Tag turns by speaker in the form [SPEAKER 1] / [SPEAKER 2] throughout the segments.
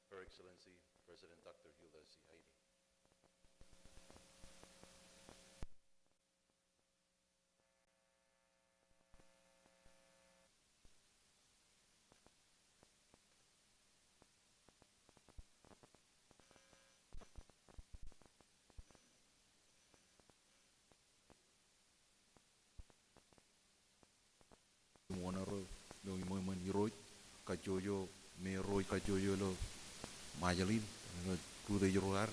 [SPEAKER 1] Her Excellency President Dr. Hilda C. Heidi. Monaro lo imo iroi kajoyo me roi kajoyo lo majalin crew de Yoruar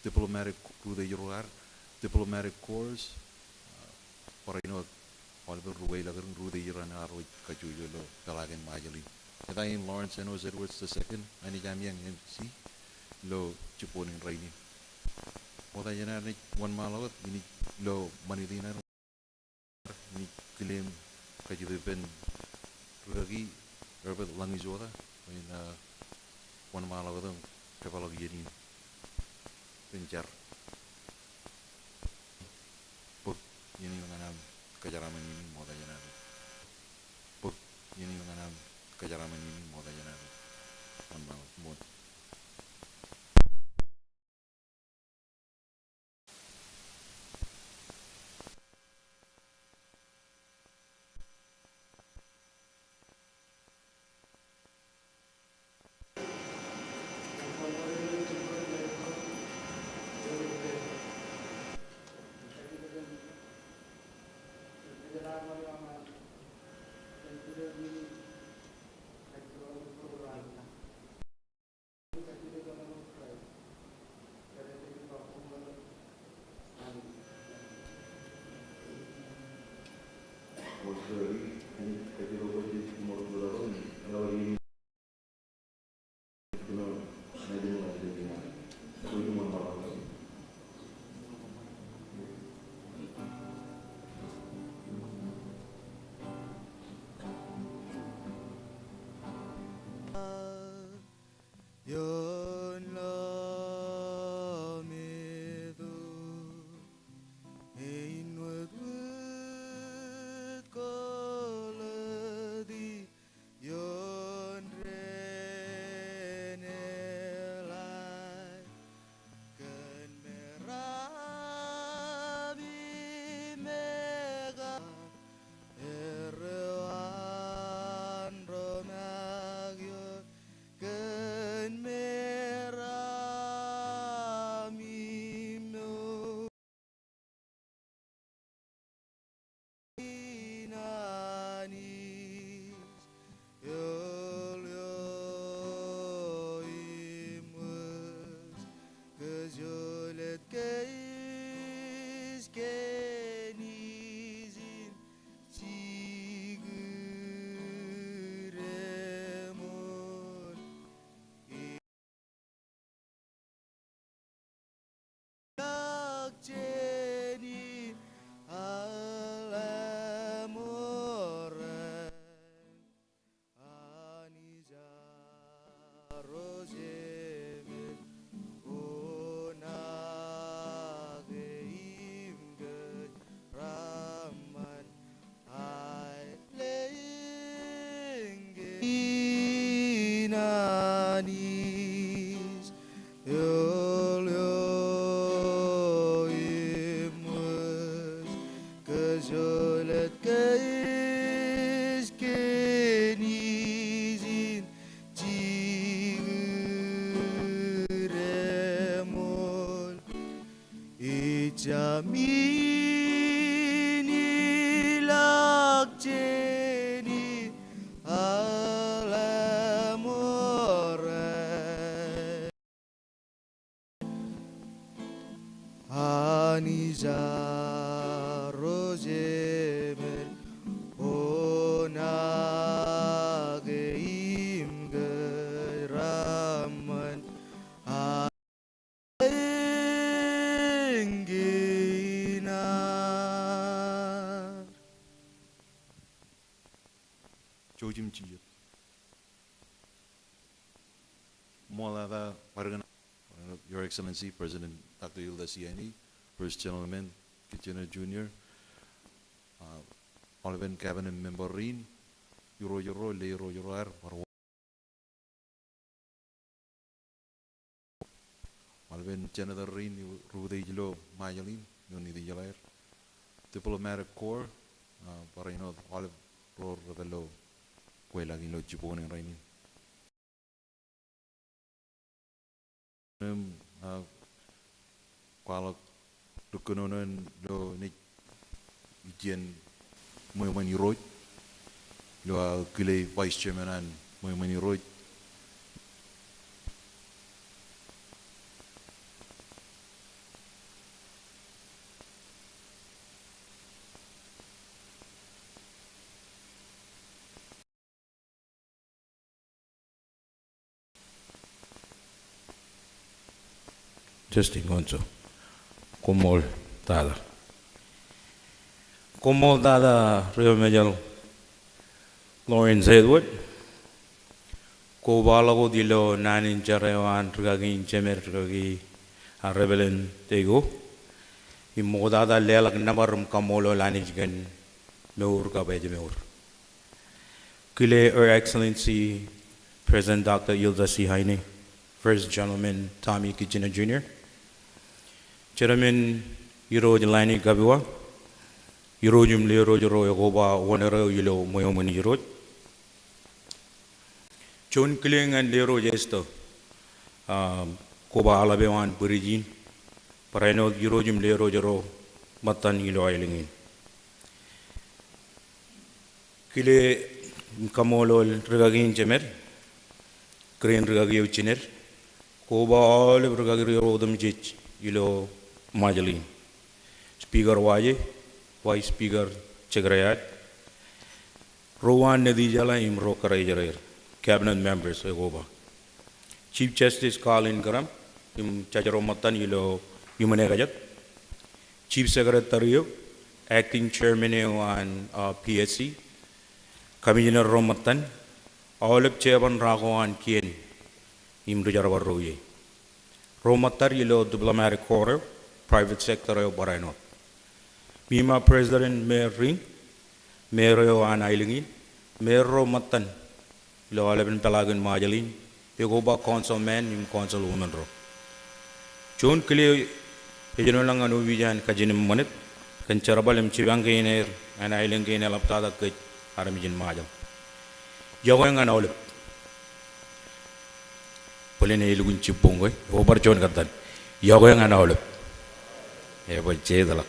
[SPEAKER 1] diplomatic crew de Yoruar diplomatic corps para ino Oliver Ruway la crew de Yoruar roi kajoyo lo talagan majalin. Kita in Lawrence Enos Edwards II ani jamiang MC lo chuponin raini. Moda yana ni one malawat ini lo manilina ni claim kajoyo ben Ragi Herbert Langizola in one mile over them Kapalog Yedin Pinjar Book Yini Manam Kajaraman Moda Yanari Book Yini Manam Kajaraman Moda Yanari one mile more. Jojim Chiyat Molada Pargan, Your Excellency President Dr. Hilda C. Heidi, First Gentleman Kitchener Jr., Oliver Cabinet Member Rin, yoro le yoro ar par malben chena da rin rude jilo majalin yoni di jalar diplomatic corps para olive ror velo quella gilo jipone rainin quala dukunonen lo ni jen moy mani roy lo kile vice chairman an moy mani roy
[SPEAKER 2] Just ingonzo. Kumol tada. Kumol tada Rio Majal Lawrence Edward. Ko balago dilo nanin jarewan tragin jemer tragi a rebelen tego. Imodada lelak namarum kamolo lanigan meur ka beje meur. Kile Her Excellency President Dr. Yilda C. Heine, First Gentleman Tommy Kijina Jr., Chairman Yiro Jelani Gabiwa, Yirojum Lero Joro Yogoba, Wanero Yilo Moyoman Yiro, Chon Killing and Lero Jesto, Koba Alabewan Burijin, Parano Yirojum Lero Joro, Matan Yilo Isling. Kile Kamolo Regagin Jemer, Crane Regagio Chiner, Koba Olive Regagio Odom Jich, Yilo Majalin, Speaker Waje, Vice Speaker Chegrayat, Rowan Nedijala Imro Karajarer, Cabinet Members Egoba, Chief Justice Colin Garam, Chajaro Yilo Humanegajat, Chief Secretary, Acting Chairman on PSC, Commissioner Romatan, Olive Chairman Ragoan Kien, Imrujarava Roye. Romatar Yilo Diplomatic Corps, Private Sector of Barano. Mima President Mayor Ring, Mayor An Ailingin, Mayor Romatan, Lo Aleben Palagan Majalin, Yogoba Councilman, Im Council Woman Ro. Chun Kili, Ejolang Anuvijan Kajinim Monet, Kancharabalim Chivangainer, and Ailingin Elaptada Kit, Aramijin Majal. Yawang and Olive. Polene ilugun chipungwe, obar chon katan. Yago yang ana olep. Eba chedala.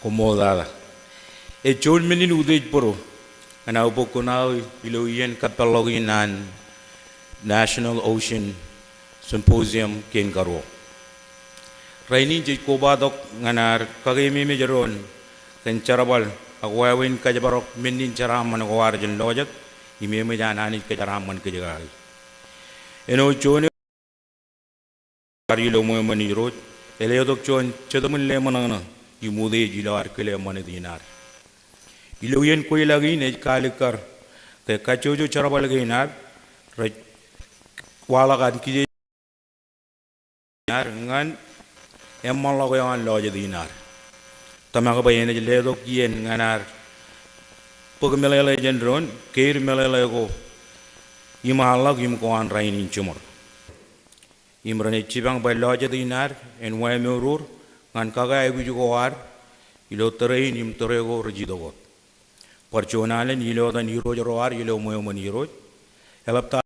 [SPEAKER 2] Komodala. E chon menin udej poro. Ana upokunao ilo yen katalogi nan National Ocean Symposium ken karo. Raini je kobadok nganar kagemi mejeron ken charabal agwawin kajabarok menin charaman gwarjen lojat ime mejanani kajaraman kajagai. Eno chone Arilo Moyamani Road, Eleodok Chon, Chedaman Lemonana, Imude Gilar Kele Manadinar. Iluyan Quilagin, a Kalikar, the Cachojo Charabalaganar, Walagan Kiji, Ngan, Emalagan Lodge Dinar. Tamagabayan Ledok Yen Ganar, Pogamela Legend Ron, Kair Melego. Imahalag Imkoan Rain in Chumor. Imrane Chibang by Lodge Dinar and Waimurur, and Kaga Gujuar, Iloterain im Torego Regido. Porchonalan, Yilo than Yuro, Yilo Moyman Yuro, Elapta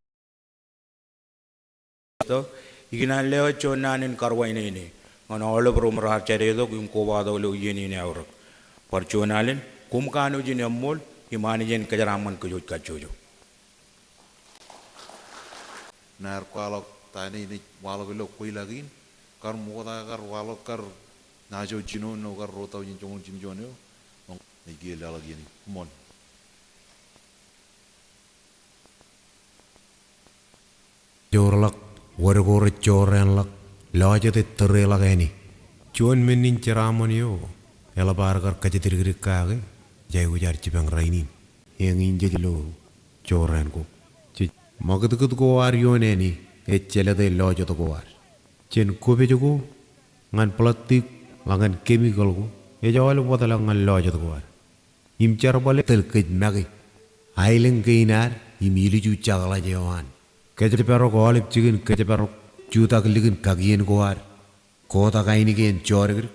[SPEAKER 2] Iginan Leo Chonan and Carwainene, on all of Romar Charedo, Imcovado Luyin in Euro. Porchonalan, Kumkano Jinamol, Imanijan Kajaraman Kujuk Kachujo.
[SPEAKER 1] nar kwalok tani ni walo lo kuilagin kar moda kar walo kar najo jino no kar rota jin jong jin jono on ni gila lagi ni mon
[SPEAKER 3] jorlak wargor chorenlak lojate terelageni chuan menin ceramon yo ela bargar kajitir kage jay ujar cibang rainin yang inje lo choren ko Magadukut go ar yoneni, a chela de lodge to go ar. Chen Kobejo, ngan plastic, ngan chemical go, a jolly water lang a lodge to go ar. Im charbale tel kid maggie. Ailing kainar imili ju chagala jawan. Kaje pero ko alip chicken kaje pero juta keligin kagien koar. Kota kaini gen chorgir.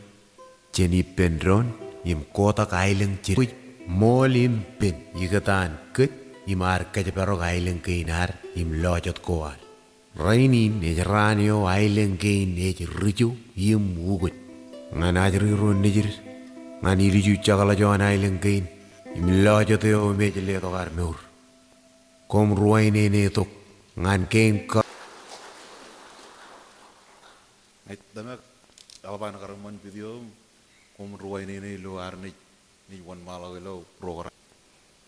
[SPEAKER 3] Jenny pendron im kota kailing chiri. Molim pen yigatan kut imar kaje pero kailing kainar im lojot koar. Raini nejranio ailing kain nej riju im ugut. Nganajri ron nejir. Ngani riju chagala jawan ailing kain. Im lojot yo mejle to kar nur. Kom ruaine ne tok ngan kain ka.
[SPEAKER 1] Ay dama alaba na karaman video kom ruway ni lo arni ni one malo lo program.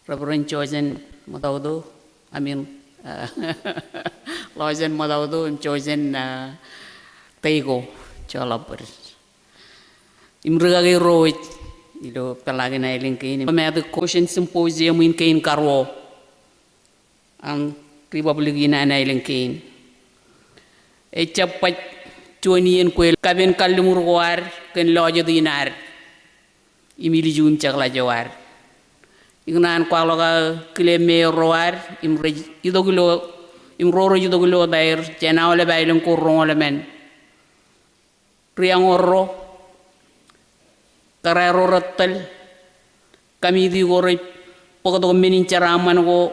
[SPEAKER 4] Reverend chosen Madaudo, Lozen Madaudo and chosen Tego, Cholapur. Imrugagi road, Pelagan Island Kane, the Caution Symposium in Kane Carwo, and Republic in an Island Kane. A chapat 20 and Quail, Cabin Kalumur war, can lodge the inar. Imilijum Chakla Jawar. Ignan kwaloga kile me roar idogulo imroro idogulo dair jenawle bailum ko rongole men riangorro karero rattal kamidi gore pogodo menin charaman go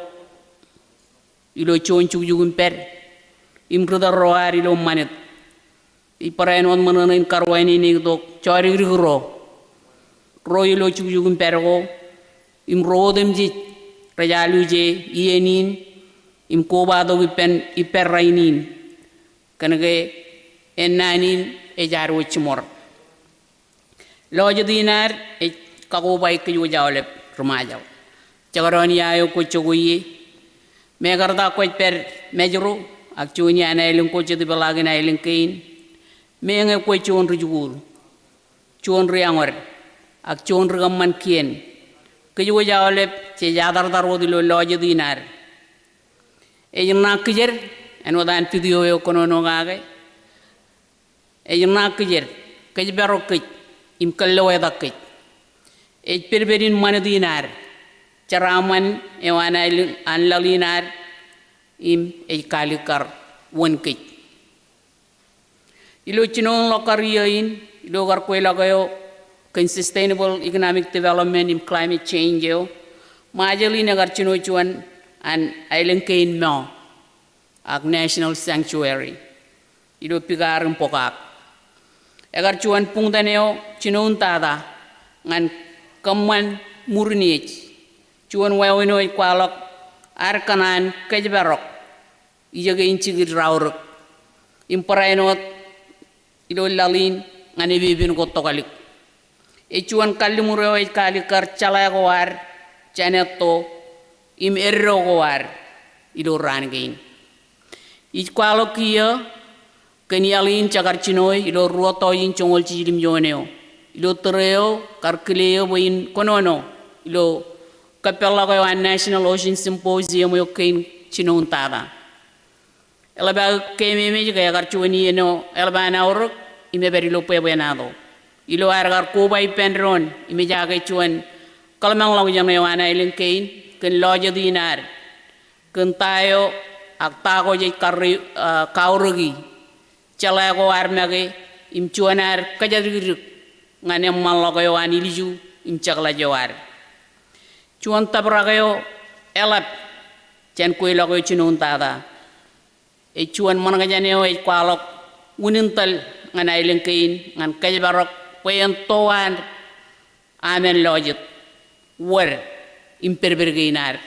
[SPEAKER 4] ilo chonchu jugum per imruda roar ilo manet iparain on mananin karwaini ni do chori ro ilo chugum per go im rodem ji rajalu je yenin im kobado wipen iperrainin kanage enanin e jaru chimor lojo dinar e kago bay ke jawle rumajaw jagaron yayo ko chogoyi me garda ko per mejru ak chuni anailin ko chedi balagina ilin kain me nge ko chon rujugul chon riangor ak chon rigamman kien kejo jawle che jadar daro dilo loje dinar e yna kijer en wadan video yo kono no gage e yna kijer kej bero kej im kalle weda kej e perberin man dinar charaman e wana an lalinar im e kalikar won kej ilo chinon lokariyin ilo gar ko lagayo sustainable economic development in climate change yo majali nagar chino chuan an island kain mo ak national sanctuary ido pigar pokak agar chuan pungdaneo chino untada ngan kamman murnich chuan wawino kwalok arkanan kajbarok iyage inchigir rawruk imparainot ido lalin ngane bibin ko tokalik echuan kalimuro e kalikar chala goar chaneto im erro goar ido rangain ikwalo kiya kenialin chagar chinoi ido ruoto in chongol chilim yoneo ido tereo karkileo boin konono ido kapella go National Ocean Symposium yo kain chinontada elaba kememe ga garchuani no elaba na orok ime berilo pebenado ilo argar ko bay penron imijaga chuan kalmang law yang wana ilin kain ken loja dinar ken tayo ak tago je karri kaurugi chala go armage im chuanar kajadir ngane mallogo yo ani liju im chagla jawar chuan tabraga yo elap chen ko logo chinon tada e chuan manga jane o e kwalok unintal ngana ilin kain ngan kajbarok Wayan toan amen lojit war imperberginar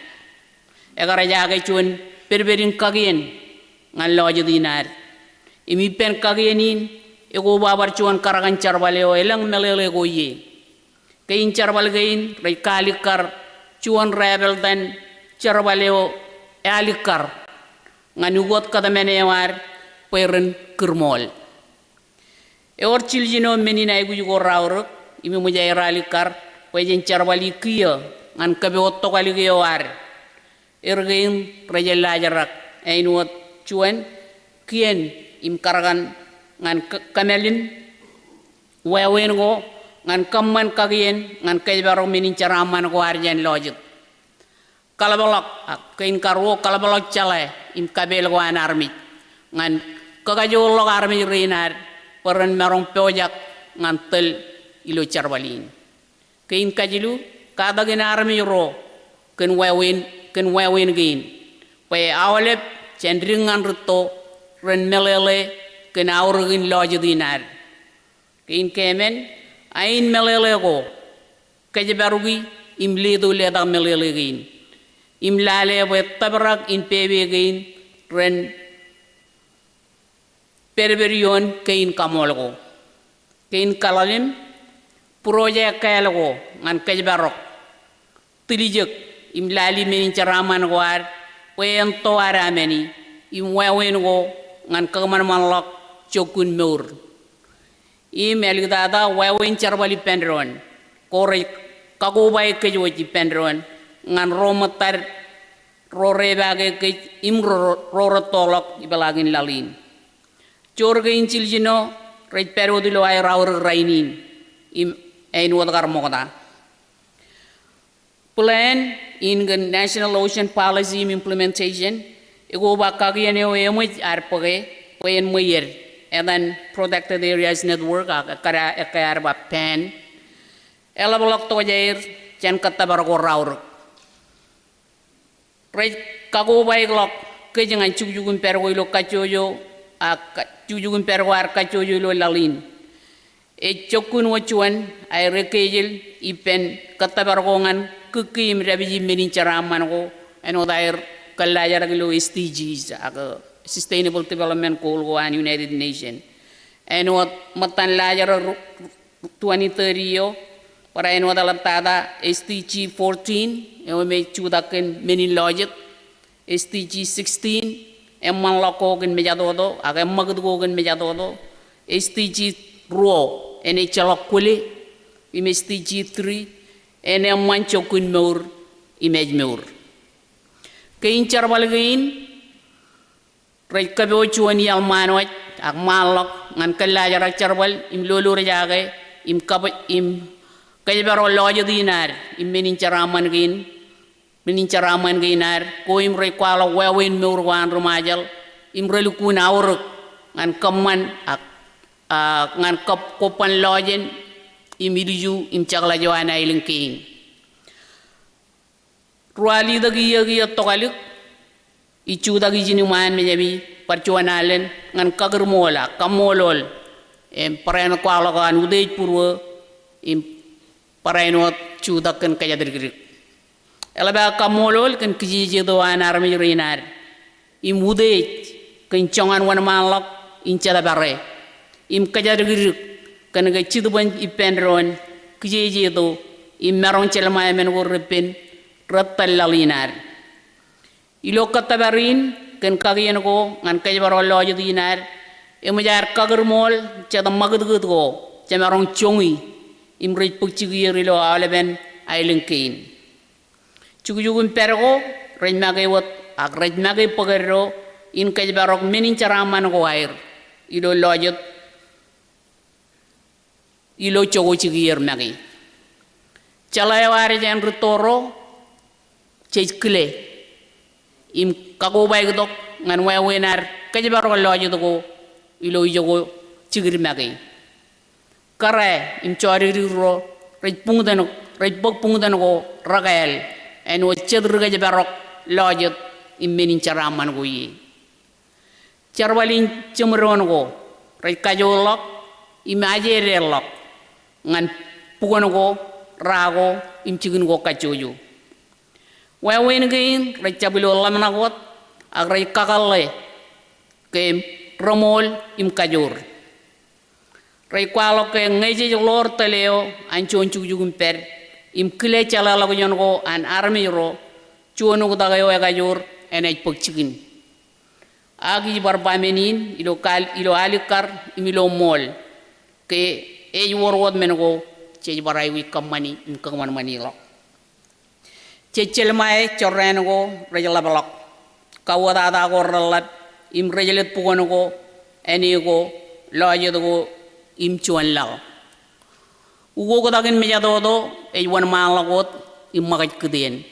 [SPEAKER 4] egara jaga chun perberin kagien ngan lojit dinar imi pen kagienin ego babar chuan karagan charbale o elang melele go ye kain charbal gain rai kalikar chuan rebel dan charbale o alikar ngan ugot kadamene war peren kermol or chiljino menina igu jugo rawruk imi mujay ralikar wajen charbali kiyo ngan kabe otto kali kiyo war ergein rajela jarak ainut chuan kien im karagan ngan kamelin wawen go ngan kamman kagien ngan kajbaro menin charaman go arjan lojit kalabalak kain karwo kalabalak chale im kabel ko an army ngan kagajolok army rinar paran merong pojak ngan tel ilo charbalin kain kajilu kadagin army ro ken wewin gain pe awalep cendringan ruto ren melele ken aurgin loje dinar kain kemen ain melele ko kajibarugi im ledo leda melele gain im lale we tabrak in pebe gain ren perberion kain kamolgo kain kalalim project kalgo ngan kajibarok tilijek im lali menin caraman war wen to arameni im wewen go ngan kagaman manlok chokun meur im elgdada wewen charbali pendron kore kagubay kejwoji pendron ngan romatar rorebage ke im rorotolok ibalagin lalin chorga inchiljino reit perwodilo ay rawr rainin im ein wadgar mogda plan in the national ocean policy implementation ego bakagene o emuj arpage wen muyer and then protected areas network akara akar ba pen elabolok to jair chen katabar go rawr reit kago baiglok ke jangan cujugun pergo ilo kacoyo ak cujugun pergo ar kacoyo ilo lalin e chokun wachuan ay rekejel ipen katabargongan kukim rabiji menin caraman go eno dair kalajar gilo SDGs ak sustainable development goal go an United Nation eno matan lajar 2030 yo para eno dalam tada SDG 14 eno me chudaken menin lojet SDG 16 emman lokogen mejadodo ak emagdugogen mejadodo SDG ro ene chalok kule im SDG 3 ene manchokun meur image meur kain charbal gain rei kabo chuan yal manoj ak malok ngan kalajar charbal im lolo rejage im kab im kajbaro lojo dinar im menin charaman gainar ko im rei kwala wewen meur wan rumajal im relu kun awruk ngan kaman ak ngan kop kopan lojen imiliju im chagla joana ilinkin ruali dagi yagi tokalik ichu dagi jini man mejabi parchuanalen ngan kagermola kamolol em pareno kwala kan udej purwo im pareno chudaken kajadirgrik elaba kamolol kan kijije do anarmi rinar im udej kencongan wan malak inchala bare im kajadirgrik kan ga chidban ipendron kijeje do imeron chelma men go repen rattal lalinar ilo katabarin kan kagien go ngan kajbaro lojo dinar emujar kagermol chada magdgud go chemeron chongi imre pukchigirilo aleben ailenkin chugujugun pergo rejmage wot ak rejmage pagero in kajbarok menin charaman go air ilo lojo ilo chogo chigir magi chalay wari jan rutoro chekle im kago baigdok ngan wenar kajbaro lojo go ilo jogo chigir magi kare im chori ro rejbok pungdan go ragal en o chedr kajbaro lojo im menin charaman go yi charwalin chumron go rekajolok imajerelok ngan pugon go rago imchigin go kachoyo wewen gain rechabulo lamna got agrai kakalle ke romol im kajor rei kwalo ke ngeje lor teleo anchon chugum per im kile chala la gon go an army ro chuonu go dagayo gajor enaj pokchigin agi barbamenin ilo alikar imilo mol ke e worwod men go che barai wi kamani im kamman manilo che chelmai chorren go rejala balok kawada da go relat im rejelet pugon go eni go loje go im chuan law ugo go dagin meja do e wan malagot im magaj kudien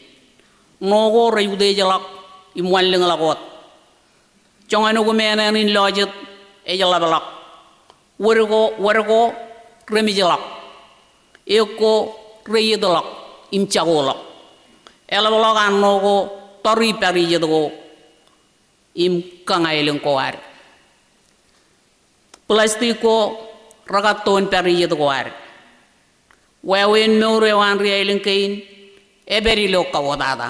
[SPEAKER 4] nogo rayude jalak imwalling lakot chongano gumena nin lojit e jalabalak wargo remi jalak eko rayidalak imchagolak elabalak an nogo tori pari jadgo im kangailing koar plastiko ragaton pari jadgoar wawen meure wan riailing kain eberi lo kawadada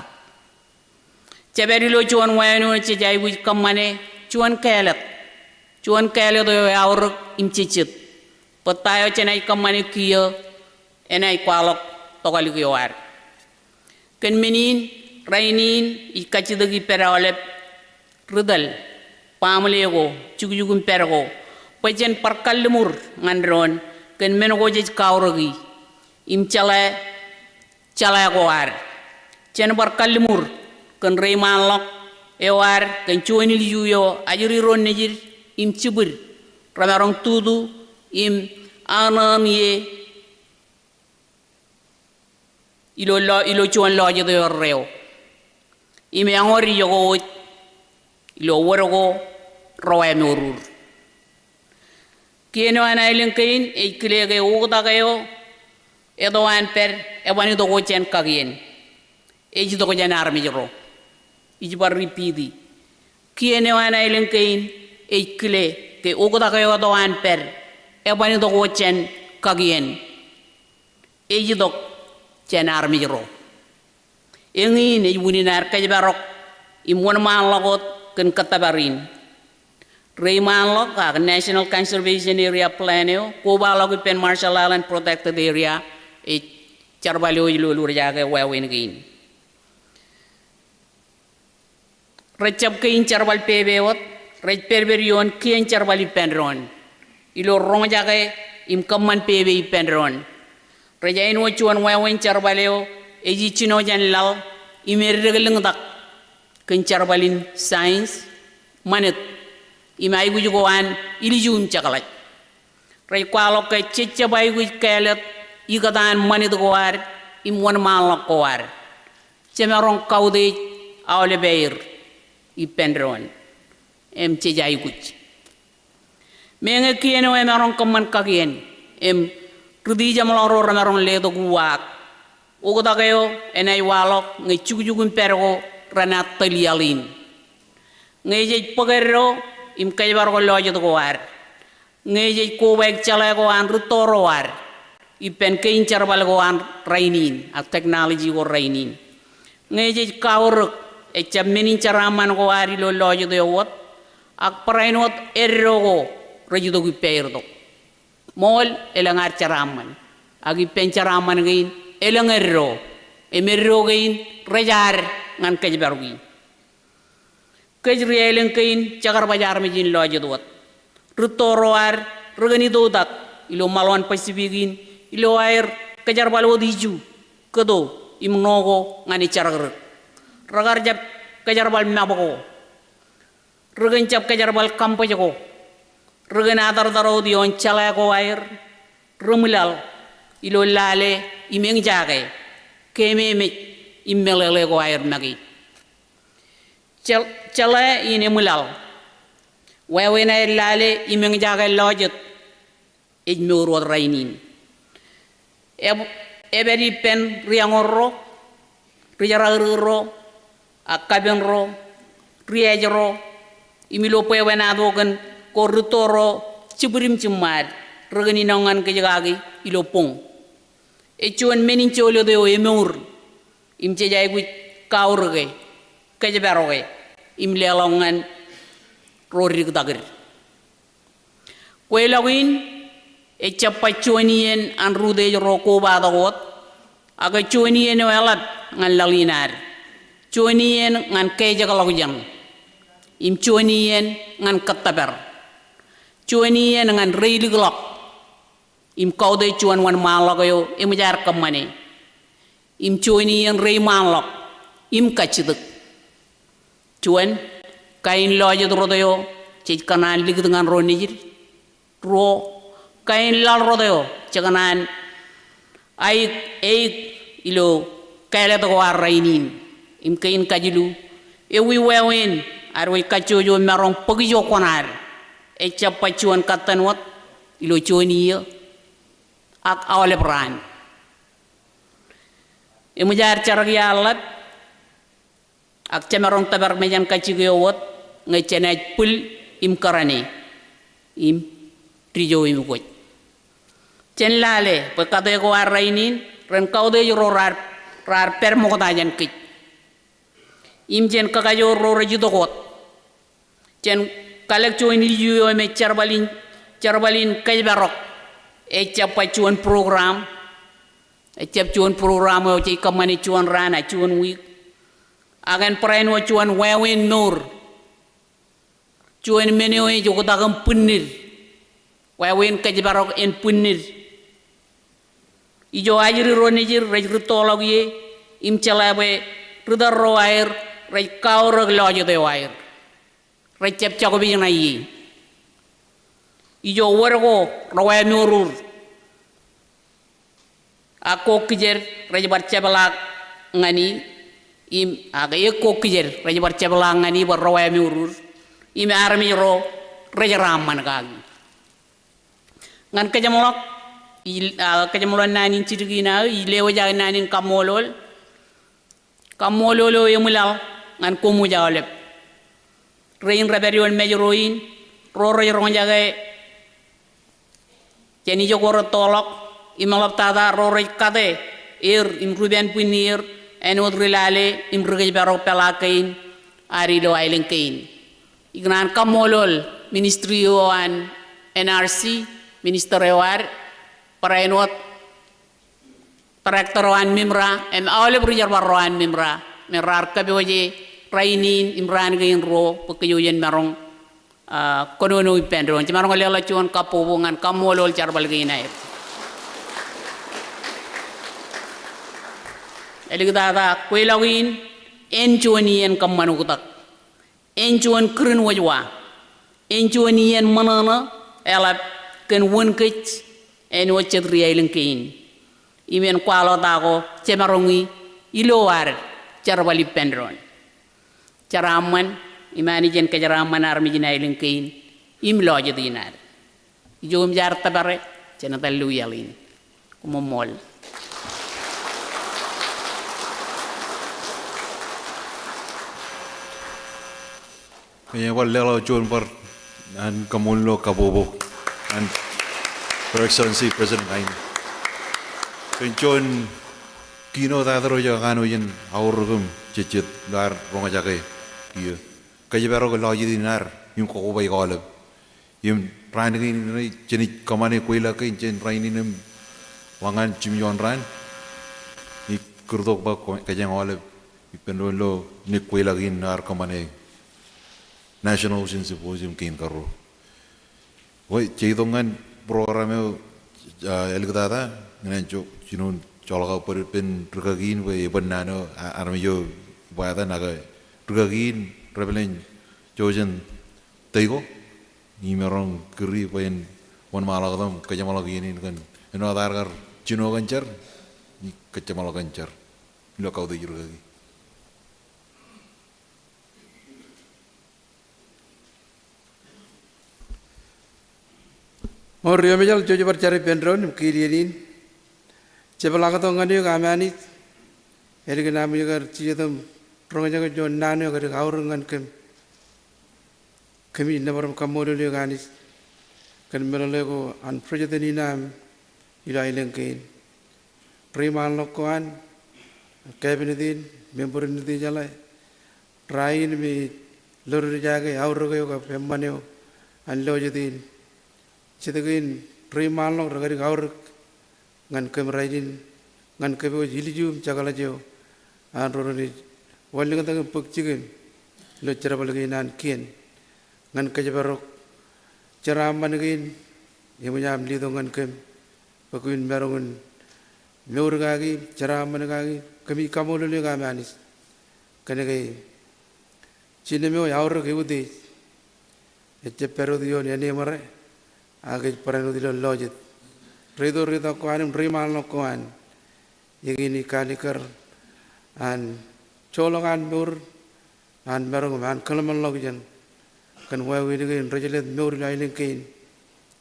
[SPEAKER 4] ceberi lo chuan wayno ci jay wi kamane chuan kelet do awr imcicit patayo cenai kamane kiyo enai kwalok togali ko war ken menin rainin ikachidagi perawlep rudal pamlego chugujugum pergo pajen parkalmur ngandron ken menogo je kawrogi im chala ko war chen parkalmur ken reiman lok e war ken chuani yuyo ajuri ron nejir im cibur ramarong tudu im anan ye ilo chuan lo je do reo im angori yogo ilo worogo roe norur kieno anailen kain e klege uda gayo edo an per e wani do chen kagien e jido ko janar mi joro ijibar ripidi kieno anailen kain e kle ke uda gayo do an per e wani do chen kagien e jido janar mi joro engi ne wuni nar kajbarok imwon man lagot ken katabarin Rayman Loka, National Conservation Area Plan, Kubalog Pen Marshall Island Protected Area, a Charbalo Lurjaga, where we again. Rechapkin Charbal Pebot, Red Perberion, Kian Charbali Pendron, Ilo Ronjaga, Im Common Pebe Pendron, Rejain Wachuan Wawin Charbaleo, Ejichino Jan Lal, Imerregaling Dak, Kin Charbalin Science, Manet. Imai gu jugoan ilijum cakalat ray kwalo ke cecca bay gu kelet igadan manid goar imwon malak goar cemeron kawde awle beir ipendron em cejay guj menge kieno emeron kamman kagien em rudi jamloro ramaron ledo guwak ugoda gayo enay walok nge chugujugum pergo ranat talialin ngeje pagero im kajbar ko lojo to war ngeje ko wek chala ko an rutoro war ipen kein charbal ko an rainin ak technology ko rainin ngeje kawr e chammenin charaman ko ari lo lojo do wot ak prainot erro ko rejudo ku perdo mol elangar charaman agi pen charaman gain elangerro emerro gain rejar ngan kajbar gi kejrielen kain cagar bajar mijin lojo dot rutoroar regani dodak ilo malwan pasibigin ilo air kejar balwo diju kedo imnogo ngani caragar ragar jab kejar bal maboko regen cap kejar bal kampo jago regen adar daro dion cala ko air rumulal ilo lale imeng jage kememe immelele ko air magi cala ini mulal wewena lale imeng jaga lojet ijmuru rainin ebedi pen riangoro rijaragro akabenro riejro imilo pewena dogan korutoro ciburim cimad regani nangan ke jagagi ilopong echuan menin cholo de emur imce jay gu kawrge kejebaroge imlelongan rorig dagir kwelawin e chapachuanien an rude roko badagot aga chuanien welat ngan lalinar chuanien ngan kejagalawjang im chuanien ngan kataber chuanien ngan reiliglok im kaude chuan wan malagayo imjar kamane im chuanien reimalok im kachiduk cuan kain lojo rodoyo cik kanan lig dengan ronijir ro kain lal rodoyo cikanan aik ilo kele to war rainin im kain kajilu e wi wewen ar wi kachojo merong pagjo konar e chapachuan katanwat ilo choniya ak awale bran e mujar charag yalat ak cemerong tabar mejan kachigewot ngai cenaj pul im karane im trijo im goj cen lale pe kade ko arainin ren kaude yoro rar permo kota jan kit im jen kakajo ro rejidokot cen kalek choin liyo me charbalin kajbarok e chapachuan program e chapachuan program o ci kamani chuan rana chuan week agan prain wa chuan wewen nur chuan menio e jogo dagam punir wewen kajbarok en punir ijo ajiri ronijir rejru tologie im chalabe rudar roair rej kaur lojo de wair rej chep chagobi na yi ijo wargo roe nurur ako kijer rej bar chebala ngani im aga eko kijer rej bar chebala ngani bar roe nurur im armi ro rej ramman gagi ngan kejamolok kejamolon nanin cidigina ilewo jaga nanin kamolol kamololo yemulal ngan komu jawlep rein rebellion mejeroin roro yoro jaga jeni jogoro tolok imalap tada roro kade im ruben punir enod rilale im rugej baro pelakain ari do ailenkain ignan kamolol ministrio an NRC minister ewar parainot Parektoran mimra em awle berjar baroan mimra merar kabeoje rainin imran gain ro pekeyoyen marong konono ipendron cimarong lela cuan kapobongan kamolol charbal gainai eligdada kuilawin enchuanien kamanukutak enchuan kren wajwa enchuanien manana elap ken wonkech en wachet riailen kain imen kwalo dago cemarongi ilowar charbali pendron charaman imani jen kajaraman armi jinailen kain im loje dinar jom jar tabare cenata luyalin como mol
[SPEAKER 1] kaya wala John par an kamulo kabobo and Her Excellency President Ain John kino dadro yo gano yen aurugum chichet dar ronga jage kia kaya bero lo dinar yung ko bay golab yung rainin ni cheni kamane kuila kay chen rainin wangan chimyon ran ni kurdok ba kaya golab ipendo lo ni kuila gin nar kamane National Symposium kin karo Woi chidongan programa elgdada nganjo jinun cholaga pen rugagin we banano armiyo bada naga rugagin rebelen jojen teigo ni merong kiri pen wan malagadam kajamalagin kan eno dargar jino ganjar ni kacamalaganjar lo kau de rugagi
[SPEAKER 5] Morio mejal jojo bercari pendron kirianin cepelaka to ngani kamani erga nami gar ciyetam ronga jaga jon nano gar gaurungan kami nabaram kamoro le ganis kan merale ko an projectani nam ilai lengkein primal lokoan cabinetin member ni jalai rain mi lor jaga aurga ko pemmaneo an lojetin Citakin primal lo ragari gaur ngan kemerain ngan kebo jilijum cakala jo an roroni walling tang pek cikin lo cara balagi nan kian ngan kajabarok cara managin yemunyam lido ngan kem pakuin merongun meurgagi cara managagi kami kamu lo ga manis kanagai cinemeo yaur ke ude ecce pero dio ne mare Agak pernah dilo lojet, redo kuanim rimal no kuan, yang ini kalikar an colongan mur an merong an kalaman log jan kan wa wi de rajalet mur la ilen kain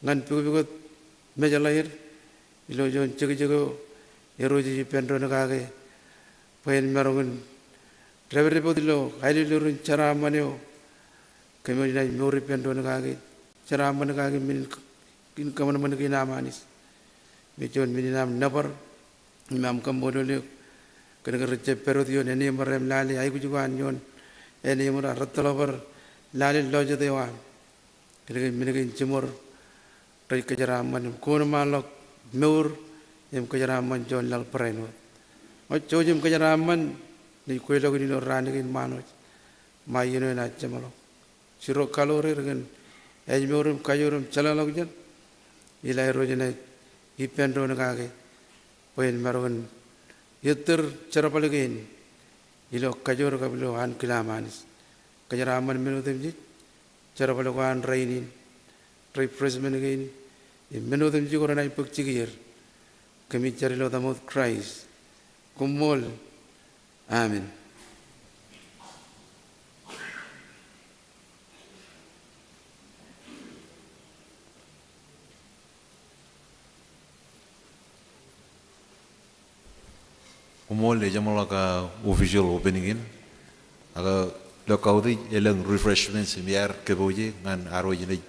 [SPEAKER 5] ngan pu mejalair ilo jon cego eroji pendro nagage pen merong Reverend Bodilo, highly lurin cara manio, kemana mori pendon kage, cara mana kage min kaman mana kina manis, mejon minam nabar, imam kambodolio, kena kerja perodio, nene merem lali, ayu juga anjon, nene mera ratalabar, lali loja dewan, kena minagin cemur, rai kejaran man, kono malok, meur, em kejaran man jon lal pereno, ojo jem kejaran man, ni kuelo gini no rani gin mano mai yeno na chamalo siro kalore regen ejmorum kayorum chalalog jan ilai rojene ipendo na kage poin marogen yeter charapalegen ilo kayor kabilo an kilamanis kajaraman menu temji charapalogan rainin repression again menu temji korana ipuk chigir kami charilo damot Christ kumol Amen.
[SPEAKER 1] Umol le jamal ka official opening in. Aga lokau di elang refreshments biar keboje ngan aro jene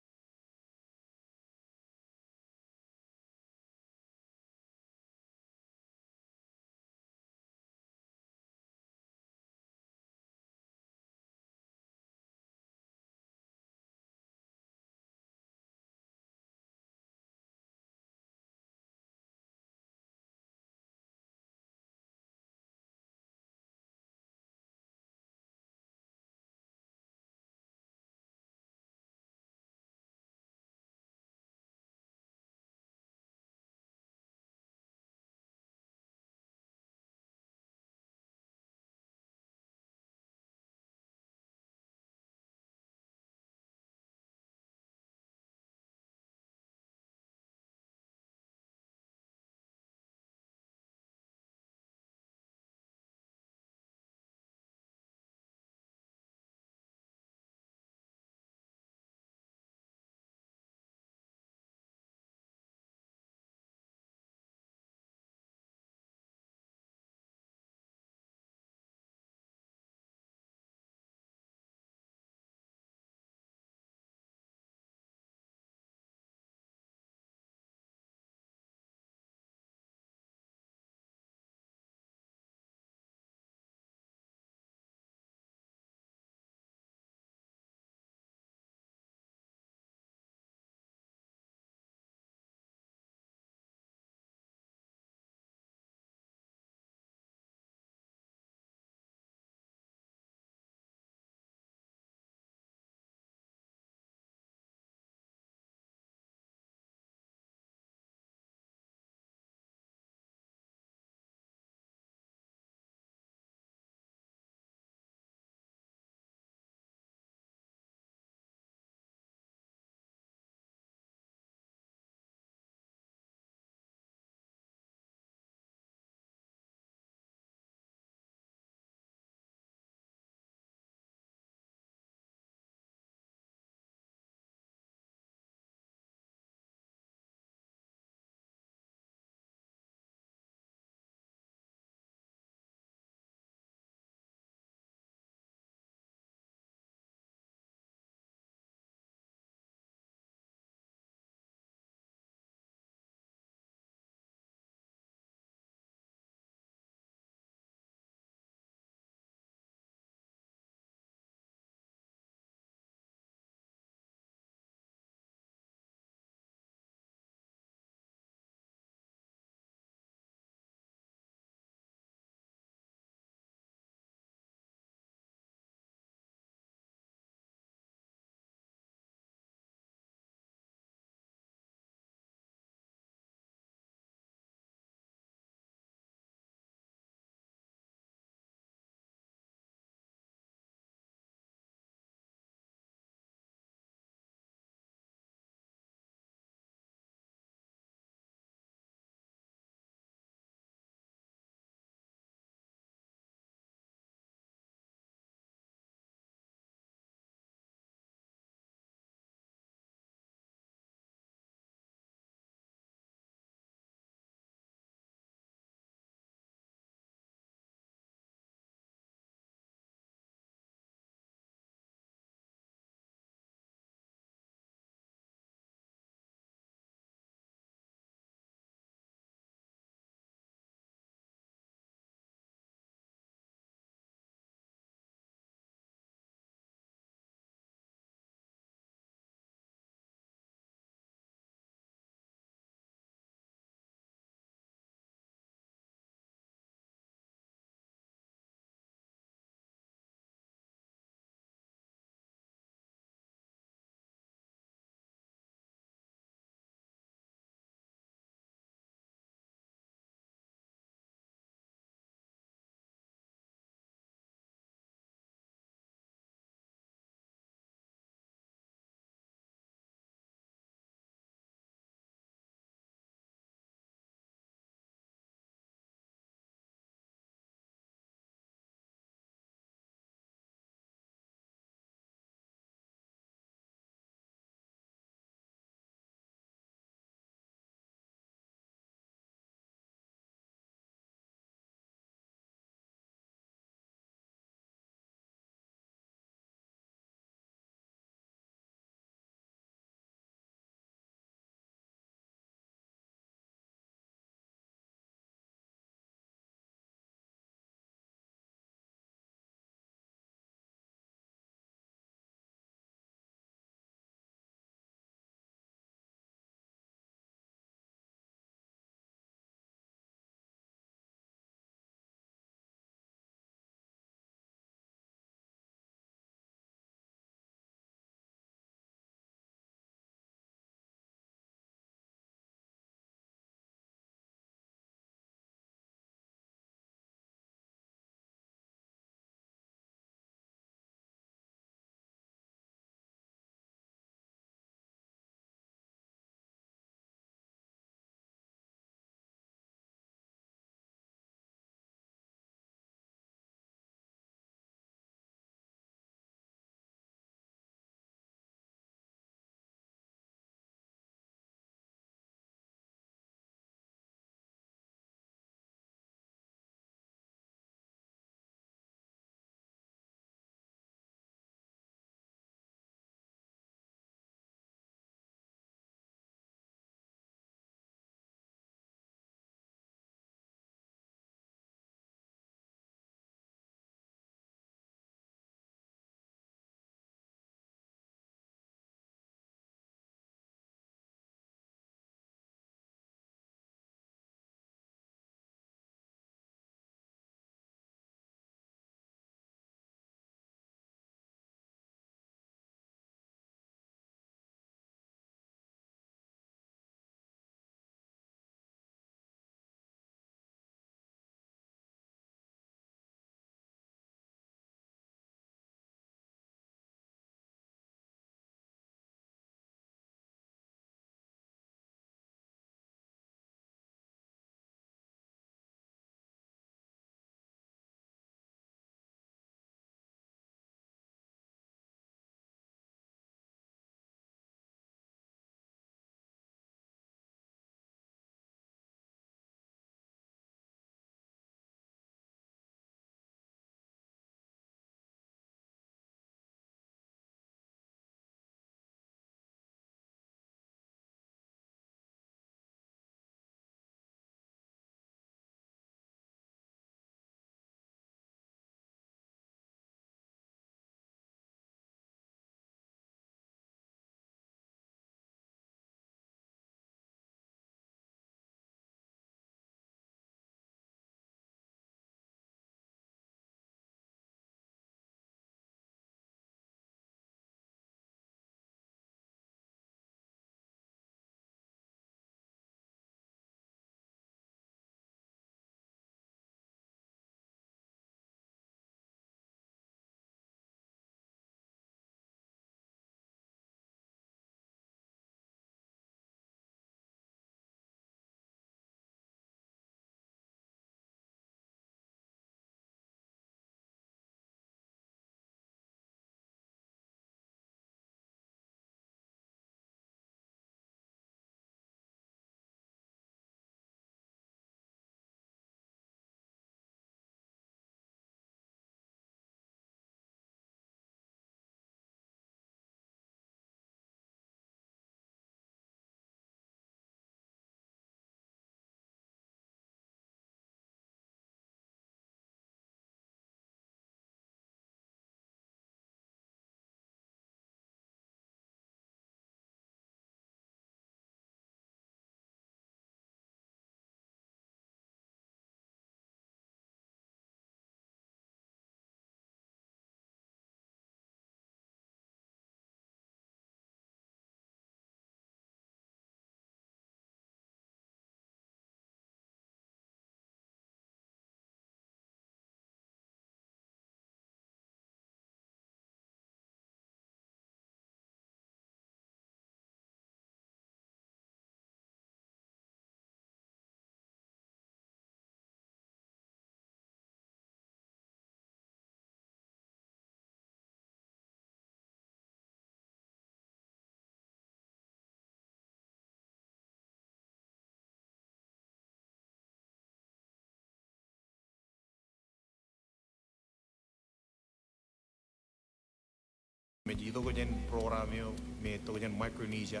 [SPEAKER 3] Meji itu kan programnya me itu kan Micronesia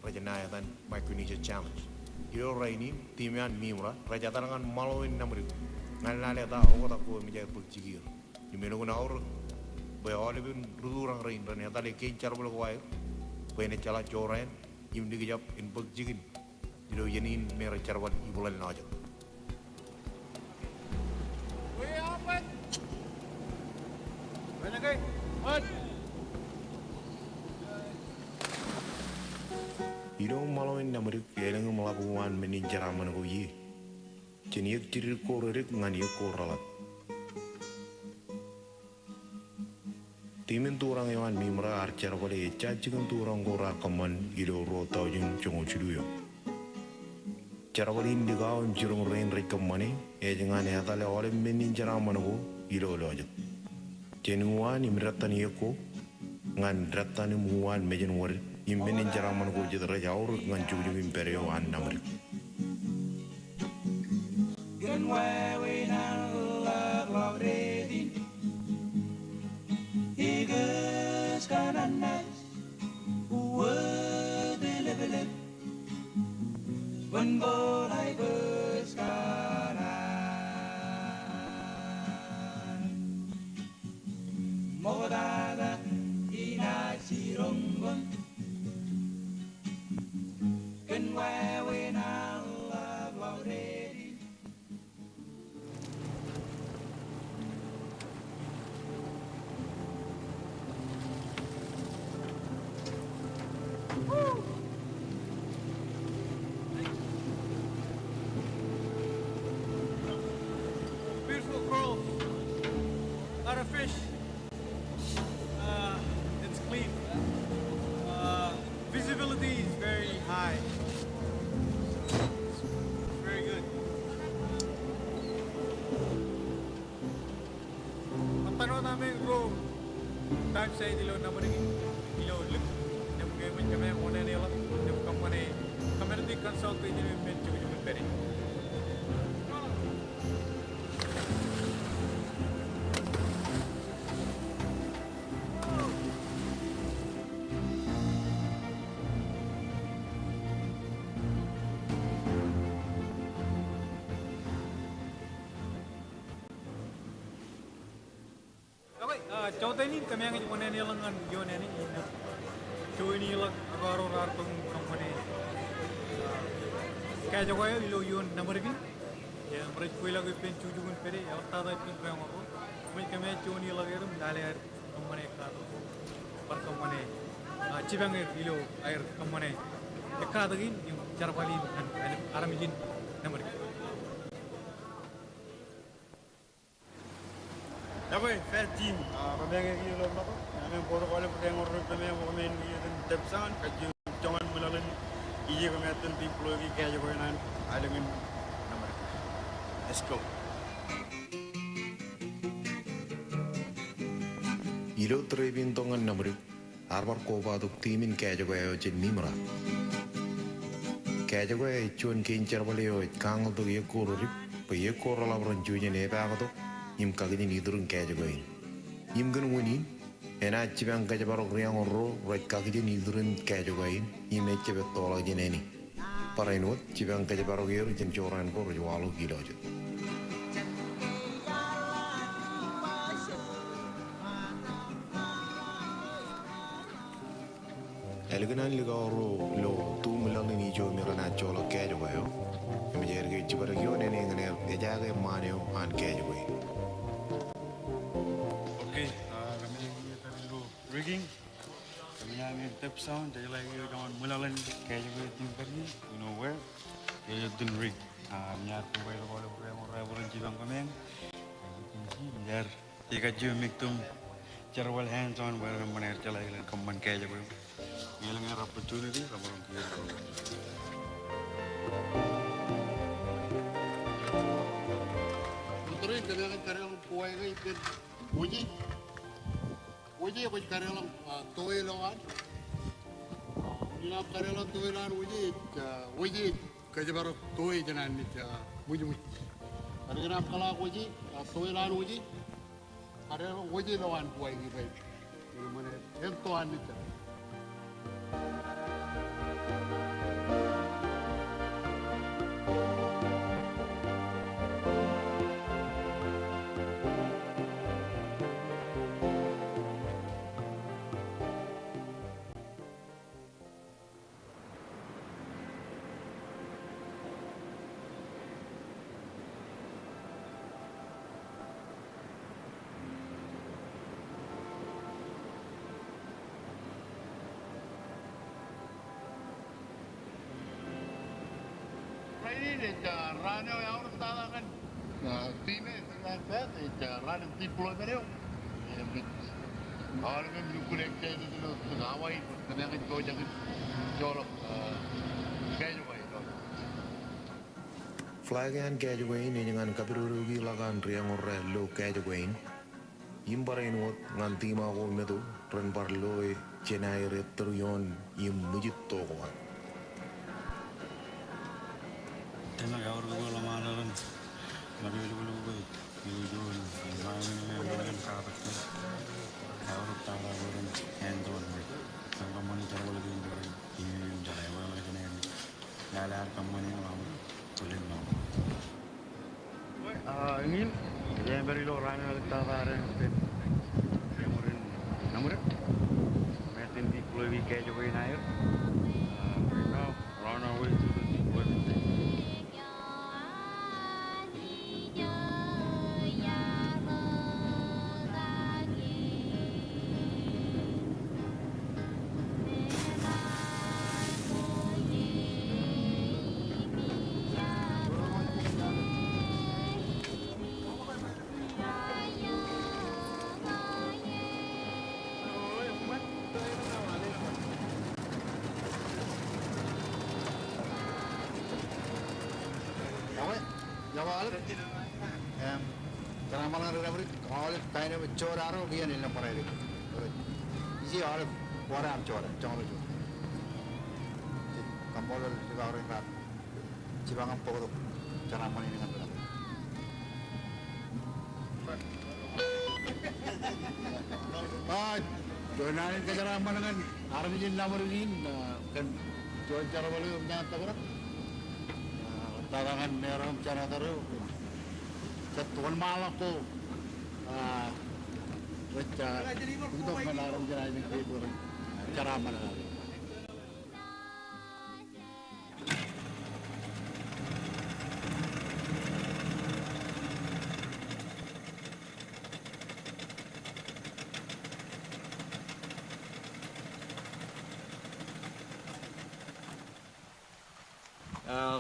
[SPEAKER 3] Raja dan Micronesia Challenge. Ilo ini timian mimra Raja tarangan maluin namrik. Ngalale ta aku tak ku menjadi berjigir. Di menu guna orang bayar lebih rudurang rain dan nyata leki cara boleh kuai. Bayar cala coren im digijap in berjigin. Ilo yenin merah cara ibulan najat.
[SPEAKER 6] Wih apa? Banyak kan? Mat.
[SPEAKER 3] Ilo maluin namrik yelengu melakukan meninjar aman ku ye. Jeniak tirir korerik ngani koralat. Timin turang yawan mimra archer boleh cacikan turang kora kaman ilo rota jeng congo ciduyo. Cara boleh indikau jirung rain rekamane jangan ya tale oleh meninjar aman ku ilo lojat. Jenuan imratan yeko ngan ratan muan mejen war imbenin cara aman ku jadra jauh ngan cuju imperio an namrik.
[SPEAKER 7] Gần qua we na la redin Igus kananas Uwe belebeleb When bolai bus kanan Modada ina sironggon Gần qua we na la redin
[SPEAKER 6] Beautiful corals. A lot of fish. It's clean. Visibility is very high. It's very good. Matano namin bro. Time say dilo na mo dilo look. Nem kami muna nila. Nem kami community consultant ni medyo yung pwede. Contoh ini kami yang mana ni lengan yo ni cuy ni lag agaro rartung kampane kayak jago ya ilo yon nomor ini ya mereka kuy lagi pen cuy juga pere ya tada pen kuy ngoro kami cuy ni lagi itu dale air kampane kado par kampane cibang ilo air kampane kado gin cara paling aramijin nomor ini. Dapat fair team. Kami yang ini loh apa? Kami bodoh kalau kita ngorok kami yang ini dan tepsan kaji jangan melalui iya kami akan people lagi kayak jago yang ada dengan nama. Let's go.
[SPEAKER 3] Ilo trebin tongan namrik arbar koba duk timin kayak jago yang jen mimra. Kayak jago yang cuan kincar boleh kangal duk ye kororip, pe ye korol abran cuy jen apa duk. Im kagini nidurun kaja goin. Im gan woni ena cibang kaja barok riang orro right kagini nidurun kaja goin. Im ece betola jeneni. Para inut cibang kaja barok yer jen coran ko rojo gila aja. Elganan liga orro lo tu mulang ni jo mera na chola kaja goyo. Im jerge cibar gyo nene ngene ejaga maneo an kaja goin.
[SPEAKER 6] Rigging, kami yang tip sound, jadi lagi jangan mulalan kayak juga tim tadi, you know where, dia jadi rig, niat tu bayar kalau orang cibang kami yang, biar tiga jam miktum, cara wal hands on, bayar mana cara lagi keman kayak juga, ni lagi opportunity, ramai orang kira.
[SPEAKER 8] Betul ini kami karya kuai ke itu uji. Uji apa karyawan toilan, ini karyawan toilan uji kerja baru toil jangan ni uji. Karyawan kalau uji toilan uji, karyawan uji lawan buai ni baik. Ini mana entoan itu. Ini jalan yang harus talangan. Nah, timnya dengan saya jalan yang tiplo mereka. Kalau memang kulit kayak itu dulu ngawai, kenapa kau jangan colok kayak juga itu.
[SPEAKER 3] Flagan Gajawain dengan kapirurugi lagan riang orre lo Gajawain. Imbarain wot nganti ma ko medo ren barloy jenai retrion im mujit tokoan.
[SPEAKER 6] Tena ya orang gue lama lalan, nabi lu gue, jual, mana ini karat kan, ya orang tara orang handon, sampai monitor boleh diundur, ini jalan yang boleh kena ini, jalan kampanye mau, tulen mau. Ingin, yang beri lo orang yang tara yang pen, yang murin, namurin, mesin di pulau Wika juga ini air, now run away to the pulau Wika.
[SPEAKER 8] Karena malah ada kalau kainnya cor aro dia nih yang parai itu. Isi orang orang cor, cor itu. Kamu lalu juga orang rat. Cibangan pokok cara mana ini kan berapa? Jonan ke cara mana kan? Army jin nomor ini kan jual cara balik nyata berat. Tarangan merah cara taruh. Ketuan malah ko baca untuk menaruh jalan ini cara mana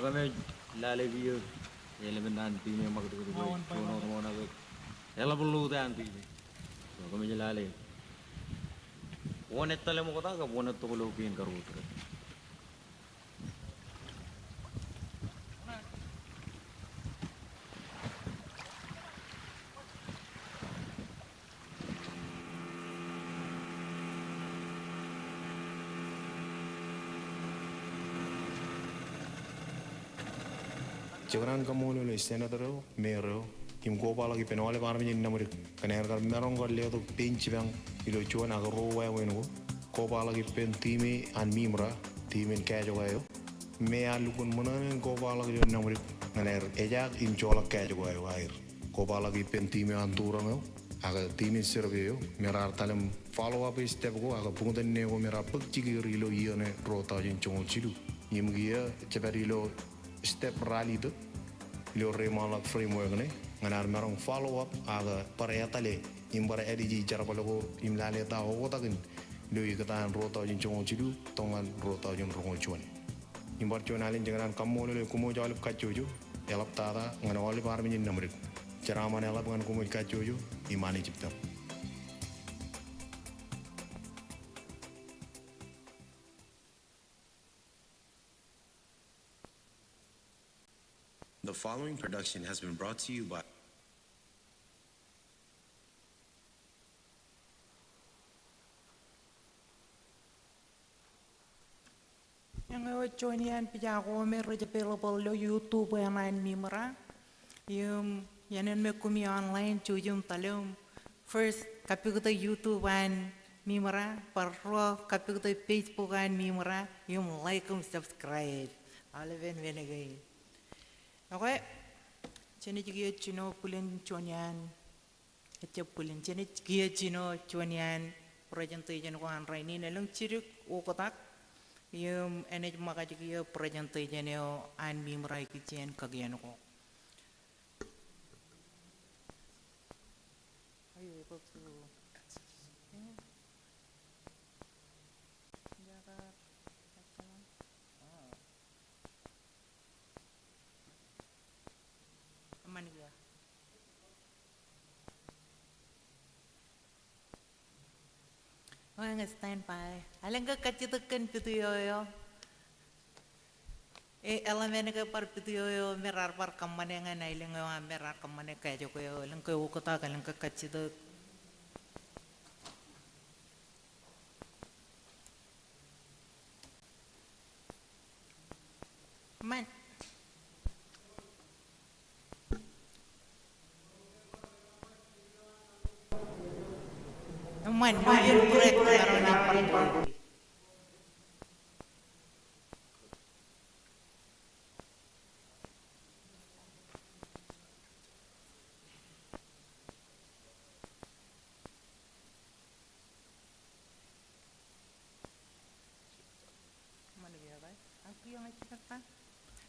[SPEAKER 9] kami lalai view elemen nanti memang itu kono naga ela perlu nanti so kami lalai one tale mo kata ka one to lo pin karu
[SPEAKER 3] Jangan kamu lo senadero, mero, kim gopa lagi penoleh parmi ni namur, karena kalau merong kalau lihat tu pinch bang, ilo cuan agar roa yang weno, gopa lagi pen time an mimra, time kaya juga yo, me alukun mana gopa lagi jo namur, karena ejak im colak kaya juga yo air, gopa lagi pen time an turang yo, agar time serve yo, merar talem follow up step go, agar pungutan nego merar pekcik ilo iyo ne rota jen congol cilu, im gia cepat ilo step rally itu ilo remalak framework ne nganar marong follow up aga parayatale imbara ediji jarabalogo imlale ta ho takin lo ikatan rota jin chongo chidu tongan rota jin rongo chuan imbar chonalin jangan kamu lo kumo jalap kacuju elap tada ngana wali parmi jin namrik caraman elap ngan kumo kacuju imani cipta.
[SPEAKER 10] The following production has been brought to you by
[SPEAKER 11] yang join yan pijago me available lo YouTube yang lain mimra yanen me kumi online chujum talum first kapikuta YouTube an mimara parro kapik to Facebook an mimara yung like subscribe. Alaven venegay. Okay. Chene giye chino pulin chonyan. Ece pulin chene giye chino chonyan. Presentation ko an raini nelung chiruk ukotak. Yung enej maka giye presentation yo an mimara kichen kagyan ko. Are you able to? Maniga. Oh, yang stand by. Alang ka kacitakan pituyo. Elemen ka par pituyo merar par kamane nga nailing nga merar kamane kaya ko yo. Alang ka ukota alang ka kacitak. Man. Man, no yung correct karon ang parang mana dia kan? Aku yang cakap kan.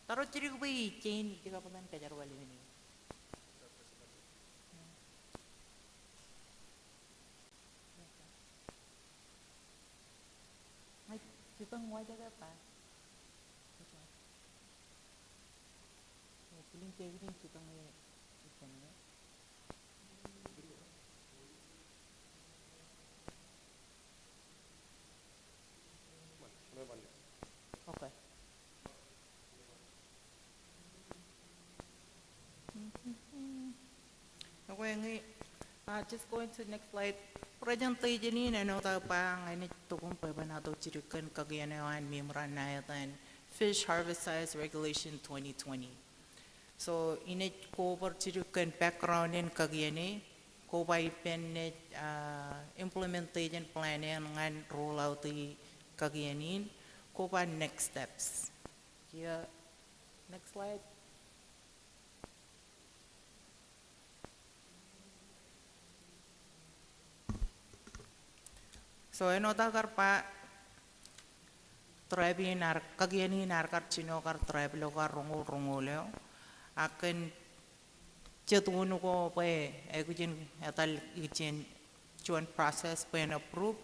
[SPEAKER 11] Taruh ciri gue chain jika pelan kejar wali ini. Kita ngoi jaga apa? Pilih cewek ini kita ngoi ikan ya. Okay. Okay, just going to next slide. Presentation ini nota pang ini tukung pebanato cirukan kagianawan mimran nayatan Fish Harvest Size Regulation 2020. So ini ko cirukan background in kagiane ko by pen implementation plan ngan roll out di kagianin ko pa next steps. Yeah, next slide. So enota karpa tribe nar kagiani nar kar chino kar tribe lo kar rongol leo akan cetunu ko pe ekujin atal ichen chuan process pe approve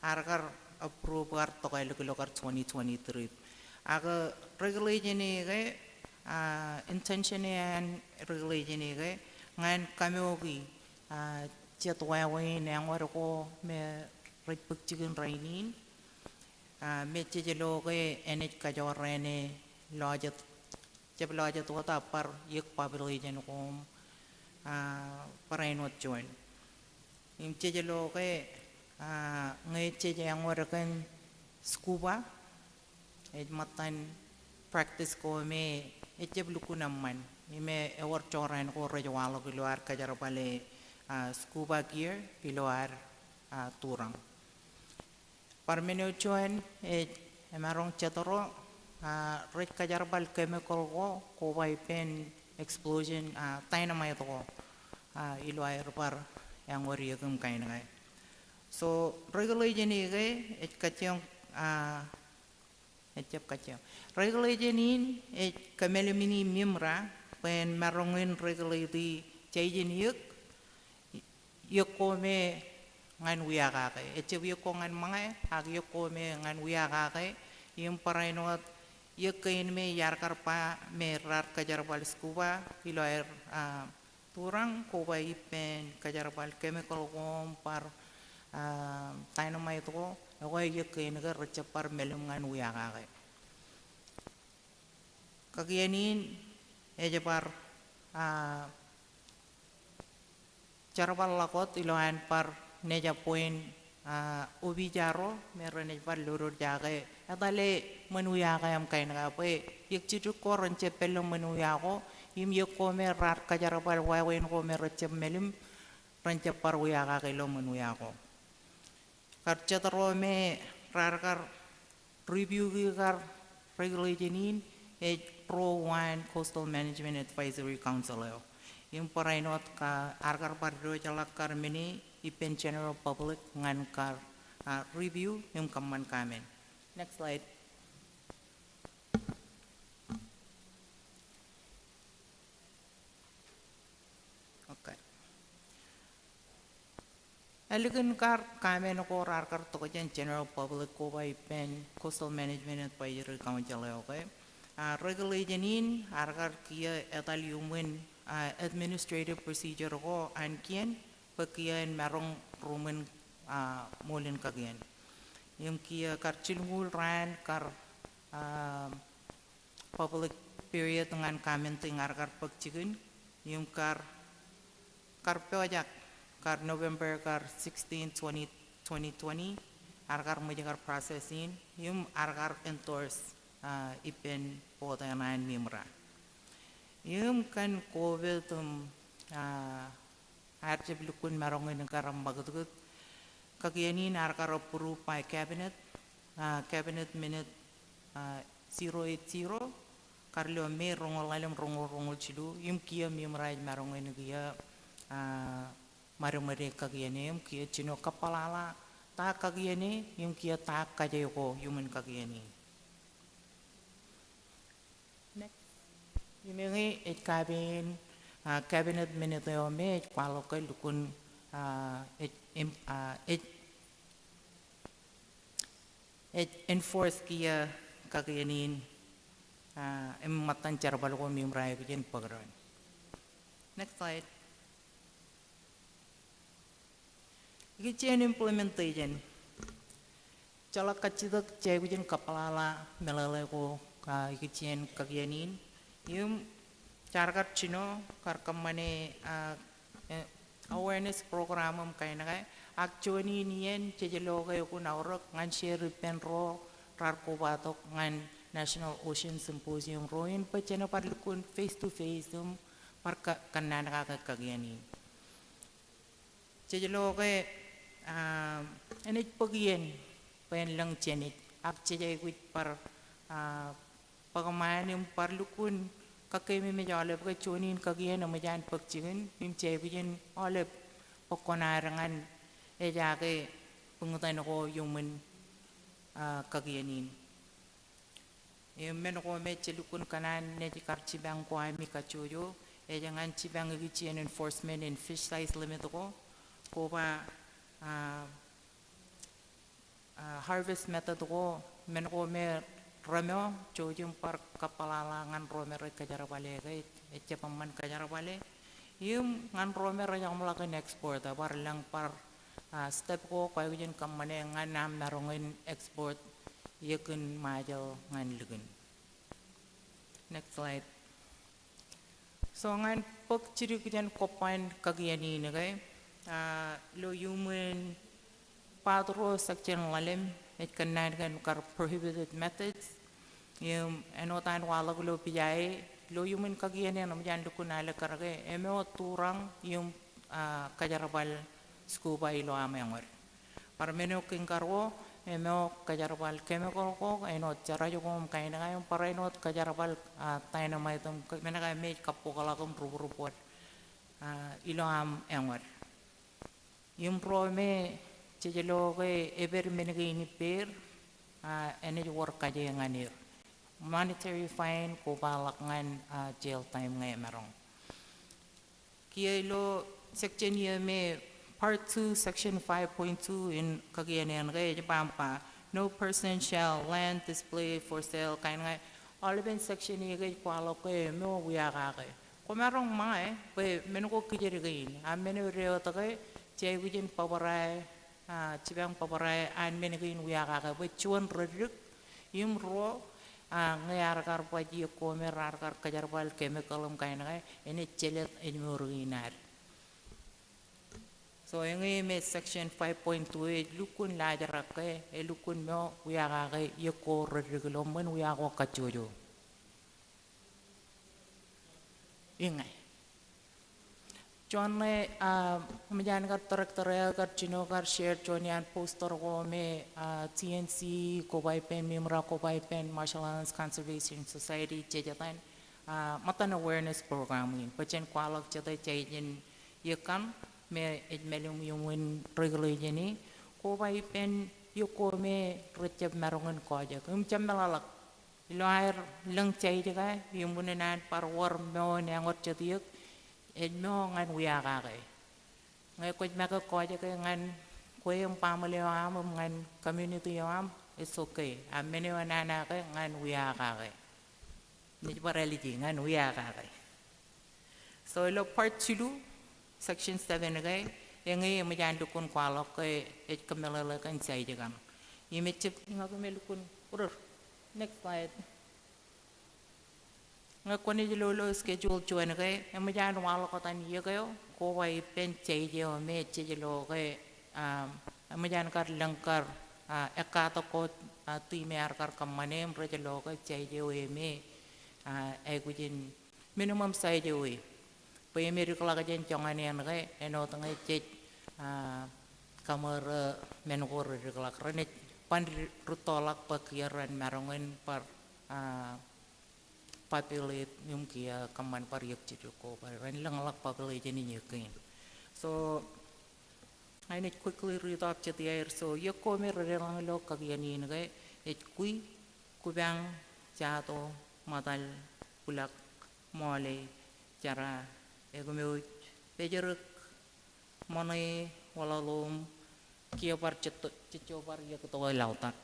[SPEAKER 11] kar approve kar tokai lo kar 2023 aga regulation ni ke intention and regulation ni ke ngan kamogi cetwa wen yang ko me Ripuk chicken rainin, meche jelo ke enet kajorene lojat, jab lojat wata par yek population kom parainot join. Imche jelo ke ngeche jang warakan scuba, matan practice ko me jab lukunaman, me awar choran ko rejwalo piluar kajarapale scuba gear piluar turang. Parmenuchuan emarong chatoro red kajarbal chemical ko by pen explosion dynamite ko ilo ay par yang wari yung kain ngay. So regulation ni kay katyong etjap katyong regulation ni kamelimini mimra pen marongin regulati chayjin yuk ko me ngan wiaka kay etche ko ngan mga ko me ngan wiaka kay yung parainot kain me yar karpa me rar kajarbal scuba iloer turang ko ba ipen kajarbal chemical kom par dynamite ko kain ga recapar melum ngan wiaka kay kagianin par charbal lakot iloan par neja poin ubi jaro meron par lurur jage atale menuya kayam kain ngape yek citu koron cepelo menuya ko yim yek ko me rar kajara par wawen ko me recep melim rancep par uya ka kilo menuya ko Karchataro me rarkar review kar regulationin e Pro 1 Coastal Management Advisory Council. Yung parainot ka arkar pardo jalakar mini ipen general public ngan kar review yung kaman kamen. Next slide. Okay. Aligan kar kamen ko arkar to kyan general public ko by pen Coastal Management Advisory Council. Okay. Regulationin arkar kia etal human administrative procedure ko ankian pakian marong rumen molin kagian yung kia kar chilngul ran kar public period dengan commenting arkar pagchigun yung kar project kar November kar 16 2020 arkar majakar processing yung arkar endorse ipen potanan mimra yung kan COVID harjab lukun marongin karam magdugut kagianin arkar approved by cabinet minute 080 karlo me rongol chilu yung kia mimraj marongin kia marumare kagiane yung kia chino kapalala ta kagiane yung kia ta kajayoko human kagiane. Yung cabinet minute me kwalo kay lukun enforce kia kagayanin matan charbal ko mimray ko jen pagron. Next slide. Ikichen implementation. Chala kachidak chay ko jen kapalala melalay ko ikichen kagayanin. Yung charkar chino karkamane awareness program kay na kay actually niyan chejelo kayo ko naurok ngan share penro rar ko batok ngan National Ocean Symposium roin pa cheno parlukun face to face par kanana kakagyanin chejelo kay enit pagyen pen lang chenit ak chejay wit par pagamayan yung parlukun kakay may olip kay chunin kagiyan na majan pagchingin yung chebiyan olip pagkonarangan jake pengutan ako yung man kagiyanin yung men ko me chelukun kanan ne karchibang ko ami kachuyo jangan chibang gichien enforcement and fish size limit ko ba harvest method ko men ko me Ramyo, yung par kapalalangan romero kajarabale kay etya paman kajarabale yung ngan romero yang melakukan export par lang par step ko kayo yun kamane ngan nam narongin export yakun majal ngan lugun. Next slide. So ngan pag chiri ko yan kopan kagiyani na kay lo human patro section lalim it can kar prohibited methods yung anotan wala gulo pijay lo human kagian yan namjan lukun ala karage emo turang yung kajarabal scuba ilo amangor para meno king karwo emo kajarabal chemical ko eno cara yung kain na yung para eno kajarabal tayo na may itong menaka may kapo kalakom rupot ilo amangor yung pro me chejelo ke ever menegay ni per ene work kaje nganir monetary fine ko balakngan jail time ngay marong kielo section me part 2 section 5.2 in kagianan kay pampa no person shall land display for sale kain ngay all ben section ni kay kwalo kay mo wiya ka kay ko marong mga pe meno ko kijeri kay amene reo ta kay chay wujin pabaray chibang paparay an menegin wiaka ka ba chuan roduk yung ro ngayar kar pa ji ko merar kar kajarbal chemical kain na ene chelet en morinar so yung me section 5.2 lukun lajar ka lukun mo wiaka ka yeko roduk lomben wiako kachojo ingay John le majan kar tarak kar chino kar share John yan poster ko me TNC ko bai pen mimra ko bai pen Marshall Islands Conservation Society jejatan matan awareness program in pachen kwalak jata jayin yakan me edmelum yumun regular jeni ko bai pen yoko me recep marungan ko aja kum melalak ilo air lang chay jaga yumunan par war mo nangot jatiyak edmo ngan wiya kay ngay ko maka ko jaga ngan ko yung family am ngan community am it's okay amene wanana kay ngan wiya kay ni parality ngan wiya kay so ilo part 2 section 7 kay yang ngay majan dukun kwalok kay et kamelala kan chay jaga imechip nga kamelukun urur next slide nga kone lolo schedule chuan kay majan walo ko tan ye kayo ko wai pen chay je o me chay lo kay majan kar langkar ekato ko ti me ar kar kamane mre lo kay chay je o me ay kujin minimum size je o pe me ri kala jen chongane an kay eno tang chay kamar menor ri kala krene pan rutolak pakiran marongen par populate yung kia kaman pariyak chito ko ran lang lak populate ni nyakin so I need quickly read up chiti air so yoko me lang lo kagiyani ngai et kui kubang jato matal pulak mole cara egome pejeruk monai walalom kia par chito par yak to lautan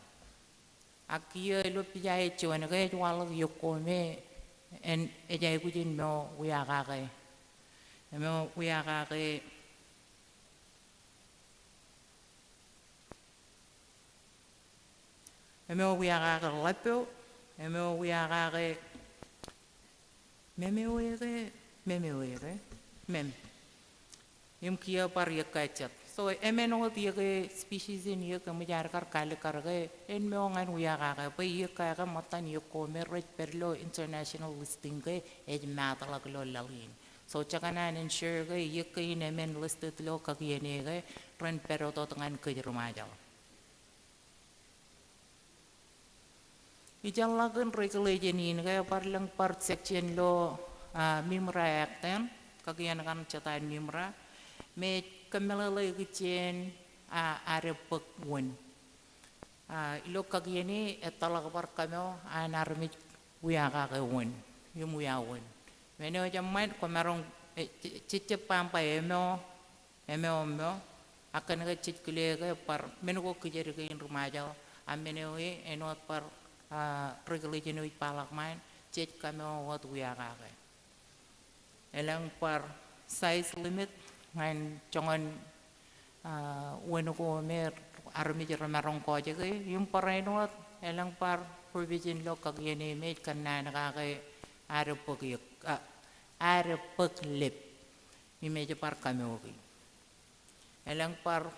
[SPEAKER 11] akia lo pijai chuan ngai wal yoko me en ejai kujin mo wiya kay mo wiya kay mo wiya kay lapo mo wiya kay meme mem yum kia par yakachat so emeno dia ke species ini ke menjar kar kali kar ke en meongan wiya ka pa ye ka matan ye ko merret perlo international listing ke ej matala lo lalin so chakana ensure ke ye ke ine men listed lo ka ye ne ke ren pero to tangan ke rumaja ijal lagun regulation ini ke par lang part section lo mimra akten kagian kan catain mimra me kamelala gichen arepek won ilo kagiani etala kabar kamyo anarmit wiya ka won yum wiya won meno jamait ko marong chiche pampa emo akan ga chitkle ga par meno ko kijeri ga in rumaja ameno e enot par regulation wi palak main chit kamyo wat wiya ka elang par size limit ngan chongan weno ko mer armi jera marong ko je yung parainot elang par provision lo kagyene me kanna na kay arepok lip imeje par kamogi elang par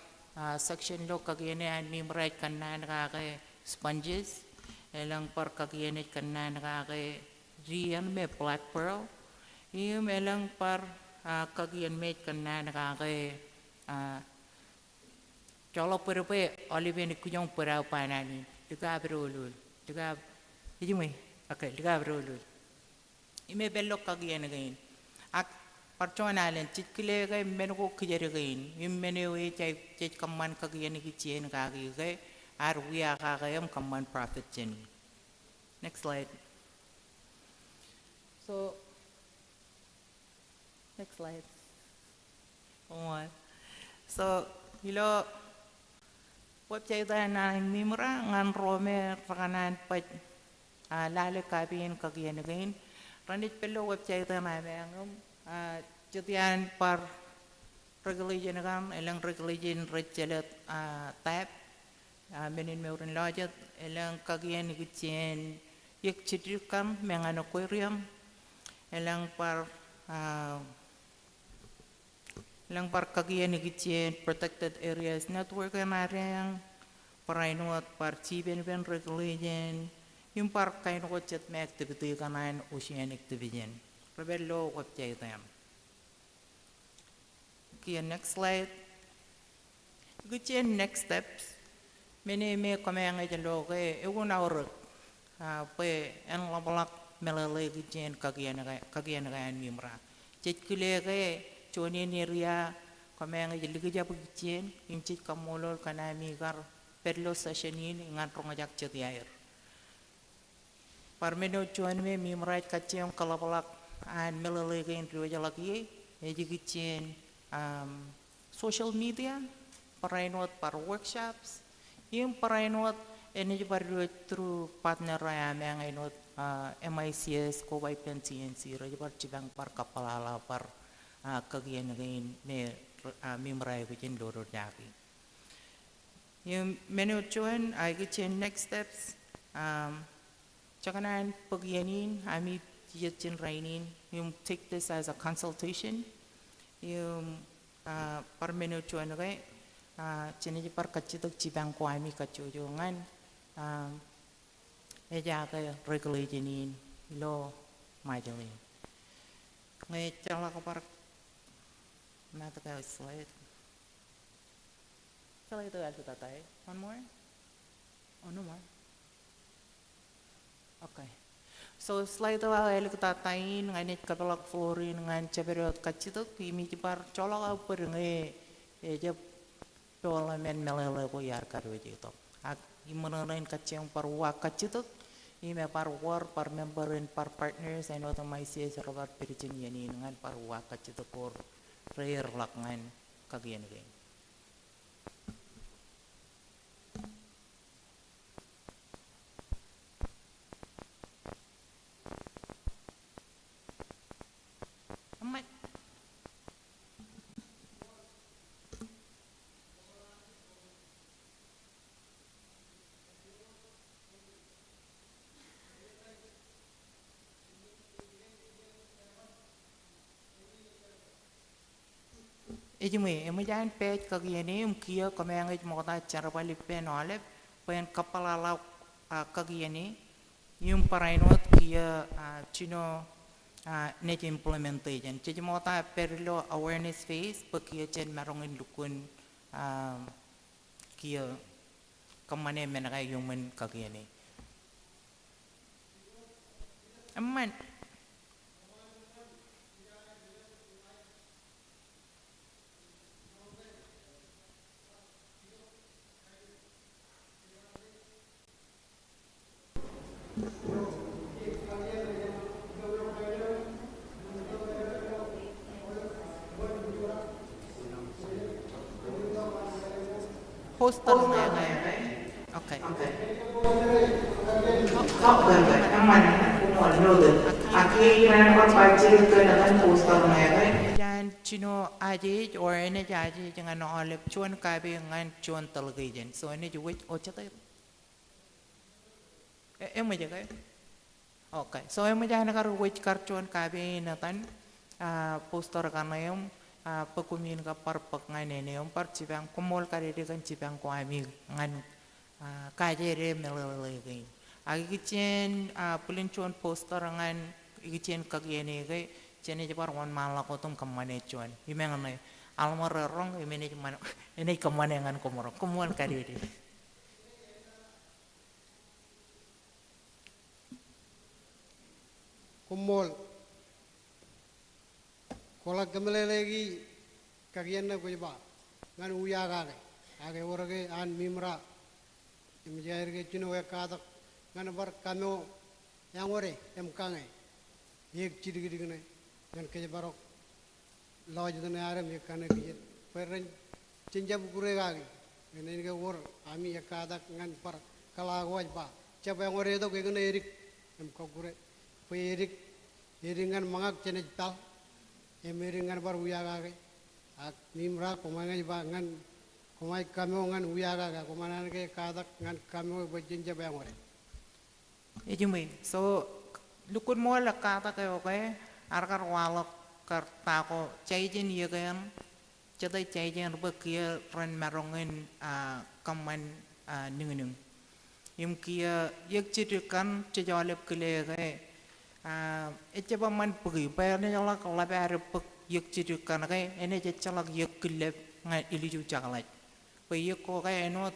[SPEAKER 11] section lo kagyene an mimrai kanna na kay sponges elang par kagyene kanna na kay rian me black pearl yung elang par kagian met kanna nakake cholo perpe olive kujong perau panani diga brolul diga hijme okay diga brolul ime bello kagian gain ak parchona len chitkile ga meno ko kijere gain im meno e chai kaman kagian ki chen ka ga ar wiya ka ga am kaman profit chen next slide so next slide. So, ilo website na mimra ngan rome rakanan pat lale kabin kagian again. Ranit pelo website na mayang jutian par regulation kan elang regulation rechelet tab menin meurin lojat elang kagian gichen yek chitrikan mengan aquarium elang par lang par kagian gichen protected areas network na ring parainot par chiben ben regulation yung par kain ko chat me activity kanan oceanic division rebello website tam kia next slide. Gucien next steps. Mene me kamang aja loge. Ewu na urut. Pe en labalak melale gucien kagian kagian mimra. Cek kulege choni neria kamang aja liga jap gucien. Incit kamolol kanami gar perlo sessionin ingat rongajak cetiair. Parmeno chuan me mimra kacem kalabalak an melale gain riwaja lagi. Eji gucien social media. Parainot para workshops, yung parainot ini juga through partner yang inot MICS, Kowai PNCNC, raja par cibang par kapalala par kagian gain ne mimrai kucing doror jaki. Yung menu cuan, I get next steps. Cakanan pagianin, ami jiatin rainin, yung take this as a consultation. Yung par menu cuan kay. Cini par kacituk cibang kuami kacujongan eja ke regulationin lo majalin ngai cala kapar nata ka slide itu ada tatai one more oh no more okay so slide itu ada tatain ngai net kapalak florin ngai caberot kacituk imi par colok apa ngai eja Dola men melele ko yar karwe jito. Ak imenain kacang parwa kacituk, ime parwar par memberin par partners and other my sis Robert Pericin yani dengan parwa kacituk por rare lakngan kagian gain. Amat. Ejme, jangan pej kagiani kia kamang ej mota cara balik pen oleh pen kapala lau kagiani yung parainot kia cino net implementation. Jadi mota perlu awareness phase pekia jen marongin lukun kia kamane menakai human kagiani. Aman. Poster okay. Dan cino aji or ini aji jangan oleh cuan kabe ngan cuan television. So ini juga ocet aja. Emo jaga. Okay. So emo jangan kar wait kar cuan kabe natan poster karena yang pekumin ka par pak ngai ne om par cibang kumol kare de kan cibang ko ami ngan kajere melele gain agi kitchen pulin chon poster ngan kitchen kagiene gai chene par wan mala ko tum kamane chon imeng nai almar rong imene man ini kamane ngan komoro kumol kare de
[SPEAKER 12] kumol kolak gemele lagi kagian na kuiba ngan uya gage age orage an mimra imjair ge chino ya kadak ngan bar kano yang ore em kange yek chidi gidi ne ngan ke barok loj dene are me kane ge perren cinjab gure gage ngene ge wor ami ya kadak ngan par kala goj ba chaba yang ore do ge ne erik em ko gure pe erik ngan mangak chene tal emeringan bar uyaga ke ak nimra komangan bangan komai kamongan uyaga ka komanan ke kadak ngan kamo bejinja bayangore
[SPEAKER 11] ejumi so lukun mo la kata ke oke arkar walok karta ko chaijin yegen chadai chaijin bekia ran marongin kaman ningunung im kia yek cidukan cejolep kele ke coba man pergi bayarnya kalau kalau bayar yek jiru kan kay ene je chalak yek kilep ngai ili ju chakalaj pe yek ko kay enot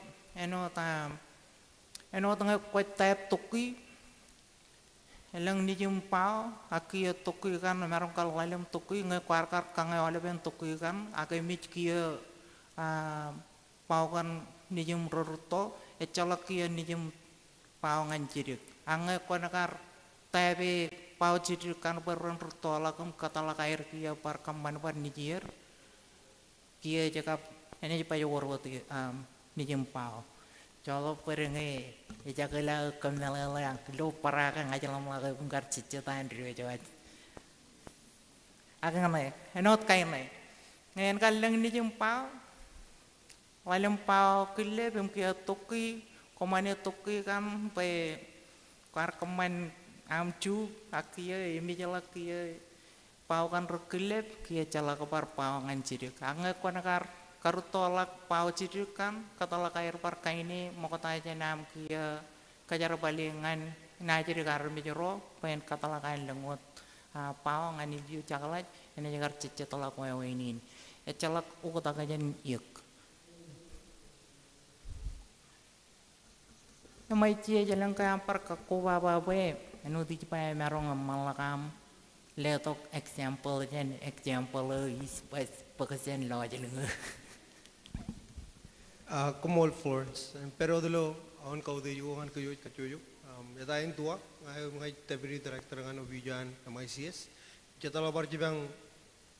[SPEAKER 11] ngai kwat tap toki elang ni jum pau aki toki kan merong kal walem toki ngai kwar kangai ole ben toki kan akai mich kia pau kan ni jum roruto chalak kia ni jum pau ngan jiru angai konakar tabe pau jiru kan beron rotola kam katala kair kia par kamban par nijir kia cakap ini japa yo warwati nijim pau jalo perenge jakela kamnala yang lo paraka ngajalam laga bungkar cicitan riwe jawat akan nai enot kain nai ngen kaleng nijim pau walem pau kille bem kia toki komane toki kan pe kar keman amcu akia imi jala kia pau kan rekilep kia jala kepar pau ngan jirik ange konakar karutolak pau jirik kan katolak air par kaini mau kata aja nam kia kajar balingan na jirik kar mijero pen katolak air lengut pau ngan idiu cakalat ini jagar cicet tolak wewenin calak ukut akajan yuk Namai cia jalan kaya par kakuwa bawe anu di pai merong malakam letok example is pas pakasen lo jalan
[SPEAKER 12] Kumol Florence pero dulu awan kau de yo kan kayo kacuyo yata in tua ngai tabiri director ngano bijan MICS jatala bar jibang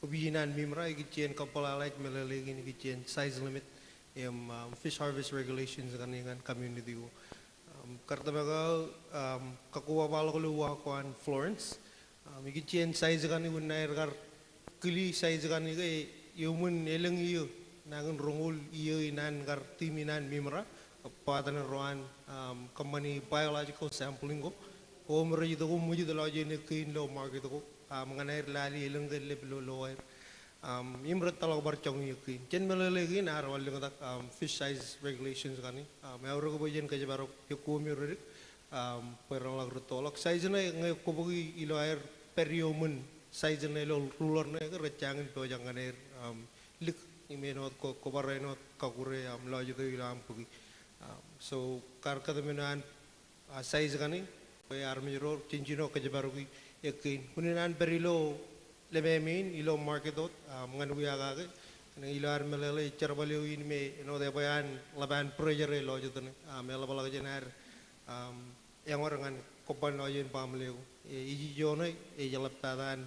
[SPEAKER 12] ubijinan mimra igicien kapal alait melele gini igicien size limit fish harvest regulations kan community ko karta baga kakuwa balo ko luwa kuan Florence igicien size kan iun nair kar kili size kan iga yumun eleng iyo nagun rongul iyo inan kar timinan mimra patan roan company biological sampling ko mera jito ko muji dalo jene kin lo market ko manganair lali eleng ke leblo loer imra talo bar chong yakin chen melele gin ar wal ngata fish size regulations kani meawro ko bojen ka jabaro yoko mirrik pero lag rotolak size na ngai ko bogi ilo air periomun size na lo ruler na ka rechangin to janganer lik imenot ko barenot kakure lo jito ilam pogi so kar kadamenan size kani pe armiro chinchino ka jabaro ki yakin kuninan perilo lebemin ilo marketot menganuya kage nang ilo armelele charbaliu in me no de bayan laban pressure lo jotone mela bala jenar yang orangan kopan lo jen pamleu iji jone jalap tadan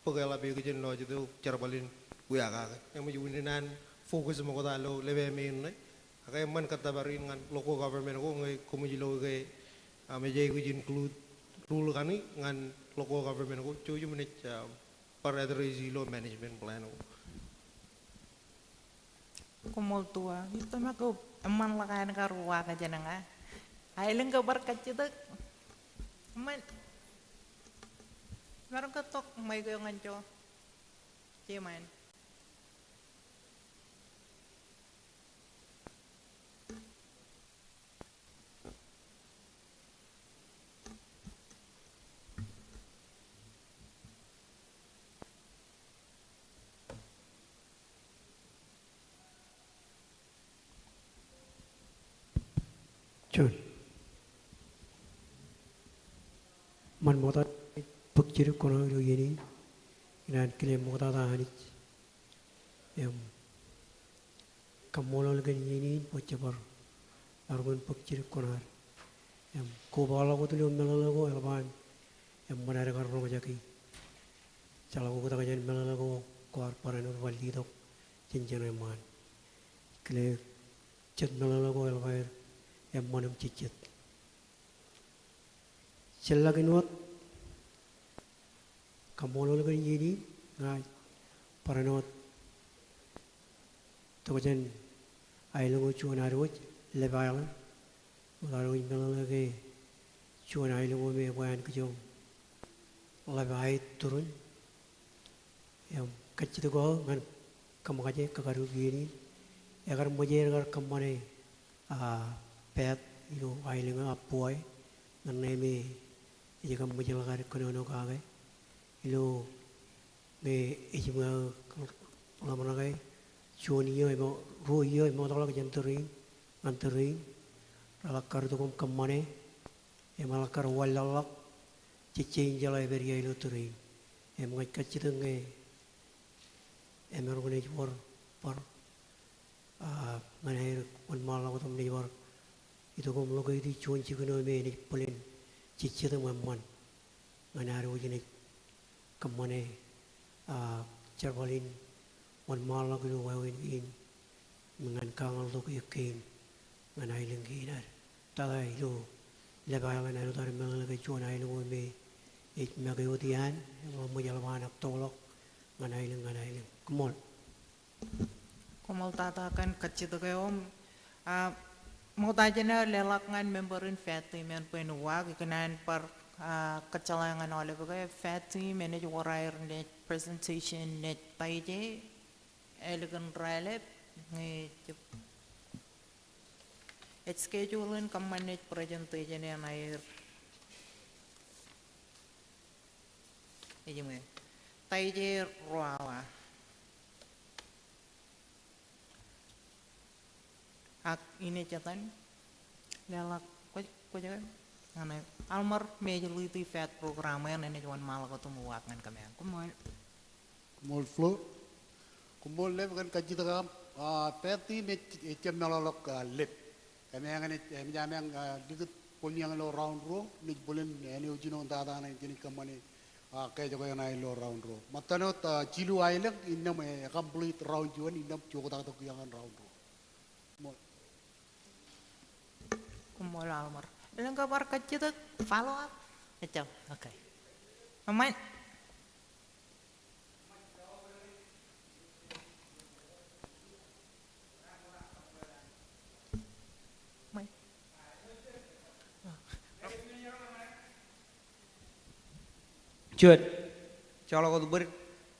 [SPEAKER 12] pegala be jen lo jotu charbalin uya kage yang mujuninan fokus mo kota lo lebemin ne kage man kata barin ngan local government ko ngai komujilo ge amejai ku jin rule kani ngan local government ko cuju menit para zero management plan
[SPEAKER 11] kumol tua itu mah ko eman lakan karuwa ka jenenga aileng ka berkat cetek eman marang ketok mai ko nganco ceman
[SPEAKER 12] John, man moda picture kono do yeni, inan kile moda da hanich, kamolol gan yeni pochabar, argon picture konar, ko bala ko tulo melalago elban, manara karo majaki, chalago ko tagajan melalago ko parano valdido, chinjana man, kile chet melalago elbair. Monam cicit. Celak inwat, kamu lalu kan ini, ngai, paranot, tukajan, ailangu cuan arwaj, lebalan, lalu ingkala lagi, cuan ailangu me bayan kejong, lebai turun, yang kecil tu kan, kamu kaje kagaru gini, agar mujer agar kamane, pet ilo ailinga apoy naneme ijaka mujala kare kono kage ilo me ijima lamanagai chuaniyo imo ruiyo imo tolak jantering antering alakar tukum kamane emalakar walalak cicing jalai beria ilo tering emangai kacitenge emergone jwar par manair wan malang tom ni war itu kom logo itu chuan chikuno me ni polen ciciteng mamman manaru jini kamane Charbalin wan malang ilo wawin in mengan kangal to yakin manai lengkinar tagai ilo lebay manai ilo tar mengal ke chuan ai lo me ik magayutian mo jalmanak tolok manai leng kumol
[SPEAKER 11] tatakan kecil om mau tanya lelakngan memberin fatty men penuak ikenan per kecelangan oleh bagai fatty manage warair net presentation net taije elegan relep it scheduling manage presentation yang air ini taije ruawa ini catatan lelak kau jangan aneh almar majority fat program yang ini cuma malah kau temu wakan kami
[SPEAKER 8] kumol flow kumol lep kan kaji takam peti me ecem melalok lep kami yang ini yang dikit punya lo round row nih boleh ini ujino dada nih jenis kamane kayak juga yang lo round row matano cilu island ini me complete round juan ini cukup tak tahu yang round row
[SPEAKER 11] kumol almar ilang kabar kecil tu follow up itu oke main
[SPEAKER 13] Cuat, kalau kau tu ber,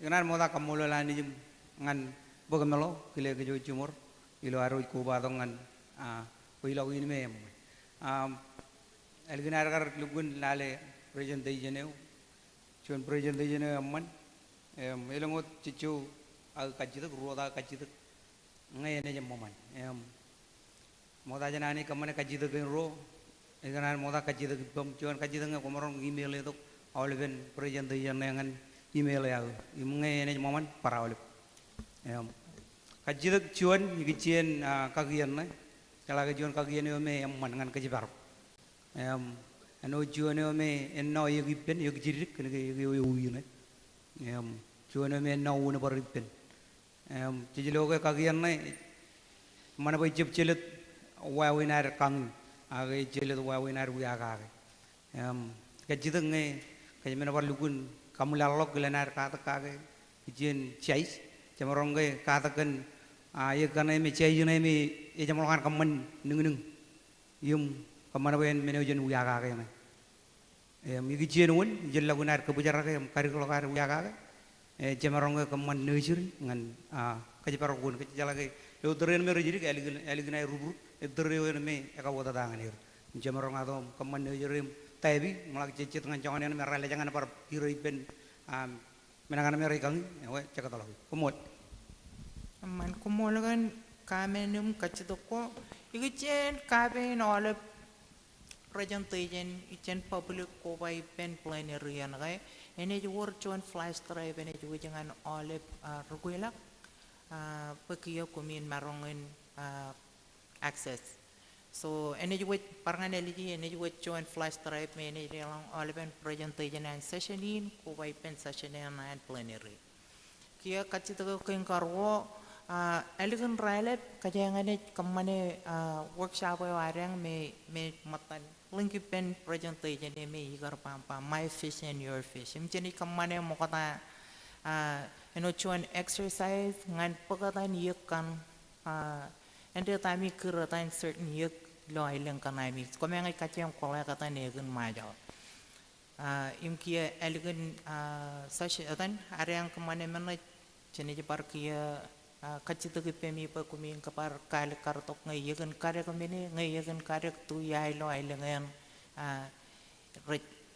[SPEAKER 13] kenal moda kamu lo lani jum ngan bagamelo, kile kejo cumur, ilo aru kuba tu ngan kuilau ini mem. Elginar kar lugun lale presentation eu, cuan presentation eu amman, elongot cicu kajitak ruoda kajitak, ngai ane jam moman. Moda janani kamane kajitak ro, elginar moda kajitak bom, cuan kajitak ngai komorong email itu. Olehkan presentation dengan email ya, imunge ini momen para oleh. Kajian cuan, kajian kagian nih, kalau kajian kagian itu me yang mana kajibar. Anu cuan itu me enno yang ipen, yang jirik, kena yang uyu nih. Cuan itu me enno uyu baru ipen. Jadi logo kagian nih, mana boleh cepat wawinar kang, agak cepat wawinar uyaga. Kajian nih. Kayak mana baru lugun kamu lalok gelanar kata kage ijen chais jamarong ge kata kan ayah kan ini chais ini ini jamarong kan kaman nung kamana bayan mana ujian uya kage mana migi ijen un ijen lagunar kebujar kage kari kalau kari uya kage jamarong ge kaman nujur ngan kaji paragun kaji jalage lo terin meru jadi eliginai rubur terin me ekawata tangan ini jamarong atau kaman nujurim tapi malah cicit dengan jangan yang merah jangan apa hero ipen menangan merah ikan cakap tahu kumot
[SPEAKER 11] aman kumol kan kami num kacit ko ikan kami oleh presentation ikan public ko by pen plenary yang kaya ini juga cuman flash drive ini juga jangan oleh regulak pekiyo kumin marongin access. So, ini juga parangan eligi, ini juga cuman flash drive, ini dalam olehkan presentation and session ini, kubai pen session and plenary. Kia kacit aku kengkarwo, elegan relap, kajian ini kemana workshop yang me matan link pen presentation ini me igar pampa my fish and your fish. Jadi kemana mau kata, ini cuman exercise, ngan pegatan ikan, ente tami keratan certain yuk lo ilang kanami. Kau mengai kacang kolai kata negun majau. Imkia elegan session atan area yang kemana mana jenis par kia kacit tu kepemi pa kumin kapar kal kartok ngai yagan karya kemini ngai yagan karya tu yai lo ilang yang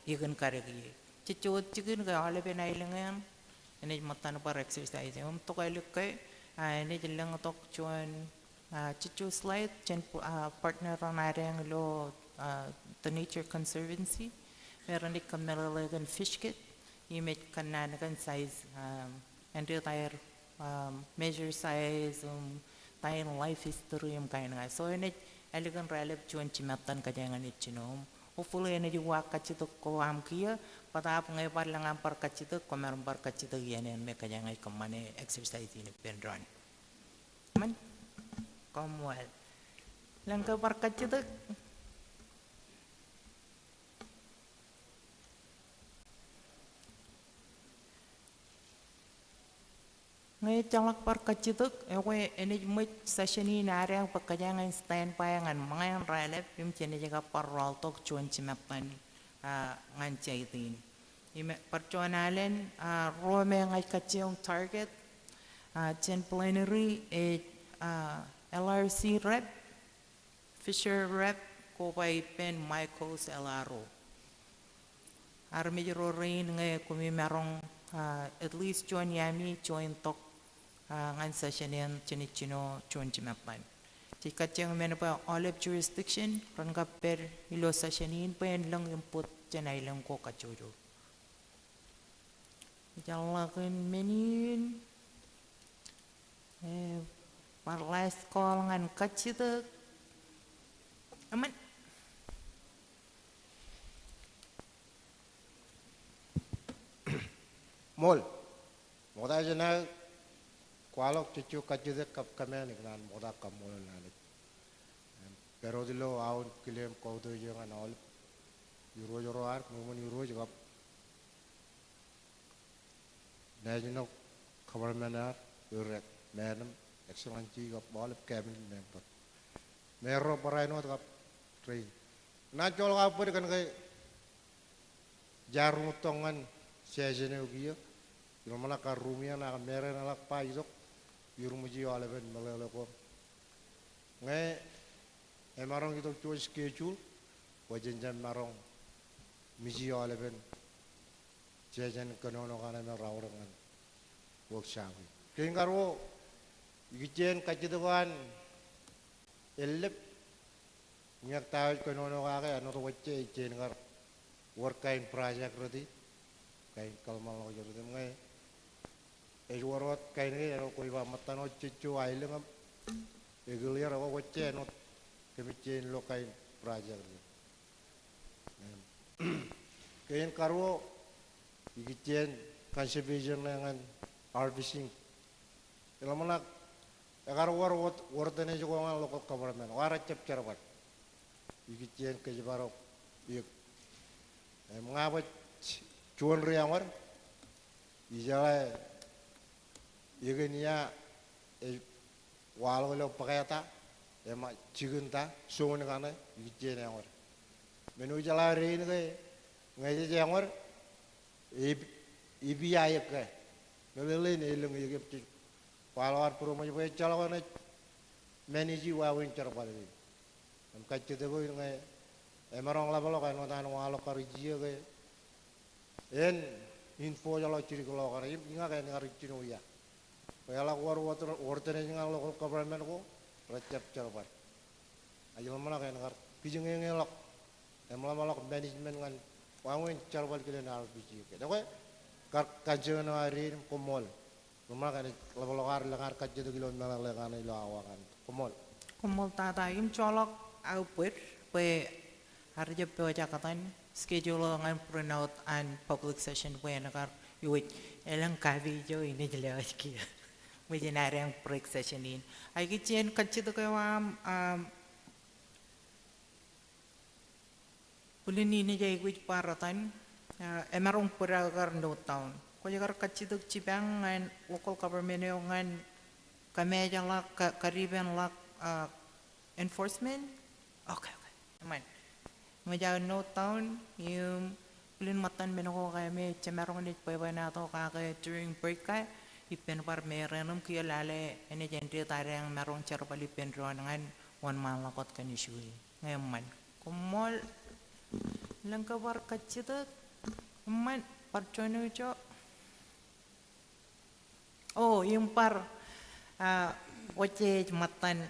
[SPEAKER 11] yagan karya kia. Cicot cikin kau oleh pen ilang yang ini matan par exercise to kay lukay ini jelang tok cuan cucu slide jen partner ranareng lo the Nature Conservancy meron di kamelagan fish kit image kanan kan size and tayo measure size tayo life history kain nga so ini elegan relap cuan cimatan kajangan ichinom hopefully ini juga kacito ko am kia patap ngai par lang am par kacito komer par kacito yan me kajangan kamane exercise ini pendran man komwal lang ka par kacito ngay jalak par kacituk ewe ini much session ini area pekajangan stand payangan mangan relap pim cene jaga par roll tok cuan cimepan ngan caitin ime percuanalen rome ngai kaciyong target cen plenary LRC rep Fisher rep ko pai pen Michael's LRO armi jero rain ngai kumi merong at least join yami join tok ngan session yan chinichino chon chimapan. Jika ceng menapa olive jurisdiction rangka per ilo sessionin pen lang input janay lang ko kajojo. Jalakan menin par last call ngan kacita aman
[SPEAKER 14] mol moda jana kualok cucu kacida kap kamen iklan moda kamol nanik pero dilo aun kilem kau tu jangan ol euro ar mumun euro jawab national government ar urek manam excellency gap bol cabinet member mero parai no gap train na jol gap per kan kai jarum tongan sejene ugia mana ka rumia na mere na lak pa isok yurumuji ole ben malele ko nge emarong itu tu schedule wajen jam marong miji ole ben jejen konono kana na rawrangan workshop kengaro gijen kajiduan elep nyak taw konono ka ano to wacce jen ngar work kind project rodi kain kalmal lo jero ngai warot kain ni ero koi ba matano cucu aileng eguliar awa wacce no kemicin lo kain prajar kain karo igicen conservation dengan harvesting elamalak agar war tene jo ngal local government wara cep cerbat igicen ke jibaro yuk mengapa cuan riamar ijala yegenia walo pakaiata ema cigenta songon kana igicen yamar menu jala rein ke ngai yamar ibi ayak ke melele ne leng yegep walawar puro mo be chalwana manage wawin charpale am kacce de go ngai emarong labalo kan tan walo kariji ke en info jalo ciri kalau kari ingat kan ngari cino ya kalau war tene ngal local government ko recep cerbar ayo mana kan ngar bijeng ngelok malak management kan wangun cerbar kile nal biji ke dako kajen hari komol mana kan labalo kar lengar kajen tu kilo nal lengar ilo awakan
[SPEAKER 11] komol tata im colok au put pe harja pe jakatan schedule ngan printout and public session when agar yuit elang kavi jo ini jelas kia mungkin ada yang break session ini ai kicien kacit tu kawam pulin ini jadi kuit paratan emarong pura agar no town kau jagar kacit tu cipang ngan local government ngan kami jalan kariban lak enforcement okay aman Majau no town yung pulin matan menoko kami cemerong ni pwede na to kaya during break kaya ipen par merenum kaya lale ini jadi tarang merong cerpali penruan dengan one man lakot kanisui ngayon man kumol lang kabar kacita man parcono jo Oh, yung par oche matan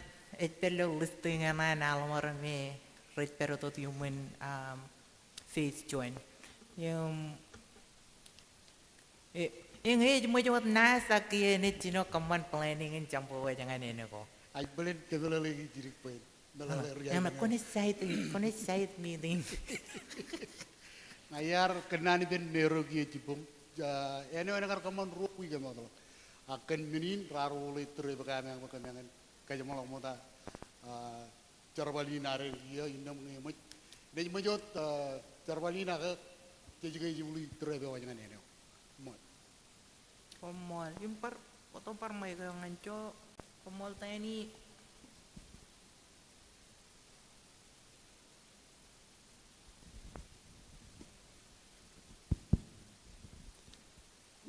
[SPEAKER 11] pelo listing na almor me red pero tot human face join. Yung ini mo jawat nasa kaya ni chino kaman planning in jampo wa jangan ini ko.
[SPEAKER 8] Ay belen kedua lagi jirik poin.
[SPEAKER 11] Nama kone site meeting.
[SPEAKER 8] Ngayar kenani ben nero kia cipung. Ene kar kaman rupi kan masalah. Akan menin raru litre bakanan kaya malah mota carbali nare dia indam ngemut. Dan majot carbali nare jadi kaya juli litre bakanan ene.
[SPEAKER 11] Komol, yung potong par may kayo ngancho, komol tayo ni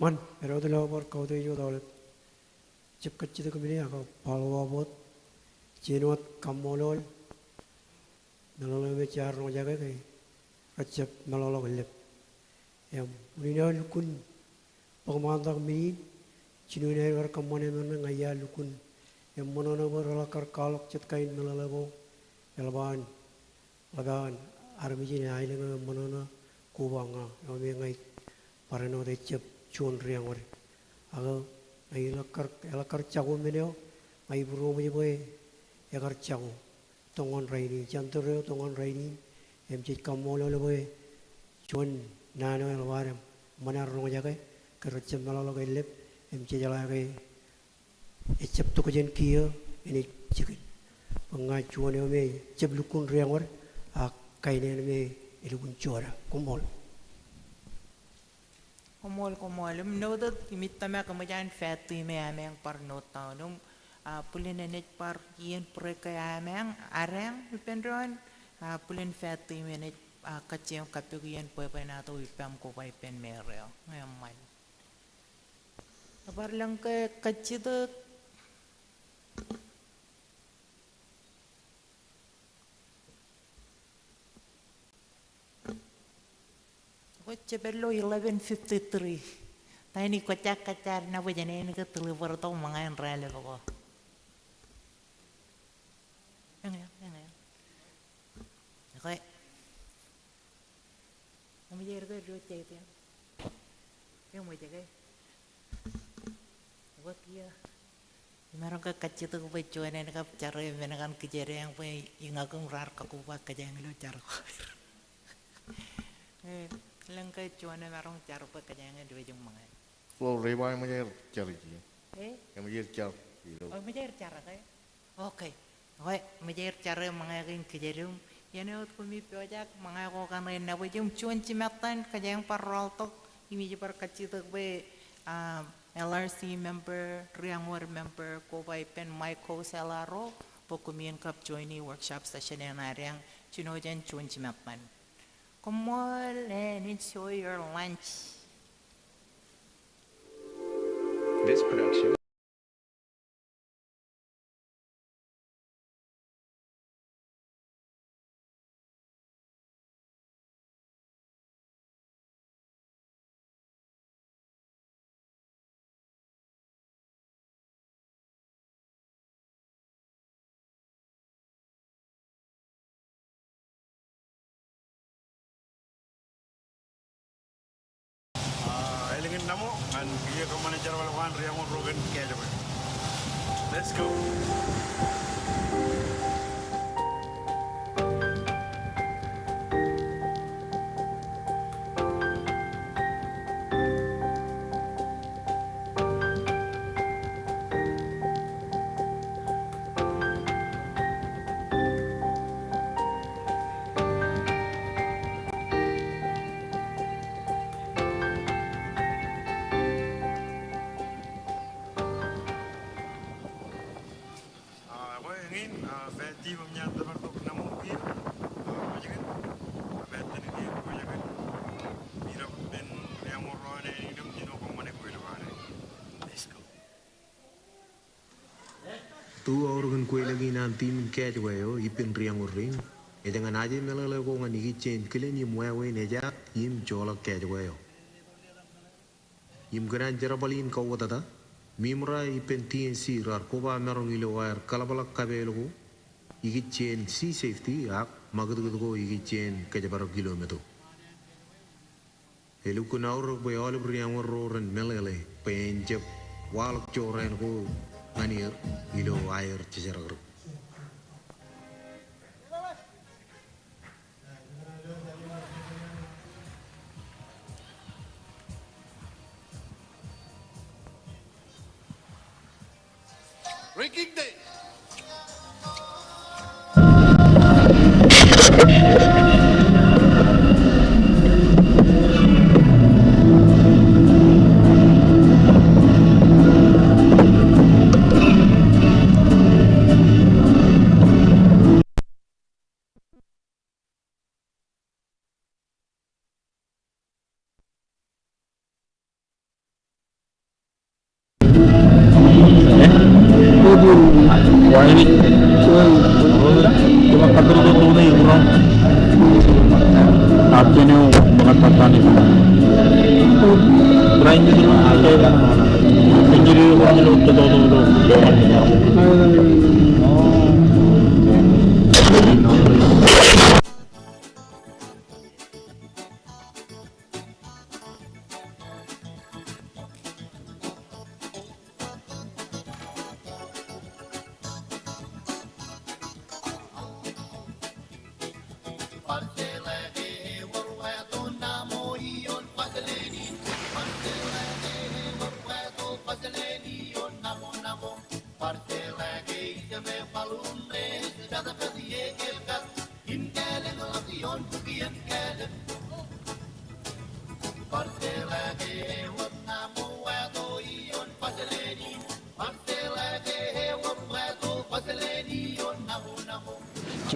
[SPEAKER 12] Man, pero de la por kau tu yo dole. Cip kecil tu kemini aku palwa bot, cinot kamolol, melolo becar no jaga kai, kecip melolo gelap. Yang ini lukun, pengmantak mini, cinut ni agar kamone mana ngaya lukun, yang mana na berlakar kalok cet kain melolo bo, elban, lagan, armiji ni aile na mana na kubanga, yang mengai parano de cip chuan riang ore ago ai lakar chago meneo ai buru me boy yakar chago tongon raini chantore tongon raini em chit kamolo le boy chuan nano elwaram manar ro jaga kercem malalo gelep em che jala ge echep to jen kia ini chikin pengai chuan me chep lukun riang ore a kaine me ilukun chora komol
[SPEAKER 11] komol mnodot imitama kemudian fatu me ameng par nota num pulin nenek par yen preka ameng areng ipendron pulin fatu me nenek kacem kapugian poe na to ipam ko pai pen mereo ngamal par lang ke kacito Cepelo 11:53. Tadi ni kocak kacar na wajan ini ke telur tau mangain rale kok. Yang. Oke. Kami jadi ke dua cek ya. Yang mau cek. Buat dia. Marang ke kacit tu becuan ini ke cara menekan kejadian yang punya ingat rar kakupa kejadian itu cara. Lengkai cuana marong cara pekerjaannya dua jam mangai.
[SPEAKER 14] Flow riba yang menjadi cari je. Yang menjadi cari.
[SPEAKER 11] Oh menjadi cara kaya. Oke. Menjadi cara mangai kejadian. Yang ni aku mi projek mangai ko kan lain nawa jam cuan cimatan kejadian parol tok. Ini je par kecil tu be LRC member, Riangwar member, ko by pen Michael Selaro. Pokumian kap joini workshop session yang ariang cinojan cuan cimatan. Come on and enjoy your lunch.
[SPEAKER 10] This production.
[SPEAKER 6] Elingin namo kan dia ke mana cara lawan riang rogan kayak apa. Let's go.
[SPEAKER 3] Tu orang kue lagi nanti mungkin juga yo ipin riang uring. Jangan aja melala ko ngani kicen kelen yim wewe nejak yim jolak ke juga yo. Yim geran jerabalin kau tata Mimra ipen TNC rar koba merong ilo wire kalabalak kabelo igi chain sea safety ak magdugo igi chain kajabaro kilometer. Elu kunaur be all brian roren melele penjep walk choren go anir ilo wire chijaragro.
[SPEAKER 15] Ranking Day.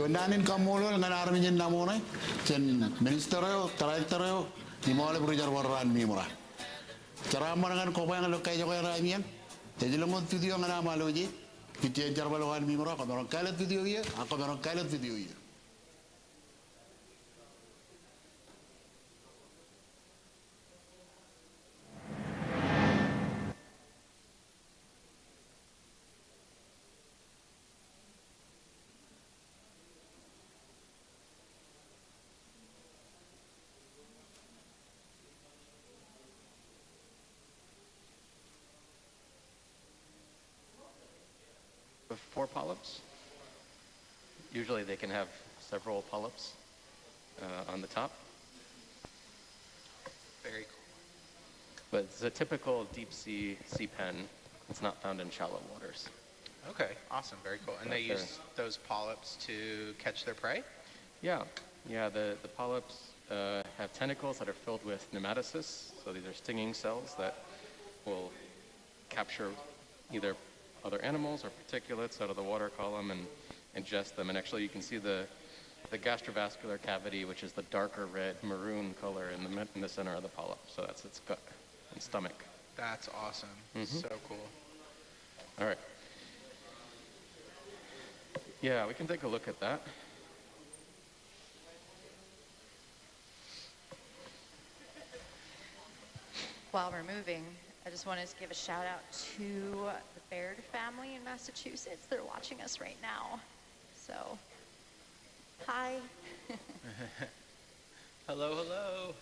[SPEAKER 8] Nanin kamolo ngan armin namone chen ministerio traitero di mole brujar warran mimura cara mangan ko bang lo kay jokoy ramian te di longon video ngana maloji kiti jarbalo wan mimura ko don kala video ye ako don kala video ye.
[SPEAKER 16] With 4 polyps. Usually they can have several polyps on the top.
[SPEAKER 17] Very cool.
[SPEAKER 16] But it's a typical deep sea pen. It's not found in shallow waters.
[SPEAKER 17] Okay, awesome, very cool. And they use those polyps to catch their prey?
[SPEAKER 16] Yeah, the polyps have tentacles that are filled with nematocysts. So these are stinging cells that will capture either other animals or particulates out of the water column and ingest them. And actually you can see the gastrovascular cavity, which is the darker red maroon color in the center of the polyp. So that's its gut and stomach.
[SPEAKER 17] That's awesome. So cool.
[SPEAKER 16] All right. Yeah, we can take a look at that.
[SPEAKER 18] While we're moving, I just wanted to give a shout out to the Baird family in Massachusetts. They're watching us right now. So, hi.
[SPEAKER 17] Hello, hello.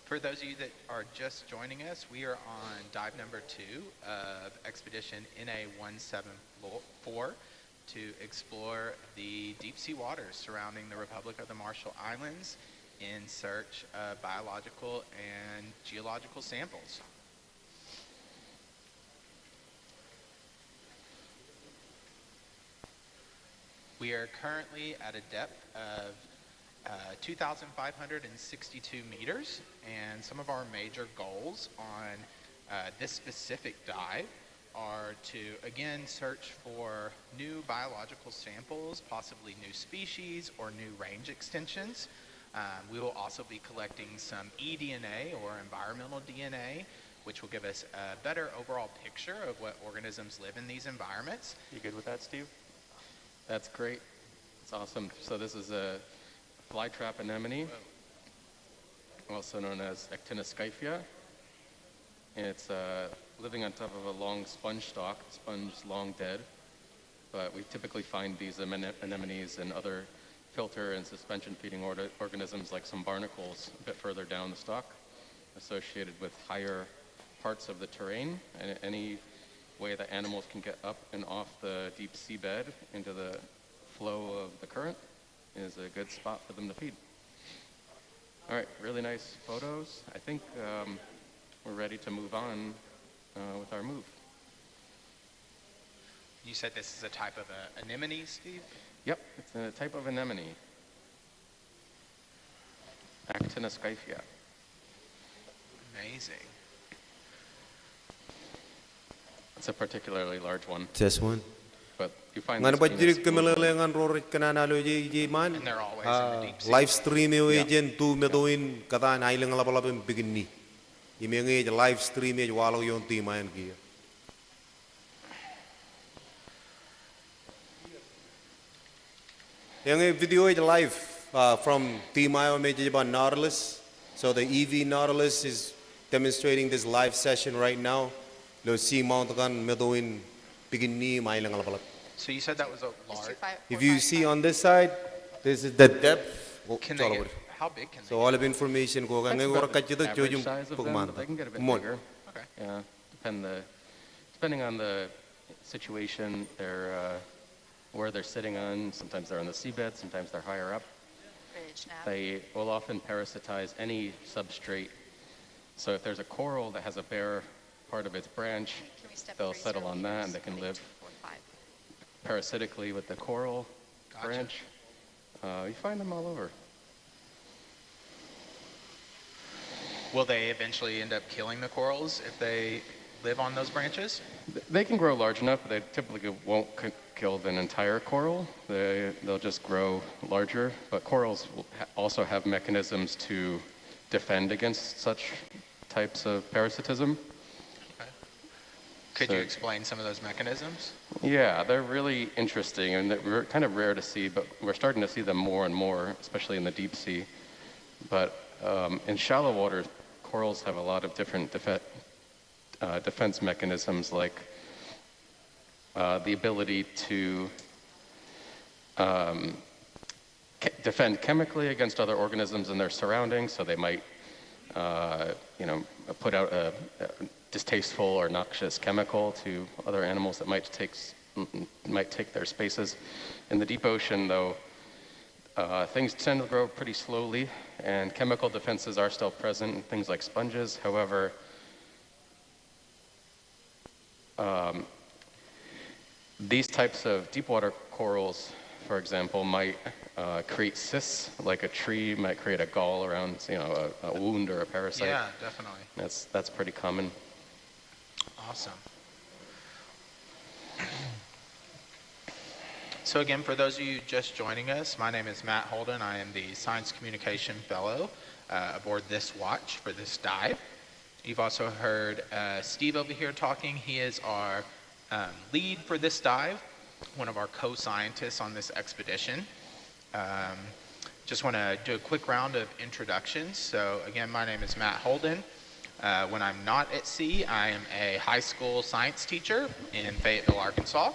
[SPEAKER 17] For those of you that are just joining us, we are on dive number 2 of Expedition NA-174 to explore the deep sea waters surrounding the Republic of the Marshall Islands in search of biological and geological samples. We are currently at a depth of 2,562 meters, and some of our major goals on this specific dive are to, again, search for new biological samples, possibly new species or new range extensions. We will also be collecting some eDNA or environmental DNA, which will give us a better overall picture of what organisms live in these environments.
[SPEAKER 16] You good with that, Steve? That's great. It's awesome. So this is a flytrap anemone. also known as Actinoscyphia. It's living on top of a long sponge stalk. The sponge is long dead, but we typically find these anemones and other filter and suspension feeding organisms like some barnacles a bit further down the stalk, associated with higher parts of the terrain, and any way that animals can get up and off the deep seabed into the flow of the current is a good spot for them to feed. All right, really nice photos. I think we're ready to move on with our move.
[SPEAKER 17] You said this is a type of anemone, Steve?
[SPEAKER 16] Yep, it's a type of anemone. Actinoscyphia.
[SPEAKER 17] Amazing.
[SPEAKER 16] It's a particularly large one.
[SPEAKER 3] This one.
[SPEAKER 16] But you find
[SPEAKER 3] Ngana
[SPEAKER 16] this
[SPEAKER 3] ba
[SPEAKER 16] genus
[SPEAKER 3] jirik
[SPEAKER 16] globally.
[SPEAKER 3] kemelelengan rorik kananalo ji man.
[SPEAKER 17] And they're always in the deep sea.
[SPEAKER 3] Live stream yo agent tu medoin kata na ilang lapalapin bigini. Imenge live stream yo walo yon ti man ki. Yang video is live from Timayo Mejiba Nautilus. So the EV Nautilus is demonstrating this live session right now. Lo see mountain medoin bigini mailang lapalap.
[SPEAKER 17] So you said that was a large.
[SPEAKER 3] If you see on this side, this is the depth.
[SPEAKER 17] Can they get, how big can they
[SPEAKER 3] So all of information go
[SPEAKER 16] That's
[SPEAKER 3] ngay
[SPEAKER 16] about
[SPEAKER 3] ora
[SPEAKER 16] the
[SPEAKER 3] kachita
[SPEAKER 16] average
[SPEAKER 3] jojum
[SPEAKER 16] size of them,
[SPEAKER 3] pugman.
[SPEAKER 16] but they can get a bit bigger.
[SPEAKER 17] Okay.
[SPEAKER 16] Yeah, depending on the situation, they're where they're sitting on. Sometimes they're on the seabed, sometimes they're higher up. They will often parasitize any substrate. So if there's a coral that has a bare part of its branch, they'll settle on that and they can live parasitically with the coral branch. You find them all over.
[SPEAKER 17] Will they eventually end up killing the corals if they live on those branches?
[SPEAKER 16] They can grow large enough, but they typically won't kill an entire coral. They'll just grow larger. But corals will also have mechanisms to defend against such types of parasitism.
[SPEAKER 17] Could you explain some of those mechanisms?
[SPEAKER 16] Yeah, they're really interesting and they're kind of rare to see, but we're starting to see them more and more, especially in the deep sea. But in shallow water, corals have a lot of different defense mechanisms, like the ability to defend chemically against other organisms in their surroundings. So they might, put out a distasteful or noxious chemical to other animals that might take their spaces. In the deep ocean, though, things tend to grow pretty slowly, and chemical defenses are still present in things like sponges. However, these types of deep water corals, for example, might create cysts, like a tree might create a gall around, a wound or a parasite.
[SPEAKER 17] Yeah, definitely.
[SPEAKER 16] That's pretty common.
[SPEAKER 17] Awesome. So again, for those of you just joining us, my name is Matt Holden. I am the Science Communication Fellow aboard this watch for this dive. You've also heard Steve over here talking. He is our lead for this dive, one of our co-scientists on this expedition. Just want to do a quick round of introductions. So again, my name is Matt Holden. When I'm not at sea, I am a high school science teacher in Fayetteville, Arkansas.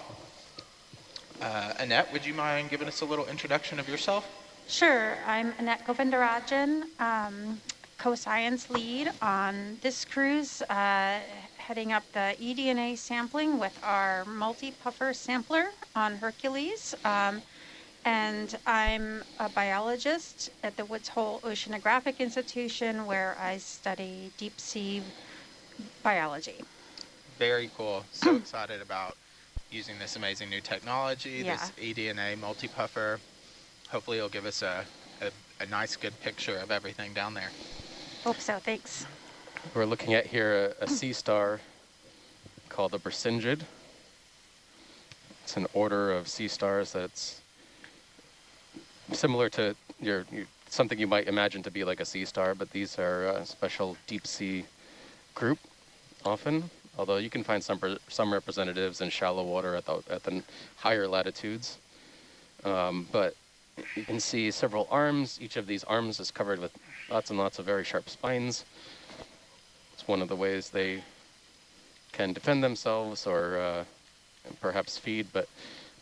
[SPEAKER 17] Annette, would you mind giving us a little introduction of yourself?
[SPEAKER 19] Sure. I'm Annette Govindarajan, co-science lead on this cruise, heading up the eDNA sampling with our multi-puffer sampler on Hercules. And I'm a biologist at the Woods Hole Oceanographic Institution, where I study deep sea biology.
[SPEAKER 17] Very cool. So excited about using this amazing new technology, this eDNA multi-puffer. Hopefully it'll give us a nice, good picture of everything down there.
[SPEAKER 19] Hope so. Thanks.
[SPEAKER 16] We're looking at here a sea star called the Bersingid. It's an order of sea stars that's similar to something you might imagine to be like a sea star, but these are a special deep sea group often, although you can find some representatives in shallow water at the higher latitudes. But you can see several arms. Each of these arms is covered with lots and lots of very sharp spines. It's one of the ways they can defend themselves or perhaps feed, but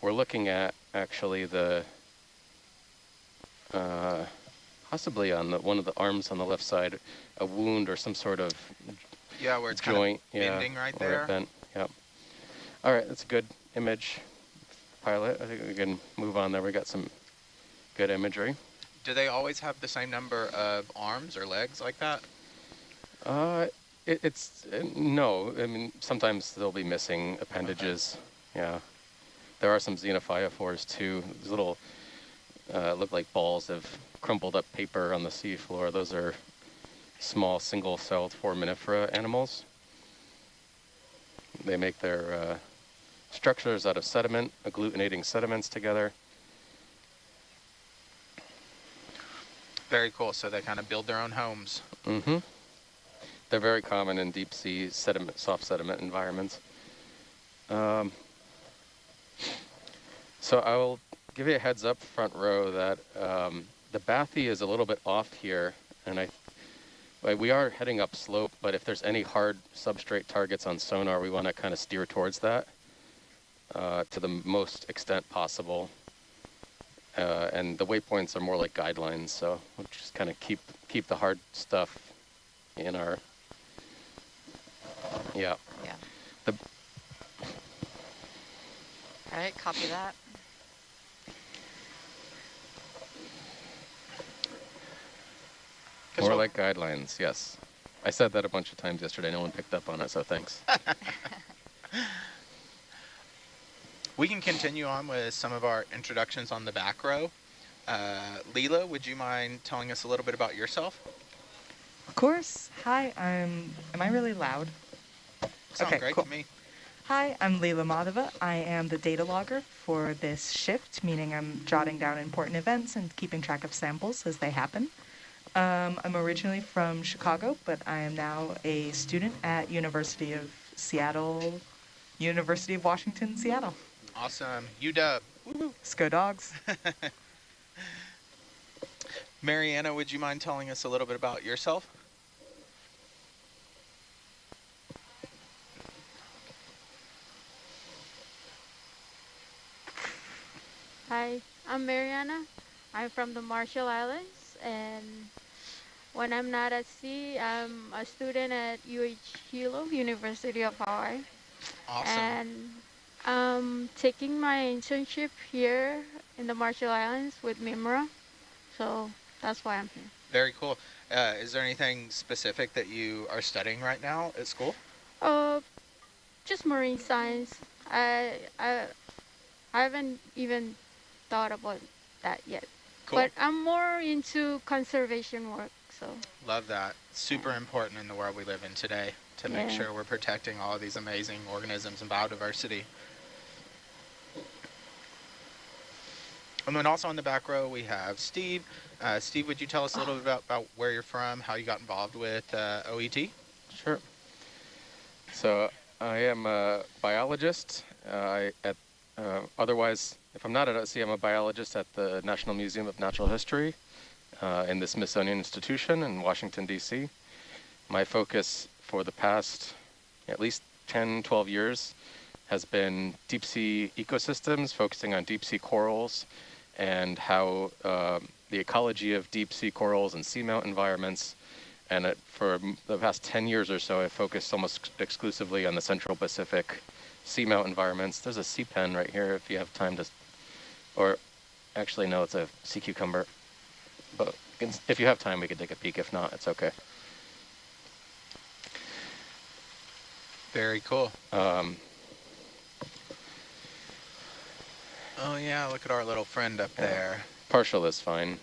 [SPEAKER 16] we're looking at actually the possibly on one of the arms on the left side, a wound or some sort of
[SPEAKER 17] where it's
[SPEAKER 16] joint,
[SPEAKER 17] kind of bending right there.
[SPEAKER 16] or a bent. Yep. All right, that's a good image. Pilot, I think we can move on there. We got some good imagery.
[SPEAKER 17] Do they always have the same number of arms or legs like that?
[SPEAKER 16] No. I mean, sometimes they'll be missing appendages. Okay. Yeah. There are some xenophyophores too. These little look like balls of crumpled up paper on the seafloor. Those are small single-celled foraminifera animals. They make their structures out of sediment, agglutinating sediments together.
[SPEAKER 17] Very cool. So they kind of build their own homes.
[SPEAKER 16] Mm-hmm. They're very common in deep sea sediment, soft sediment environments. So I will give you a heads up front row that the bathy is a little bit off here, and we are heading up slope, but if there's any hard substrate targets on sonar, we want to kind of steer towards that to the most extent possible. And the waypoints are more like guidelines, so we'll just kind of keep the hard stuff in our,
[SPEAKER 18] Yeah. All right, copy that.
[SPEAKER 16] More like guidelines, yes. I said that a bunch of times yesterday. No one picked up on it, so thanks.
[SPEAKER 17] We can continue on with some of our introductions on the back row. Leela, would you mind telling us a little bit about yourself?
[SPEAKER 20] Of course. Hi, am I really loud?
[SPEAKER 17] Sounds great
[SPEAKER 20] cool.
[SPEAKER 17] to me.
[SPEAKER 20] Hi, I'm Leela Madhava. I am the data logger for this shift, meaning I'm jotting down important events and keeping track of samples as they happen. I'm originally from Chicago, but I am now a student at University of Seattle, University of Washington, Seattle.
[SPEAKER 17] Awesome. UW. Woo-hoo.
[SPEAKER 20] Go Dogs.
[SPEAKER 17] Mariana, would you mind telling us a little bit about yourself?
[SPEAKER 21] Hi, I'm Mariana. I'm from the Marshall Islands, and when I'm not at sea, I'm a student at Hilo, University of Hawaii.
[SPEAKER 17] Awesome.
[SPEAKER 21] And I'm taking my internship here in the Marshall Islands with MIMRA, so that's why I'm here.
[SPEAKER 17] Very cool. Is there anything specific that you are studying right now at school?
[SPEAKER 21] Just marine science. I haven't even thought about that yet.
[SPEAKER 17] Cool.
[SPEAKER 21] But I'm more into conservation work, so.
[SPEAKER 17] Love that. Super important in the world we live in today to make sure we're protecting all of these amazing organisms and biodiversity. And then also on the back row, we have Steve. Steve, would you tell us a little bit about where you're from, how you got involved with OET?
[SPEAKER 16] Sure. So I am a biologist. Otherwise, if I'm not at OC, I'm a biologist at the National Museum of Natural History in the Smithsonian Institution in Washington, D.C. My focus for the past at least 10, 12 years has been deep sea ecosystems, focusing on deep sea corals and how the ecology of deep sea corals and seamount environments. And for the past 10 years or so, I've focused almost exclusively on the Central Pacific seamount environments. There's a sea pen right here if you have time to, or actually no, it's a sea cucumber. But if you have time, we could take a peek. If not, it's okay.
[SPEAKER 17] Very cool. Oh yeah, look at our little friend up there.
[SPEAKER 16] Partial is fine.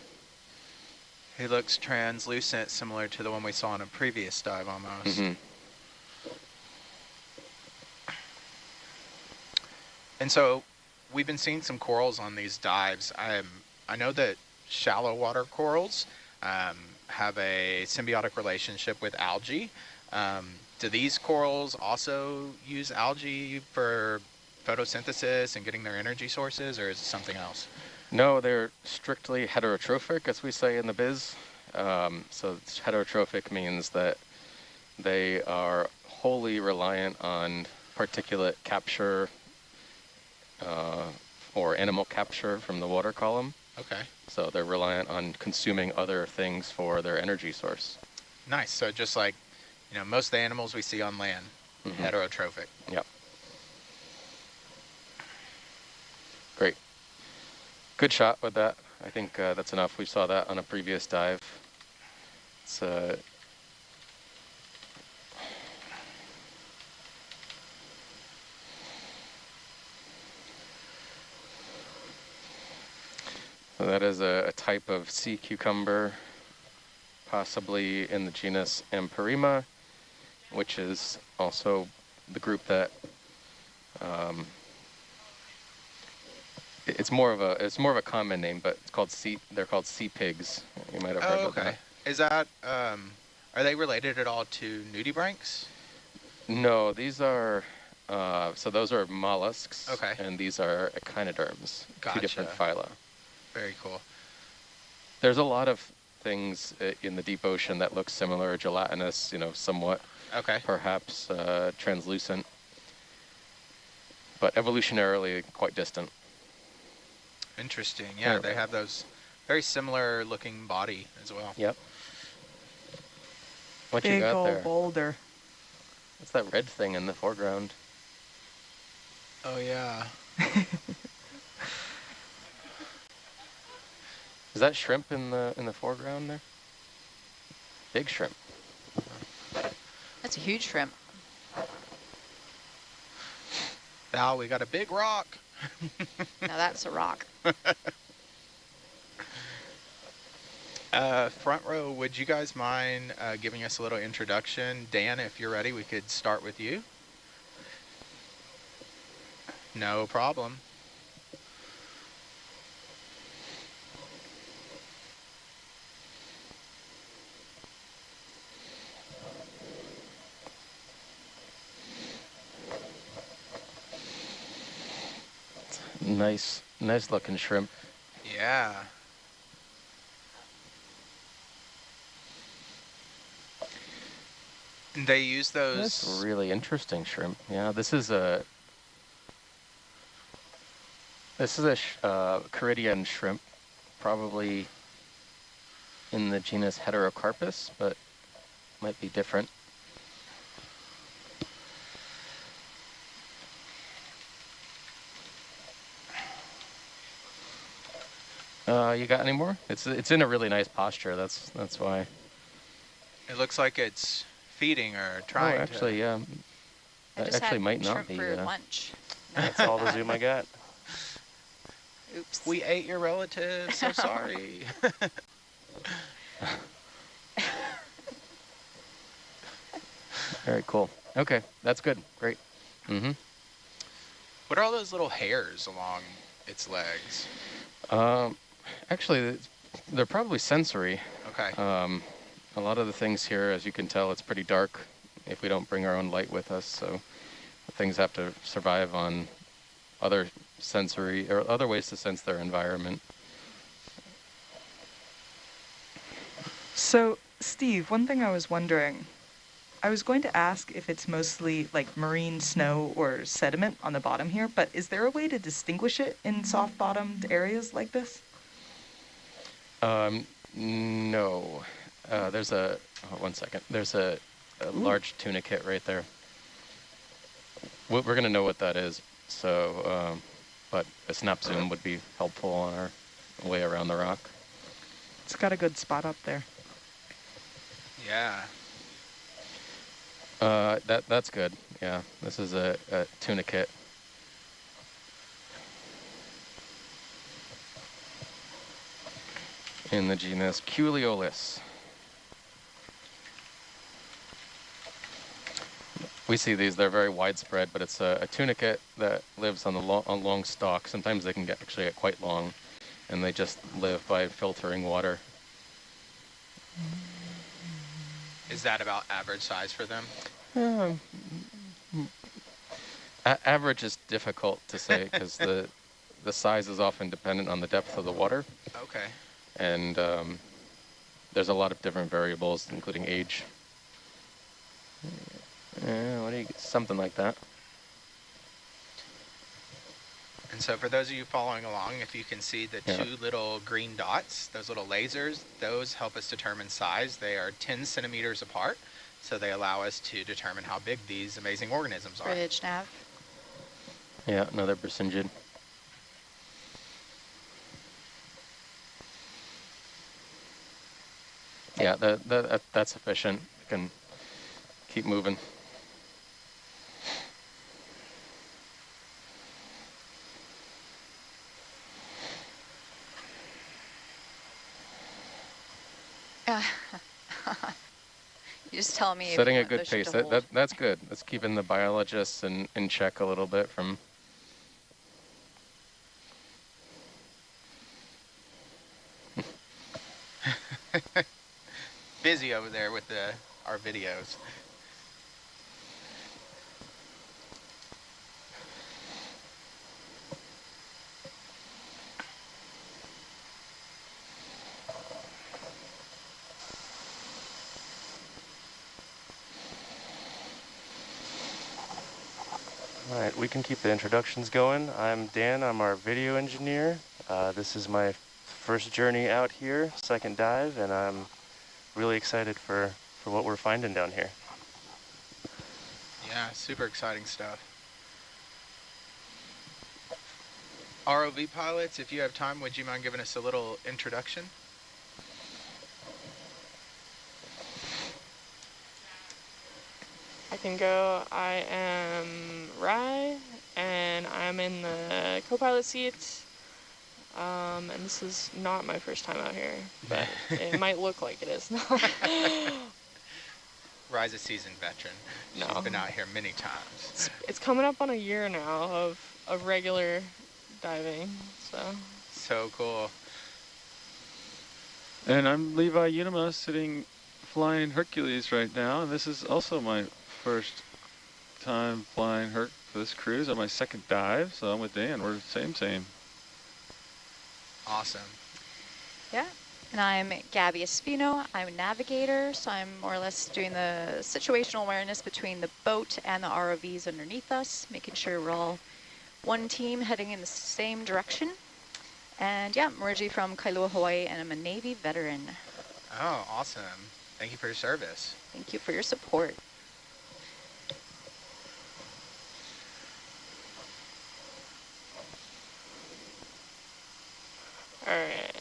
[SPEAKER 17] He looks translucent, similar to the one we saw in a previous dive almost.
[SPEAKER 16] Mm-hmm.
[SPEAKER 17] And so we've been seeing some corals on these dives. I know that shallow water corals have a symbiotic relationship with algae. Do these corals also use algae for photosynthesis and getting their energy sources, or is it something else?
[SPEAKER 16] No, they're strictly heterotrophic, as we say in the biz. So heterotrophic means that they are wholly reliant on particulate capture or animal capture from the water column.
[SPEAKER 17] Okay.
[SPEAKER 16] So they're reliant on consuming other things for their energy source.
[SPEAKER 17] Nice. So just like, most of the animals we see on land, heterotrophic.
[SPEAKER 16] Yep. Great. Good shot with that. I think that's enough. We saw that on a previous dive. It's so that is a type of sea cucumber, possibly in the genus Amperima, which is also the group that it's more of a common name, but it's called they're called sea pigs. You might have heard of that.
[SPEAKER 17] Is that are they related at all to nudibranchs?
[SPEAKER 16] No, these are so those are mollusks.
[SPEAKER 17] Okay.
[SPEAKER 16] And these are echinoderms.
[SPEAKER 17] Gotcha.
[SPEAKER 16] Two different phyla.
[SPEAKER 17] Very cool.
[SPEAKER 16] There's a lot of things in the deep ocean that look similar, gelatinous, somewhat.
[SPEAKER 17] Okay.
[SPEAKER 16] Perhaps translucent, but evolutionarily quite distant.
[SPEAKER 17] Interesting. Yeah, they have those very similar looking body as well.
[SPEAKER 16] Yep. What
[SPEAKER 20] Big
[SPEAKER 16] you got
[SPEAKER 20] old
[SPEAKER 16] there?
[SPEAKER 20] boulder.
[SPEAKER 16] What's that red thing in the foreground?
[SPEAKER 17] Oh yeah.
[SPEAKER 16] Is that shrimp in the foreground there? Big shrimp.
[SPEAKER 2] That's a huge shrimp.
[SPEAKER 17] Now we got a big rock.
[SPEAKER 2] Now that's a rock.
[SPEAKER 17] Front row, would you guys mind giving us a little introduction? Dan, if you're ready, we could start with you. No problem.
[SPEAKER 16] Nice looking shrimp.
[SPEAKER 17] Yeah. They use those.
[SPEAKER 16] That's really interesting shrimp. Yeah, this is a Caridian shrimp, probably in the genus Heterocarpus, but might be different. You got any more? It's in a really nice posture. That's why.
[SPEAKER 17] It looks like it's feeding or trying
[SPEAKER 16] actually, yeah. That actually might not be.
[SPEAKER 2] For lunch.
[SPEAKER 22] That's all the zoom I got.
[SPEAKER 17] Oops. We ate your relative. So sorry.
[SPEAKER 16] Very cool. Okay, that's good. Great. Mm-hmm.
[SPEAKER 17] What are all those little hairs along its legs?
[SPEAKER 16] Actually, they're probably sensory.
[SPEAKER 17] Okay.
[SPEAKER 16] A lot of the things here, as you can tell, it's pretty dark if we don't bring our own light with us, so things have to survive on other sensory or other ways to sense their environment.
[SPEAKER 20] So, Steve, one thing I was wondering, I was going to ask if it's mostly like marine snow or sediment on the bottom here, but is there a way to distinguish it in soft-bottomed areas like this?
[SPEAKER 16] No. There's one second. There's a large tunicate right there. We're going to know what that is, so, but a snap zoom would be helpful on our way around the rock.
[SPEAKER 20] It's got a good spot up there.
[SPEAKER 17] Yeah.
[SPEAKER 16] That's good. Yeah, this is a tunicate. In the genus Culeolus. We see these, they're very widespread, but it's a tunicate that lives on long stalks. Sometimes they can actually get quite long, and they just live by filtering water.
[SPEAKER 17] Is that about average size for them?
[SPEAKER 16] Average is difficult to say because the size is often dependent on the depth of the water.
[SPEAKER 17] Okay.
[SPEAKER 16] And there's a lot of different variables, including age. What do you, something like that.
[SPEAKER 17] And so for those of you following along, if you can see the two little green dots, those little lasers, those help us determine size. They are 10 centimeters apart, so they allow us to determine how big these amazing organisms are.
[SPEAKER 18] Bridge nav.
[SPEAKER 16] Yeah, another Brisingid. Yeah, that's sufficient. I can keep moving.
[SPEAKER 18] You just tell me.
[SPEAKER 16] Setting
[SPEAKER 18] if
[SPEAKER 16] a
[SPEAKER 18] you want
[SPEAKER 16] good
[SPEAKER 18] the ship
[SPEAKER 16] pace.
[SPEAKER 18] to hold.
[SPEAKER 16] That's good. That's keeping the biologists in check a little bit from.
[SPEAKER 17] Busy over there with our videos.
[SPEAKER 22] All right, we can keep the introductions going. I'm Dan, I'm our video engineer. This is my first journey out here, second dive, and I'm really excited for what we're finding down here.
[SPEAKER 17] Yeah, super exciting stuff. ROV pilots, if you have time, would you mind giving us a little introduction?
[SPEAKER 4] I can go. I am Rai, and I'm in the co-pilot seat. And this is not my first time out here, but it might look like it is.
[SPEAKER 17] Rai's a seasoned veteran.
[SPEAKER 4] No.
[SPEAKER 17] She's been out here many times.
[SPEAKER 4] It's coming up on a year now of regular diving, so.
[SPEAKER 17] So cool.
[SPEAKER 5] And I'm Levi Unima, flying Hercules right now, and this is also my first time flying Herc for this cruise on my second dive, so I'm with Dan. We're same.
[SPEAKER 17] Awesome.
[SPEAKER 18] Yeah. And I'm Gabby Espino. I'm a navigator, so I'm more or less doing the situational awareness between the boat and the ROVs underneath us, making sure we're all one team heading in the same direction. And yeah, I'm originally from Kailua, Hawaii, and I'm a Navy veteran.
[SPEAKER 17] Oh, awesome. Thank you for your service.
[SPEAKER 18] Thank you for your support.
[SPEAKER 4] All right.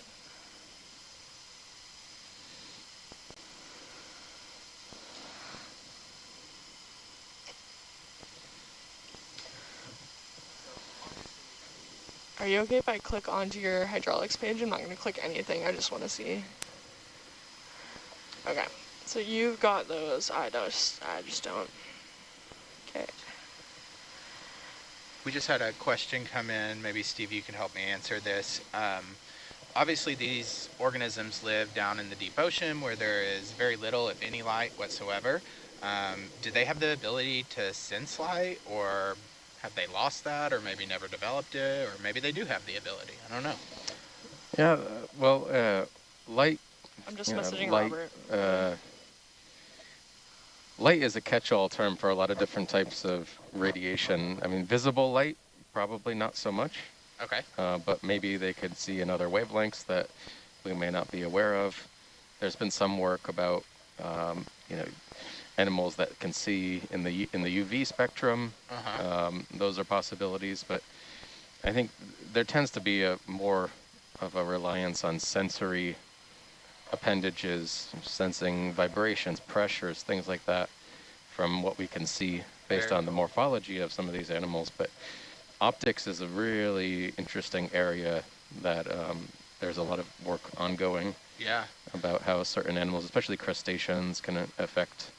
[SPEAKER 4] Are you okay if I click onto your hydraulics page? I'm not going to click anything. I just want to see. Okay. So you've got those. I just don't. Okay.
[SPEAKER 17] We just had a question come in. Maybe, Steve, you can help me answer this. Obviously, these organisms live down in the deep ocean where there is very little, if any, light whatsoever. Do they have the ability to sense light, or have they lost that, or maybe never developed it, or maybe they do have the ability? I don't know.
[SPEAKER 16] Yeah, well, light.
[SPEAKER 4] I'm just messaging
[SPEAKER 16] light,
[SPEAKER 4] Robert.
[SPEAKER 16] Light is a catch-all term for a lot of different types of radiation. I mean, visible light, probably not so much.
[SPEAKER 17] Okay.
[SPEAKER 16] But maybe they could see in other wavelengths that we may not be aware of. There's been some work about, animals that can see in the UV spectrum. Those are possibilities, but I think there tends to be more of a reliance on sensory appendages, sensing vibrations, pressures, things like that, from what we can see based on the morphology of some of these animals. But optics is a really interesting area that there's a lot of work ongoing.
[SPEAKER 17] Yeah.
[SPEAKER 16] About how certain animals, especially crustaceans, can affect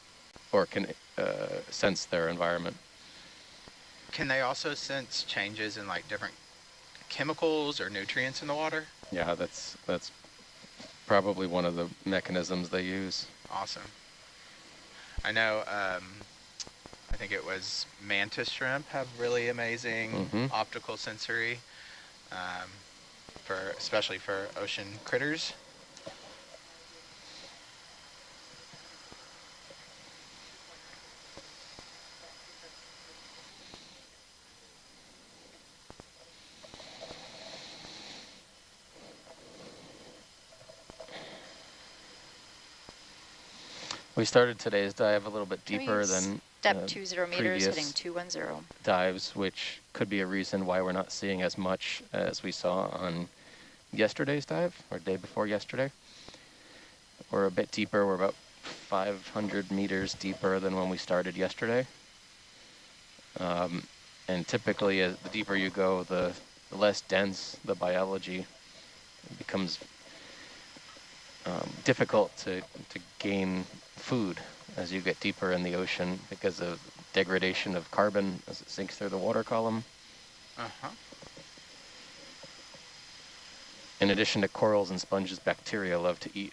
[SPEAKER 16] or can sense their environment.
[SPEAKER 17] Can they also sense changes in like different chemicals or nutrients in the water?
[SPEAKER 16] Yeah, that's probably one of the mechanisms they use.
[SPEAKER 17] Awesome. I know, I think it was mantis shrimp have really amazing optical sensory, especially for ocean critters.
[SPEAKER 16] We started today's dive a little bit
[SPEAKER 18] Can we
[SPEAKER 16] deeper than
[SPEAKER 18] step 20 meters, heading
[SPEAKER 16] previous
[SPEAKER 18] 210.
[SPEAKER 16] dives, which could be a reason why we're not seeing as much as we saw on yesterday's dive, or day before yesterday. We're a bit deeper. We're about 500 meters deeper than when we started yesterday. And typically, as the deeper you go, the less dense the biology becomes. Difficult to gain food as you get deeper in the ocean because of degradation of carbon as it sinks through the water column.
[SPEAKER 17] Uh-huh.
[SPEAKER 16] In addition to corals and sponges, bacteria love to eat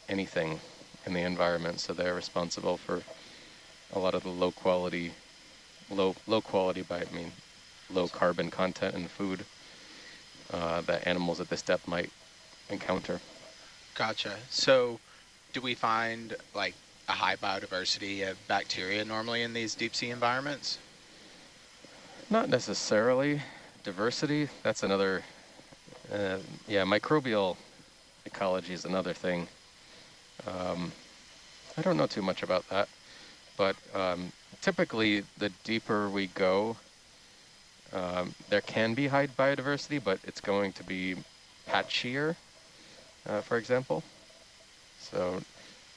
[SPEAKER 16] anything in the environment, so they're responsible for a lot of the low quality by I mean low carbon content in food that animals at this depth might encounter.
[SPEAKER 17] Gotcha. So do we find like a high biodiversity of bacteria normally in these deep sea environments?
[SPEAKER 16] Not necessarily. Diversity, that's another, yeah, microbial ecology is another thing. I don't know too much about that, but typically the deeper we go, there can be high biodiversity, but it's going to be patchier. For example. So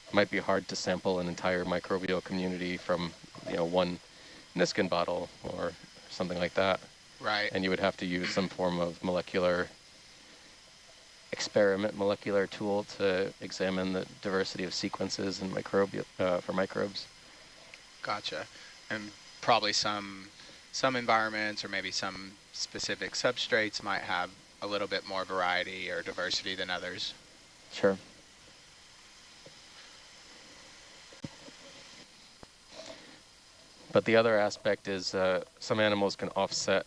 [SPEAKER 16] it might be hard to sample an entire microbial community from, one Niskin bottle or something like that.
[SPEAKER 17] Right.
[SPEAKER 16] And you would have to use some form of molecular tool to examine the diversity of sequences and for microbes.
[SPEAKER 17] Gotcha. And probably some environments or maybe some specific substrates might have a little bit more variety or diversity than others.
[SPEAKER 16] Sure. But the other aspect is some animals can offset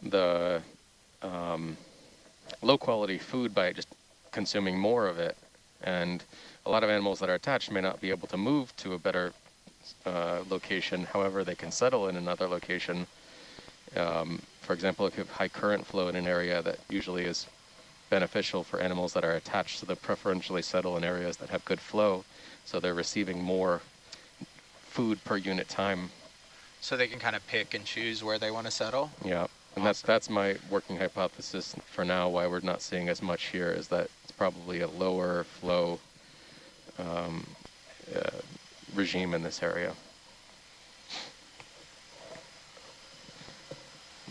[SPEAKER 16] the low-quality food by just consuming more of it. And a lot of animals that are attached may not be able to move to a better location. However, they can settle in another location. For example, if you have high current flow in an area, that usually is beneficial for animals that are attached, so they preferentially settle in areas that have good flow, so they're receiving more food per unit time.
[SPEAKER 17] So they can kind of pick and choose where they want to settle?
[SPEAKER 16] Yeah, and that's my working hypothesis for now, why we're not seeing as much here, is that it's probably a lower flow regime in this area.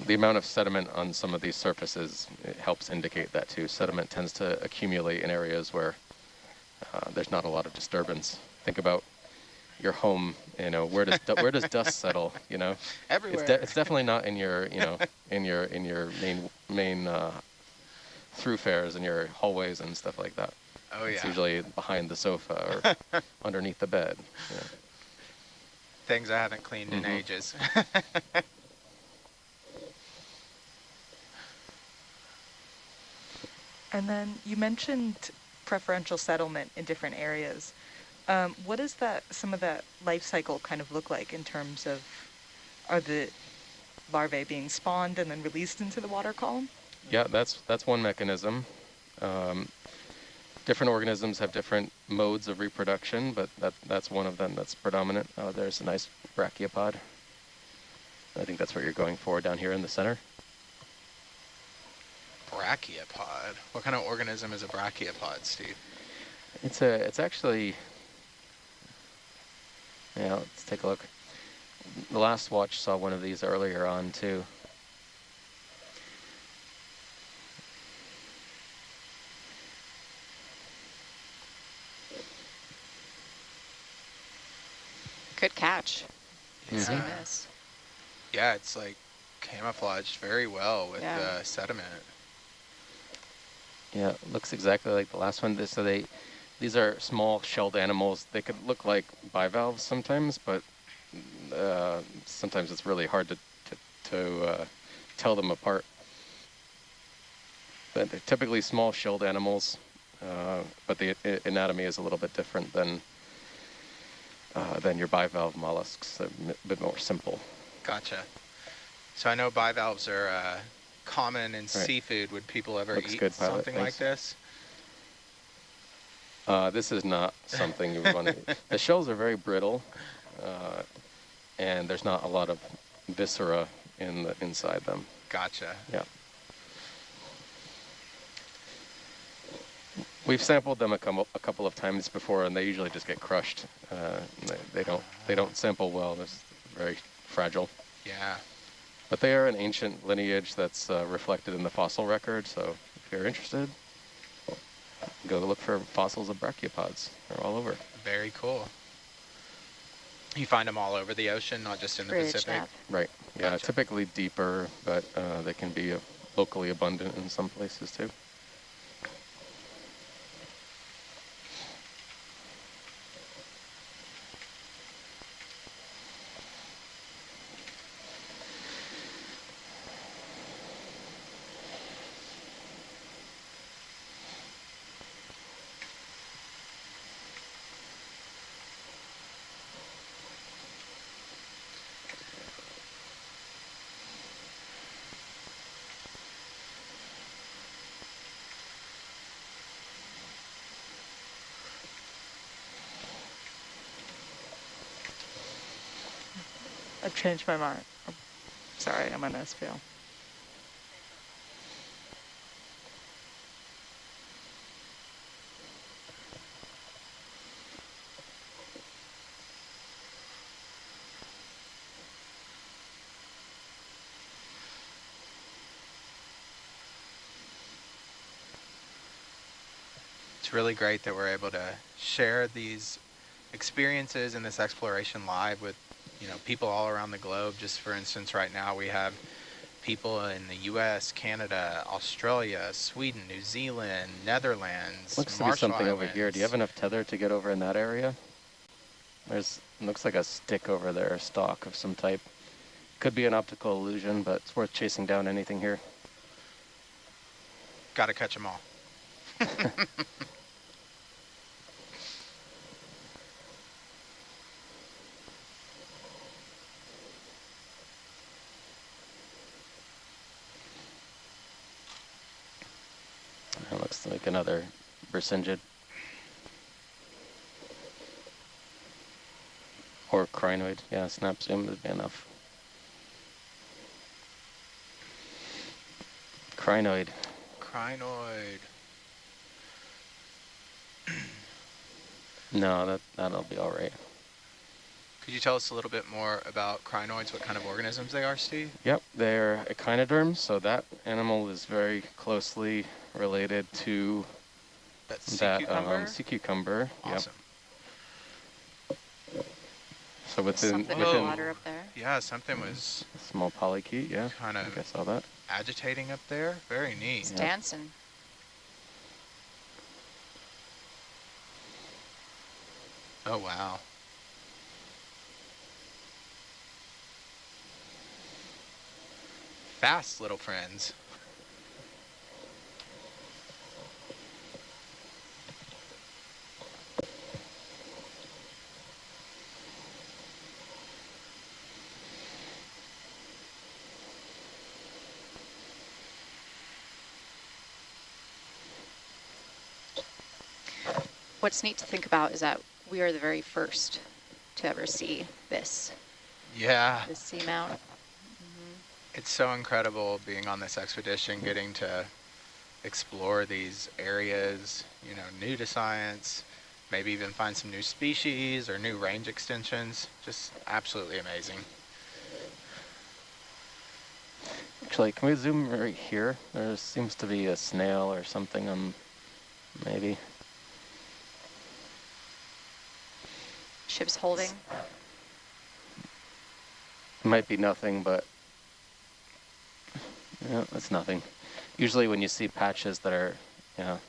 [SPEAKER 16] The amount of sediment on some of these surfaces, it helps indicate that too. Sediment tends to accumulate in areas where there's not a lot of disturbance. Think about your home, where does dust settle,
[SPEAKER 17] Everywhere.
[SPEAKER 16] It's definitely not in your, in your main thoroughfares and your hallways and stuff like that.
[SPEAKER 17] Oh yeah.
[SPEAKER 16] It's usually behind the sofa or underneath the bed. Yeah.
[SPEAKER 17] Things I haven't cleaned in ages.
[SPEAKER 20] And then you mentioned preferential settlement in different areas. What does some of that life cycle kind of look like in terms of, are the larvae being spawned and then released into the water column?
[SPEAKER 16] Yeah, that's one mechanism. Different organisms have different modes of reproduction, but that's one of them that's predominant. There's a nice brachiopod. I think that's what you're going for down here in the center.
[SPEAKER 17] Brachiopod. What kind of organism is a brachiopod, Steve?
[SPEAKER 16] It's actually, yeah, let's take a look. The last watch saw one of these earlier on too.
[SPEAKER 18] Good catch. Seeing
[SPEAKER 17] Yeah.
[SPEAKER 18] this.
[SPEAKER 17] Yeah, it's like camouflaged very well with sediment.
[SPEAKER 16] Yeah, it looks exactly like the last one. These are small shelled animals. They could look like bivalves sometimes, but sometimes it's really hard to tell them apart. But they're typically small shelled animals, but the anatomy is a little bit different than your bivalve mollusks. They're a bit more simple.
[SPEAKER 17] Gotcha. So I know bivalves are common in seafood. Would people ever
[SPEAKER 16] Looks
[SPEAKER 17] eat
[SPEAKER 16] good, Pilot.
[SPEAKER 17] something
[SPEAKER 16] Thanks.
[SPEAKER 17] like this?
[SPEAKER 16] This is not something you would want to. The shells are very brittle, and there's not a lot of viscera inside them.
[SPEAKER 17] Gotcha.
[SPEAKER 16] Yeah. We've sampled them a couple of times before, and they usually just get crushed. They don't sample well. They're very fragile.
[SPEAKER 17] Yeah.
[SPEAKER 16] But they are an ancient lineage that's reflected in the fossil record. So if you're interested, go look for fossils of brachiopods. They're all over.
[SPEAKER 17] Very cool. You find them all over the ocean, not just in the Pacific?
[SPEAKER 16] Right. Yeah,
[SPEAKER 17] Gotcha.
[SPEAKER 16] typically deeper, but they can be locally abundant in some places too.
[SPEAKER 20] I've changed my mind. Oh, sorry, I'm on SPL.
[SPEAKER 17] It's really great that we're able to share these experiences and this exploration live with, people all around the globe. Just for instance, right now we have people in the U.S., Canada, Australia, Sweden, New Zealand, Netherlands,
[SPEAKER 16] Looks to be
[SPEAKER 17] Marshall
[SPEAKER 16] something over
[SPEAKER 17] Islands.
[SPEAKER 16] here. Do you have enough tether to get over in that area? Looks like a stick over there, a stalk of some type. Could be an optical illusion, but it's worth chasing down anything here.
[SPEAKER 17] Got to catch them all.
[SPEAKER 16] That looks like another Bersingid. Or crinoid. Yeah, snap zoom would be enough. Crinoid.
[SPEAKER 17] Crinoid.
[SPEAKER 16] No, that'll be all right.
[SPEAKER 17] Could you tell us a little bit more about crinoids, what kind of organisms they are, Steve?
[SPEAKER 16] Yep, they're echinoderms, so that animal is very closely related to
[SPEAKER 17] that sea
[SPEAKER 16] cucumber.
[SPEAKER 17] Awesome.
[SPEAKER 16] Yep. So within
[SPEAKER 18] water up there.
[SPEAKER 17] Yeah, something was
[SPEAKER 16] small polychaete. Yeah,
[SPEAKER 17] kind of.
[SPEAKER 16] I saw that.
[SPEAKER 17] Agitating up there. Very neat.
[SPEAKER 18] It's dancing.
[SPEAKER 17] Oh wow. Fast little friends.
[SPEAKER 18] What's neat to think about is that we are the very first to ever see this.
[SPEAKER 17] Yeah.
[SPEAKER 18] This seamount.
[SPEAKER 17] It's so incredible being on this expedition, getting to explore these areas, new to science, maybe even find some new species or new range extensions. Just absolutely amazing.
[SPEAKER 16] Actually, can we zoom right here? There seems to be a snail or something maybe.
[SPEAKER 18] Ship's holding.
[SPEAKER 16] It might be nothing, but yeah, that's nothing. Usually when you see patches that are,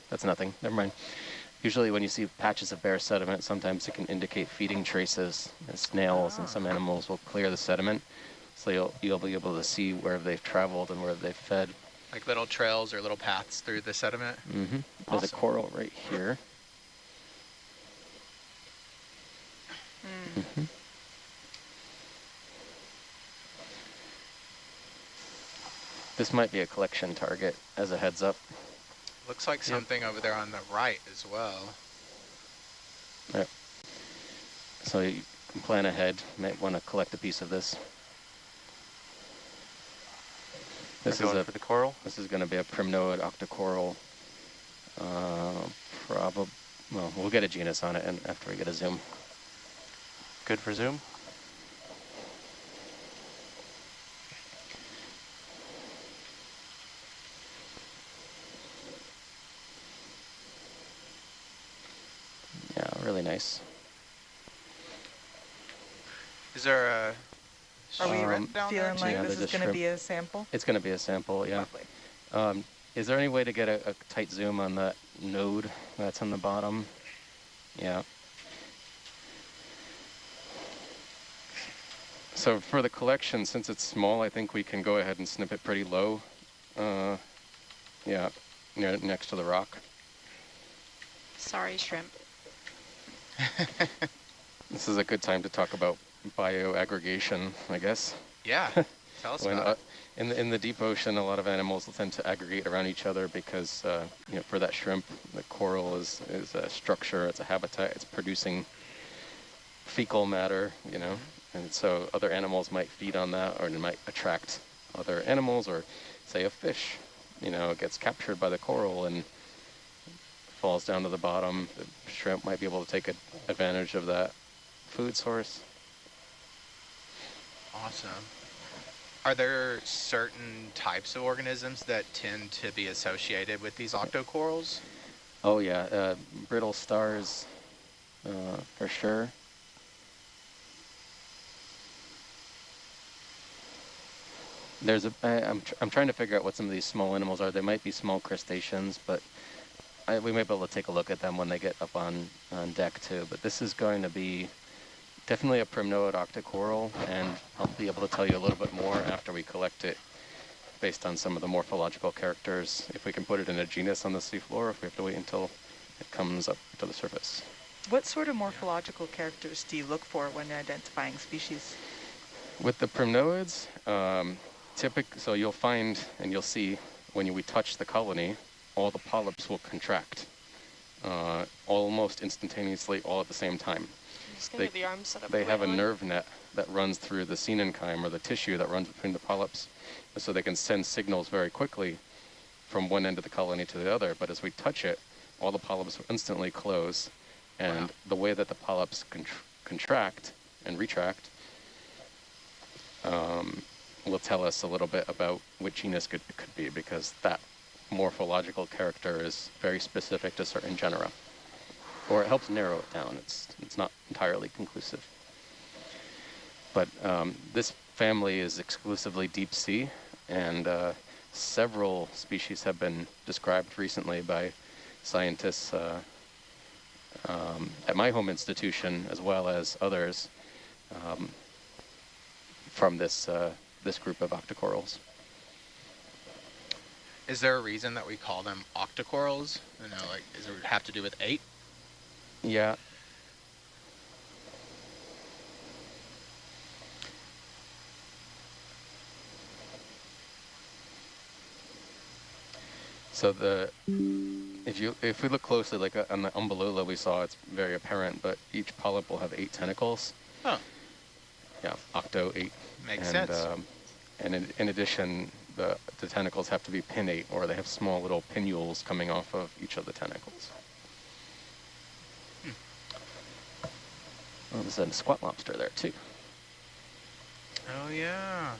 [SPEAKER 16] that's nothing. Never mind. Usually when you see patches of bare sediment, sometimes it can indicate feeding traces. And snails and some animals will clear the sediment, so you'll be able to see where they've traveled and where they've fed.
[SPEAKER 17] Like little trails or little paths through the sediment?
[SPEAKER 16] Mm-hmm. There's a coral right here. Mm-hmm. This might be a collection target as a heads up.
[SPEAKER 17] Looks like something over there on the right as well.
[SPEAKER 16] Right. So you can plan ahead. Might want to collect a piece of this. This
[SPEAKER 22] We're
[SPEAKER 16] is
[SPEAKER 22] going for the coral?
[SPEAKER 16] This is going to be a primnoid octocoral. Well, we'll get a genus on it and after we get a zoom.
[SPEAKER 22] Good for zoom?
[SPEAKER 16] Yeah, really nice.
[SPEAKER 17] Is there a
[SPEAKER 20] Are we
[SPEAKER 17] shrimp down there
[SPEAKER 20] feeling like
[SPEAKER 16] Yeah,
[SPEAKER 20] this
[SPEAKER 16] there's
[SPEAKER 20] is
[SPEAKER 16] a
[SPEAKER 20] going to
[SPEAKER 16] shrimp.
[SPEAKER 20] be a sample?
[SPEAKER 16] It's going to be a sample, yeah.
[SPEAKER 20] Lovely.
[SPEAKER 16] Is there any way to get a tight zoom on that node that's on the bottom? Yeah. So for the collection, since it's small, I think we can go ahead and snip it pretty low. Yeah, next to the rock.
[SPEAKER 18] Sorry, shrimp.
[SPEAKER 16] This is a good time to talk about bioaggregation, I guess.
[SPEAKER 17] Yeah, tell us
[SPEAKER 16] When,
[SPEAKER 17] about it.
[SPEAKER 16] in the deep ocean, a lot of animals will tend to aggregate around each other because, for that shrimp, the coral is a structure, it's a habitat, it's producing fecal matter, and so other animals might feed on that, or it might attract other animals, or say a fish, gets captured by the coral and falls down to the bottom. The shrimp might be able to take advantage of that food source.
[SPEAKER 17] Awesome. Are there certain types of organisms that tend to be associated with these octocorals?
[SPEAKER 16] Oh yeah, brittle stars, for sure. I'm trying to figure out what some of these small animals are. They might be small crustaceans, but we might be able to take a look at them when they get up on deck too. But this is going to be definitely a primnoid octocoral, and I'll be able to tell you a little bit more after we collect it based on some of the morphological characters, if we can put it in a genus on the seafloor, if we have to wait until it comes up to the surface.
[SPEAKER 20] What sort of morphological characters do you look for when identifying species?
[SPEAKER 16] With the primnoids, so you'll find and you'll see when we touch the colony, all the polyps will contract almost instantaneously, all at the same time.
[SPEAKER 4] I'm just gonna get the arm set up.
[SPEAKER 16] They
[SPEAKER 4] the
[SPEAKER 16] have a
[SPEAKER 4] right way.
[SPEAKER 16] nerve net that runs through the coenenchyme, or the tissue that runs between the polyps, so they can send signals very quickly from one end of the colony to the other. But as we touch it, all the polyps will instantly close, and the way that the polyps contract and retract will tell us a little bit about what genus it could be, because that morphological character is very specific to certain genera, or it helps narrow it down. It's not entirely conclusive. But this family is exclusively deep sea, and several species have been described recently by scientists at my home institution, as well as others from this group of octocorals.
[SPEAKER 17] Is there a reason that we call them octocorals? Does it have to do with 8?
[SPEAKER 16] Yeah. So if we look closely, like on the umbellula we saw, it's very apparent, but each polyp will have 8 tentacles.
[SPEAKER 17] Huh.
[SPEAKER 16] Yeah, octo 8.
[SPEAKER 17] Makes sense.
[SPEAKER 16] And in addition, the tentacles have to be pinnate, or they have small little pinnules coming off of each of the tentacles. Oh, there's a squat lobster there too.
[SPEAKER 17] Oh yeah.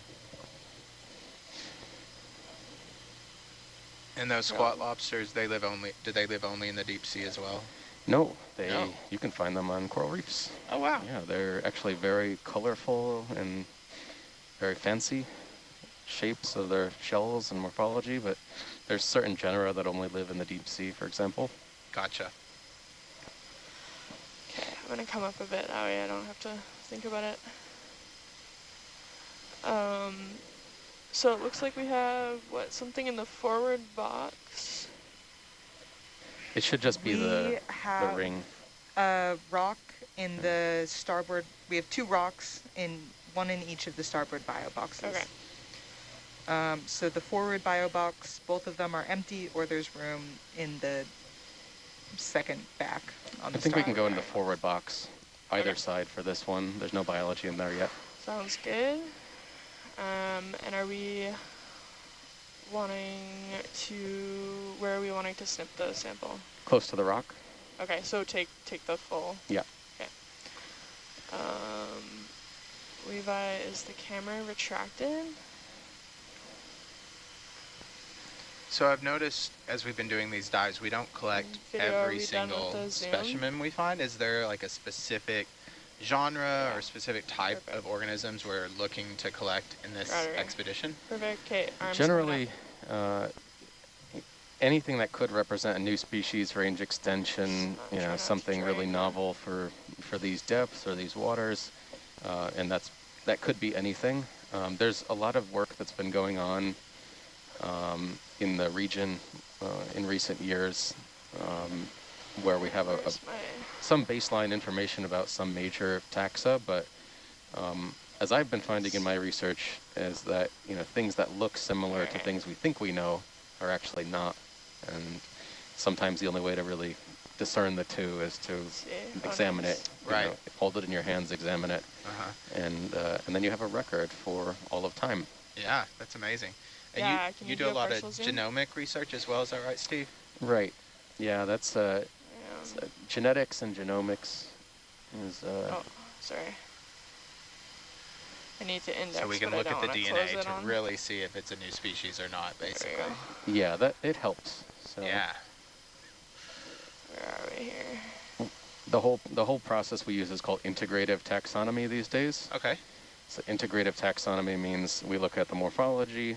[SPEAKER 17] And those squat lobsters, do they live only in the deep sea as well?
[SPEAKER 16] No, you can find them on coral reefs.
[SPEAKER 17] Oh wow.
[SPEAKER 16] Yeah, they're actually very colorful and very fancy shapes of their shells and morphology, but there's certain genera that only live in the deep sea, for example.
[SPEAKER 17] Gotcha.
[SPEAKER 4] Okay, I'm gonna come up a bit, that way I don't have to think about it. So it looks like we have, something in the forward box?
[SPEAKER 16] It should just be the ring.
[SPEAKER 20] A rock in the starboard. We have 2 rocks, one in each of the starboard bio boxes.
[SPEAKER 4] Okay.
[SPEAKER 20] So the forward bio box, both of them are empty, or there's room in the second back
[SPEAKER 16] I think we can go in the forward box, either side for this one. There's no biology in there yet.
[SPEAKER 4] Sounds good. And are we wanting to, where are we wanting to snip the sample?
[SPEAKER 16] Close to the rock?
[SPEAKER 4] Okay, so take the full.
[SPEAKER 16] Yeah.
[SPEAKER 4] Okay. Levi, is the camera retracted?
[SPEAKER 17] So I've noticed as we've been doing these dives, we don't collect every single specimen we find. Is there like a specific genre or specific type of organisms we're looking to collect in this expedition?
[SPEAKER 4] Perfect. Okay.
[SPEAKER 16] Generally, anything that could represent a new species, range extension, you know, something really novel for these depths or these waters, and that could be anything. There's a lot of work that's been going on in the region in recent years, where we have some baseline information about some major taxa, but as I've been finding in my research is that, you know, things that look similar to things we think we know are actually not, and sometimes the only way to really discern the two is to examine it.
[SPEAKER 17] Right.
[SPEAKER 16] You know, hold it in your hands, examine it, and then you have a record for all of time.
[SPEAKER 17] Yeah, that's amazing. And
[SPEAKER 4] Yeah,
[SPEAKER 17] you do a lot of genomic research as well, is that right, Steve?
[SPEAKER 16] Right. Yeah, that's genetics and genomics is.
[SPEAKER 4] Oh, sorry. I need to index.
[SPEAKER 17] So we can
[SPEAKER 4] but
[SPEAKER 17] look
[SPEAKER 4] I
[SPEAKER 17] at
[SPEAKER 4] don't
[SPEAKER 17] the
[SPEAKER 4] wanna
[SPEAKER 17] DNA
[SPEAKER 4] close it
[SPEAKER 17] to
[SPEAKER 4] on.
[SPEAKER 17] really see if it's a new species or not, basically.
[SPEAKER 16] Yeah, it helps. So
[SPEAKER 17] yeah.
[SPEAKER 4] Where are we here?
[SPEAKER 16] The whole process we use is called integrative taxonomy these days.
[SPEAKER 17] Okay.
[SPEAKER 16] So integrative taxonomy means we look at the morphology,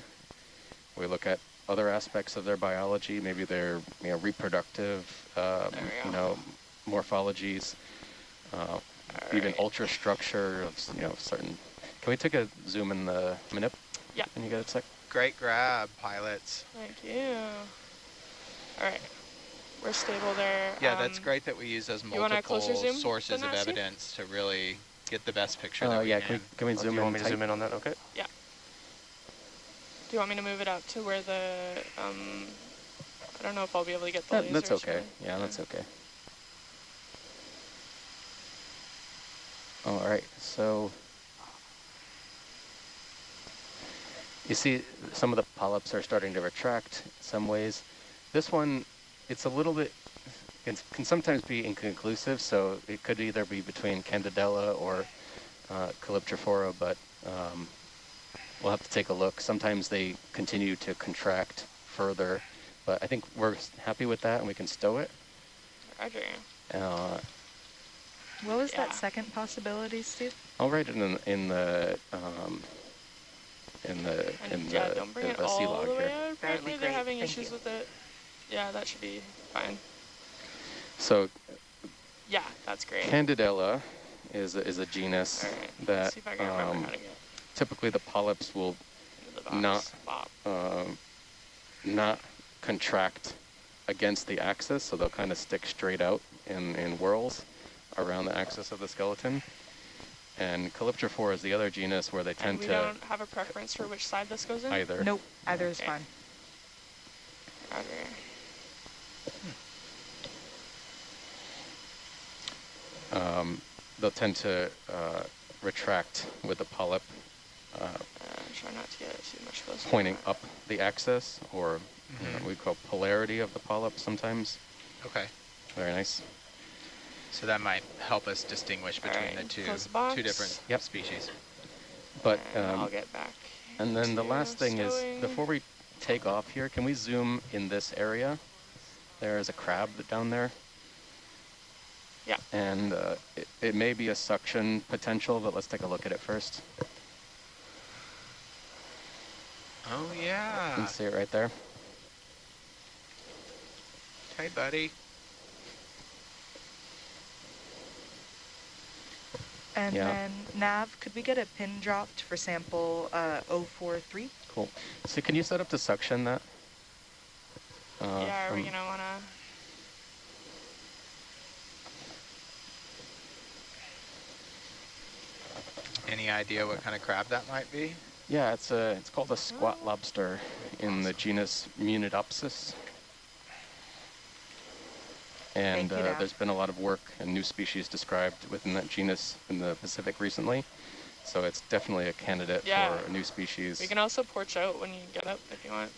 [SPEAKER 16] we look at other aspects of their biology, maybe their reproductive morphologies, even ultrastructure of certain. Can we take a zoom in the minute?
[SPEAKER 4] Yeah.
[SPEAKER 16] Can you get a sec?
[SPEAKER 17] Great grab, pilots.
[SPEAKER 4] Thank you. All right. We're stable there.
[SPEAKER 17] Yeah, that's great that we use those multiple sources of
[SPEAKER 4] Steve?
[SPEAKER 17] evidence to really get the best picture that we can.
[SPEAKER 16] Can we zoom in?
[SPEAKER 22] Do you want me to zoom in on that? Okay.
[SPEAKER 4] Yeah. Do you want me to move it out to where the, I don't know if I'll be able to get the lasers.
[SPEAKER 16] That's okay.
[SPEAKER 4] Really.
[SPEAKER 16] Yeah, that's okay. All right, so you see some of the polyps are starting to retract in some ways. This one, it's a little bit, it can sometimes be inconclusive, so it could either be between Candidella or Calyptrophora, but we'll have to take a look. Sometimes they continue to contract further, but I think we're happy with that and we can stow it.
[SPEAKER 4] Roger.
[SPEAKER 20] What was that second possibility, Steve?
[SPEAKER 16] I'll write it in the
[SPEAKER 4] don't bring it
[SPEAKER 16] sea
[SPEAKER 4] all
[SPEAKER 16] log
[SPEAKER 4] the way
[SPEAKER 16] here.
[SPEAKER 4] out. Apparently they're having issues with it. Yeah, that should be fine.
[SPEAKER 16] So
[SPEAKER 4] yeah, that's great.
[SPEAKER 16] Candidella is a genus that
[SPEAKER 4] see if I can remember how to get
[SPEAKER 16] typically the polyps will not contract against the axis, so they'll kind of stick straight out in whorls around the axis of the skeleton. And Calyptrophora is the other genus where they tend
[SPEAKER 4] we
[SPEAKER 16] to...
[SPEAKER 4] don't have a preference for which side this goes in?
[SPEAKER 16] Either.
[SPEAKER 20] Nope, either is fine.
[SPEAKER 4] Roger.
[SPEAKER 16] They'll tend to retract with the polyp
[SPEAKER 4] try not to get too much closer.
[SPEAKER 16] pointing up the axis, or we call polarity of the polyp sometimes.
[SPEAKER 17] Okay.
[SPEAKER 16] Very nice.
[SPEAKER 17] So that might help us distinguish between the two different species.
[SPEAKER 16] But
[SPEAKER 4] I'll get back.
[SPEAKER 16] And then the last thing is, before we take off here, can we zoom in this area? There is a crab down there.
[SPEAKER 4] Yeah.
[SPEAKER 16] And it may be a suction potential, but let's take a look at it first.
[SPEAKER 17] Oh, yeah.
[SPEAKER 16] You can see it right there.
[SPEAKER 17] Hey, buddy.
[SPEAKER 20] And then, Nav, could we get a pin dropped for sample 043?
[SPEAKER 16] Cool. So can you set up to suction that?
[SPEAKER 4] Yeah, are we going to want to...
[SPEAKER 17] Any idea what kind of crab that might be?
[SPEAKER 16] Yeah, it's called a squat lobster in the genus Munidopsis. And
[SPEAKER 20] Thank you, Dad.
[SPEAKER 16] there's been a lot of work and new species described within that genus in the Pacific recently. So it's definitely a candidate
[SPEAKER 4] Yeah.
[SPEAKER 16] for a new species.
[SPEAKER 4] We can also porch out when you get up if you want.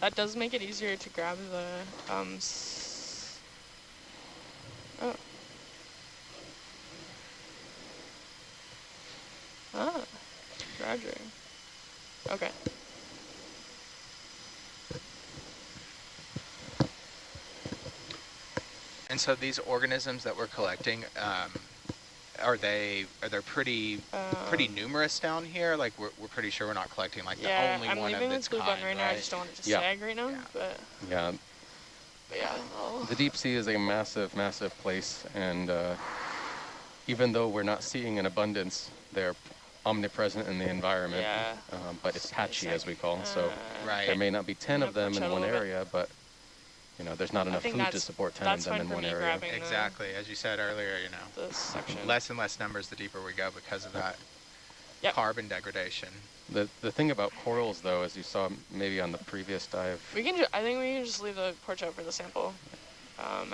[SPEAKER 4] That does make it easier to grab the, oh. Ah, Roger. Okay.
[SPEAKER 17] And so these organisms that we're collecting, are they pretty numerous down here? Like we're pretty sure we're not collecting like the only
[SPEAKER 4] I'm
[SPEAKER 17] one of
[SPEAKER 4] leaving
[SPEAKER 17] its
[SPEAKER 4] this blue
[SPEAKER 17] kind,
[SPEAKER 4] button right now. I just don't want it to
[SPEAKER 16] Yeah.
[SPEAKER 4] sag right now. But
[SPEAKER 16] Yeah.
[SPEAKER 4] yeah.
[SPEAKER 16] The deep sea is a massive, massive place, and even though we're not seeing an abundance, they're omnipresent in the environment.
[SPEAKER 4] Yeah.
[SPEAKER 16] But it's patchy, as we call. So
[SPEAKER 17] Right.
[SPEAKER 16] there may not be 10 of them
[SPEAKER 4] porch
[SPEAKER 16] in
[SPEAKER 4] out a
[SPEAKER 16] one
[SPEAKER 4] little bit.
[SPEAKER 16] area, but you know, there's not enough
[SPEAKER 4] think
[SPEAKER 16] food to
[SPEAKER 4] that's-
[SPEAKER 16] support 10
[SPEAKER 4] that's
[SPEAKER 16] of them
[SPEAKER 4] fine
[SPEAKER 16] in
[SPEAKER 4] for
[SPEAKER 16] one
[SPEAKER 4] me
[SPEAKER 16] area.
[SPEAKER 4] grabbing the-
[SPEAKER 17] Exactly, as you said earlier, you know,
[SPEAKER 4] this section.
[SPEAKER 17] less and less numbers the deeper we go because of that carbon degradation.
[SPEAKER 16] The thing about corals, though, as you saw maybe on the previous dive,
[SPEAKER 4] We can. I think we can just leave the porch out for the sample,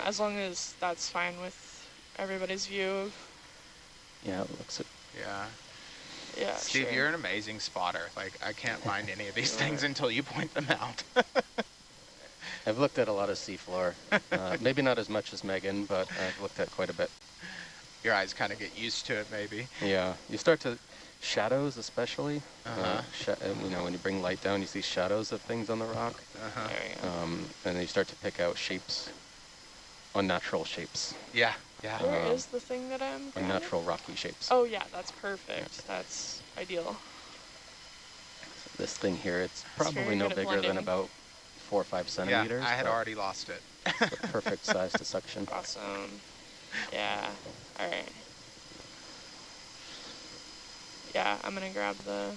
[SPEAKER 4] as long as that's fine with everybody's view.
[SPEAKER 16] yeah, it looks at.
[SPEAKER 17] Yeah.
[SPEAKER 4] Yeah.
[SPEAKER 17] Steve,
[SPEAKER 4] sure.
[SPEAKER 17] you're an amazing spotter. Like, I can't find any of these things until you point them out.
[SPEAKER 16] I've looked at a lot of seafloor. Maybe not as much as Megan, but I've looked at quite a bit.
[SPEAKER 17] Your eyes kind of get used to it, maybe.
[SPEAKER 16] Yeah, you start to shadows, especially.
[SPEAKER 17] Uh-huh.
[SPEAKER 16] You know, when you bring light down, you see shadows of things on the rock.
[SPEAKER 17] Uh-huh.
[SPEAKER 16] And then you start to pick out shapes, unnatural shapes.
[SPEAKER 17] Yeah, yeah.
[SPEAKER 4] Where is the thing that I'm grabbing?
[SPEAKER 16] Unnatural rocky shapes.
[SPEAKER 4] Oh yeah, that's perfect. That's ideal.
[SPEAKER 16] This thing here, it's
[SPEAKER 4] very
[SPEAKER 16] probably no
[SPEAKER 4] good at
[SPEAKER 16] bigger than
[SPEAKER 4] blending.
[SPEAKER 16] about 4 or 5 centimeters.
[SPEAKER 17] Yeah, I had
[SPEAKER 16] but
[SPEAKER 17] already lost it.
[SPEAKER 16] it's the perfect size to suction.
[SPEAKER 4] Awesome. Yeah. All right. Yeah, I'm gonna grab the.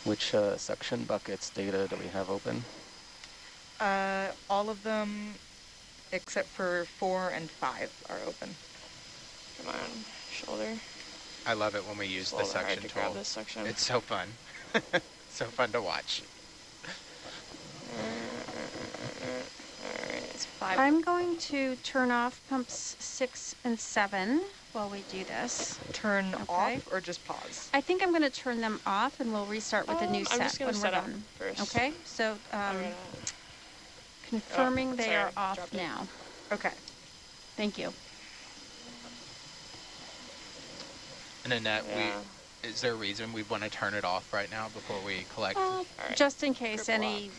[SPEAKER 16] Which suction buckets data do we have open?
[SPEAKER 20] All of them except for 4 and 5 are open.
[SPEAKER 4] Come on, shoulder.
[SPEAKER 17] I love it when we use the
[SPEAKER 4] It's a little hard
[SPEAKER 17] suction
[SPEAKER 4] to
[SPEAKER 17] tool.
[SPEAKER 4] grab this section.
[SPEAKER 17] It's so fun. So fun to watch.
[SPEAKER 4] Alright, it's 5.
[SPEAKER 19] I'm going to turn off pumps 6 and 7 while we do this.
[SPEAKER 20] Turn off or just pause?
[SPEAKER 19] I think I'm going to turn them off and we'll restart with a new
[SPEAKER 4] I'm
[SPEAKER 19] set
[SPEAKER 4] just gonna
[SPEAKER 19] when
[SPEAKER 4] set
[SPEAKER 19] we're
[SPEAKER 4] up
[SPEAKER 19] done.
[SPEAKER 4] first.
[SPEAKER 19] Okay, so
[SPEAKER 4] I'm gonna-
[SPEAKER 19] confirming they
[SPEAKER 4] sorry,
[SPEAKER 19] are off
[SPEAKER 4] dropped it.
[SPEAKER 19] now.
[SPEAKER 20] Okay.
[SPEAKER 19] Thank you.
[SPEAKER 17] And Annette,
[SPEAKER 4] Yeah.
[SPEAKER 17] is there a reason we want to turn it off right now before we collect?
[SPEAKER 19] Just in case any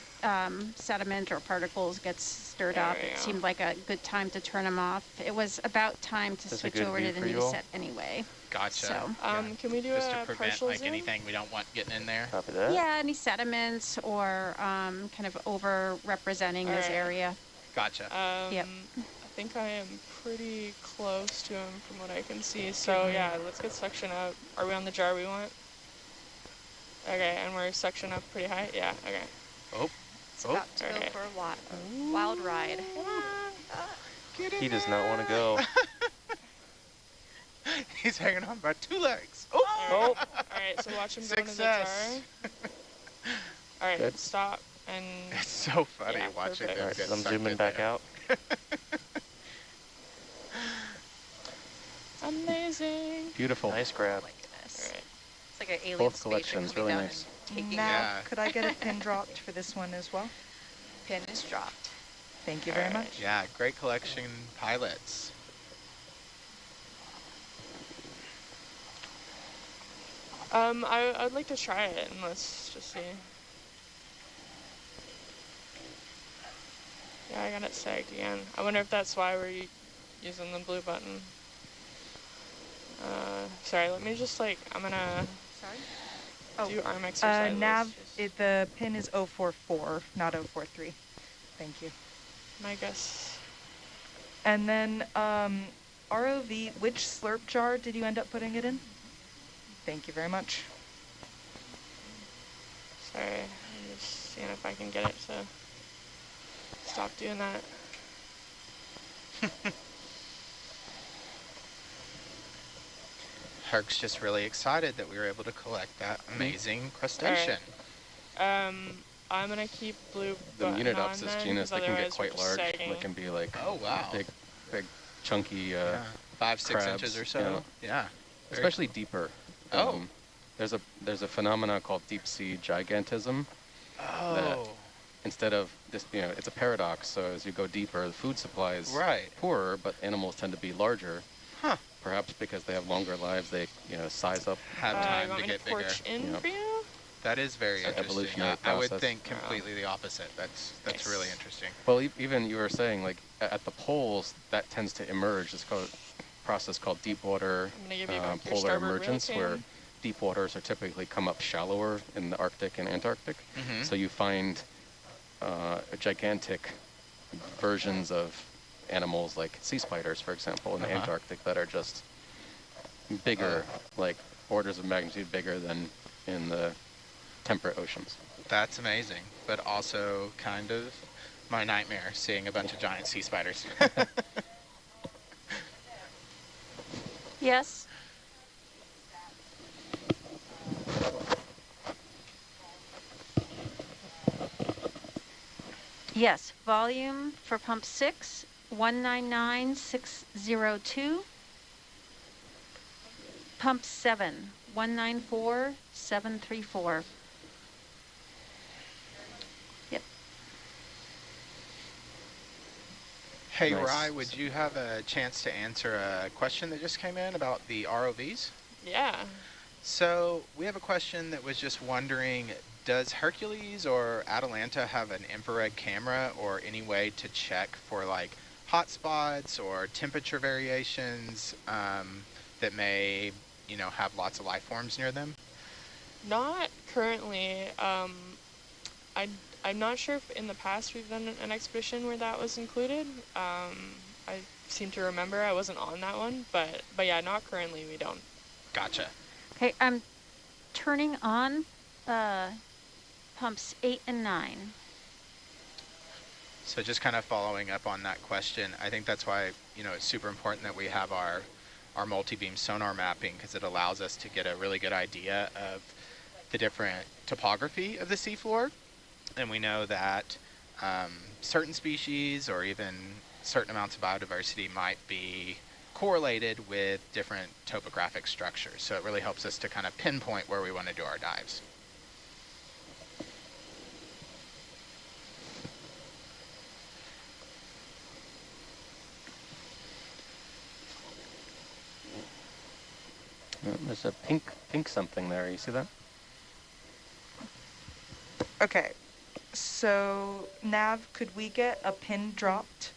[SPEAKER 19] sediment or particles gets stirred
[SPEAKER 4] There
[SPEAKER 19] up,
[SPEAKER 4] we
[SPEAKER 19] it
[SPEAKER 4] go.
[SPEAKER 19] seemed like a good time to turn them off. It was about time to
[SPEAKER 16] Is this a
[SPEAKER 19] switch
[SPEAKER 16] good
[SPEAKER 19] over
[SPEAKER 16] view
[SPEAKER 19] to the
[SPEAKER 16] for you
[SPEAKER 19] new
[SPEAKER 16] all?
[SPEAKER 19] set anyway.
[SPEAKER 17] Gotcha.
[SPEAKER 19] So,
[SPEAKER 4] Can we do
[SPEAKER 17] Just
[SPEAKER 4] a
[SPEAKER 17] to prevent
[SPEAKER 4] partial
[SPEAKER 17] like
[SPEAKER 4] zoom?
[SPEAKER 17] anything we don't want getting in there.
[SPEAKER 16] Copy that.
[SPEAKER 19] yeah, any sediments or kind of over representing this
[SPEAKER 4] Alright.
[SPEAKER 19] area.
[SPEAKER 17] Gotcha.
[SPEAKER 19] Yep.
[SPEAKER 4] I think I am pretty close to him from what I can see. So yeah, let's get suction up. Are we on the jar we want? Okay, and we're suction up pretty high? Yeah, okay.
[SPEAKER 17] Oh.
[SPEAKER 18] It's about to go
[SPEAKER 4] Okay.
[SPEAKER 18] for a wild ride.
[SPEAKER 16] He does not want to go.
[SPEAKER 17] He's hanging on by 2 legs.
[SPEAKER 4] Oh! Alright, so watch him go into the jar.
[SPEAKER 17] Success.
[SPEAKER 4] Alright,
[SPEAKER 16] Good.
[SPEAKER 4] stop and...
[SPEAKER 17] It's so funny
[SPEAKER 4] Yeah,
[SPEAKER 17] watching
[SPEAKER 4] perfect.
[SPEAKER 17] them
[SPEAKER 16] Alright,
[SPEAKER 17] get
[SPEAKER 16] so I'm
[SPEAKER 17] sucked
[SPEAKER 16] zooming
[SPEAKER 17] in
[SPEAKER 16] back
[SPEAKER 17] there.
[SPEAKER 16] out.
[SPEAKER 4] Amazing!
[SPEAKER 16] Beautiful. Nice grab.
[SPEAKER 18] Goodness. It's like an alien
[SPEAKER 16] Both
[SPEAKER 18] spaceship
[SPEAKER 16] collections,
[SPEAKER 18] coming
[SPEAKER 16] really
[SPEAKER 18] down
[SPEAKER 16] nice.
[SPEAKER 18] and taking
[SPEAKER 20] Now,
[SPEAKER 17] Yeah.
[SPEAKER 20] could I get a pin dropped for this one as well?
[SPEAKER 18] pin is dropped.
[SPEAKER 20] Thank you very much.
[SPEAKER 17] Yeah, great collection pilots.
[SPEAKER 4] I'd like to try it and let's just see. Yeah, I got it sagged again. I wonder if that's why we're using the blue button. Sorry, let me just like, I'm gonna do arm exercises.
[SPEAKER 20] Nav, the pin is 044, not 043. Thank you.
[SPEAKER 4] My guess.
[SPEAKER 20] And then ROV, which slurp jar did you end up putting it in? Thank you very much.
[SPEAKER 4] Sorry, I'm just seeing if I can get it to stop doing that.
[SPEAKER 17] Herc's just really excited that we were able to collect that amazing crustacean.
[SPEAKER 4] I'm gonna keep blue
[SPEAKER 16] The
[SPEAKER 4] button on
[SPEAKER 16] Munidopsis
[SPEAKER 4] then,
[SPEAKER 16] genus,
[SPEAKER 4] 'cause
[SPEAKER 16] they can get
[SPEAKER 4] otherwise we're
[SPEAKER 16] quite
[SPEAKER 4] just
[SPEAKER 16] large.
[SPEAKER 4] sagging.
[SPEAKER 16] They can be like
[SPEAKER 17] Oh, wow.
[SPEAKER 16] big chunky
[SPEAKER 17] 5-6
[SPEAKER 16] crabs,
[SPEAKER 17] inches or so.
[SPEAKER 16] you know.
[SPEAKER 17] Yeah. Very
[SPEAKER 16] Especially
[SPEAKER 17] cool.
[SPEAKER 16] deeper.
[SPEAKER 17] Oh.
[SPEAKER 16] There's a phenomena called deep sea gigantism. That
[SPEAKER 17] Oh.
[SPEAKER 16] instead of this, it's a paradox. So as you go deeper, the food supply is
[SPEAKER 17] Right.
[SPEAKER 16] poorer, but animals tend to be larger.
[SPEAKER 17] Huh.
[SPEAKER 16] Perhaps because they have longer lives, they size up.
[SPEAKER 17] Have time
[SPEAKER 4] you want
[SPEAKER 17] to
[SPEAKER 4] me
[SPEAKER 17] get
[SPEAKER 4] to porch
[SPEAKER 17] bigger.
[SPEAKER 4] in
[SPEAKER 16] Yep.
[SPEAKER 4] for you?
[SPEAKER 17] That is very
[SPEAKER 16] It's an
[SPEAKER 17] interesting.
[SPEAKER 16] evolutionary
[SPEAKER 17] I would
[SPEAKER 16] process.
[SPEAKER 17] think completely the opposite. That's really interesting.
[SPEAKER 16] Well, even you were saying like at the poles that tends to emerge. It's called a process called deep water
[SPEAKER 4] I'm gonna give you back your
[SPEAKER 16] polar
[SPEAKER 4] starboard wheel,
[SPEAKER 16] emergence, where
[SPEAKER 4] Cam.
[SPEAKER 16] deep waters are typically come up shallower in the Arctic and Antarctic.
[SPEAKER 17] Mhm.
[SPEAKER 16] So you find gigantic versions of animals like sea spiders, for example, in the Antarctic that are just bigger, like orders of magnitude bigger than in the temperate oceans.
[SPEAKER 17] That's amazing, but also kind of my nightmare, seeing a bunch of giant sea spiders.
[SPEAKER 19] Yes. Yes, volume for pump 6, 199602. Pump 7, 194734. Yep.
[SPEAKER 17] Hey,
[SPEAKER 16] Nice.
[SPEAKER 17] Rye, would you have a chance to answer a question that just came in about the ROVs?
[SPEAKER 4] Yeah.
[SPEAKER 17] So we have a question that was just wondering, does Hercules or Atalanta have an infrared camera or any way to check for like hot spots or temperature variations that may, have lots of life forms near them?
[SPEAKER 4] Not currently. I'm not sure if in the past we've done an expedition where that was included. I seem to remember I wasn't on that one, but yeah, not currently. We don't.
[SPEAKER 17] Gotcha.
[SPEAKER 19] Okay, I'm turning on pumps 8 and 9.
[SPEAKER 17] So just kind of following up on that question, I think that's why, it's super important that we have our multi-beam sonar mapping, because it allows us to get a really good idea of the different topography of the seafloor. And we know that certain species or even certain amounts of biodiversity might be correlated with different topographic structures. So it really helps us to kind of pinpoint where we want to do our dives.
[SPEAKER 16] There's a pink something there. You see that?
[SPEAKER 20] Okay, so Nav, could we get a pin dropped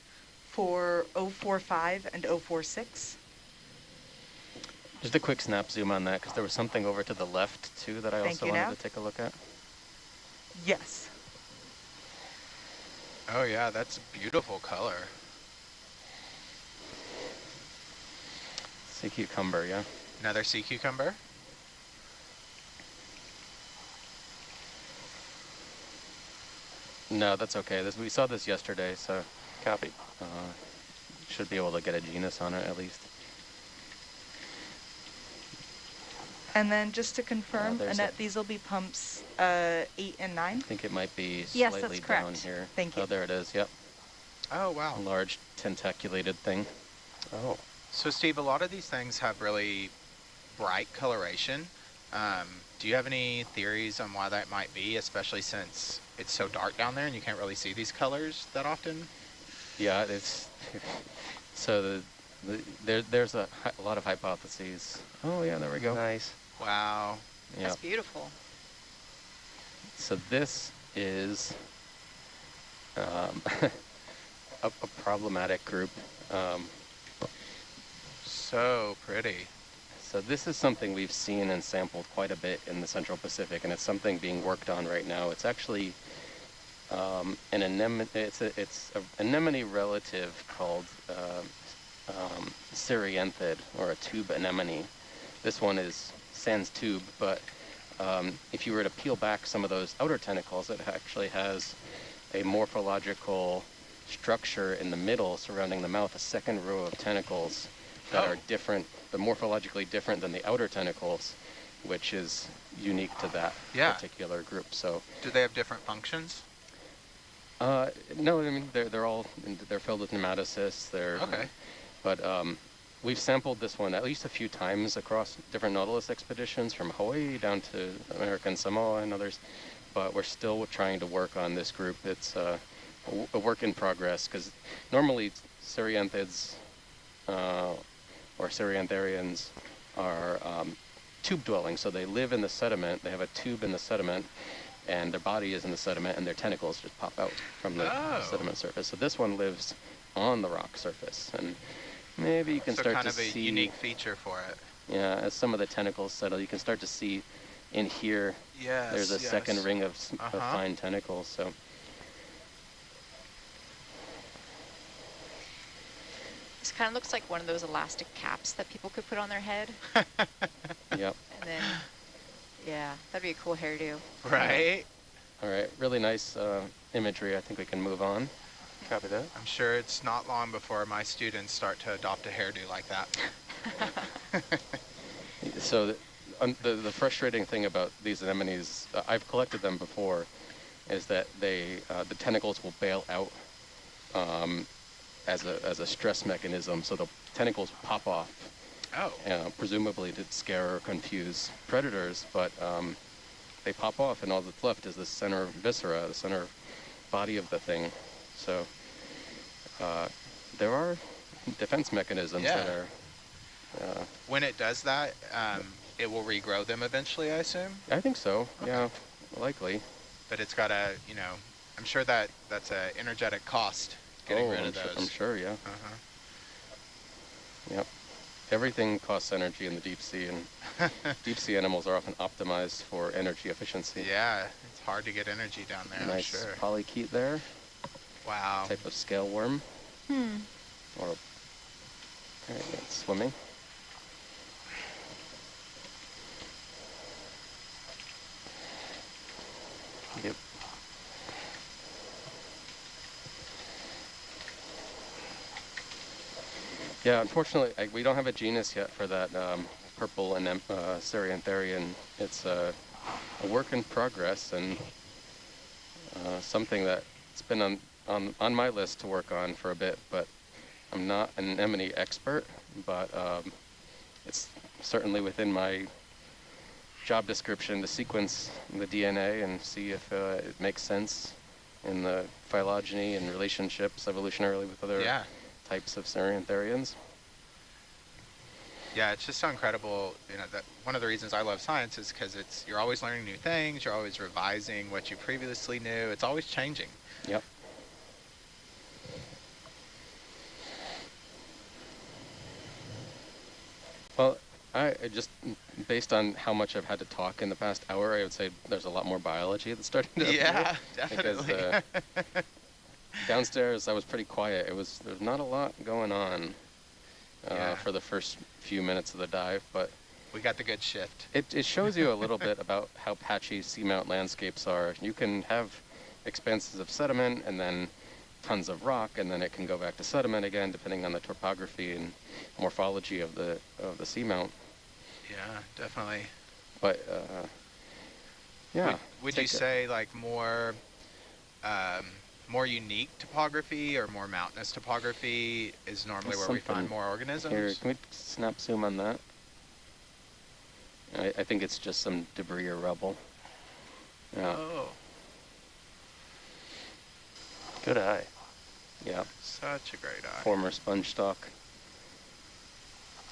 [SPEAKER 20] for 045 and 046?
[SPEAKER 16] Just a quick snap zoom on that, because there was something over to the left too that I
[SPEAKER 20] Thank
[SPEAKER 16] also
[SPEAKER 20] you,
[SPEAKER 16] wanted
[SPEAKER 20] Nav.
[SPEAKER 16] to take a look at.
[SPEAKER 20] Yes.
[SPEAKER 17] Oh yeah, that's beautiful color.
[SPEAKER 16] Sea cucumber, yeah.
[SPEAKER 17] Another sea cucumber.
[SPEAKER 16] No, that's okay. We saw this yesterday, so copy. Should be able to get a genus on it at least.
[SPEAKER 20] And then just to confirm,
[SPEAKER 16] there's
[SPEAKER 20] Annette, these will be pumps 8 and 9?
[SPEAKER 16] I think it might be
[SPEAKER 20] Yes,
[SPEAKER 16] slightly
[SPEAKER 20] that's
[SPEAKER 16] down
[SPEAKER 20] correct.
[SPEAKER 16] here.
[SPEAKER 20] Thank you.
[SPEAKER 16] Oh, there it is. Yep.
[SPEAKER 17] Oh, wow.
[SPEAKER 16] A large tentaculated thing. Oh.
[SPEAKER 17] So Steve, a lot of these things have really bright coloration. Do you have any theories on why that might be, especially since it's so dark down there and you can't really see these colors that often?
[SPEAKER 16] Yeah, it's so there's a lot of hypotheses. Oh yeah, there we go.
[SPEAKER 22] Nice.
[SPEAKER 17] Wow.
[SPEAKER 16] Yeah.
[SPEAKER 2] That's beautiful.
[SPEAKER 16] So this is a problematic group.
[SPEAKER 17] So pretty.
[SPEAKER 16] So this is something we've seen and sampled quite a bit in the Central Pacific, and it's something being worked on right now. It's actually an anemone. It's an anemone relative called Syrianthid, or a tube anemone. This one is sans tube, but if you were to peel back some of those outer tentacles, it actually has a morphological structure in the middle surrounding the mouth, a second row of tentacles that are different, but morphologically different than the outer tentacles, which is unique to that particular group. So,
[SPEAKER 17] do they have different functions?
[SPEAKER 16] no, I mean they're filled with nematocysts.
[SPEAKER 17] Okay.
[SPEAKER 16] But we've sampled this one at least a few times across different Nautilus expeditions, from Hawaii down to American Samoa and others. But we're still trying to work on this group. It's a work in progress, because normally Cereanthids or Cereantharians are tube dwelling, so they live in the sediment. They have a tube in the sediment, and their body is in the sediment, and their tentacles just pop out from the sediment surface. So this one lives on the rock surface, and maybe you can start
[SPEAKER 17] kind
[SPEAKER 16] to
[SPEAKER 17] of a
[SPEAKER 16] see
[SPEAKER 17] unique feature for it.
[SPEAKER 16] Yeah, as some of the tentacles settle, you can start to see in here.
[SPEAKER 17] Yes,
[SPEAKER 16] there's a second ring of fine tentacles. So.
[SPEAKER 18] This kind of looks like one of those elastic caps that people could put on their head.
[SPEAKER 16] Yep.
[SPEAKER 18] And then, yeah, that'd be a cool hairdo.
[SPEAKER 17] Right?
[SPEAKER 16] All right, really nice imagery. I think we can move on. Copy that.
[SPEAKER 17] I'm sure it's not long before my students start to adopt a hairdo like that.
[SPEAKER 16] So the frustrating thing about these anemones, I've collected them before, is that the tentacles will bail out as a stress mechanism. So the tentacles pop off. Presumably to scare or confuse predators, but they pop off, and all that's left is the center viscera, the center body of the thing. So there are defense mechanisms that are...
[SPEAKER 17] when it does that, it will regrow them eventually, I assume?
[SPEAKER 16] I think so, yeah, likely.
[SPEAKER 17] But it's got a, I'm sure that's an energetic cost, getting rid of those.
[SPEAKER 16] I'm sure, yeah. Yep. Everything costs energy in the deep sea, and deep sea animals are often optimized for energy efficiency.
[SPEAKER 17] Yeah, it's hard to get energy down there,
[SPEAKER 16] Nice
[SPEAKER 17] I'm sure.
[SPEAKER 16] polychaete there.
[SPEAKER 17] Wow.
[SPEAKER 16] Type of scale worm. Or swimming. Yep. Yeah, unfortunately, we don't have a genus yet for that purple Cereantharian. It's a work in progress, and something that's been on my list to work on for a bit, but I'm not an anemone expert, but it's certainly within my job description to sequence the DNA and see if it makes sense in the phylogeny and relationships evolutionarily with other types of Cereantharians.
[SPEAKER 17] Yeah, it's just so incredible. That one of the reasons I love science is because you're always learning new things. You're always revising what you previously knew. It's always changing.
[SPEAKER 16] Yep. Well, I just, based on how much I've had to talk in the past hour, I would say there's a lot more biology that's starting to appear.
[SPEAKER 17] Yeah, definitely.
[SPEAKER 16] Because downstairs, I was pretty quiet. There's not a lot going on for the first few minutes of the dive, but
[SPEAKER 17] we got the good shift.
[SPEAKER 16] It shows you a little bit about how patchy seamount landscapes are. You can have expanses of sediment and then tons of rock, and then it can go back to sediment again, depending on the topography and morphology of the seamount.
[SPEAKER 17] Yeah, definitely.
[SPEAKER 16] But yeah.
[SPEAKER 17] Would you say like more unique topography or more mountainous topography is normally where we find more organisms?
[SPEAKER 16] Here, can we snap zoom on that? I think it's just some debris or rubble. Yeah.
[SPEAKER 17] Oh.
[SPEAKER 16] Good eye. Yeah.
[SPEAKER 17] Such a great eye.
[SPEAKER 16] Former sponge stock.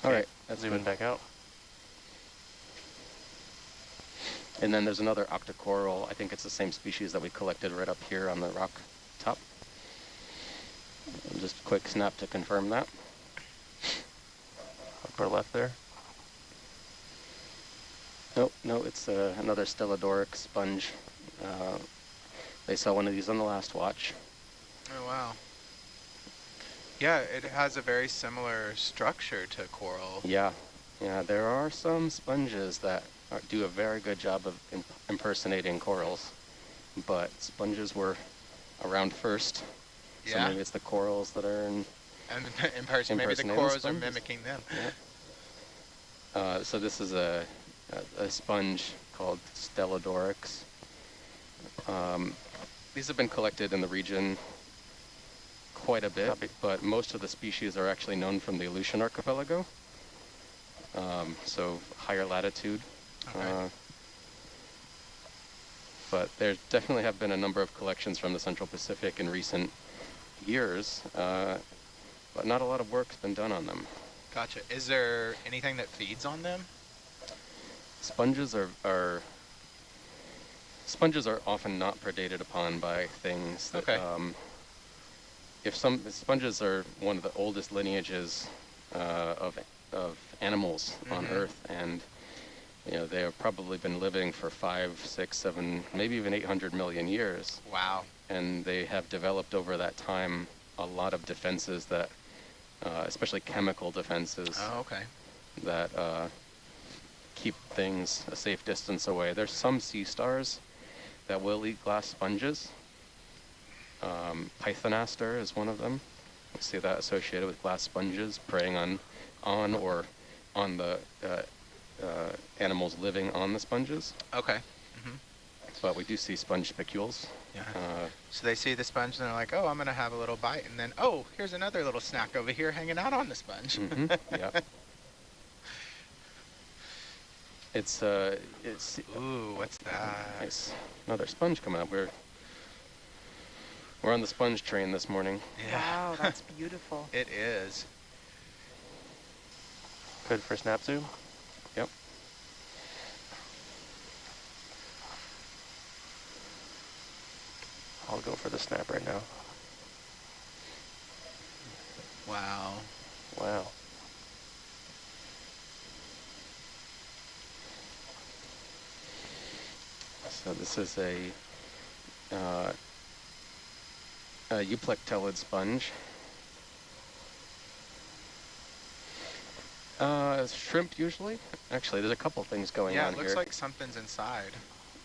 [SPEAKER 16] All right, that's
[SPEAKER 22] zooming back out.
[SPEAKER 16] And then there's another octocoral. I think it's the same species that we collected right up here on the rock top. Just a quick snap to confirm that.
[SPEAKER 22] Upper left there.
[SPEAKER 16] No, it's another Stellodoric sponge. They saw one of these on the last watch.
[SPEAKER 17] Oh, wow. Yeah, it has a very similar structure to coral.
[SPEAKER 16] Yeah, there are some sponges that do a very good job of impersonating corals, but sponges were around first. So maybe it's the corals that are in
[SPEAKER 17] And in person, maybe the
[SPEAKER 16] impersonating
[SPEAKER 17] corals are
[SPEAKER 16] sponges.
[SPEAKER 17] mimicking them.
[SPEAKER 16] Yeah. So this is a sponge called Stellodorix. These have been collected in the region quite a bit, but most of the species are actually known from the Aleutian archipelago. So higher latitude.
[SPEAKER 17] Okay.
[SPEAKER 16] But there definitely have been a number of collections from the Central Pacific in recent years, but not a lot of work's been done on them.
[SPEAKER 17] Gotcha. Is there anything that feeds on them?
[SPEAKER 16] Sponges are often not predated upon by things. That,
[SPEAKER 17] Okay.
[SPEAKER 16] If some sponges are one of the oldest lineages of animals on Earth, and they have probably been living for 5, 6, 7, maybe even 800 million years.
[SPEAKER 17] Wow.
[SPEAKER 16] And they have developed over that time a lot of defenses that, especially chemical defenses.
[SPEAKER 17] Oh, okay.
[SPEAKER 16] That keep things a safe distance away. There's some sea stars that will eat glass sponges. Pythonaster is one of them. You see that associated with glass sponges, preying on or on the animals living on the sponges.
[SPEAKER 17] Okay.
[SPEAKER 16] But we do see sponge spicules.
[SPEAKER 17] Yeah. So they see the sponge and they're like, oh, I'm going to have a little bite. And then, oh, here's another little snack over here hanging out on the sponge.
[SPEAKER 16] Yeah. It's
[SPEAKER 17] ooh, what's that?
[SPEAKER 16] Nice. Another sponge coming up. We're on the sponge train this morning.
[SPEAKER 17] Yeah.
[SPEAKER 20] Wow, that's beautiful.
[SPEAKER 17] It is.
[SPEAKER 22] Good for snap zoom?
[SPEAKER 16] Yep.
[SPEAKER 22] I'll go for the snap right now.
[SPEAKER 17] Wow.
[SPEAKER 22] Wow.
[SPEAKER 16] So this is a euplectellid sponge. Shrimp usually. Actually, there's a couple things going on
[SPEAKER 17] Yeah,
[SPEAKER 16] here.
[SPEAKER 17] it looks like something's inside.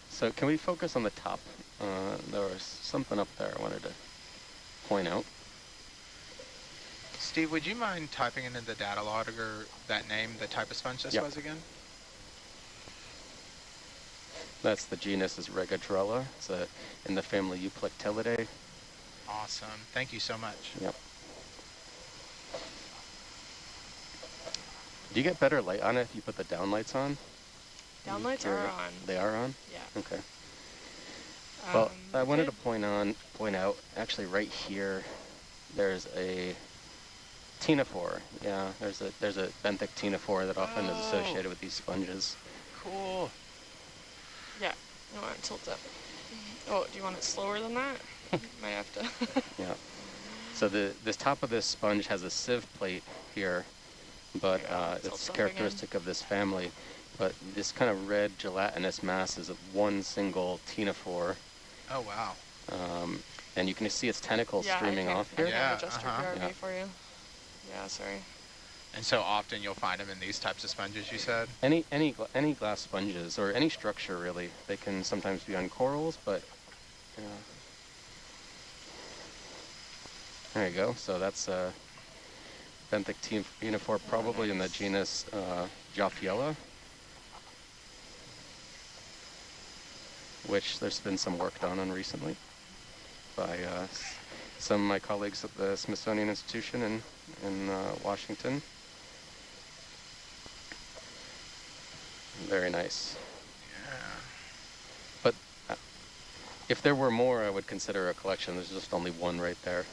[SPEAKER 16] So can we focus on the top? There was something up there I wanted to point out.
[SPEAKER 17] Steve, would you mind typing into the data logger that name, the type of sponge this
[SPEAKER 16] Yep.
[SPEAKER 17] was again?
[SPEAKER 16] That's the genus is Regadrella. It's in the family Euplectellidae.
[SPEAKER 17] Awesome. Thank you so much.
[SPEAKER 16] Yep. Do you get better light on it if you put the downlights on?
[SPEAKER 4] Downlights are on.
[SPEAKER 16] They are on?
[SPEAKER 4] Yeah.
[SPEAKER 16] Okay. Well, I wanted to point out, actually right here, there's a ctenophore. Yeah, there's a benthic ctenophore that often is associated with these sponges.
[SPEAKER 4] Cool. Yeah, you want to tilt up. Oh, do you want it slower than that? Might have to.
[SPEAKER 16] Yeah. So the top of this sponge has a sieve plate here, but it's characteristic of this family. But this kind of red gelatinous mass is one single ctenophore.
[SPEAKER 17] Oh, wow.
[SPEAKER 16] And you can see its tentacles streaming off
[SPEAKER 4] I
[SPEAKER 16] here.
[SPEAKER 4] can adjust your PRV for you. Yeah, sorry.
[SPEAKER 17] And so often you'll find them in these types of sponges, you said?
[SPEAKER 16] Any glass sponges or any structure really. They can sometimes be on corals, but there you go. So that's benthic ctenophore, probably in the genus Jophiella, which there's been some work done on recently by some of my colleagues at the Smithsonian Institution in Washington. Very nice.
[SPEAKER 17] Yeah.
[SPEAKER 16] But if there were more, I would consider a collection. There's just only one right there.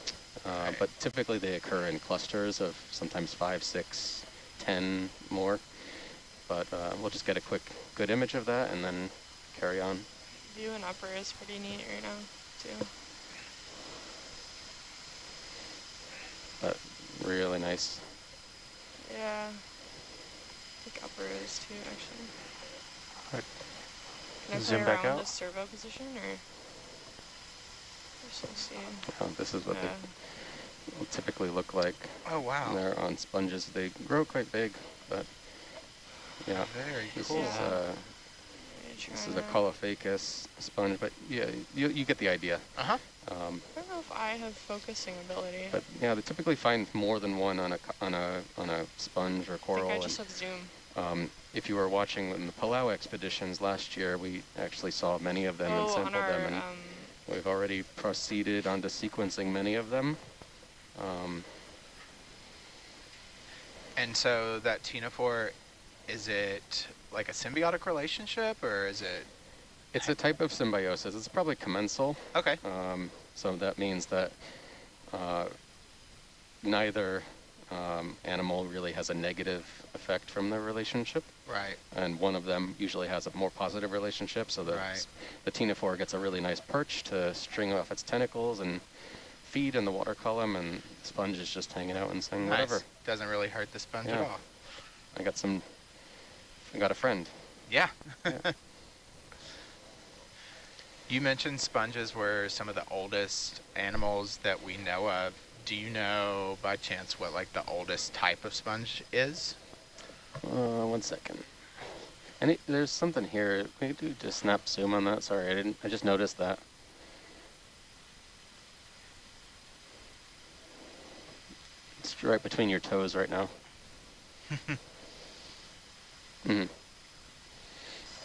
[SPEAKER 16] But typically they occur in clusters of sometimes 5, 6, 10 more. But we'll just get a good image of that and then carry on.
[SPEAKER 4] View and upper is pretty neat right now, too.
[SPEAKER 16] But really nice.
[SPEAKER 4] Yeah. I think upper is too, actually.
[SPEAKER 22] Right.
[SPEAKER 4] Can I
[SPEAKER 22] Zoom
[SPEAKER 4] play
[SPEAKER 22] back
[SPEAKER 4] around
[SPEAKER 22] out.
[SPEAKER 4] this servo position, or? Just see.
[SPEAKER 16] This is what they will typically look like.
[SPEAKER 17] Oh, wow.
[SPEAKER 16] They're on sponges. They grow quite big, but yeah.
[SPEAKER 17] Very
[SPEAKER 16] this
[SPEAKER 17] cool.
[SPEAKER 16] This is a Caulophacus sponge, but yeah, you get the idea.
[SPEAKER 17] Uh-huh.
[SPEAKER 4] I don't know if I have focusing ability.
[SPEAKER 16] But yeah, they typically find more than one on a sponge or
[SPEAKER 4] I
[SPEAKER 16] coral.
[SPEAKER 4] think I just have zoom.
[SPEAKER 16] If you were watching in the Palau expeditions last year, we actually saw many of them and
[SPEAKER 4] Oh, on
[SPEAKER 16] sampled them, and
[SPEAKER 4] our,
[SPEAKER 16] we've already proceeded onto sequencing many of them.
[SPEAKER 17] And so that ctenophore, is it like a symbiotic relationship, or is it?
[SPEAKER 16] It's a type of symbiosis. It's probably commensal.
[SPEAKER 17] Okay.
[SPEAKER 16] So that means that neither animal really has a negative effect from the relationship.
[SPEAKER 17] Right.
[SPEAKER 16] And one of them usually has a more positive relationship, so the ctenophore gets a really nice perch to string off its tentacles and feed in the water column, and the sponge is just hanging out and saying whatever.
[SPEAKER 17] Doesn't really hurt the sponge at all.
[SPEAKER 16] I got a friend.
[SPEAKER 17] Yeah. You mentioned sponges were some of the oldest animals that we know of. Do you know by chance what like the oldest type of sponge is?
[SPEAKER 16] 1 second. There's something here. Can you do just snap zoom on that? Sorry, I just noticed that. It's right between your toes right now.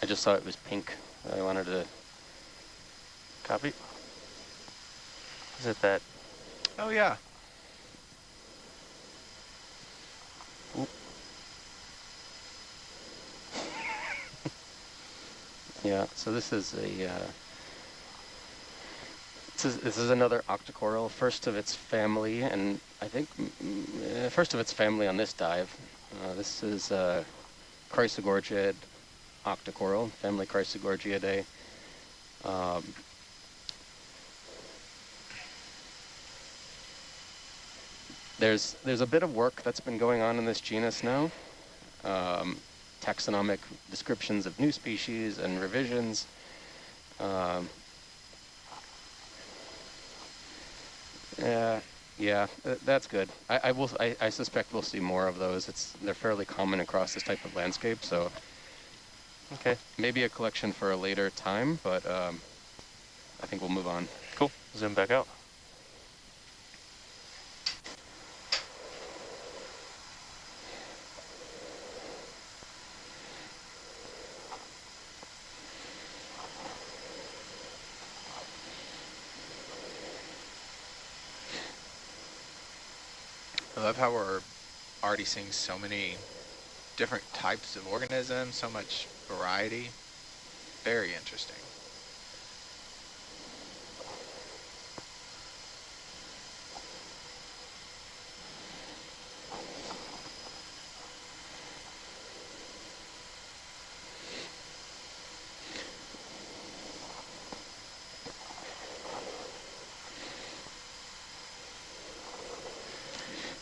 [SPEAKER 16] I just saw it was pink. I wanted to copy. Is it that?
[SPEAKER 17] Oh yeah.
[SPEAKER 16] Yeah. So this is a. This is another octocoral, first of its family, and I think first of its family on this dive. This is Chrysogorgiid octocoral, family Chrysogorgiidae. There's a bit of work that's been going on in this genus now. Taxonomic descriptions of new species and revisions. Yeah, that's good. I suspect we'll see more of those. They're fairly common across this type of landscape, so okay, maybe a collection for a later time, but I think we'll move on.
[SPEAKER 22] Cool. Zoom back out.
[SPEAKER 17] I love how we're already seeing so many different types of organisms, so much variety. Very interesting.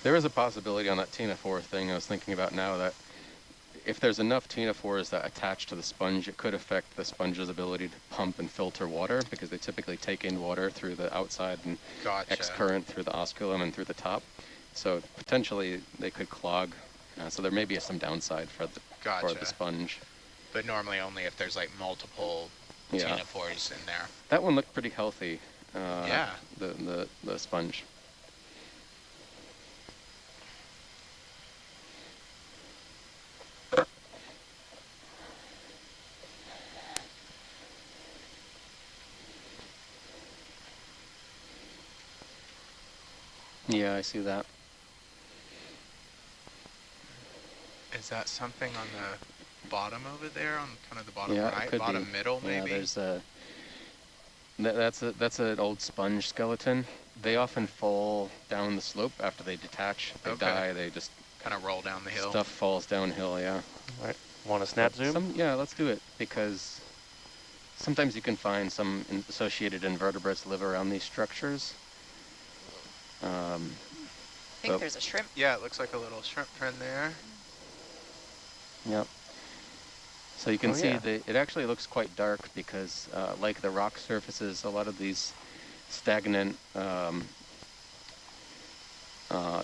[SPEAKER 16] There is a possibility on that ctenophore thing I was thinking about now that if there's enough ctenophores that attach to the sponge, it could affect the sponge's ability to pump and filter water, because they typically take in water through the outside and excurrent through the osculum and through the top. So potentially they could clog. So there may be some downside for the sponge.
[SPEAKER 17] But normally only if there's like multiple ctenophores in there.
[SPEAKER 16] That one looked pretty healthy.
[SPEAKER 17] Yeah.
[SPEAKER 16] The sponge. Yeah, I see that.
[SPEAKER 17] Is that something on the bottom over there, on kind of the bottom
[SPEAKER 16] Yeah,
[SPEAKER 17] right,
[SPEAKER 16] could
[SPEAKER 17] bottom
[SPEAKER 16] be.
[SPEAKER 17] middle maybe?
[SPEAKER 16] Yeah, there's a. That's an old sponge skeleton. They often fall down the slope after they detach. They die. They just
[SPEAKER 17] kind of roll down the hill.
[SPEAKER 16] Stuff falls downhill. Yeah.
[SPEAKER 22] All right. Want to snap zoom?
[SPEAKER 16] Yeah, let's do it, because sometimes you can find some associated invertebrates live around these structures.
[SPEAKER 18] I think there's a shrimp.
[SPEAKER 17] Yeah, it looks like a little shrimp fin there.
[SPEAKER 16] Yep. So you can see it actually looks quite dark because, like the rock surfaces, a lot of these stagnant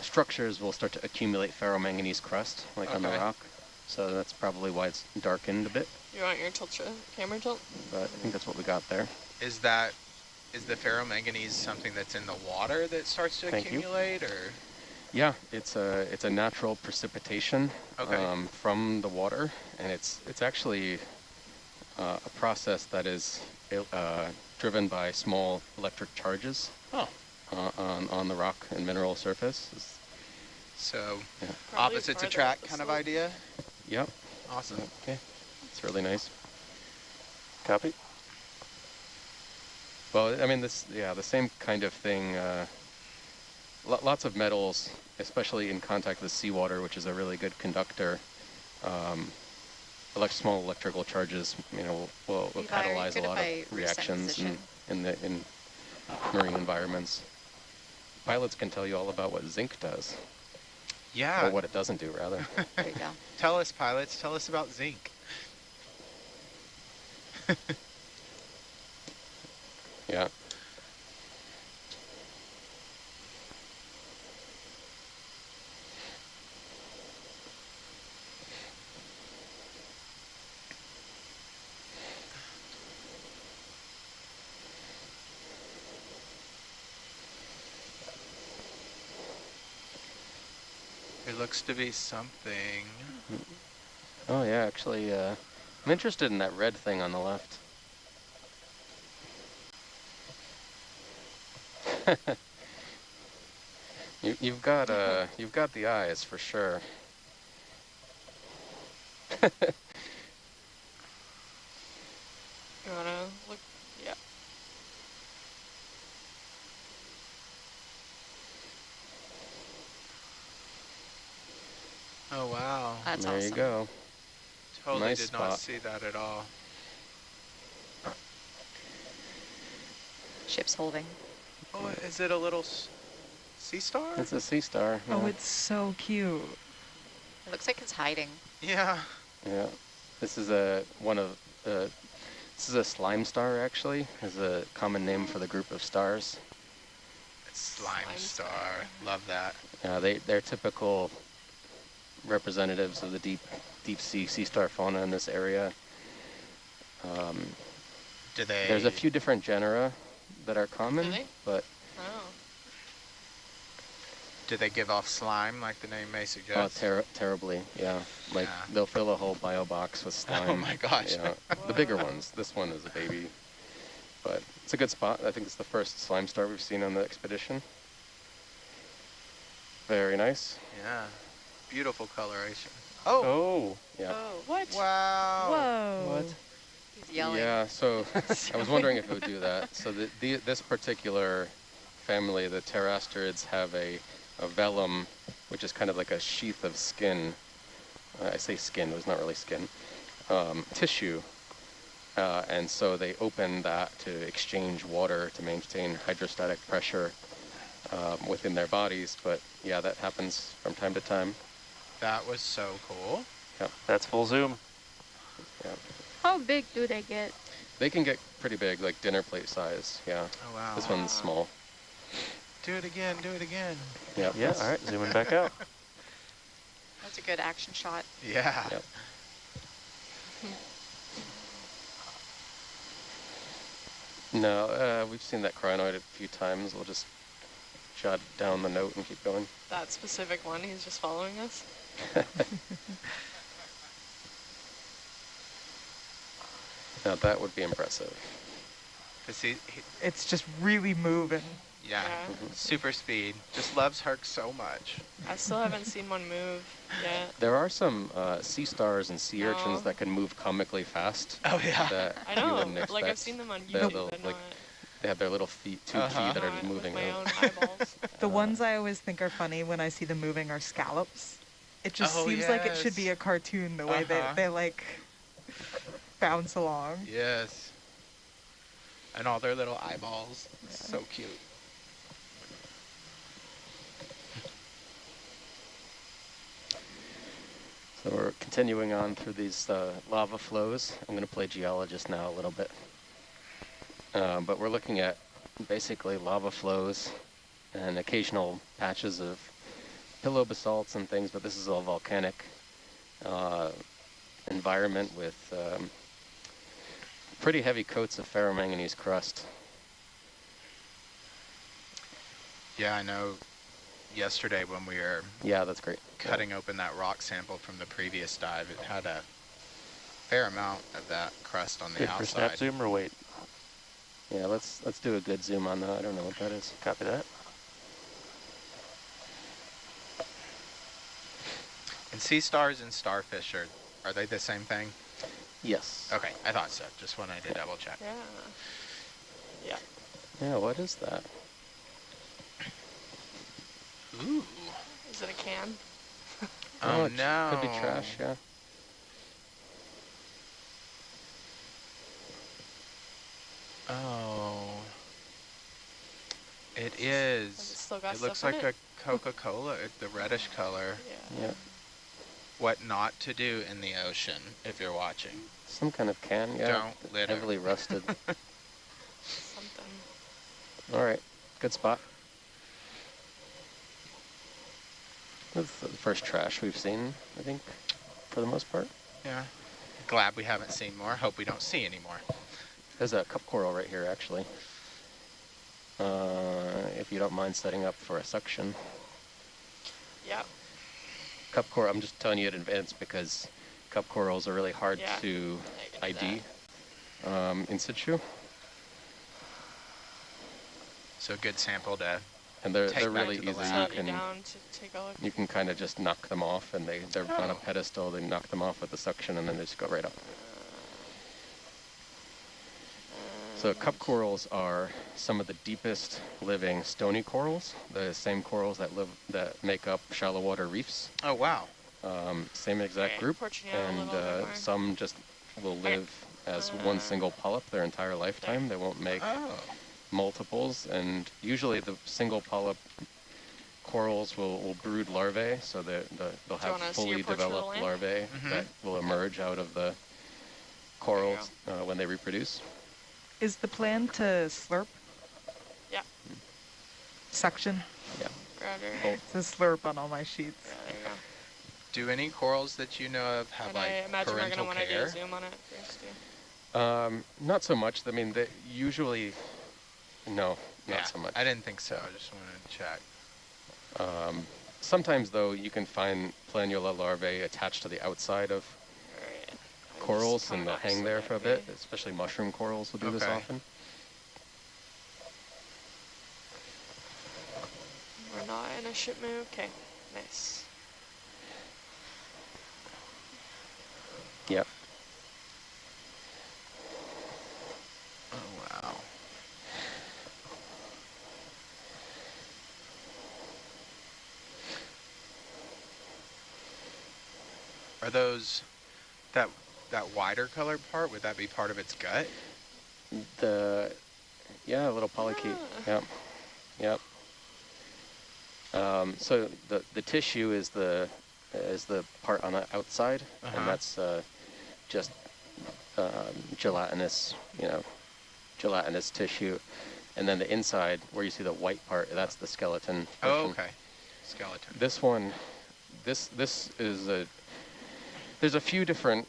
[SPEAKER 16] structures will start to accumulate ferromanganese crust, like on the rock. So that's probably why it's darkened a bit.
[SPEAKER 4] You want your camera tilt?
[SPEAKER 16] But I think that's what we got there.
[SPEAKER 17] Is that Is the ferromanganese something that's in the water that starts to
[SPEAKER 22] Thank you.
[SPEAKER 17] accumulate, or?
[SPEAKER 16] Yeah, it's a natural precipitation from the water, and it's actually a process that is driven by small electric charges on the rock and mineral surface.
[SPEAKER 17] So
[SPEAKER 16] Yeah.
[SPEAKER 17] opposites attract kind of idea?
[SPEAKER 16] Yep.
[SPEAKER 17] Awesome.
[SPEAKER 16] Okay. It's really nice.
[SPEAKER 22] Copy.
[SPEAKER 16] Well, I mean, the same kind of thing. Lots of metals, especially in contact with seawater, which is a really good conductor. Small electrical charges, will catalyze a lot of reactions in marine environments. Pilots can tell you all about what zinc does.
[SPEAKER 17] Yeah.
[SPEAKER 16] Or what it doesn't do, rather.
[SPEAKER 18] There you go.
[SPEAKER 17] Tell us, pilots. Tell us about zinc.
[SPEAKER 16] Yeah.
[SPEAKER 17] It looks to be something.
[SPEAKER 16] Oh, yeah, actually, I'm interested in that red thing on the left. You've got the eyes for sure.
[SPEAKER 4] You wanna look? Yeah.
[SPEAKER 17] Oh, wow.
[SPEAKER 18] That's
[SPEAKER 16] there
[SPEAKER 18] awesome.
[SPEAKER 16] you go.
[SPEAKER 17] Totally
[SPEAKER 16] Nice
[SPEAKER 17] did
[SPEAKER 16] spot.
[SPEAKER 17] not see that at all.
[SPEAKER 18] Ship's holding.
[SPEAKER 17] Oh, is it a little sea star?
[SPEAKER 16] It's a sea star.
[SPEAKER 20] Oh,
[SPEAKER 16] yeah.
[SPEAKER 20] it's so cute.
[SPEAKER 18] It looks like it's hiding.
[SPEAKER 17] Yeah.
[SPEAKER 16] Yeah. This is this is a slime star, actually. Is a common name for the group of stars.
[SPEAKER 17] Slime star. Love that.
[SPEAKER 16] They're typical representatives of the deep sea star fauna in this area.
[SPEAKER 17] Do they?
[SPEAKER 16] There's a few different genera that are common,
[SPEAKER 4] Do they?
[SPEAKER 16] but
[SPEAKER 4] Oh.
[SPEAKER 17] Do they give off slime like the name may suggest?
[SPEAKER 16] terribly, yeah. Like they'll fill a whole bio box with slime.
[SPEAKER 17] Oh my gosh.
[SPEAKER 16] Yeah. The bigger ones. This one is a baby, but it's a good spot. I think it's the first slime star we've seen on the expedition. Very nice.
[SPEAKER 17] Yeah. Beautiful coloration.
[SPEAKER 16] Oh, yeah.
[SPEAKER 4] Oh, what?
[SPEAKER 17] Wow.
[SPEAKER 20] Whoa.
[SPEAKER 16] What?
[SPEAKER 18] He's yelling.
[SPEAKER 16] Yeah, so I was wondering if it would do that. So this particular family, the pterasterids, have a velum, which is kind of like a sheath of skin. I say skin, it was not really skin. Tissue. And so they open that to exchange water to maintain hydrostatic pressure within their bodies. But yeah, that happens from time to time.
[SPEAKER 17] That was so cool.
[SPEAKER 16] Yeah.
[SPEAKER 22] That's full zoom.
[SPEAKER 16] Yeah.
[SPEAKER 21] How big do they get?
[SPEAKER 16] They can get pretty big, like dinner plate size. Yeah.
[SPEAKER 17] Oh, wow.
[SPEAKER 16] This one's small.
[SPEAKER 17] Do it again. Do it again.
[SPEAKER 16] Yeah.
[SPEAKER 22] Yeah, all right, zooming back out.
[SPEAKER 18] That's a good action shot.
[SPEAKER 17] Yeah.
[SPEAKER 16] Yep. No, we've seen that crinoid a few times. We'll just jot down the note and keep going.
[SPEAKER 4] That specific one, he's just following us.
[SPEAKER 16] Now that would be impressive.
[SPEAKER 20] It's just really moving.
[SPEAKER 17] Yeah. Super speed. Just loves Herc so much.
[SPEAKER 4] I still haven't seen one move yet.
[SPEAKER 16] There are some sea stars and sea urchins that can move comically fast.
[SPEAKER 17] Oh yeah.
[SPEAKER 16] That
[SPEAKER 4] I
[SPEAKER 16] you
[SPEAKER 4] know.
[SPEAKER 16] wouldn't expect.
[SPEAKER 4] Like I've seen them on
[SPEAKER 16] They-
[SPEAKER 4] YouTube,
[SPEAKER 16] they'll,
[SPEAKER 4] but
[SPEAKER 16] like,
[SPEAKER 4] not
[SPEAKER 16] they have their little feet, tube feet that are just moving.
[SPEAKER 4] with my
[SPEAKER 16] around.
[SPEAKER 4] own eyeballs.
[SPEAKER 20] The ones I always think are funny when I see them moving are scallops. It just
[SPEAKER 17] Oh,
[SPEAKER 20] seems like it should be
[SPEAKER 17] yes.
[SPEAKER 20] a cartoon the way they like bounce along.
[SPEAKER 17] Yes. And all their little eyeballs. So cute.
[SPEAKER 16] So we're continuing on through these lava flows. I'm going to play geologist now a little bit. But we're looking at basically lava flows and occasional patches of pillow basalts and things, but this is all volcanic environment with pretty heavy coats of ferromanganese crust.
[SPEAKER 17] Yeah, I know yesterday when we were
[SPEAKER 22] Yeah, that's great.
[SPEAKER 17] cutting open that rock sample from the previous dive, it had a fair amount of that crust on the
[SPEAKER 22] Good for snap
[SPEAKER 17] outside.
[SPEAKER 22] zoom or wait? Yeah, let's do a good zoom on that. I don't know what that is. Copy that.
[SPEAKER 17] And sea stars and starfish, are they the same thing?
[SPEAKER 22] Yes.
[SPEAKER 17] Okay, I thought so. Just wanted to double check.
[SPEAKER 4] Yeah. Yeah.
[SPEAKER 22] Yeah, what is that?
[SPEAKER 17] Ooh.
[SPEAKER 4] Is it a can?
[SPEAKER 17] Oh,
[SPEAKER 22] it
[SPEAKER 17] no.
[SPEAKER 22] Could be trash, yeah.
[SPEAKER 17] Oh. It is.
[SPEAKER 4] Still got
[SPEAKER 17] It looks
[SPEAKER 4] stuff in
[SPEAKER 17] like
[SPEAKER 4] it?
[SPEAKER 17] a Coca-Cola, the reddish color.
[SPEAKER 22] Yeah.
[SPEAKER 17] What not to do in the ocean if you're watching.
[SPEAKER 22] Some kind of can, yeah.
[SPEAKER 17] Don't litter.
[SPEAKER 22] Heavily rusted.
[SPEAKER 4] Something.
[SPEAKER 22] All right, good spot. That's the first trash we've seen, I think, for the most part.
[SPEAKER 17] Yeah. Glad we haven't seen more. Hope we don't see any more.
[SPEAKER 22] There's a cup coral right here, actually. If you don't mind setting up for a suction.
[SPEAKER 4] Yep.
[SPEAKER 22] Cup coral, I'm just telling you in advance because cup corals are really hard to ID in situ.
[SPEAKER 17] So a good sample to
[SPEAKER 22] And they're
[SPEAKER 17] take back
[SPEAKER 22] really
[SPEAKER 17] to the
[SPEAKER 22] easy.
[SPEAKER 17] lab.
[SPEAKER 22] You can kind of just knock them off, and they're on a pedestal. They knock them off with the suction, and then they just go right up. So cup corals are some of the deepest living stony corals, the same corals that make up shallow water reefs.
[SPEAKER 17] Oh, wow.
[SPEAKER 22] Same exact group, and some just will live as one single polyp their entire lifetime. They won't make multiples, and usually the single polyp corals will brood larvae, so they'll have fully developed larvae that will emerge out of the corals when they reproduce.
[SPEAKER 20] Is the plan to slurp?
[SPEAKER 4] Yeah.
[SPEAKER 20] Suction?
[SPEAKER 22] Yeah.
[SPEAKER 4] Roger.
[SPEAKER 20] It's a slurp on all my sheets.
[SPEAKER 4] Yeah, there you go.
[SPEAKER 17] Do any corals that you know of have
[SPEAKER 4] And
[SPEAKER 17] like
[SPEAKER 4] I imagine we're
[SPEAKER 17] parental
[SPEAKER 4] going to want to do
[SPEAKER 17] care?
[SPEAKER 4] a zoom on it first, too.
[SPEAKER 22] Not so much. I mean, they usually, no, not
[SPEAKER 17] Yeah,
[SPEAKER 22] so much.
[SPEAKER 17] I didn't think so. I just wanted to check.
[SPEAKER 22] Sometimes, though, you can find planula larvae attached to the outside of corals, and they'll hang there for a bit. Especially mushroom corals will do this often.
[SPEAKER 4] We're not in a ship move. Okay, nice.
[SPEAKER 22] Yep.
[SPEAKER 17] Oh, wow. Are those that wider colored part? Would that be part of its gut?
[SPEAKER 22] Yeah, a little polychaete. Yep. Yep. So the tissue is the part on the outside, and that's just gelatinous, gelatinous tissue, and then the inside, where you see the white part, that's the skeleton.
[SPEAKER 17] Oh, okay. Skeleton.
[SPEAKER 22] This one, this is there's a few different.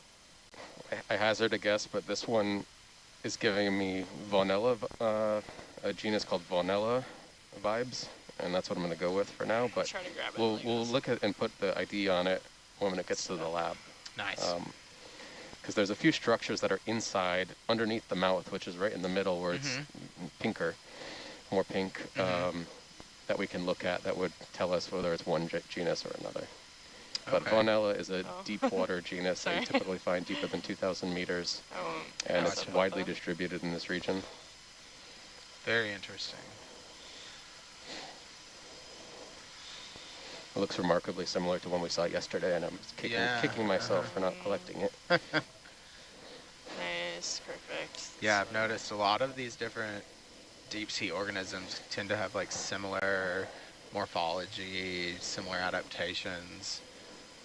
[SPEAKER 22] I hazard a guess, but this one is giving me Vonella, a genus called Vonella vibes, and that's what I'm going to go with for now. But we'll look at and put the ID on it when it gets to the lab.
[SPEAKER 17] Nice.
[SPEAKER 22] Because there's a few structures that are inside, underneath the mouth, which is right in the middle where it's pinker, more pink, that we can look at that would tell us whether it's one genus or another. But Vonella is a deep water genus that you typically find deeper than 2,000 meters, and it's widely distributed in this region.
[SPEAKER 17] Very interesting.
[SPEAKER 22] It looks remarkably similar to one we saw yesterday, and I'm kicking myself for not collecting it.
[SPEAKER 4] Nice, perfect.
[SPEAKER 17] Yeah, I've noticed a lot of these different deep sea organisms tend to have like similar morphology, similar adaptations.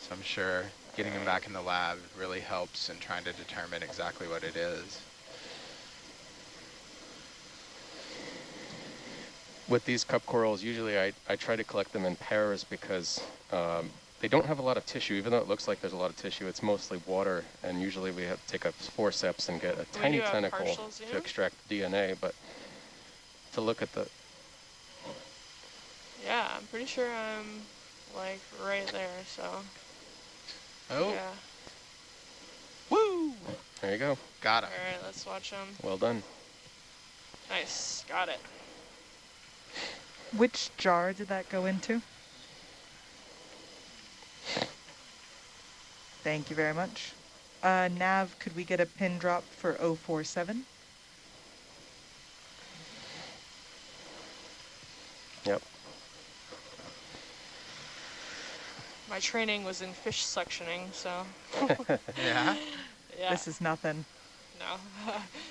[SPEAKER 17] So I'm sure getting them back in the lab really helps in trying to determine exactly what it is.
[SPEAKER 22] With these cup corals, usually I try to collect them in pairs because they don't have a lot of tissue. Even though it looks like there's a lot of tissue, it's mostly water, and usually we have to take up forceps and get a tiny tentacle to extract DNA. But to look at the
[SPEAKER 4] Yeah, I'm pretty sure I'm like right there, so.
[SPEAKER 17] Oh.
[SPEAKER 4] Yeah.
[SPEAKER 17] Woo!
[SPEAKER 16] There you go.
[SPEAKER 17] Got him.
[SPEAKER 4] All right, let's watch them.
[SPEAKER 16] Well done.
[SPEAKER 4] Nice, got it.
[SPEAKER 20] Which jar did that go into? Thank you very much. Nav, could we get a pin drop for 047?
[SPEAKER 16] Yep.
[SPEAKER 4] My training was in fish suctioning, so.
[SPEAKER 17] Yeah?
[SPEAKER 4] Yeah.
[SPEAKER 20] This is nothing.
[SPEAKER 4] No.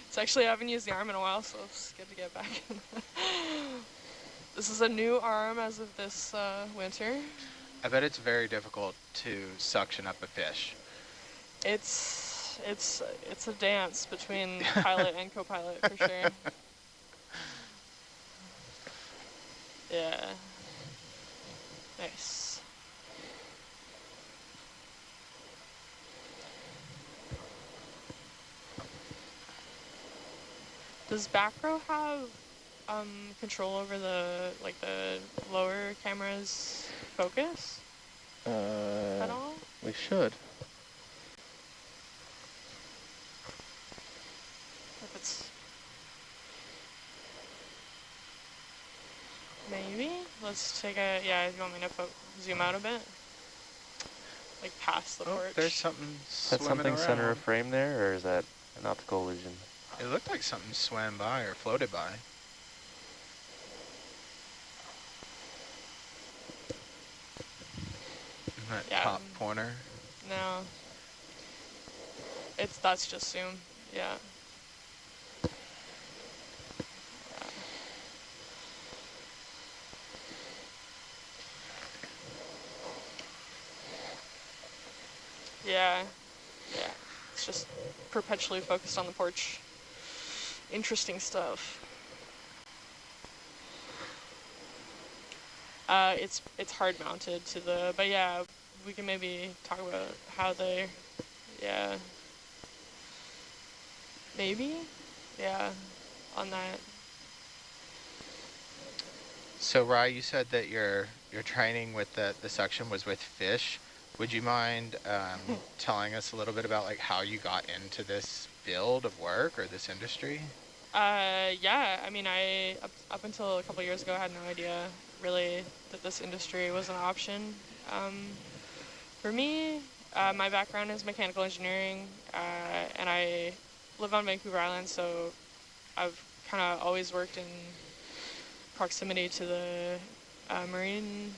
[SPEAKER 4] It's actually, I haven't used the arm in a while, so it's good to get back in. This is a new arm as of this winter.
[SPEAKER 17] I bet it's very difficult to suction up a fish.
[SPEAKER 4] It's a dance between pilot and co-pilot for sure. Yeah. Nice. Does back row have control over the lower camera's focus at all?
[SPEAKER 16] We should.
[SPEAKER 4] If it's maybe, let's take a, yeah, if you want me to zoom out a bit, like past the porch.
[SPEAKER 17] There's something
[SPEAKER 16] Is that
[SPEAKER 17] swimming
[SPEAKER 16] something
[SPEAKER 17] around.
[SPEAKER 16] center of frame there, or is that an optical illusion?
[SPEAKER 17] It looked like something swam by or floated by. In that
[SPEAKER 4] Yeah.
[SPEAKER 17] top corner.
[SPEAKER 4] No. That's just zoom, yeah. Yeah, yeah. It's just perpetually focused on the porch. Interesting stuff. It's hard mounted to the, but yeah, we can maybe talk about how they, yeah. Maybe, yeah, on that.
[SPEAKER 17] So Rye, you said that your training with the suction was with fish. Would you mind telling us a little bit about like how you got into this field of work or this industry?
[SPEAKER 4] Yeah, I mean, up until a couple years ago, I had no idea really that this industry was an option. For me, my background is mechanical engineering, and I live on Vancouver Island, so I've kind of always worked in proximity to the marine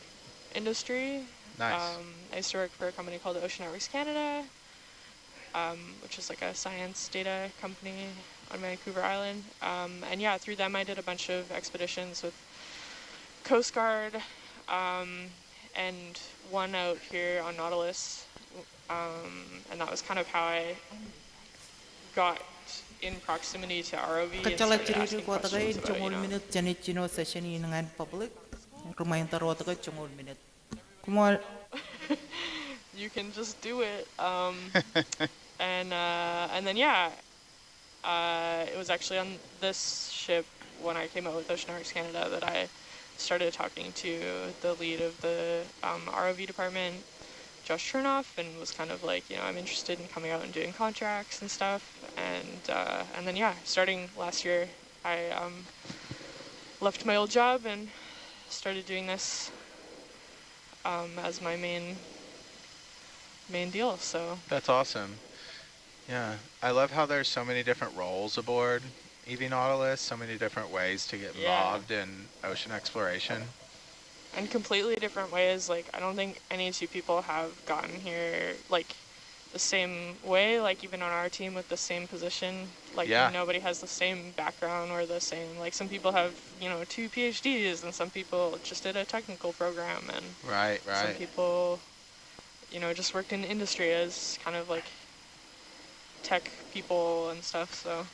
[SPEAKER 4] industry.
[SPEAKER 17] Nice.
[SPEAKER 4] I used to work for a company called Ocean Networks Canada, which is like a science data company on Vancouver Island. And yeah, through them I did a bunch of expeditions with Coast Guard, and one out here on Nautilus. And that was kind of how I got in proximity to ROV and started asking questions about, you know.
[SPEAKER 11] minute janit chino session in public. Kumain taro taga chungol minute.
[SPEAKER 4] You can just do it. And then yeah, it was actually on this ship when I came out with Ocean Networks Canada that I started talking to the lead of the ROV department, Josh Chernoff, and was kind of like, you know, I'm interested in coming out and doing contracts and stuff. And then yeah, starting last year, I left my old job and started doing this as my main deal. So
[SPEAKER 17] That's awesome. Yeah, I love how there's so many different roles aboard EV Nautilus, so many different ways to get involved in ocean exploration.
[SPEAKER 4] And completely different ways. Like, I don't think any two people have gotten here like the same way, like even on our team with the same position. Like nobody has the same background or the same, like some people have, you know, 2 PhDs and some people just did a technical program, and some people, you know, just worked in the industry as kind of like tech people and stuff. So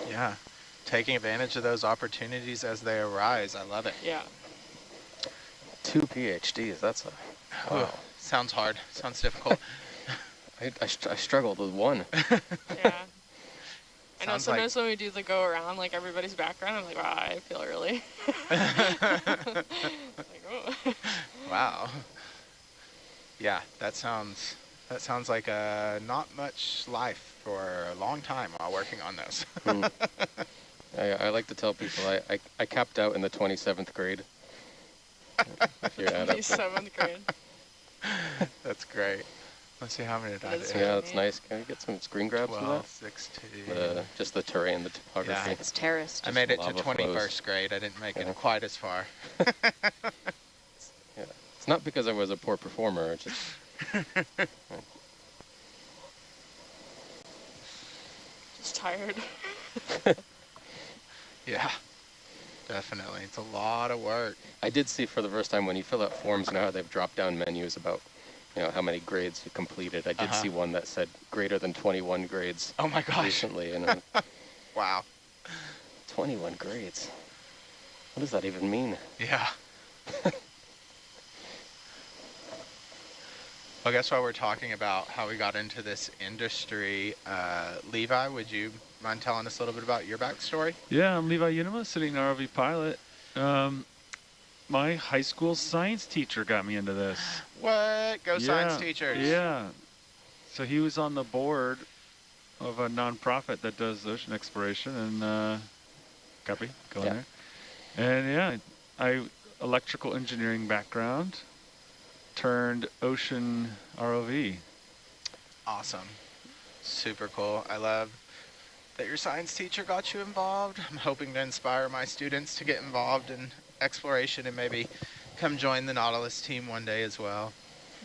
[SPEAKER 17] yeah, taking advantage of those opportunities as they arise. I love it.
[SPEAKER 4] Yeah.
[SPEAKER 16] 2 PhDs, that's a, wow.
[SPEAKER 17] Sounds hard, sounds difficult.
[SPEAKER 16] I struggled with one.
[SPEAKER 4] Yeah. I know
[SPEAKER 17] Sounds
[SPEAKER 4] sometimes when we do the go around, like everybody's background, I'm like, wow, I feel early. Like, oh.
[SPEAKER 17] Wow. Yeah, that sounds like not much life for a long time while working on those.
[SPEAKER 16] I like to tell people I capped out in the 27th grade. If you're add up.
[SPEAKER 4] 27th grade.
[SPEAKER 17] That's great. Let's see how many did I do.
[SPEAKER 16] Yeah, that's nice. Can we get some screen grabs from
[SPEAKER 17] 12,
[SPEAKER 16] that?
[SPEAKER 17] 16.
[SPEAKER 16] Just the terrain, the topography.
[SPEAKER 17] Yeah.
[SPEAKER 18] It's terraced.
[SPEAKER 17] I made it to
[SPEAKER 16] Lava
[SPEAKER 17] 21st
[SPEAKER 16] flows.
[SPEAKER 17] grade. I didn't make it quite as far.
[SPEAKER 16] Yeah. It's not because I was a poor performer. It's just.
[SPEAKER 4] Just tired.
[SPEAKER 17] Yeah, definitely. It's a lot of work.
[SPEAKER 16] I did see for the first time when you fill out forms now, they've dropped down menus about, how many grades you completed. I did see one that said greater than 21 grades.
[SPEAKER 17] Oh my gosh.
[SPEAKER 16] Recently, and
[SPEAKER 17] Wow.
[SPEAKER 16] 21 grades. What does that even mean?
[SPEAKER 17] Yeah. Well, I guess while we're talking about how we got into this industry, Levi, would you mind telling us a little bit about your backstory?
[SPEAKER 5] Yeah, I'm Levi Unima, sitting ROV pilot. My high school science teacher got me into this.
[SPEAKER 17] What? Go science teachers.
[SPEAKER 5] Yeah. So he was on the board of a nonprofit that does ocean exploration, and copy, go in there. And yeah, I electrical engineering background turned ocean ROV.
[SPEAKER 17] Awesome. Super cool. I love that your science teacher got you involved. I'm hoping to inspire my students to get involved in exploration and maybe come join the Nautilus team one day as well.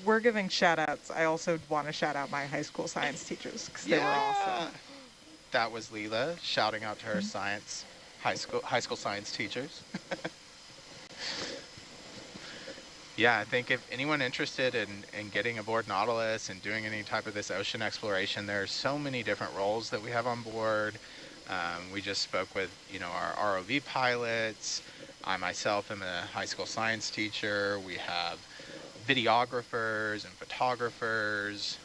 [SPEAKER 20] We're giving shout outs. I also want to shout out my high school science teachers because they were awesome.
[SPEAKER 17] That was Leela shouting out to her high school science teachers. Yeah, I think if anyone interested in getting aboard Nautilus and doing any type of this ocean exploration, there are so many different roles that we have on board. We just spoke with, our ROV pilots. I myself am a high school science teacher. We have videographers and photographers,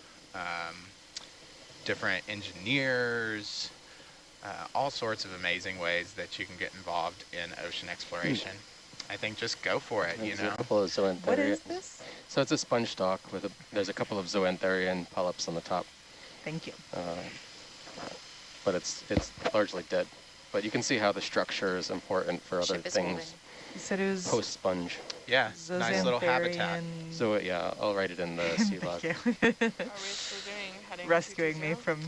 [SPEAKER 17] different engineers, all sorts of amazing ways that you can get involved in ocean exploration. I think just go for it,
[SPEAKER 16] There's a couple of zoantharian.
[SPEAKER 20] What is this?
[SPEAKER 16] So it's a sponge stock with there's a couple of zoantharian polyps on the top.
[SPEAKER 20] Thank you.
[SPEAKER 16] But it's largely dead. But you can see how the structure is important for other things.
[SPEAKER 20] You said it was
[SPEAKER 16] post-sponge.
[SPEAKER 17] Yeah, nice little habitat.
[SPEAKER 16] So yeah, I'll write it in the sea log.
[SPEAKER 20] Thank you. Rescuing me from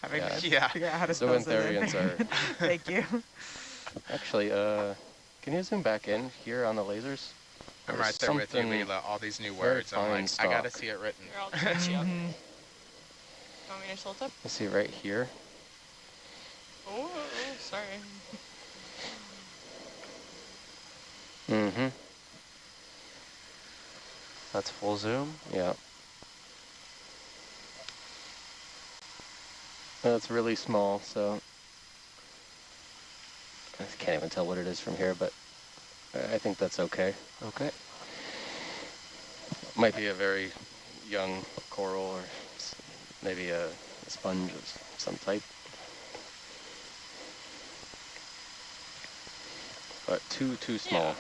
[SPEAKER 20] having to figure out how to spell
[SPEAKER 16] Zoantharians are.
[SPEAKER 20] Thank you.
[SPEAKER 16] Actually, can you zoom back in here on the lasers?
[SPEAKER 17] I'm right there with you, Leela. All these new words. I'm like, I gotta see it written.
[SPEAKER 4] Here, I'll catch you up. You want me to tilt up?
[SPEAKER 16] You see right here.
[SPEAKER 4] Oh, sorry.
[SPEAKER 22] Mm-hmm. That's full zoom?
[SPEAKER 16] Yeah. It's really small, so I can't even tell what it is from here, but I think that's okay.
[SPEAKER 22] Okay.
[SPEAKER 16] Might be a very young coral or maybe a sponge of some type. But too small.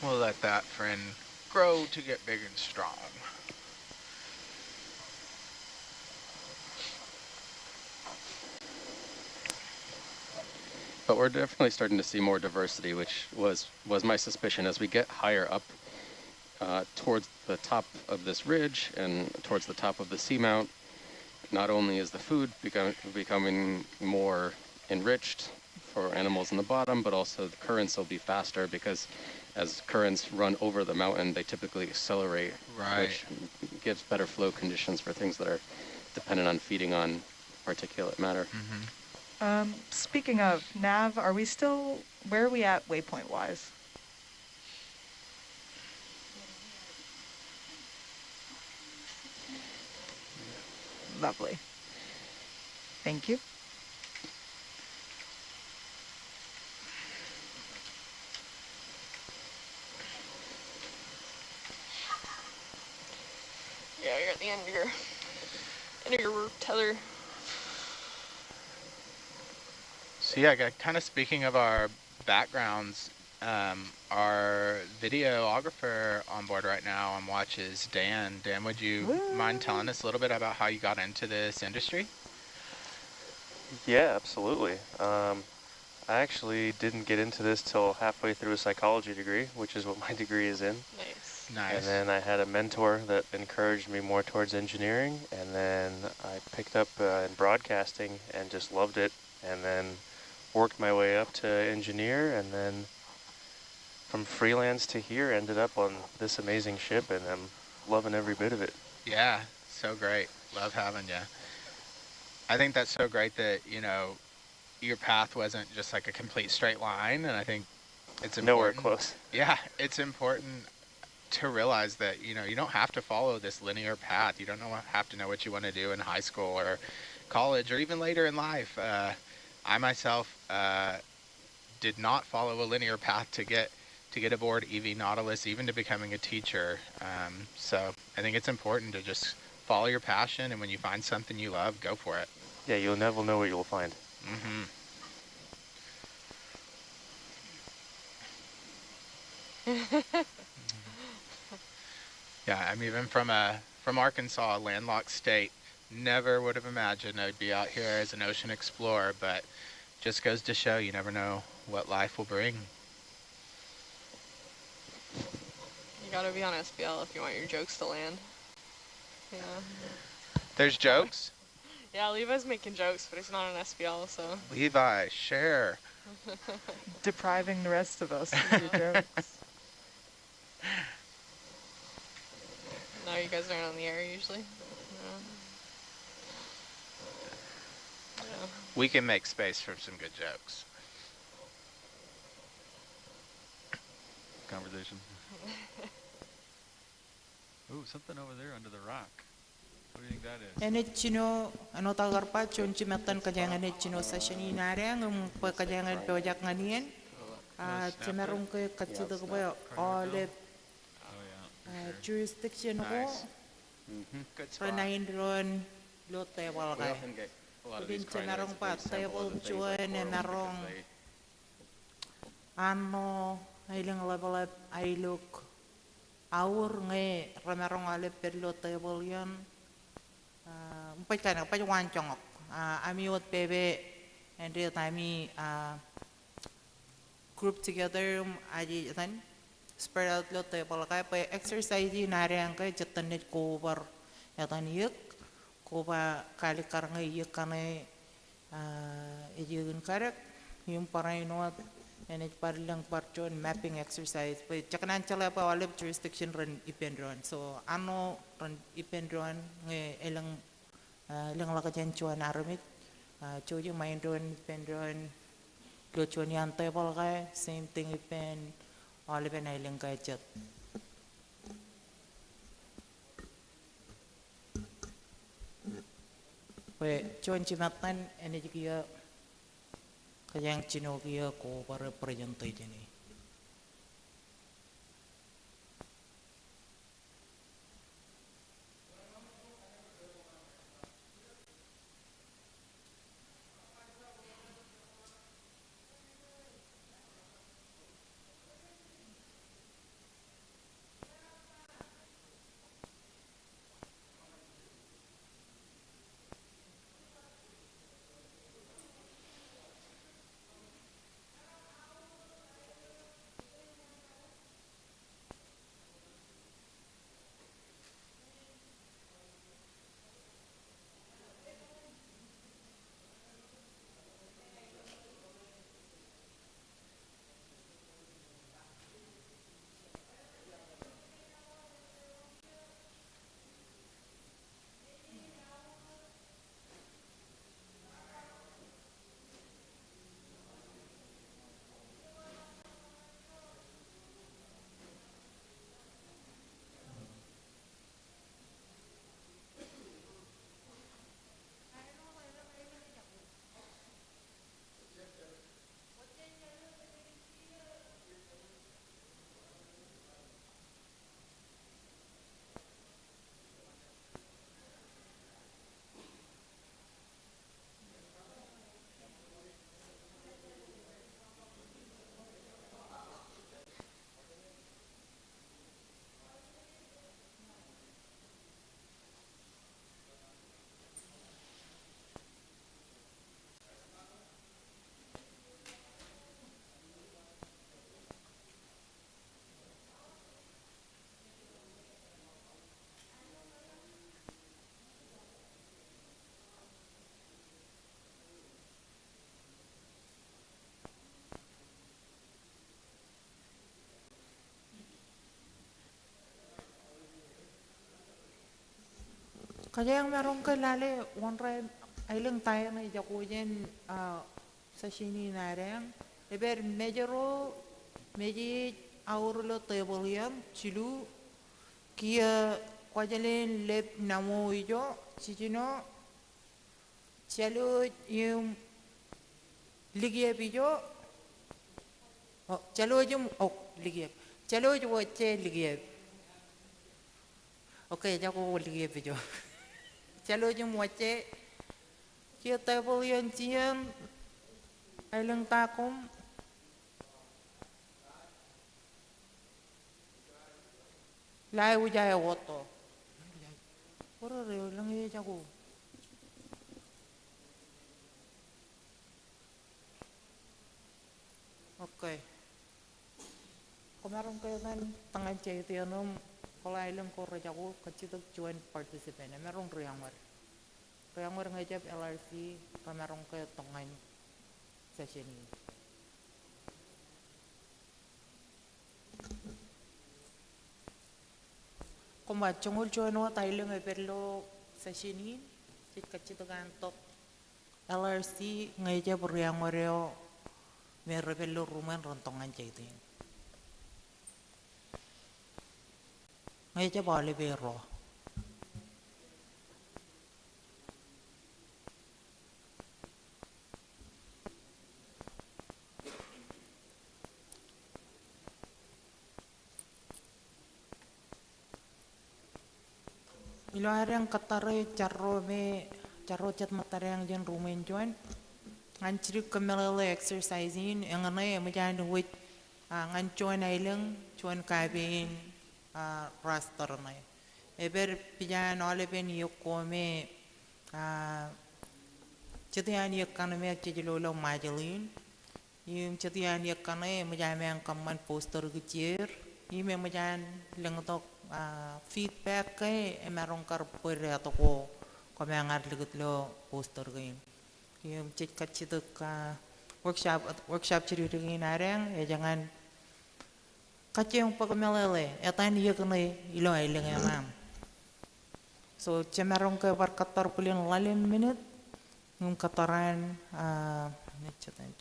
[SPEAKER 17] We'll let that friend grow to get big and strong.
[SPEAKER 16] But we're definitely starting to see more diversity, which was my suspicion. As we get higher up towards the top of this ridge and towards the top of the seamount, not only is the food becoming more enriched for animals in the bottom, but also the currents will be faster because as currents run over the mountain, they typically accelerate, which gives better flow conditions for things that are dependent on feeding on particulate matter.
[SPEAKER 20] Speaking of nav, where are we at waypoint wise? Lovely. Thank you.
[SPEAKER 4] Yeah, you're at the end of your And your tether.
[SPEAKER 17] So yeah, kind of speaking of our backgrounds, our videographer on board right now on watch is Dan. Dan, would you mind telling us a little bit about how you got into this industry?
[SPEAKER 22] Yeah, absolutely. I actually didn't get into this till halfway through a psychology degree, which is what my degree is in.
[SPEAKER 4] Nice.
[SPEAKER 17] Nice.
[SPEAKER 22] And then I had a mentor that encouraged me more towards engineering, and then I picked up in broadcasting and just loved it, and then worked my way up to engineer, and then from freelance to here ended up on this amazing ship, and I'm loving every bit of it.
[SPEAKER 17] Yeah, so great. Love having you. I think that's so great that, you know, your path wasn't just like a complete straight line, and I think it's important.
[SPEAKER 22] Nowhere close.
[SPEAKER 17] Yeah, it's important to realize that, you know, you don't have to follow this linear path. You don't have to know what you want to do in high school or college or even later in life. I myself did not follow a linear path to get aboard EV Nautilus, even to becoming a teacher. So I think it's important to just follow your passion, and when you find something you love, go for it.
[SPEAKER 22] Yeah, you'll never know what you'll find.
[SPEAKER 17] Mm-hmm. Yeah, I'm even from Arkansas, a landlocked state. Never would have imagined I'd be out here as an ocean explorer, but just goes to show you never know what life will bring.
[SPEAKER 4] You gotta be on SBL if you want your jokes to land. Yeah.
[SPEAKER 17] There's jokes?
[SPEAKER 4] Yeah, Levi's making jokes, but he's not on SBL, so.
[SPEAKER 17] Levi, share.
[SPEAKER 20] Depriving the rest of us of your jokes.
[SPEAKER 4] No, you guys aren't on the air usually. Yeah.
[SPEAKER 17] We can make space for some good jokes.
[SPEAKER 5] Conversation. Ooh, something over there under the rock. What do you think that is?
[SPEAKER 11] Enechino ano tagar pa chonchi metan kajangan enechino sa shani nare ang pa kajangan pojak nganian cemerung ke kacida ko ba ole jurisdiction ko renain ron lo tebal kay din cemerung pa tebal chuan emerong ano ailang level I look aur nge remerong ale perlo tebal yan Pai kai pai wan chong ami wat bebe and real time group together aji tan spread out lo te pala kai pa exercise na re ang kai jatan net cover ya tan yek ko ba kali karang yek kane ejun karak yung parai no and it parlang parchon mapping exercise pa chakanan chala pa walip jurisdiction run ipendron so ano run ipendron nge elang lang lakajan chuan aramit chu yung main don pendron lo chuan yan table kay same thing ipen all ipen ay lang kay chat we chuan chimatan ene jiya kayang chino kiya ko para presentay jeni Kaya yang meron ka lale one ride ay lang tayo na ijakujen sa sini narang. Eber medyo medyo aurlo table yan chilu kia kwajalin lep namo ijo chichino chalo yung ligiep ijo oh chalo yung oh ligiep chalo yung wache ligiep okay jago ligiep ijo chalo yung wache kia table yan chiam ay lang takom lai ujaya woto ora reo lang ye jago okay kemarin kayo kan tangan cai tianom kalau ilang ko rajago kacitok join participant merong riangwar ngajab LRC kemarin kayo tangan session ini Kung chungul join wa tayo nga perlo session ini cit kacitok antok LRC ngajab riangwareo meron perlo rumen rontongan cai itu ngajab bali pero ilo arang katare charro chat matare ang jan rumen join nganciri kemelele exercising yang anay majan wit ngan join ailang join kabin raster na eber pijan ole ben yokome chetian yakkan me chejilo majalin yung chetian yakkan majan me ang kaman poster gicir ime majan lengotok feedback kay merong karpur atau ko kamengar ligut lo poster kay yung cit kacitok workshop cerita ini narang jangan kacang pagamelele etan iya kena ilo ailing emam so cemerong ke berkatar pulin lalin minute yung kataran necatan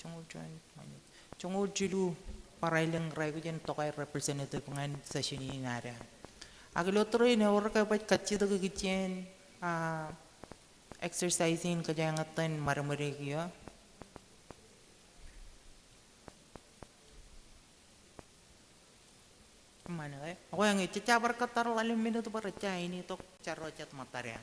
[SPEAKER 11] cungul jilu para ilang regu jen tokai representative pengan session ini narang aglo troy ne or ka bat kacito gicen exercising kajangatan marmari kiya mana ako yang cacabar katar lalim minuto para ini tok caro cat matarya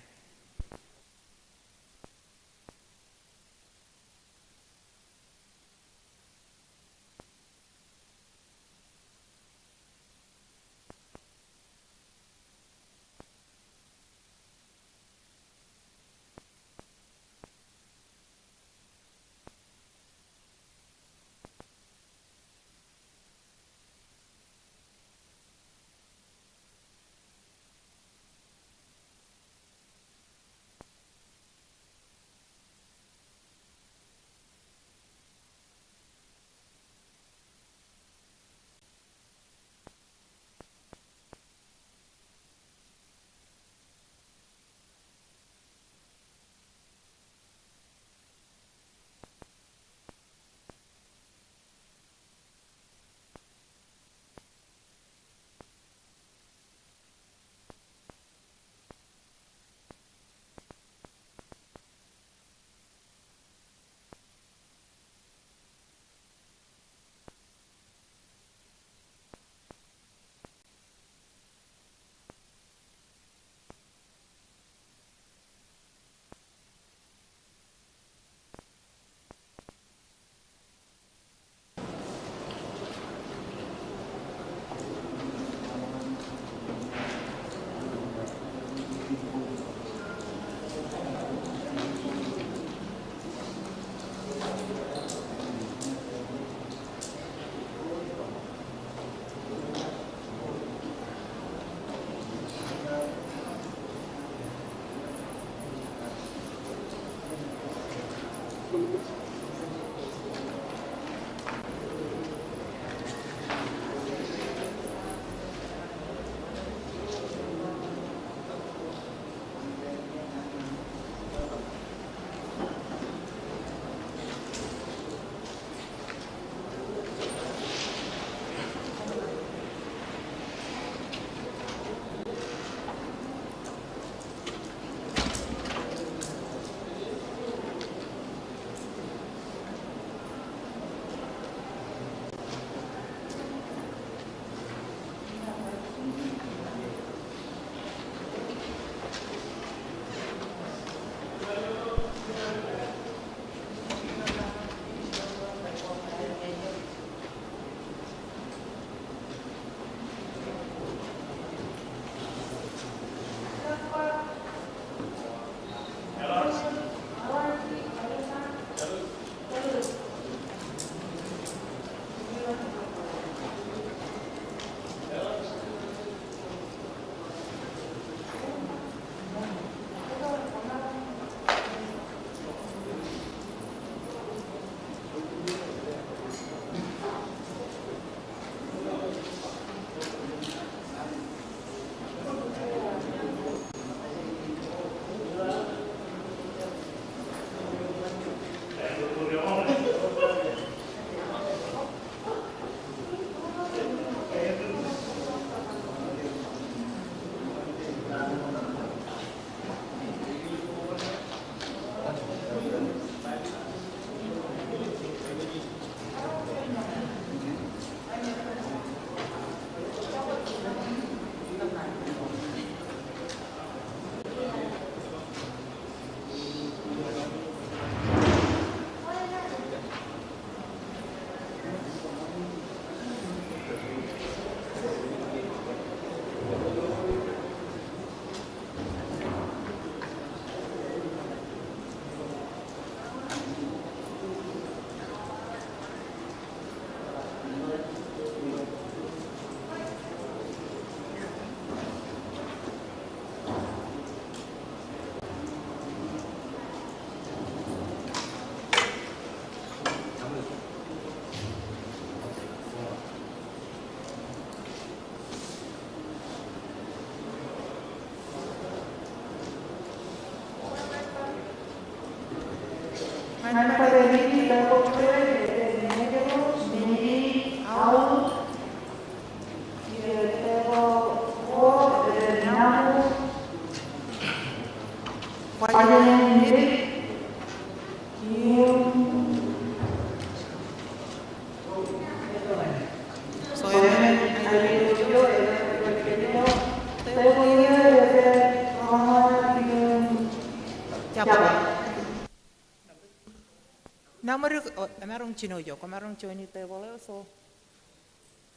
[SPEAKER 11] Namanya, emarong Cino jo, kemarong Cino ini boleh so,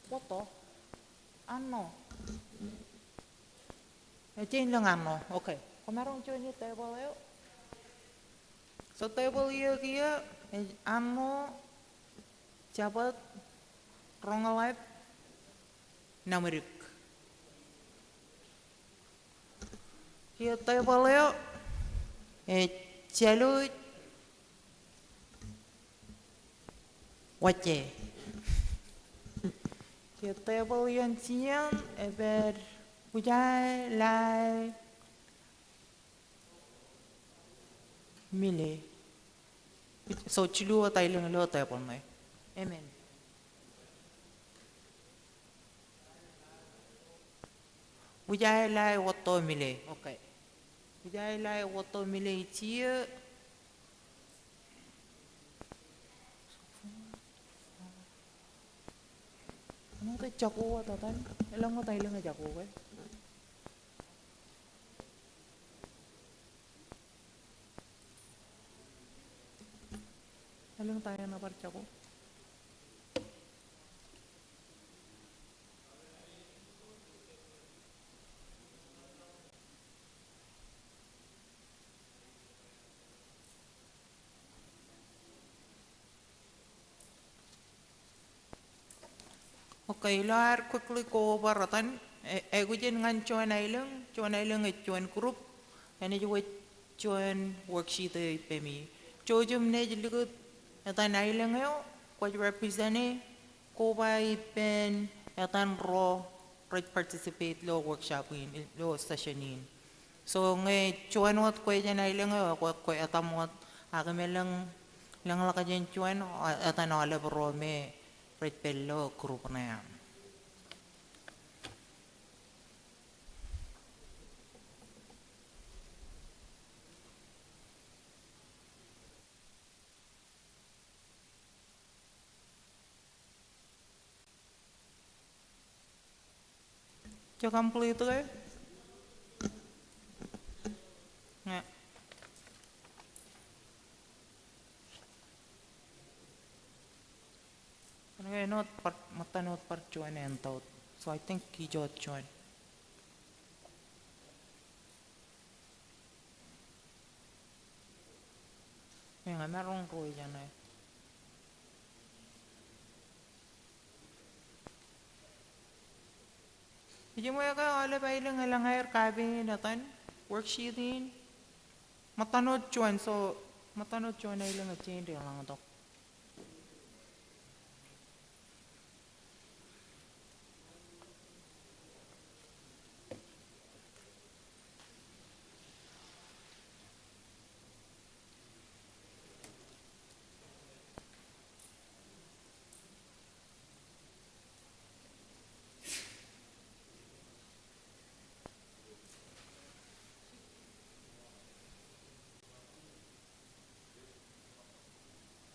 [SPEAKER 11] foto, ano, Cino lang ano, okay, kemarong Cino ini boleh, so table kia, ano, jabat, rongalap, namerik, kia table, jalur Wace. Kita boleh siang, eber hujan lai mile. So cilu atau ilang lo tayo pun mai. Amen. Hujan lai waktu mile. Okay. Hujan lai waktu mile cia. Ano tayo jago atau tan? Ilang mo tayo lang jago kan? Ilang tayo na par jago? Okay, lar quickly go over ratan. Egujen ngan cuan ailang cuan group. Ini juga cuan worksheet pemi. Cojum ne jeligut etan ailang yo. Kau represent ko ba ipen etan raw participate lo workshop in lo session in. So nge cuan wat ko jan ailang yo ko etamot agamelang lang lakajen cuan etan ole bro me Pello group na yan. Cakap itu kan? Nggak. Not mata not par cuan entau. So I think he jod cuan. Yang merong roy janai. Jadi mo ka ala bailang alang air kabe natan worksheetin. Mata not cuan so mata not cuan ay lang change lang to.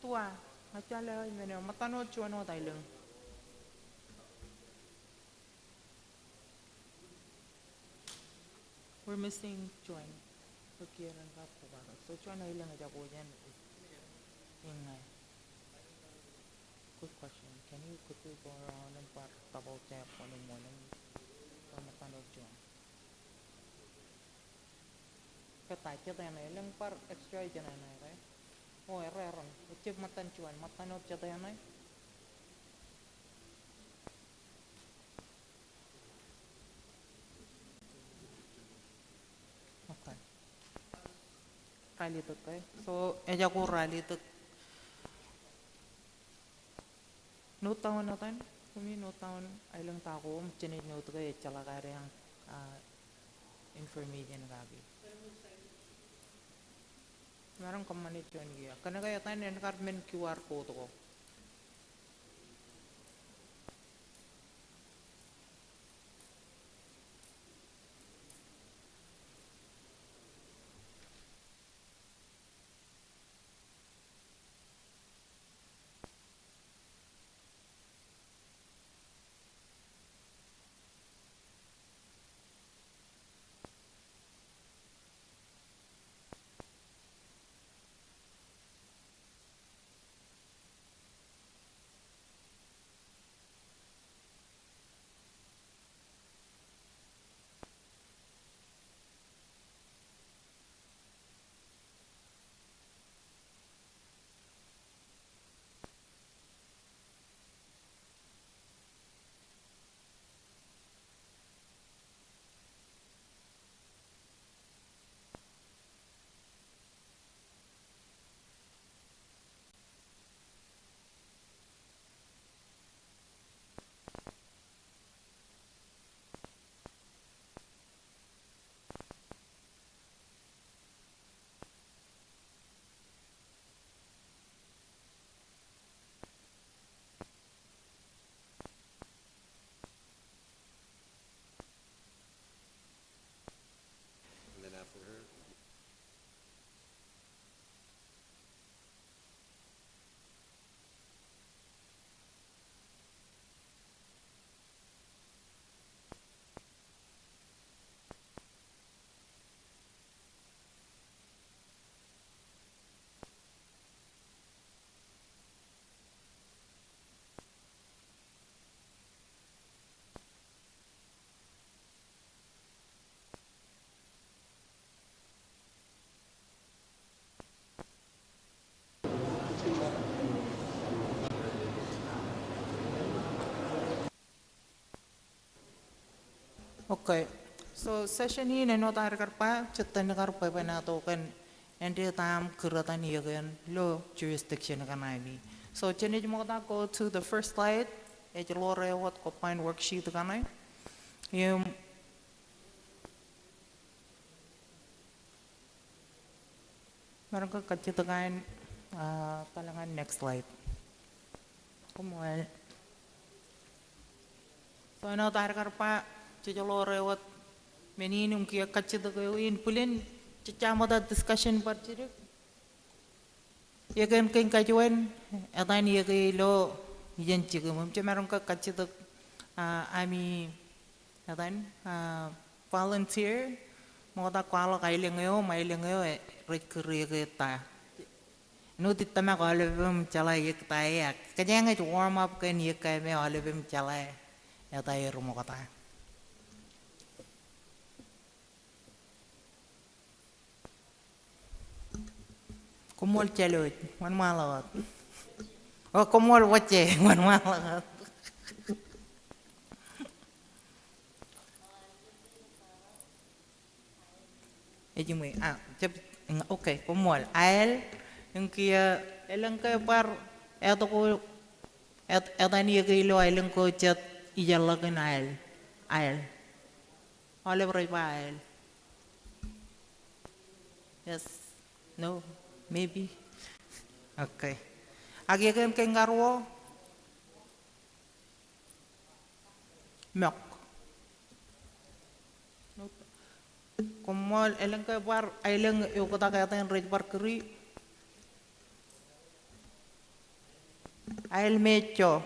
[SPEAKER 11] Tua, macam lah ini mata not cuan no tailang. We're missing cuan. Pikiran apa baru. So cuan ay lang aja ko yan. Ingay. Good question. Can you quickly go around and part about that one in morning? Mata not cuan. Kata kita yang lang par extra jangan right? Oh, error. Ucap matan cuan, matan not jatuh yang naik. Okay. Rally tu kai. So, eja ko rally tu. No tahun natan, kami no tahun ailang tako, macam ni no tu kai cala kare yang information gabi. Meron kamanit yun iya. Kana kaya tayo nakarmen QR code ko.
[SPEAKER 9] And then after her.
[SPEAKER 11] Okay. So session ini no tar karpa cetan karpa penato kan ende tam keratan iya kan lo jurisdiction kan ini. So jenis mau tak go to the first slide. Lo rewat ko find worksheet kan ini. Yung mereka kecetakan talangan next slide. Kemudian so no tar karpa Cicalo rewat meninum kia kacita ko in pulin cicama da discussion par ciri. Ya kan kain kajuan atan ya ke lo yen cika mum cemerong ka kacita ami atan volunteer mau ta kuala kailengayo mailengayo rekeri ke ta. Nu titama ko alebem cala ya ta ya. Kanya nga warm up kan ya kai me alebem cala ya ta ya rumo kata. Kumol chalot, man malot. Oh, kumol wache, man malot. Ejimwe, okay, kumol. Ael, yung kia, elang kaya par, eto ko, etani kilo aelang ko chat, ijalakin ael. Olive ray pa ael. Yes, no. Maybe. Okay. Agi kan kengarwo. Milk. Kumol elang ka par ailang yo kota kaya tan red par keri. Ail mecho.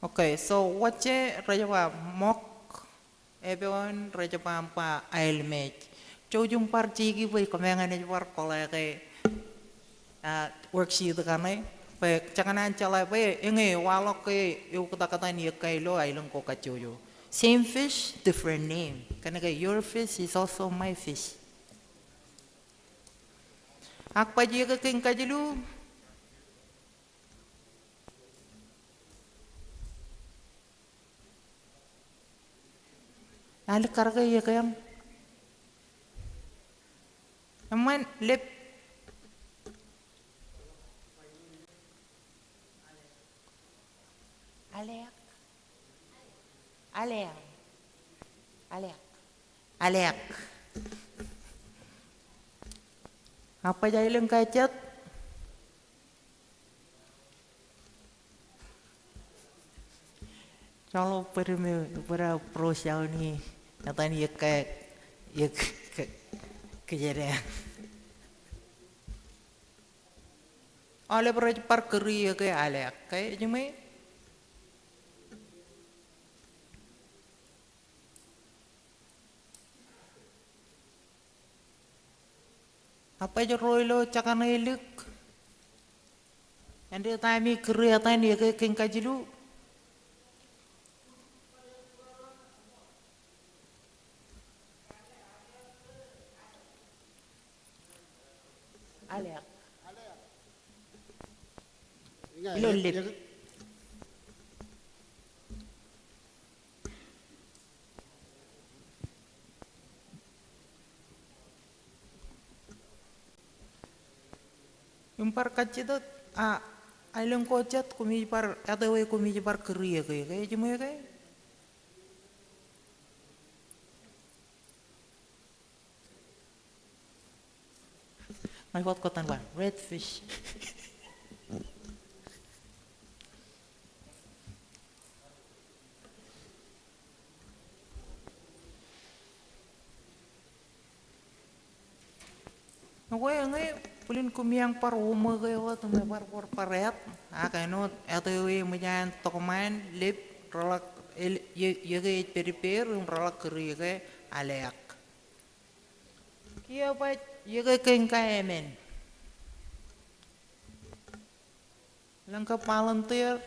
[SPEAKER 11] Okay, so wache rajaba mok everyone rajaba pa ail mech. Chojung par chigi boy kamengan ni par kola kay worksheet kanai pe jangan chalai pe inge walok ke eu kata ni kai lo ailang ko kachoyo same fish different name kana ke your fish is also my fish ak pa ji ka king kajilu al karga ye kayam aman lip Alek. Apa jai leng kacet? Kalau para prosau ni, kata ni ya kejadian. Oleh para par keri ya ke alek kayak cuma apa je roilo cakana elek. Ande tami keri atan ya ke kengkajilu. Alek. Ilo lip. Impar kacito aileng kocet kumi par atawe kumi par keri ya kayak cuma ya kayak. My what kotan one redfish. Aku yang pulin kumiang par umur kayak waktu me par paret. Kayak no atau menyan tokoman lip rolak ya kayak periper rolak keri kayak alek. Kia apa ya kayak kengkai men. Lengkap palantir.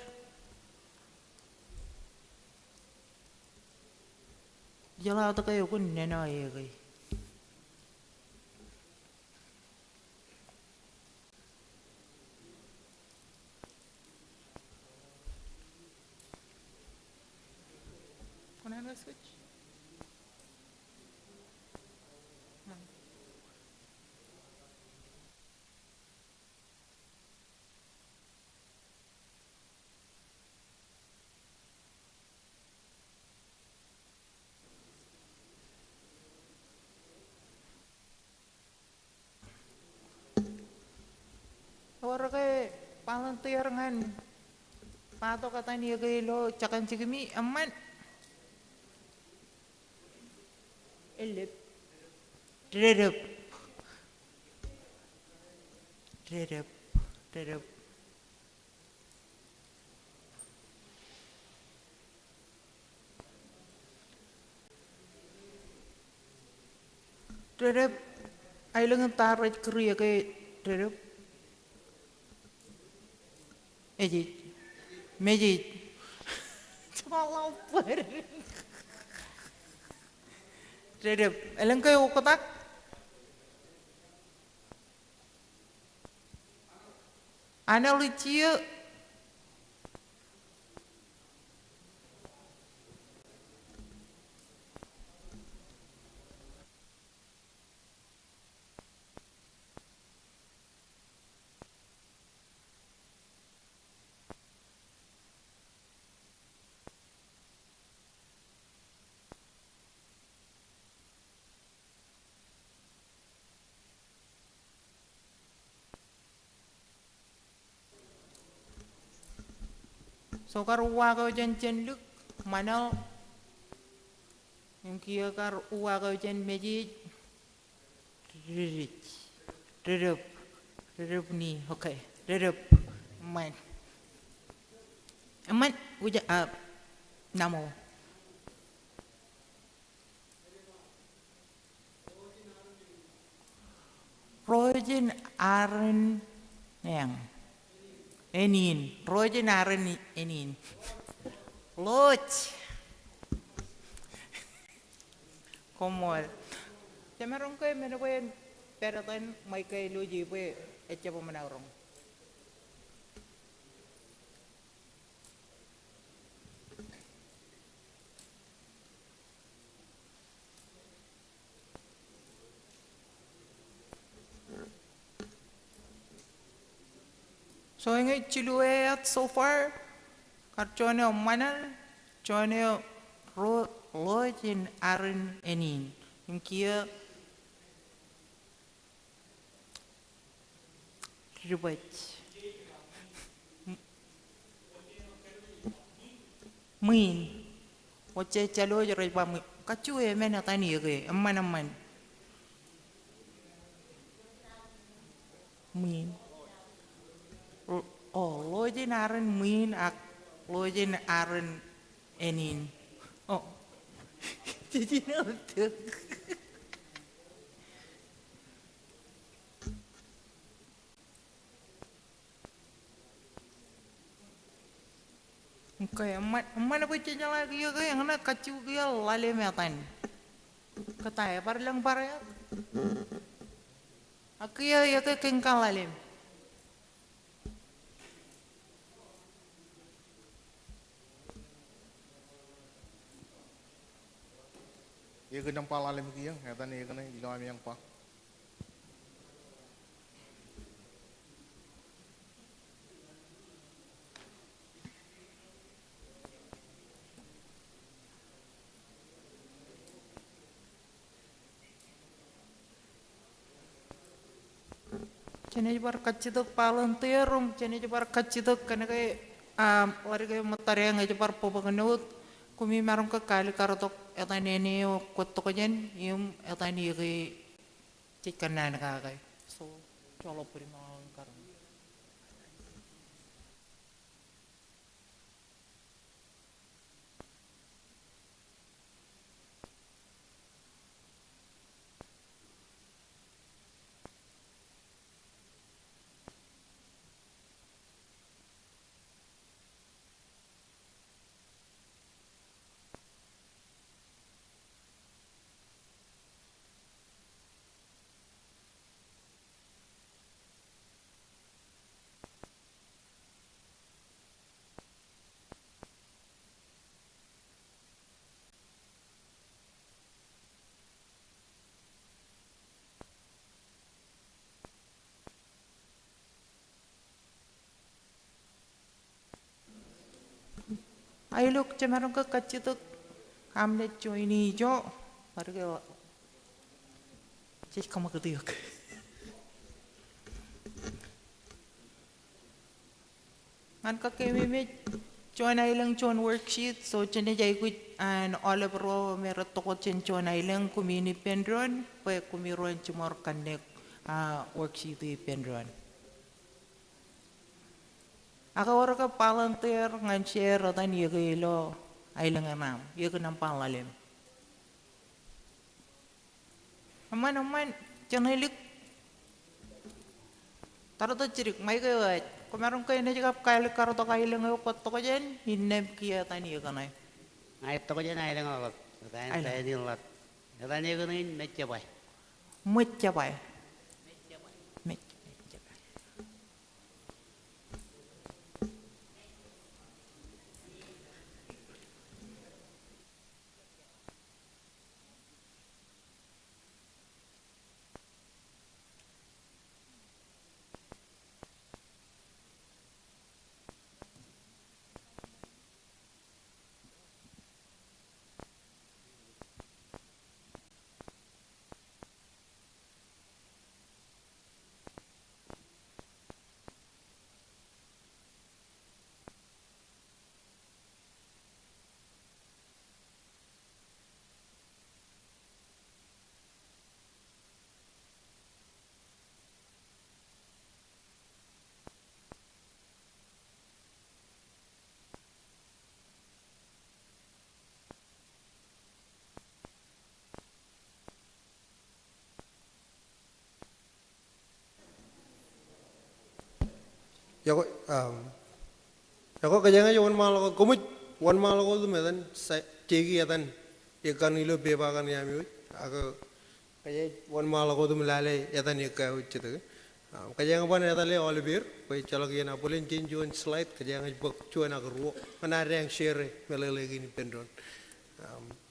[SPEAKER 11] Jala atau kayak aku nena ya kayak. Wanna switch? Orang kayak palantir ngan pato kata ni kayak lo cakan cikimi aman. Elip. Redep. Redep. Ay lang tarat keriya kay redep. Mejit. Cuma per. Redep. Alang kayo kotak. Ana lucia. So kar uwa kau jen luk mana yang kia kar uwa kau jen mejit redep ni okay redep man aman uja namo Rojen aren yang enin Rojen aren enin loch komol Cameron ko meron ko yan pero tan may kay luji po etya po manarong So ngay chiluet so far karchone manal chone lojin arin enin yung kia Ribet. Min. Wace calo je riba mi. Kacu mana tani ke? Aman. Min. Oh, lo je naran min ak lo je naran enin. Oh. Jadi nanti. Kaya mana bacanya lagi ya kaya yang nak kacu kaya lale metan. Katanya parlang paraya. Aku ya kaya kengkang lale.
[SPEAKER 14] Ia kena pala lem kiang, kata ni kena ilmu yang pa.
[SPEAKER 11] Cina jebar kacituk palan terung, cina jebar kacituk kena kaya warga matari yang jebar pobakanut, kumi marung ke kali karotok etan ini kotok jen, ium etan ini kaya cikan nana kaya, so colo puri malang karang. Ay look, cumarong ke kacituk kamle join ni jo, warga cik kamu ketiak. Ngan kakemi join ailang join worksheet, so cene jai kuit an olive raw merat toko cen join ailang kumini pendron, pa kumiruan cumar kanek worksheet i pendron. Aka warga palantir ngan share atan ye lo ailang enam ye kenam palalem. Aman jangan taruh tu cirik mai ke kemarin kau ini juga kali karo to ailang yo kot to jen hinnem kia tani ye kanai.
[SPEAKER 1] Ai to jen ailang lot. Tani ni lot. Tani ye kanai mecapai.
[SPEAKER 11] Mecapai.
[SPEAKER 14] Yako kaya nga wan malo ko kumit wan malo ko dumedan sa tigi atan ikan ilo beba kan yami ako kaya wan malo ko dumlale atan ikaw chito kaya nga ban etale olibir kaya chalak yan apulen jinjuan slide kaya nga bak chuan agro manare ang share melele gini pendron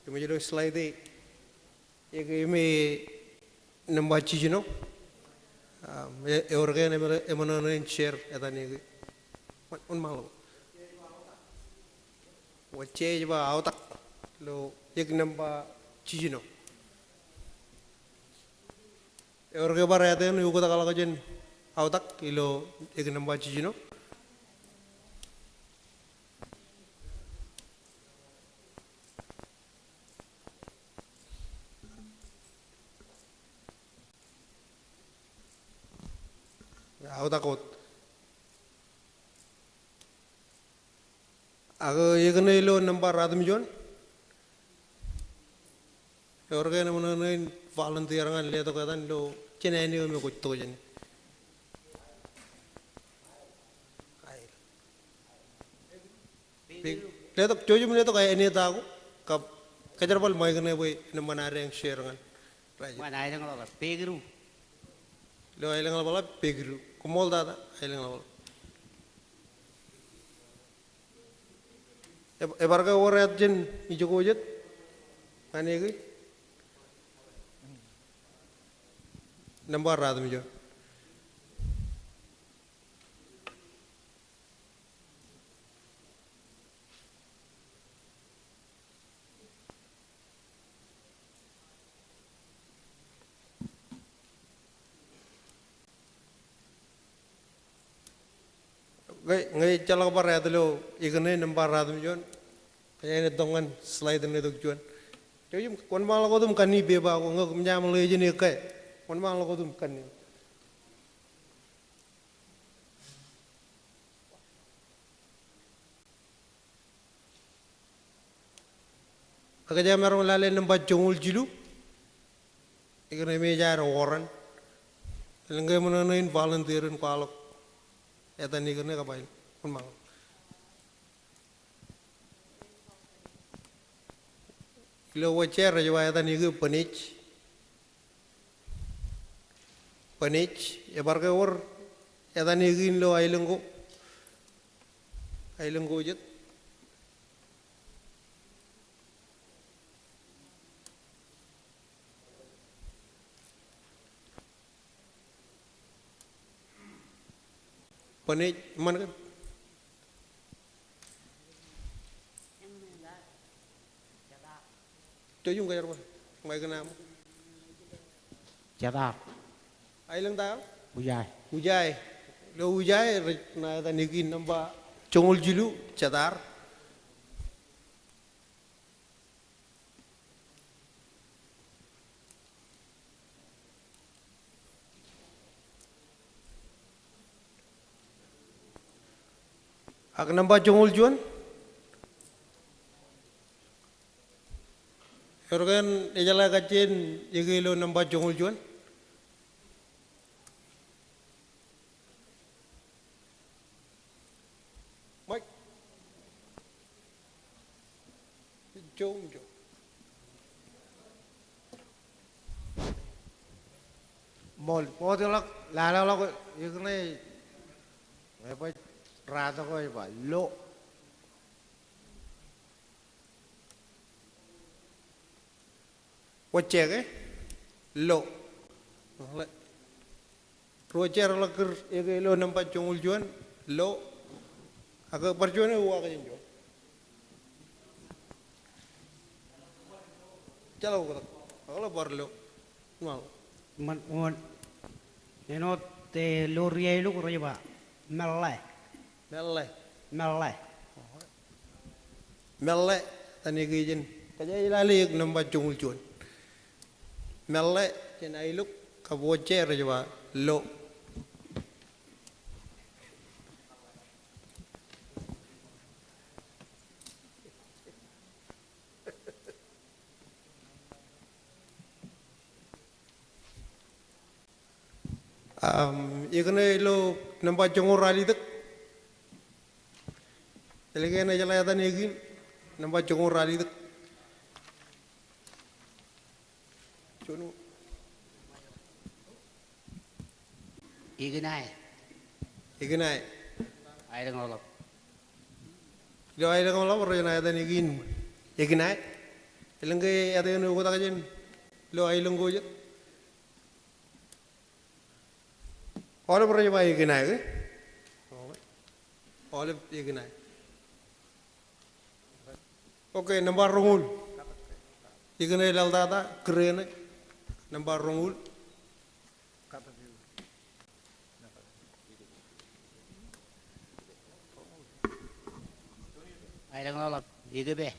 [SPEAKER 14] kaya slide imi namba chijino organ emononen share etani un malo wache ba autak lo ek namba chijino organ bara eten yuko takala kajen autak ilo ikan namba cicino. Autakot. Aga ikan ilo namba radam jon. Orang yang mana volunteer ngan lihat katan lo cina ini umi kutu jen. Lihat coba lihat kayak ini tahu kap kajar bal mai kena boy nama nare yang share ngan.
[SPEAKER 1] Mana aja kalau pegru.
[SPEAKER 14] Lo ailang ala bala pegru. Kumol dada ailang ala bala. Ebar ka orang jen ijo kojet. Ane gay. Nambar radam jo. Ngai calak par ya lo ikane nambar radam jon. Kaya ini dongan slide ini dok jon. Jadi kon malah kau tuh kani beba kau nggak menyamal aja nih kayak kon malah kau tuh kani. Agak jam orang lain nampak jongul jilu. Ikane meja orang. Lenggai mana nain volunteerin kalok. Ya tadi ikane kapain kon malah. Lo wajar aja wajah tani itu panich, ya barca or, ya tani itu lo ailenggo jet. Panich mana kan? Cho dùng cái gì mày cái nào
[SPEAKER 1] Cetak.
[SPEAKER 14] Ailang tahu
[SPEAKER 1] Ujai.
[SPEAKER 14] Ujai lo ujai na tani kin namba congol jilu cetar ak namba congol juan. Orang ejala kacin jegelo namba jongul juan. Mike. Jom. Mol, kau tu lak, lala lak, ikne, apa rata kau apa, lo. Wajah lo, rojar laker ege lo nampak jongul juan lo, agak perjuangan uang aja jual. Jalan kau tak, kalau perlu, mal.
[SPEAKER 1] Man, neno te loria itu kau coba melai.
[SPEAKER 14] Tani kijen, kaja ilalik nampak jongul juan. Melek jenai luk kabocer coba lo. Ikane lo nampak jongor rali tak. Lagi na jalan ini nampak jongor rali tak.
[SPEAKER 1] Ignai. Air ngolok.
[SPEAKER 14] Lo air ngolok orang yang ada ni gin. Ignai. Elengke ada yang nuku tak jen. Lo air lengko je. Orang orang yang baik ignai ke? Orang ignai. Okay, nampak rongul. Ignai lal tata keren. Nampak rongul.
[SPEAKER 1] Ai lang lalap ige be.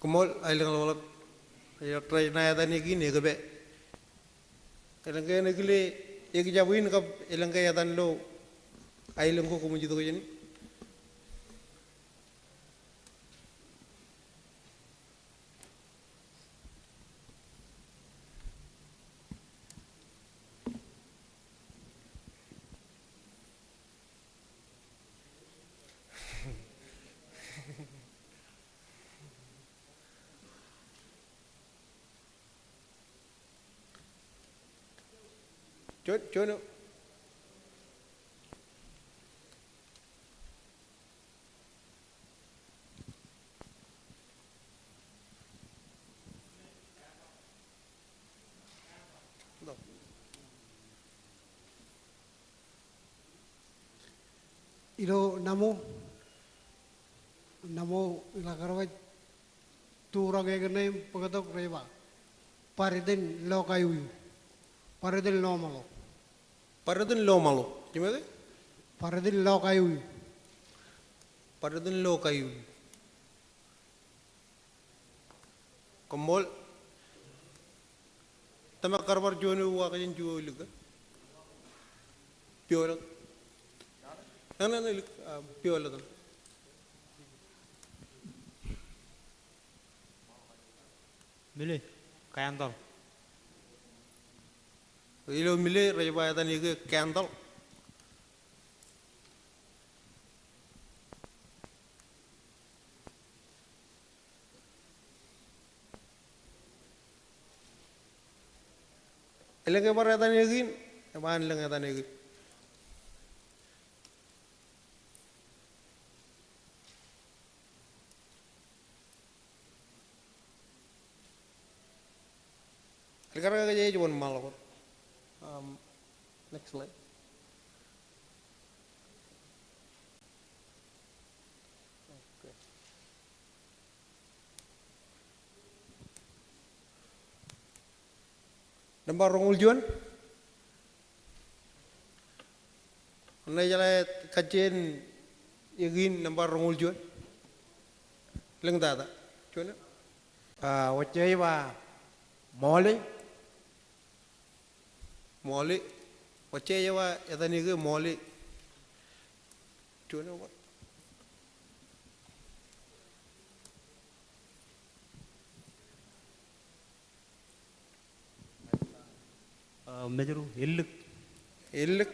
[SPEAKER 7] Kumol ai lang lalap ya try na ya tani gini ke be. Elang kaya negile ege jabuin kap elang kaya tan lo ai lang ko kumuji to jeni. Chon
[SPEAKER 12] Ilo namo ilakarwaj turang egane pagatok reba paridin lo kayu paridin lo malo
[SPEAKER 7] paridin lo malo gimana
[SPEAKER 12] paridin lo kayu
[SPEAKER 7] paridin lo kayu Kumol tama karbar jono wa kajen juo luga piola ana piola tan
[SPEAKER 1] Mile kayantal.
[SPEAKER 7] Ilo mile rajaba tan ige candle elang ke bar tan igin ban lang tan igin Sekarang aja cuma malu. Next slide. Okay. Nampak rongul juan? Anda jalan kajian ingin nampak rongul juan? Leng tak? Juan?
[SPEAKER 8] Wajah wa mole
[SPEAKER 7] Moli, wacce yawa ya tani ke moli. Cuna what?
[SPEAKER 1] Mejeru illuk.
[SPEAKER 7] Illuk.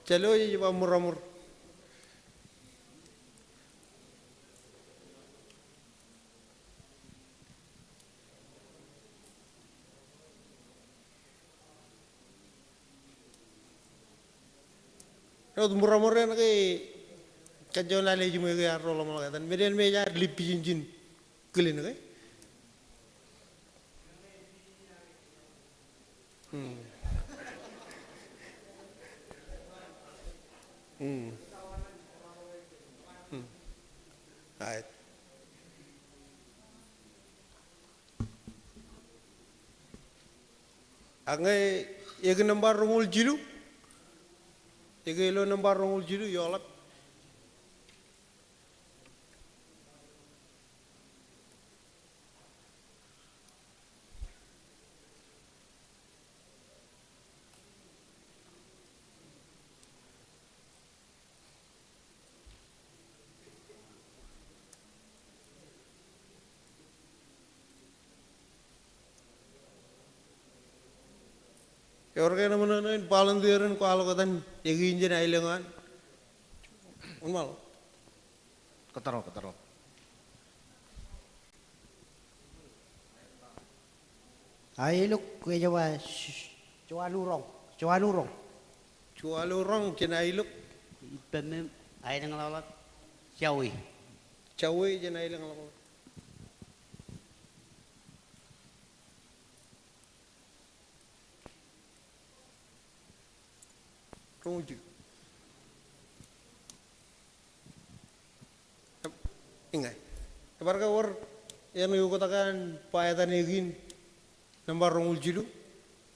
[SPEAKER 7] Chalo ye jaba muramur. Kalau murah-murah nak kajian lagi cuma ke arah lama lagi. Dan median meja lipi cincin kelin nak. Right. Angai ek number rongul jilu. Ege lo number rongul jilu yolap. Orang mana ni palan diaran kalau katan egi injen ailengan, unmal.
[SPEAKER 14] Ketaro.
[SPEAKER 1] Ailuk kue jawa cualurong.
[SPEAKER 7] Cualurong cina ailuk.
[SPEAKER 1] Pemem ailang lalak cawi.
[SPEAKER 7] Cawi cina ailang lalak. Rongju. Ingat. Tabarga war yang yuko takan paetan egin nambar rongul jilu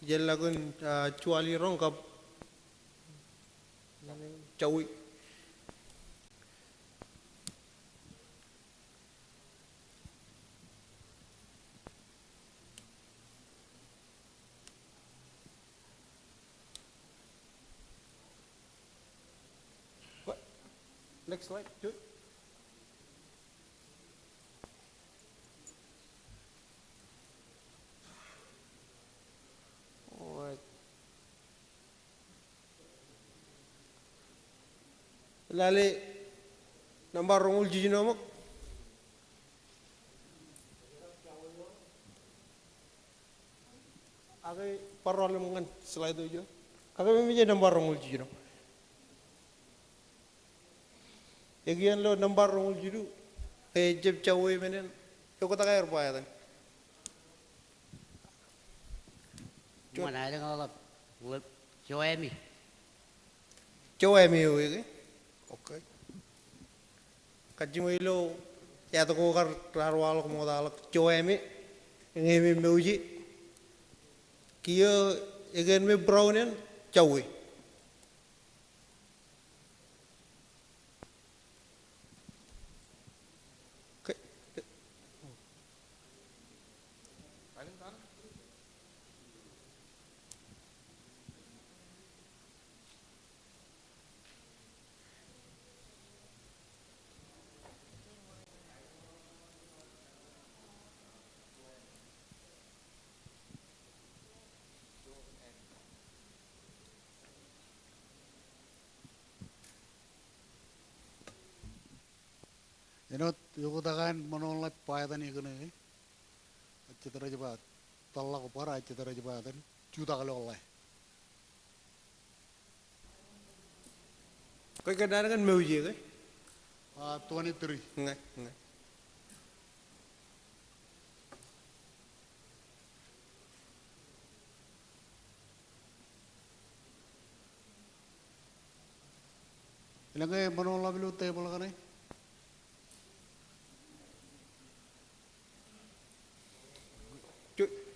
[SPEAKER 7] jelagun cuali rong kap cawi. Next slide, good. All right. Lale nambar rongul jiji nomok. Agai parole mengan slide itu. Agai memang nambar rongul jiji nomok. Egian lo nambar rongul jidu jeb cawe menen yo kota kaya rupa ya tan
[SPEAKER 1] mana ada ngalap cawe
[SPEAKER 7] mi yo ege okay kajimo ilo ya to ko kar tarwal ko modal cawe mi ngemi meuji kiyo egen me brownen cawe
[SPEAKER 8] Yuko takan menolak paetan ikan ini. Citra jebat, tolak opera citra jebatan, juta kali oleh.
[SPEAKER 7] Kau kadang kan meuji ke?
[SPEAKER 8] 23.
[SPEAKER 7] Nggak.
[SPEAKER 8] Ilang kaya menolak bilu table kan ini?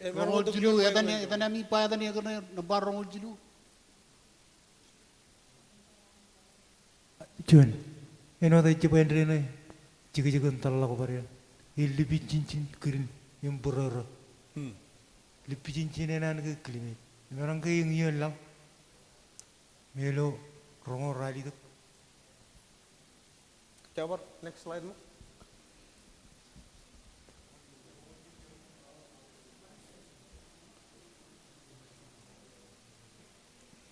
[SPEAKER 8] Rongol jilu, etan ami paetan ya kena nambar rongol jilu.
[SPEAKER 10] John, ini ada cepat rene, jika entar laku varian. Ini lebih cincin keren yang berara. Lebih cincin enan ke klimat. Orang ke yang iya lang. Melo rongol rali tu.
[SPEAKER 7] Coba next slide mo.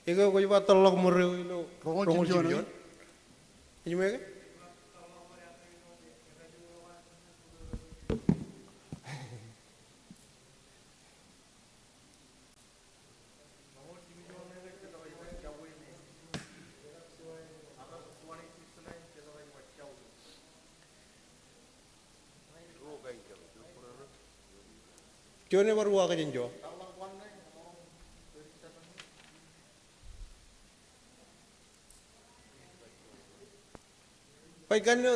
[SPEAKER 7] Ego ko iba tolok murre ilo rongol jijon. Ini mereka? Jone baru waga jenjo. Paikan yo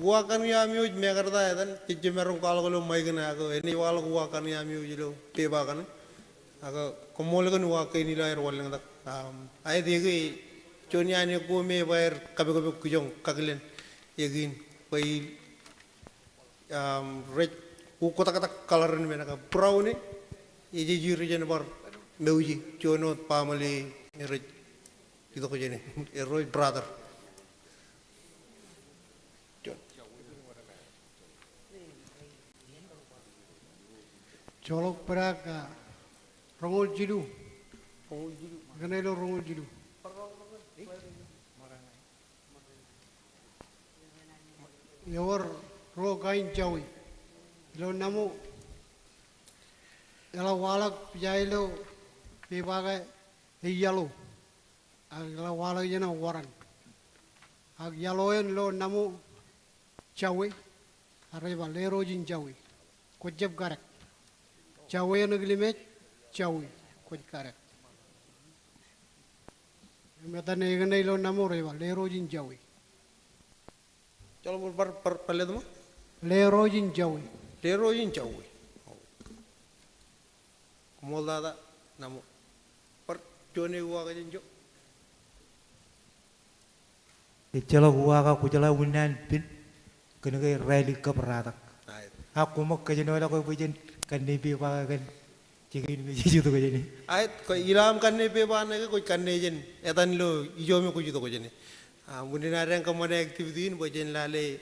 [SPEAKER 7] wakan ya miuj me karta ya tan cicci merong kalau mai kena aku ini walau wakan ya miuj lo peba kan aku komol kan wakan ini lahir walang tak ayat ini Jonya ni aku me bayar kabe kujong kagilen yagin pai red kota kata kalaran me naka brown ni ini jiri jen bar meuji jono pamali red itu ko jene roy brother
[SPEAKER 12] Colok peraka rongol jilu ganelo rongol jilu yawar ro kain jawi lo namu yala walak jailo pibaga yalo agla walak jena waran ag yaloen lo namu jawi arriba lero jin jawi ko jeb garak jawi nagli me jawi ko garak meta ne lo namu reba lero jin jawi
[SPEAKER 7] Chalo per pale demo
[SPEAKER 12] Lerojin Jawi.
[SPEAKER 7] Lerojin Jawi. Kumol dada namo. Per jone gua ka jinjo.
[SPEAKER 10] Ichala gua ka kujala winan pin kena ke rally ka peratak. Aku mak ka jeno ko pujen kan ni bi pa kan cikin ke jitu ka jeni.
[SPEAKER 7] Ait ko ilam kan ne pe ba ne ko kan ne jen etan lo ijo me ko jitu ko jeni. Mundina reng ka mane activity in bojen lale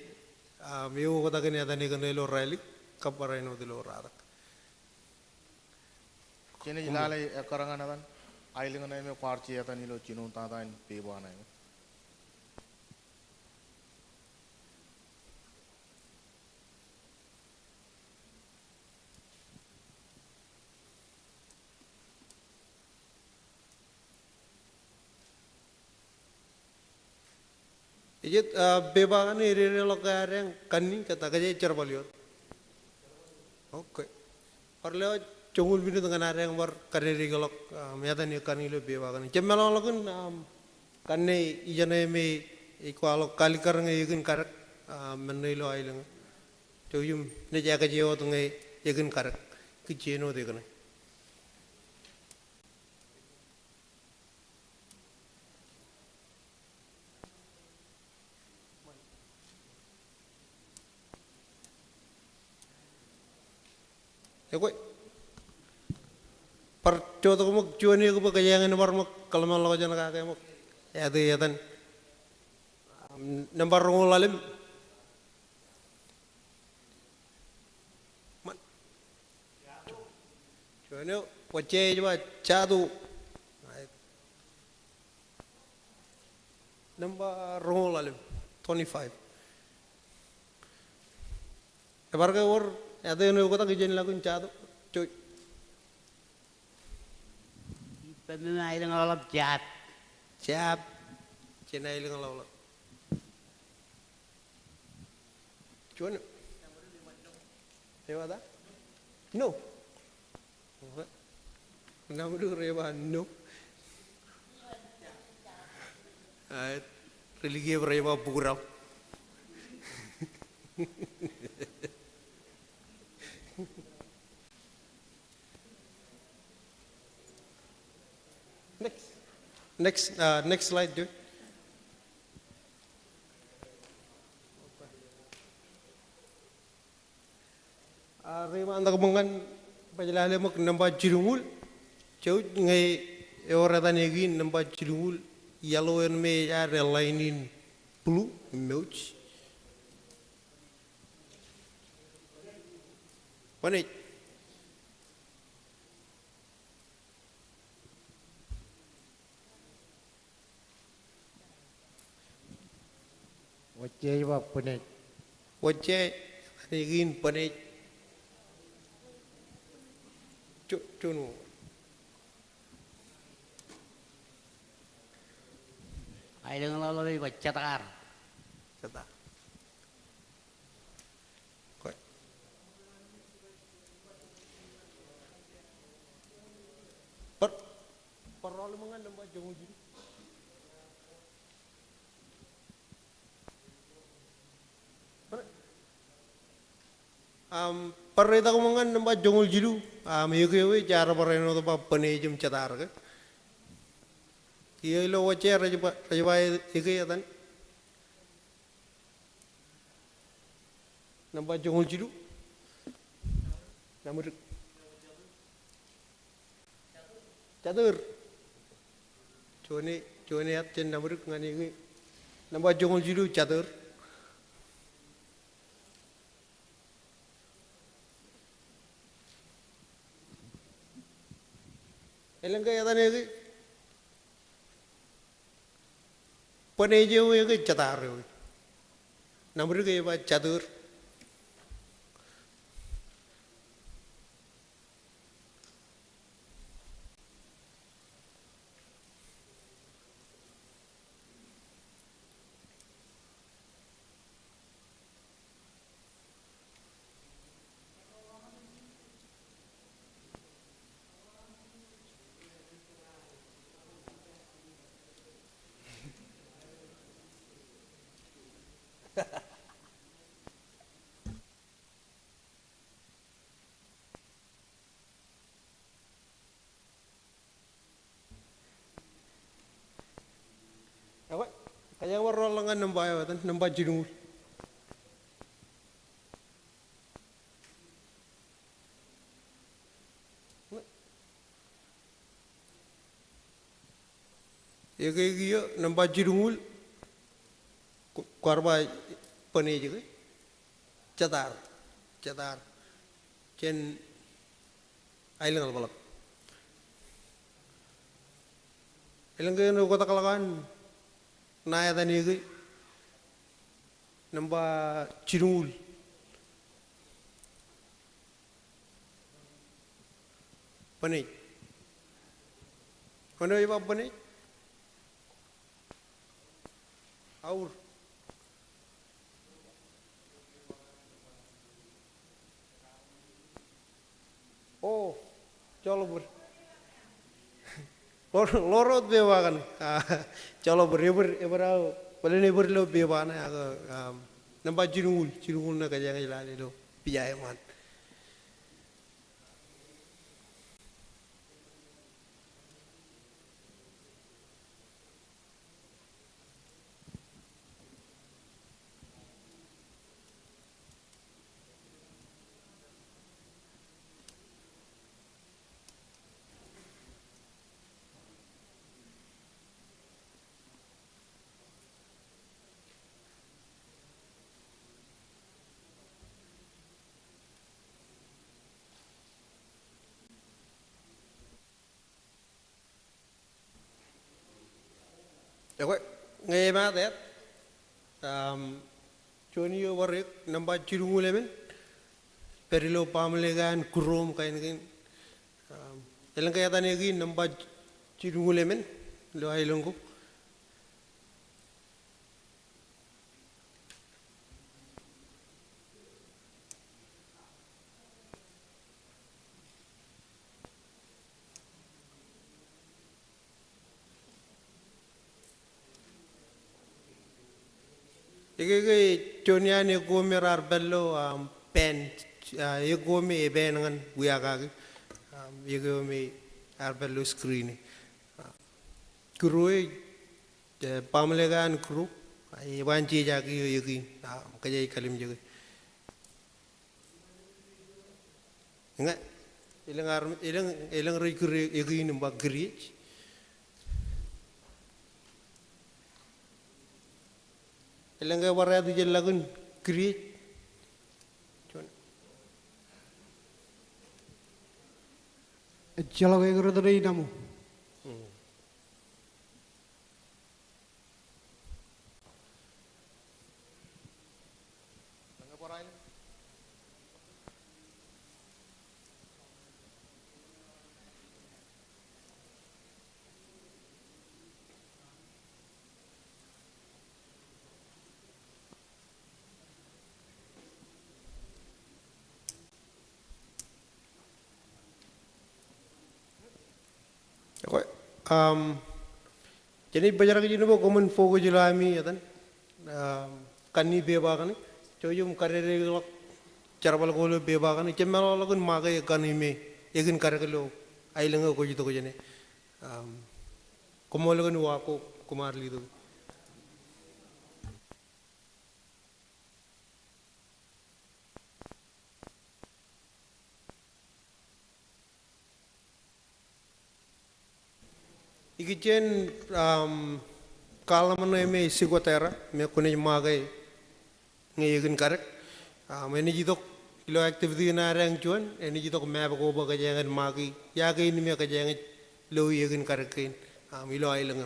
[SPEAKER 7] meu ko ta kan etan ne kan lo rally ka parai no dilo rarak.
[SPEAKER 14] Kini jilale karangan adan ailing na me parchi etan ilo chinu ta ta pe ba na.
[SPEAKER 7] Ijit bebagan iri lokar yang kani kata kerja cerbaliot. Oke. Perlu cungul bini dengan orang yang ber kariri galak menyata ni kani lo bebagan. Cemelang lagun kani ijane me ikwalo kali karang ikin karak menai lo ailang. Coyum ne jaga jeo tungai ikin karak kicino dekana. Ekoi, per contoh kamu cuan ni aku pakai yang ini baru mak kalau malu aja nak kayak mak, ya tu ya tan, nomor rongol alim, cuan ni wajah je bah cadu, nomor rongol alim, 25. Lepas ke or ada yang nak kata kerja ni lagu cadu, cuy.
[SPEAKER 1] Pemina ilang alap jat.
[SPEAKER 7] Jat, cina ilang alap. Cuman, rewa dah? No. Nama tu rewa no. Religi rewa burau. Next slide, dude. Rima anda kebangan pajalale mak nampak cirungul, jauh ngai orang tanya lagi nampak cirungul, yellow and me ada lining blue, meuch. Panik.
[SPEAKER 14] Wajah apa panik?
[SPEAKER 7] Wajah ingin panik. Cunu.
[SPEAKER 1] Ilang lalu baca takar.
[SPEAKER 7] Kata. Perlu mengan lembah jauh jadi. Perita ko mangan namba jongol jilu yukewe cara pareno to pa panejem chatar ka iyo lo wache rajba ike yatan namba jongol jilu namur chatur chone at chen namur ngani namba jongol jilu chatur Elangga ya tanya ke, peneje huye ke catar huye, namru ke ba catur, Ayang warolangan nambah tan nambah jirung. Ege nambah jirungul korba pane juga catar ken ailang balap ailang ke no kota kalakan naya tani ege nambah jirungul pane kono iba pane aur oh chalo ber lorot bewa kan chalo ber eber paling eber lo bewa na nambah jirungul na kaya lali lo piyai man Ewe ngayon natin Johnny warik nambah jirungul emen perilo pamelegan kurom kain elang kaya tani lagi nambah jirungul emen lo ailongku Ege Johnny ane gome rar bello pen ye gome e ben ngan wiaga ye gome ar bello screen kruy pamelegan kru ai wanci jagi ye kaya kalim jagi nga ilang ri kri ye nambah grich ilang ke warna tu jadi lagun create
[SPEAKER 12] Jalaw yang rada rin namu.
[SPEAKER 7] Jadi bajar ke jinubo common fogo jilami ya tan kanni beba kan coyum karere lok charbal golo beba kan cemelo lagun magai kanni me egin karelo ailenga ko jito ko jene komo lagun wako kumar lidu Ikijen kalau mana me sigotera me kuni magai ngegin karek ini jitok ilo activity na rang cuan ini jitok map ko ba kajangan magi ya ke ini me kajangan lo yegin karek kain ilo ay lang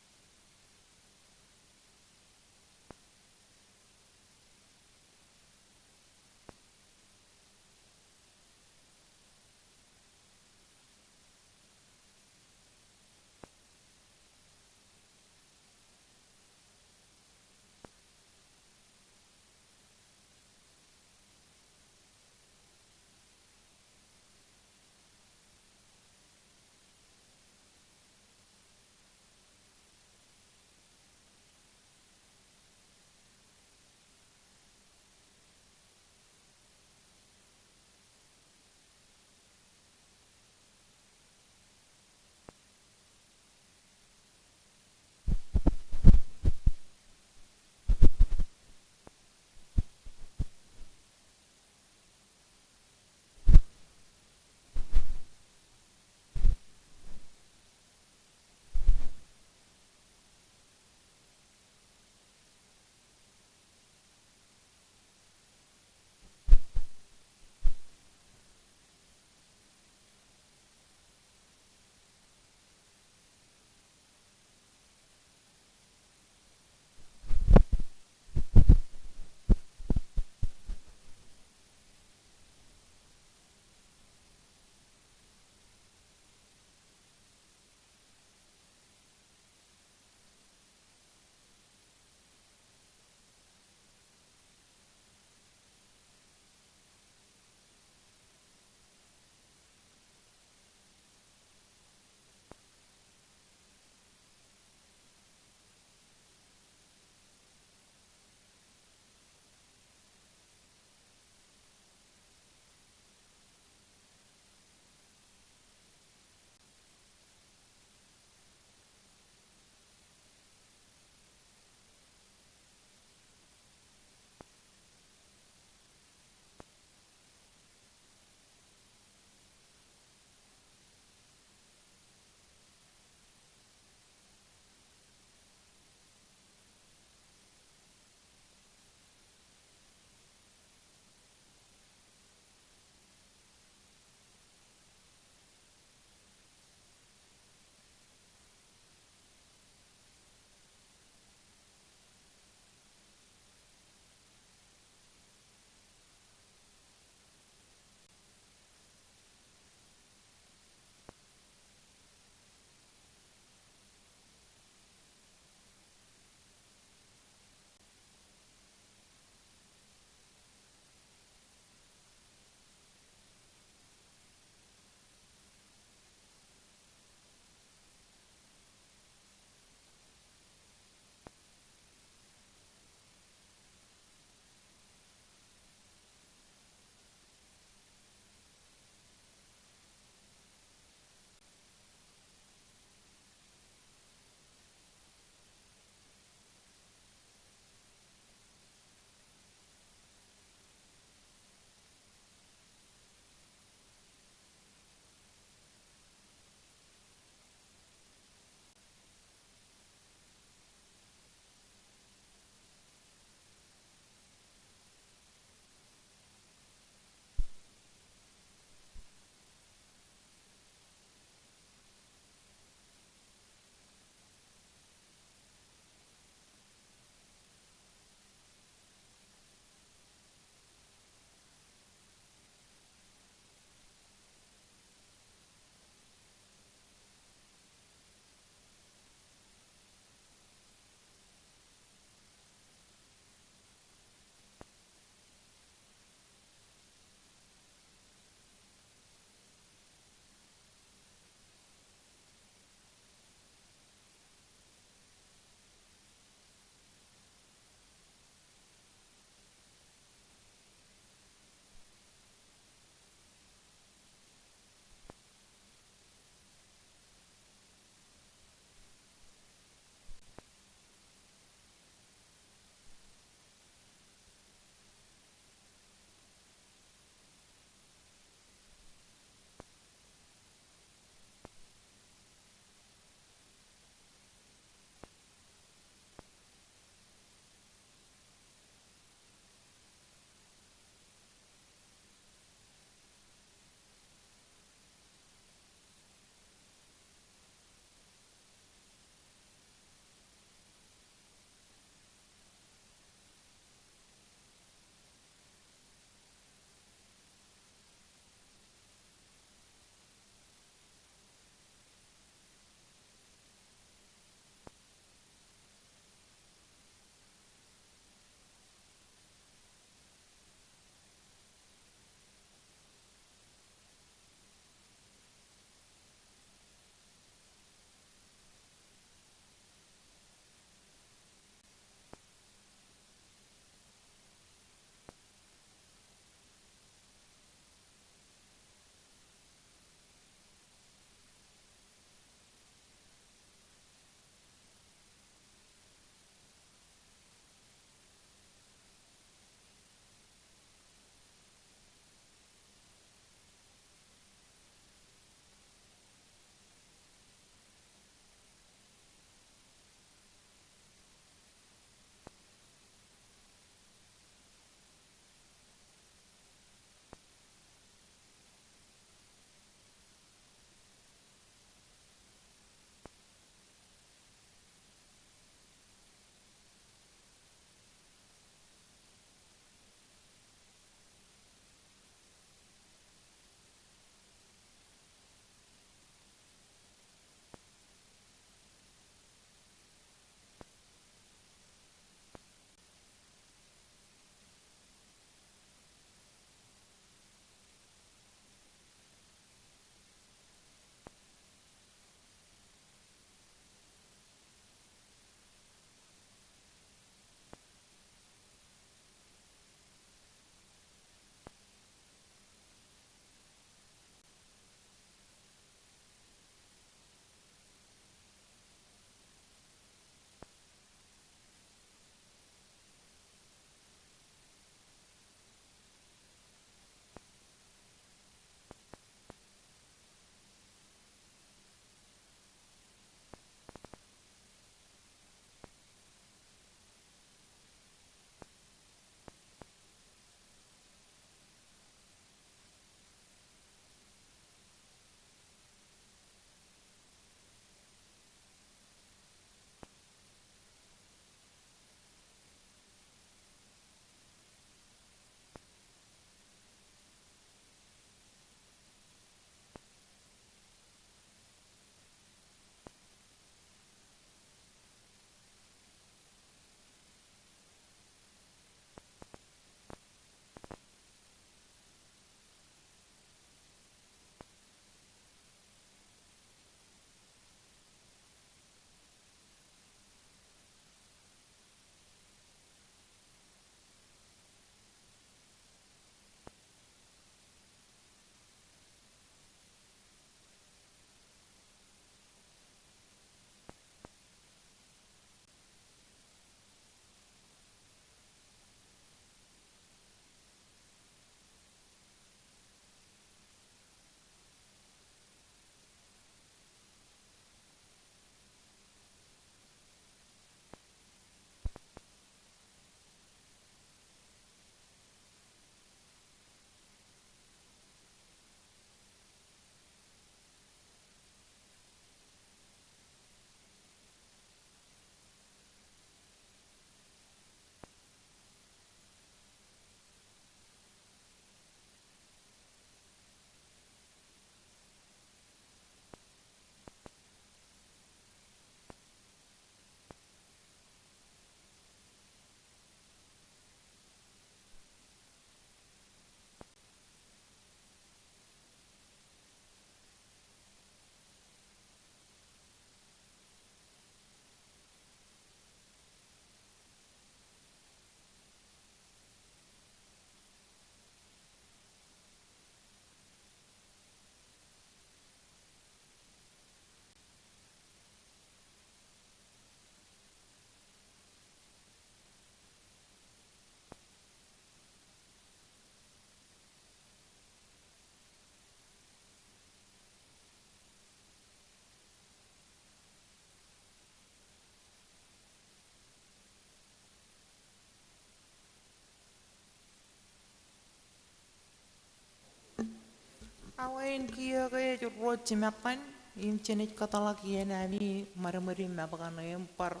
[SPEAKER 11] Awain kia kaya jurut cimakan, im cenit kata lagi ya nami mari-mari mapakan yang par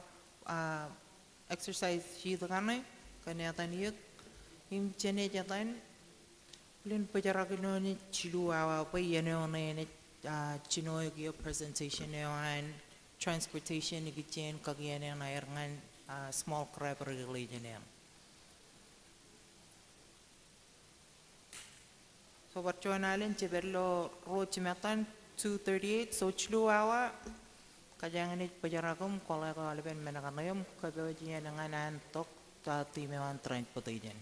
[SPEAKER 11] exercise sih tu kan kenyataan ieu im cenit jatan lin pajarak ino ni cilu awa apa ya ne one ne cino kia presentation ne on transportation ni kicen kagian yang nair ngan small crab regulation yang. So barcuanalin ciberlo road cimatan 238 so chlu awa kajangan it pajarakum kalau kalau lebih menakan ayam kebajian dengan antok tati mewan transportation.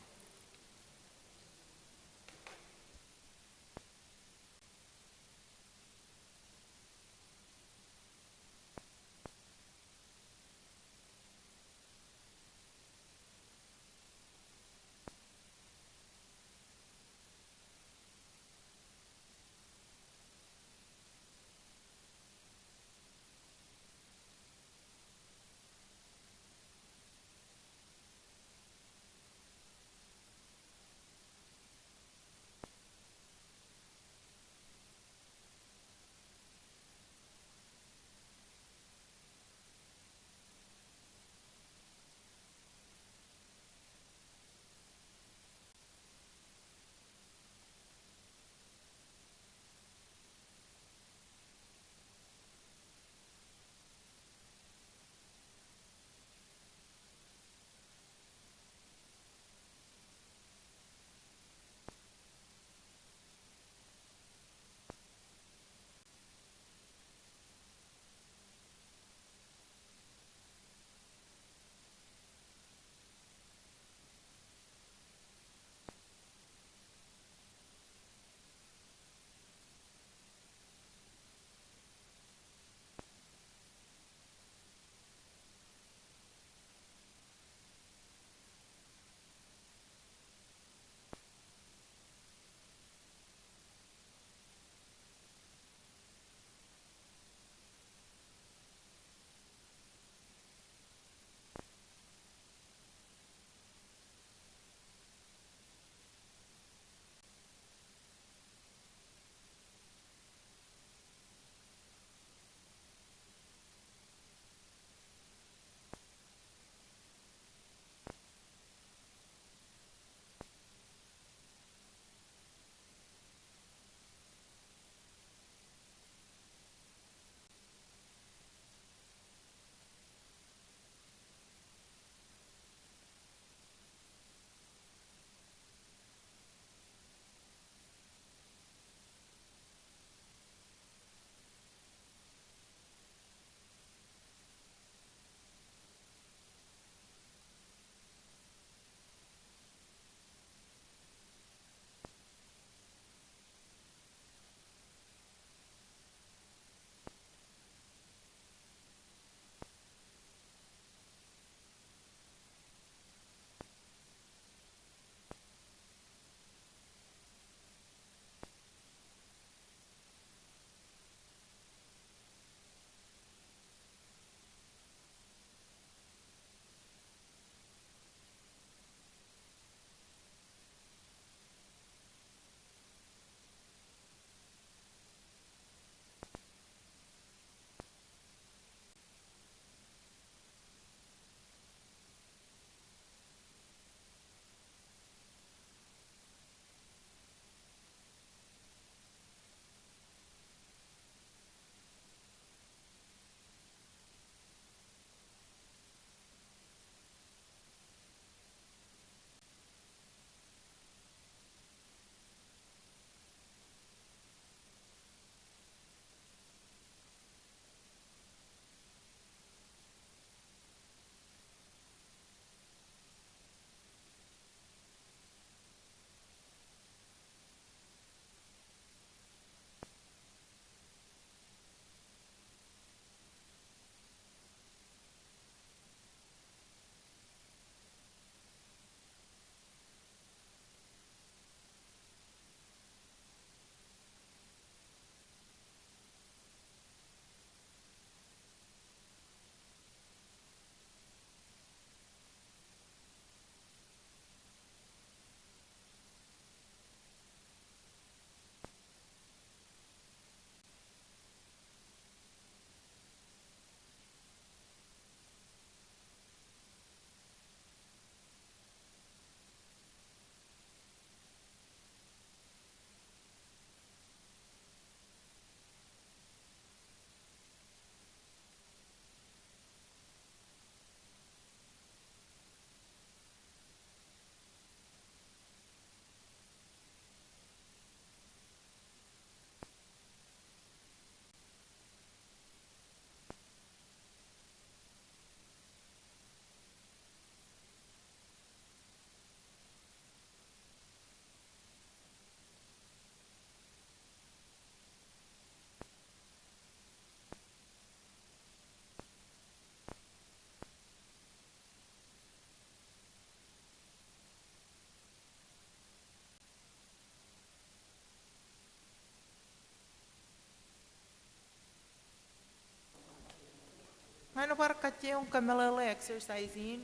[SPEAKER 11] Ano par kacang kamelala exercising.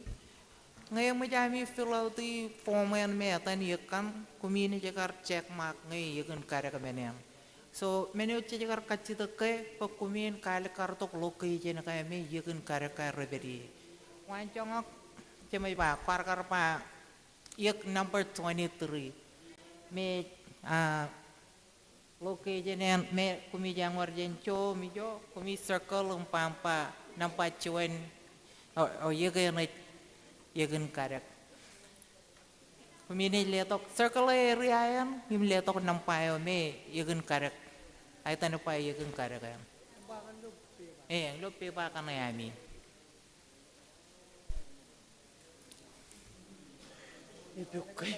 [SPEAKER 11] Ngayon mo jami fill out the form yan metan yakan kumini jakar check mark ngay yakan kare kamenyang. So menu jakar kacita ke pakumin kale kartok lokai jena kaya me yakan kare kare rebedi. Wan jongok jamai ba par pa yak number 23. Me lokai jena me kumi jangwar jencho mi jo kumi circle umpampa nampak cuan oh yakan yakin karek. Pemini liatok circle area yan, him liatok nampayo me yakin karek. Ay tanu pa yakin karek yan. Lo pepa kan yami. Itu kay.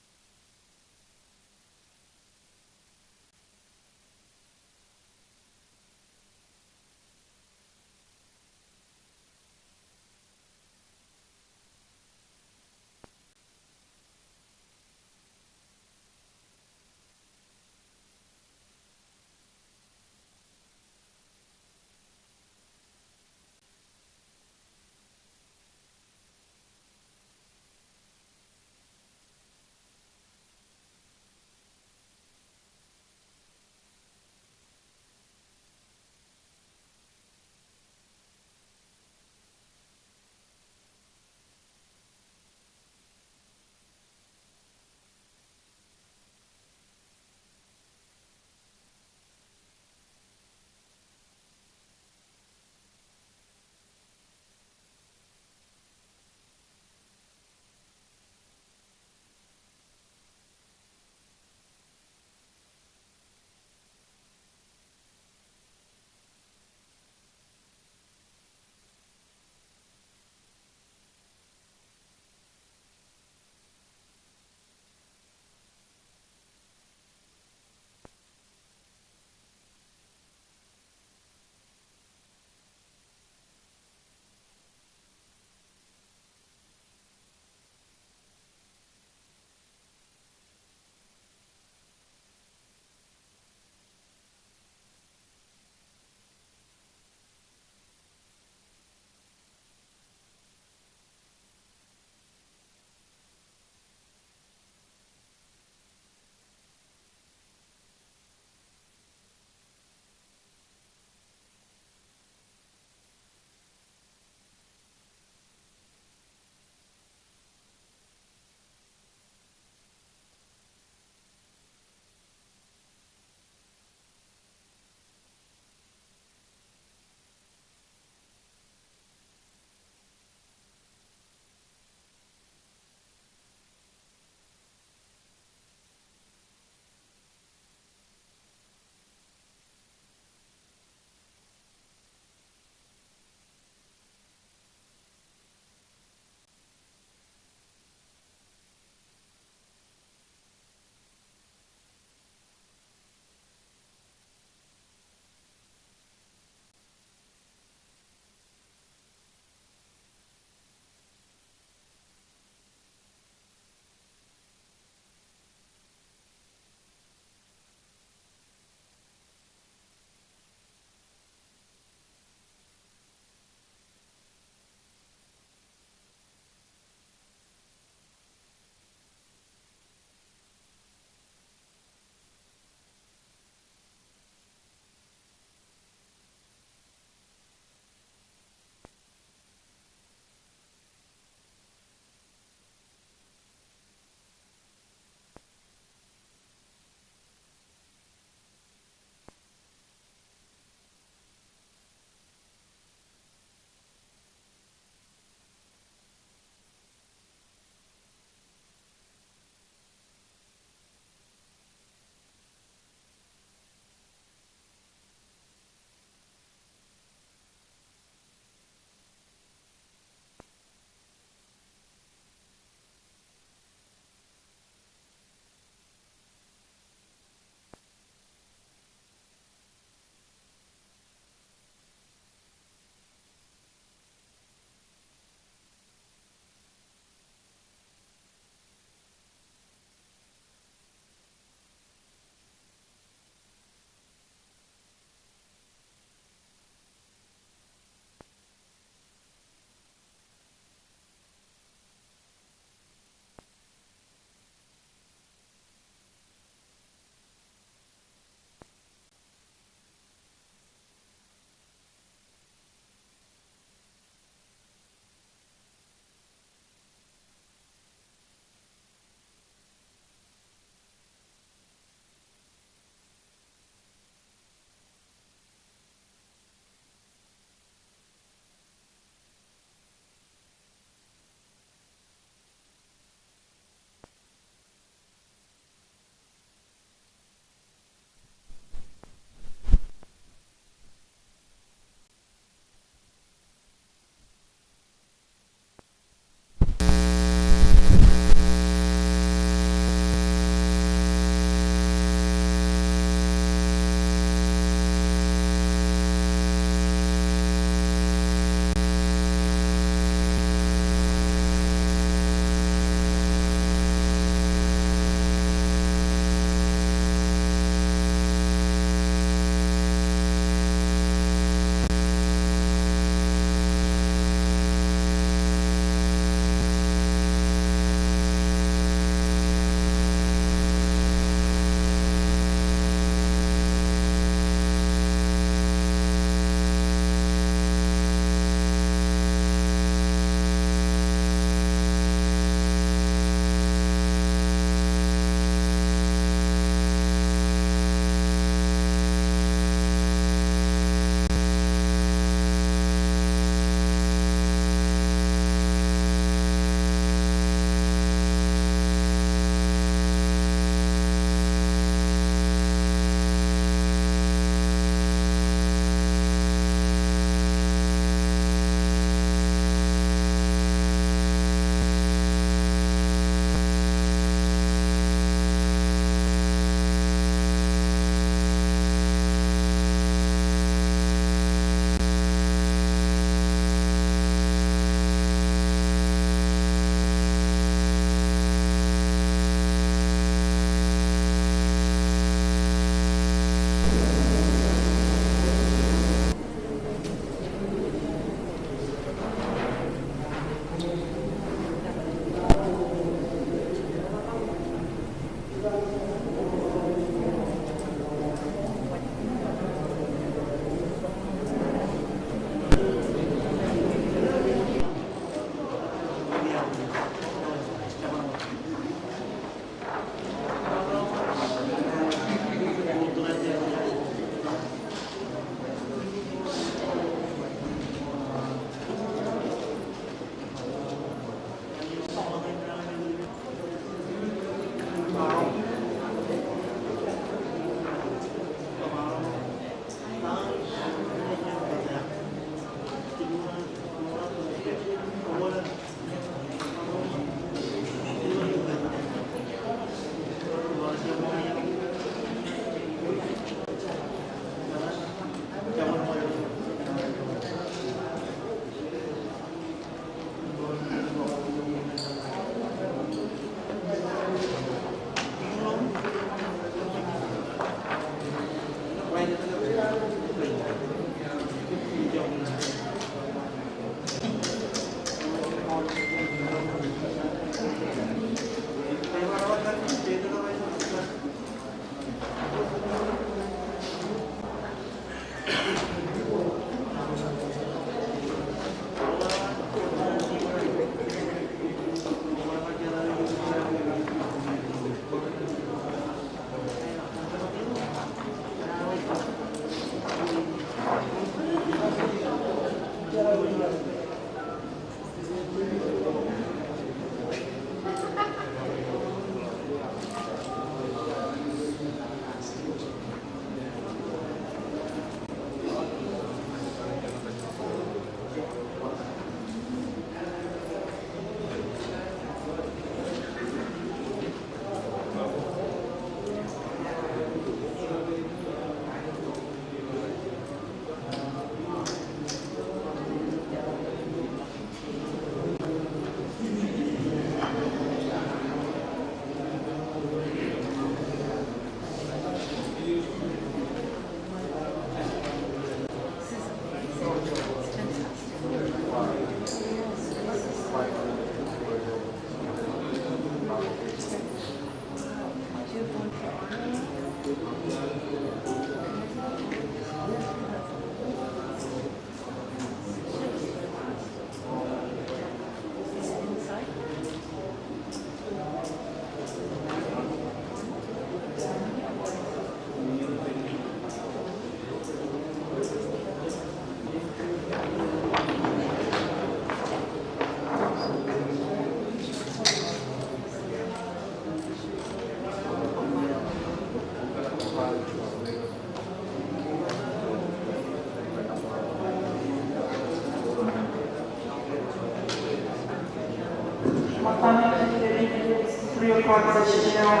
[SPEAKER 6] 3 o'clock session on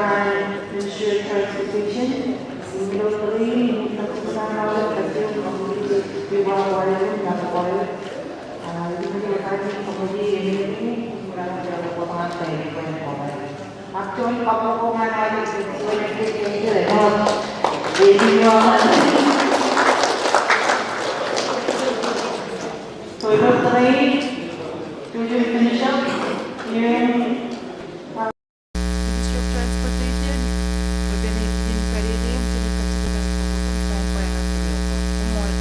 [SPEAKER 6] Ministry of Transportation. Single 3, National Association of Viva Oil, Napoil. Ini kami kemudian ini menggunakan jalur potongan dari Korea. Actually, potongan ada sesuai yang Toilet 3, tujuh finish up, yang
[SPEAKER 11] Ministry of Transportation, maganahin karili ang sinikasikan sa pagpapang ng umol.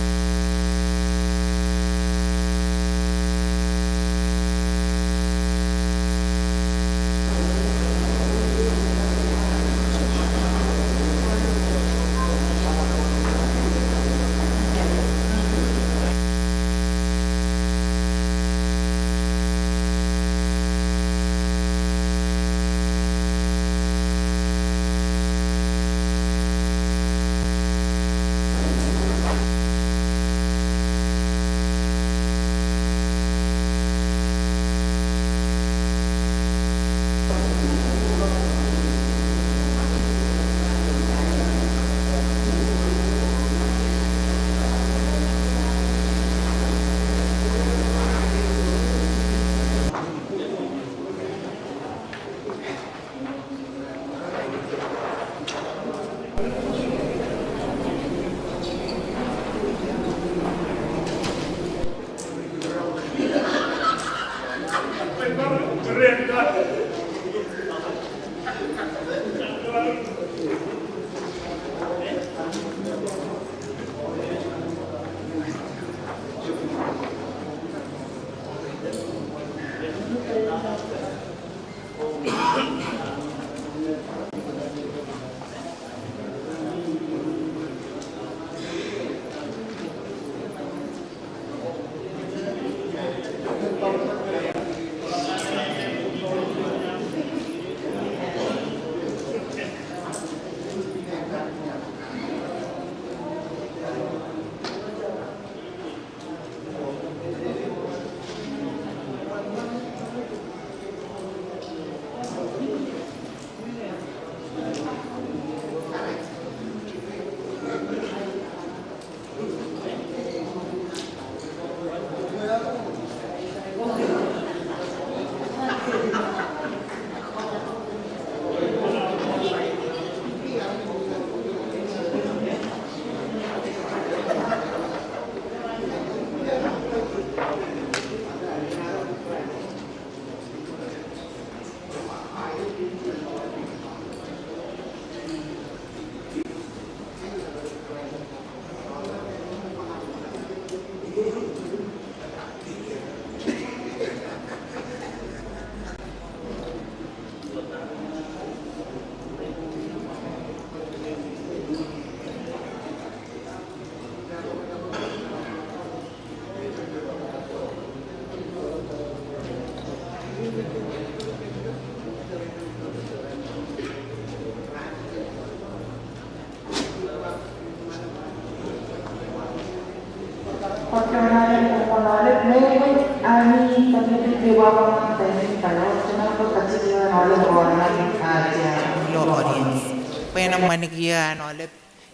[SPEAKER 11] Lo audience. Pwede manikiyan olip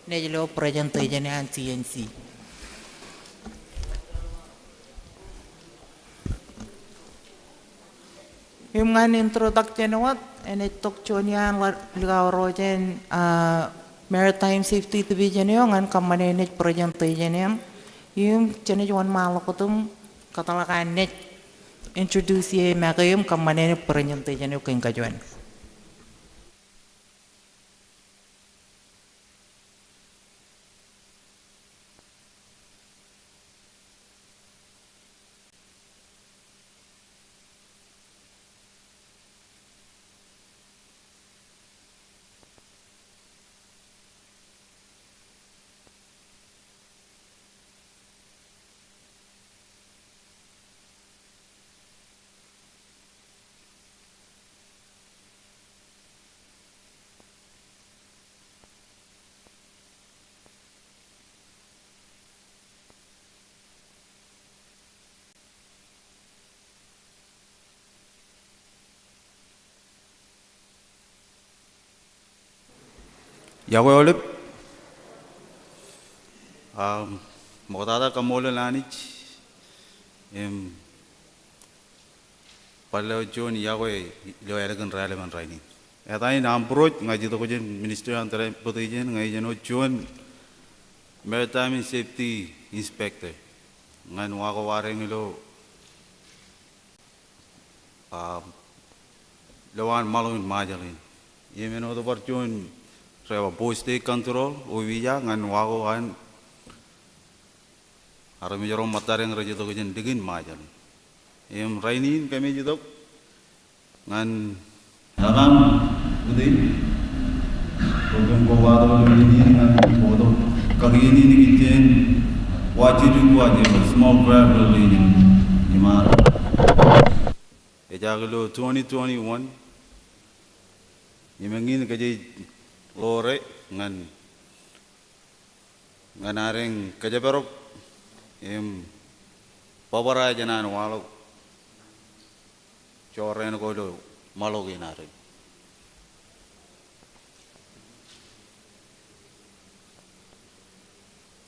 [SPEAKER 11] nejlo presentation yan CNC. Yung nga introduction wat, and it took chonian ligaw rojen Maritime Safety Division yung ngan kamanenit presentation yung chanijuan malakotum katalakan net introduce ye makayum kamanenit presentation yung kajuan.
[SPEAKER 13] Yawe olip motada kamola lanich palau John Yawe lo elegan ralevan raini etai namproj ngaji to kujen ministry antara potijen ngaji jeno John Maritime Safety Inspector ngan wako wareng lo lawan malun majalin yemeno to John saya post control uwiya ngan wago an arami jorom matareng raja to kujen digin majan rainin kami jitok ngan dalam udin program ko wado ini ngan bodo kagi ini ni kijen wajib wajib small gravel ini imar ejaglo 2021 imengin kaje lore ngan areng kajaberok pabara janan walok coren ko do malog inare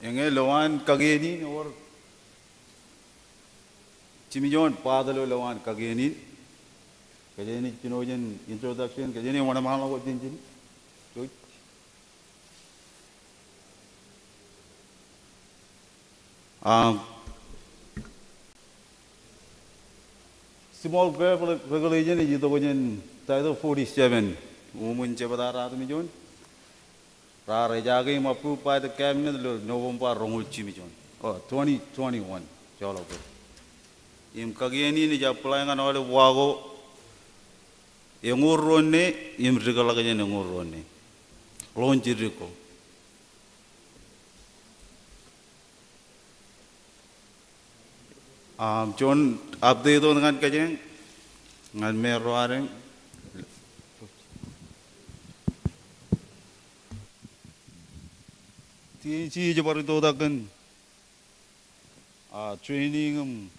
[SPEAKER 13] enge lawan kageni or chimijon padalo lawan kageni kajeni chinojen introduction kajeni wana malo jinjin small gravel regulation is the one Title 47 women Jabadara Mijon Rajagi approved by the cabinet November Rongul Chimijon 2021 Jolo Im Kagiani is applying an order Wago Yamurone Im Rigalagan Yamurone Lonjirico John update on ngan kajeng ngan mero areng TNC jabar itu dakan training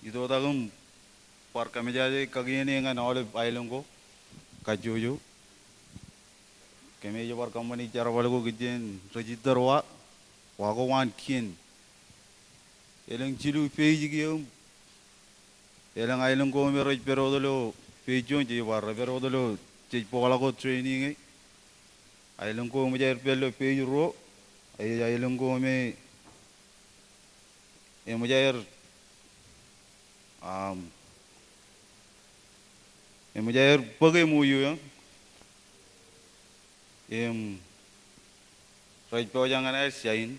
[SPEAKER 13] itu dakan par kami jadi kagian ngan oleh island ko kajuju kami jabar company cara balago kijen register wago wan kien eleng cilu page gium eleng island ko me roj perodolo page on je war perodolo je pola ko training island ko me jar pelo page ro island ko me jar jar page muyu roj po jangan air sain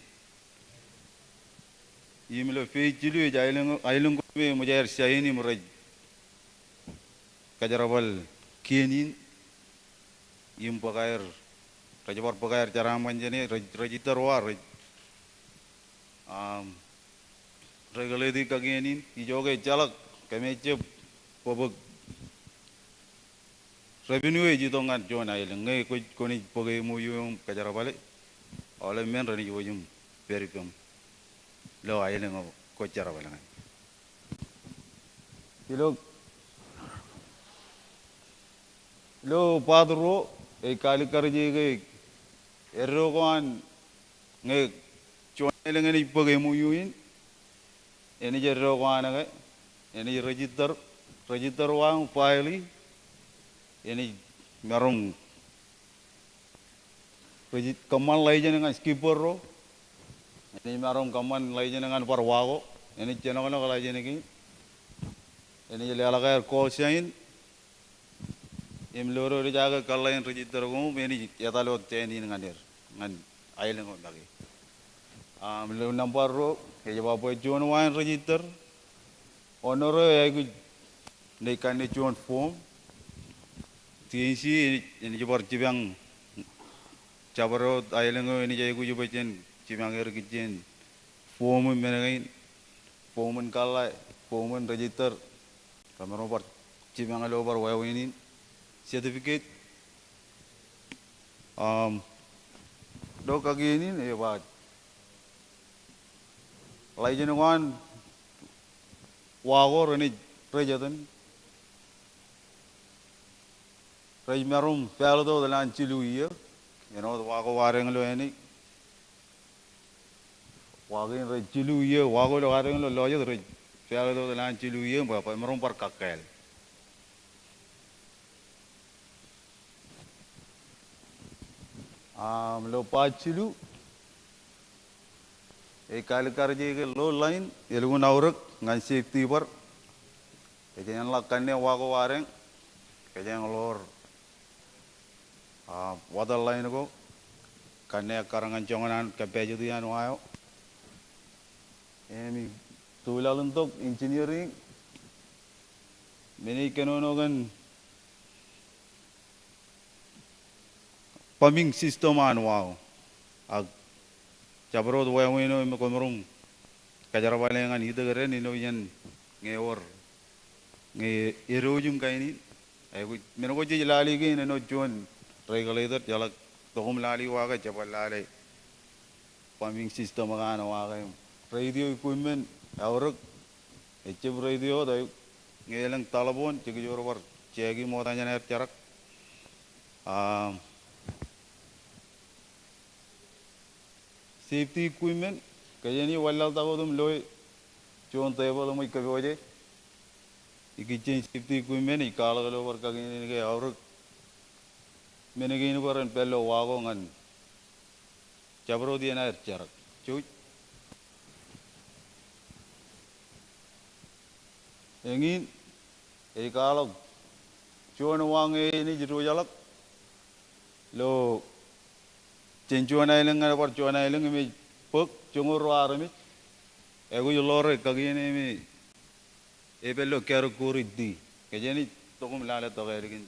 [SPEAKER 13] Imlo fe jilu ailung ko me mujair sayini muraj kajarabal kienin im pagair kajabar pagair cara manjane register war reguledi kagienin ijoge jalak kemeche pobog revenue jitongan jon ailung ngai ko ni pogai muyum kajarabale ole men rani jojum peripum lo aile ngo ko cara balangan lo padro e kali karje ge erro kwan nge chonele ngeni page muyuin eni jerro kwan ge eni register wang paili eni merom kaman lai jene ngan skipper ro eni merom kaman lai jene ngan parwago eni chenono lai jene ki eni lela ga call sign im loro ri jaga kalain register go meni yatalo teni nganer ngan ailen go lagi lo number ro ke jaba po jon wan register honoro ay gu ne kan ne jon form tinsi ini jabar cibang cabaro ailen go ini jay gu jaba jen cibang er gijen form menain form kala form register kamero bar cibang lo bar wa ini certificate do kagi ini ne ba lai jene wan wago reni prejatan rej merum pelo do dalan chilu ye wago wareng lo eni wagin rej chilu ye wago lo wareng lo loje rej pelo do dalan chilu ye ba merum par kakel lo pachilu e kali karje ke low line elgun aurak ngan safety bar kejen la kanne wago wareng kejen lor water line go kanne karangan jonganan kapeju dian wayo emi tulal untuk engineering meni kenonogan pumping system an wow ag cabro do wayo no me komerum kajara balengan ida gere ni no yen ngeor nge erojum kaini ay meno ko ji lali ge no jon regulator jala togum lali waga jabal lali pumping system ga no waga radio equipment awruk echib radio do ngelang talabon chigi jor war chegi modanya ner charak safety equipment kayani wallal tagodum loy chon table mo ikaboje ikichin safety equipment ikalagalo war kagini ge awruk menegin waran pello wago ngan chabro diena charak chuj engin e kalog chon wange ni jiru jalak lo chenchuan ailing ngan par chuan ailing mi pok chungur arami egu yolore kagini mi e pello kero kuri di kejeni tokum lale to gerigin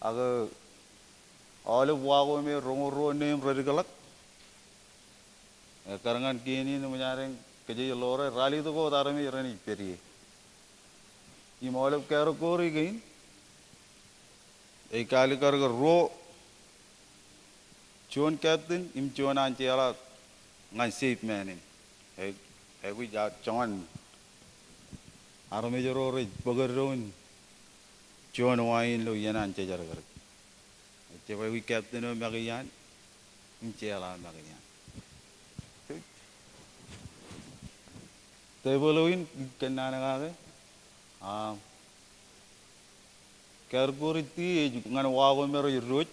[SPEAKER 13] aga all wago me rongo name radikalak karangan kini no nyareng keje yolore rally to go darami rani peri i molab kero kuri gain e kali karga ro chon katin im chon an chela ngan safe man e gu ja chon arme joro re bogaron chon wain lo yanan che jar gar che wi captain o magian im chela magian te boloin kenana ga karguriti ngan wago mero yurut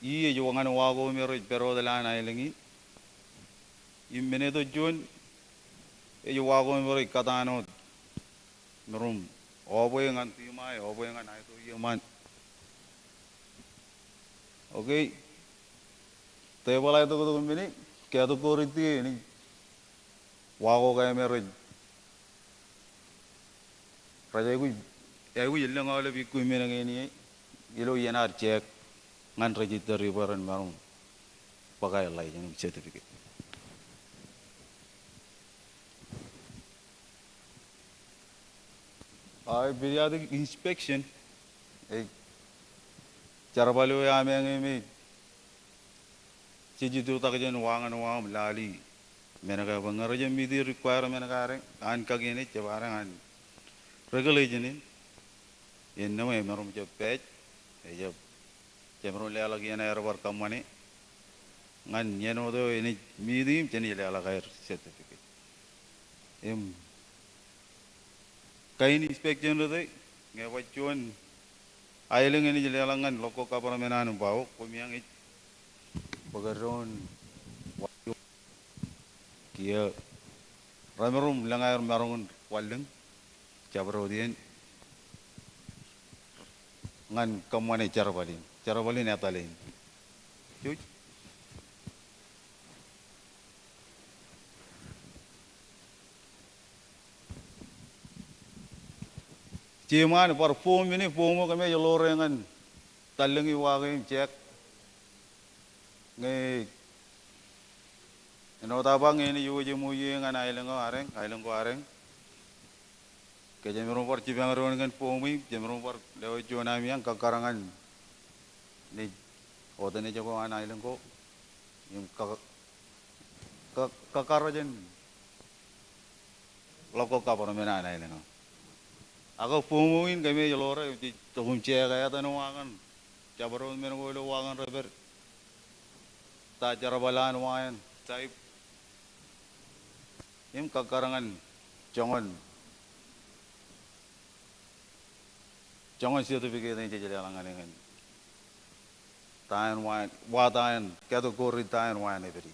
[SPEAKER 13] iye jo ngan wago mero pero dalana ilengi immene to jon e jo wago mero katano merum oboy ngan timai oboy ngan ai to yeman okay te bolai to mini ke to kuriti ni wago ga mero rajagu egu yellang ala bi ku mena ngeni yelo yenar check ngan register ribaran marum pakai lai jang certificate ay periodic inspection charbalo ya me chiji tu tak jen wangan wam lali Menaka bangaraja midi requirement kare an kagini cebara an regulation in no emerum je page je cemrum le lagi ana error kamane ngan yeno do ini midi jeni le ala gair certificate em kain inspection do nge wachuan ailing ini je langan loko kapara menan bau komiang it bagaron kia ramerum langair marungun waling cabrodian ngan kamane carabalin atalin cuy ciuman par form ini form kami jalorengan talengi wagim cek nge no tabang ini yuji muji ngan ailengo areng ke jemerum par cibang rongan pomi jemerum par lewo jona miang kakarangan ni odane jago an ailengo yung kakarajen loko kapar mena ailengo ako pomuin kami jalora ti tugum cega ya tanu wangan jabaron men go lo wangan reber ta jarabalan wayan type im kakarangan jongon certificate ni jadi alangan dengan tayan wa tayan kategori tayan wayan eberi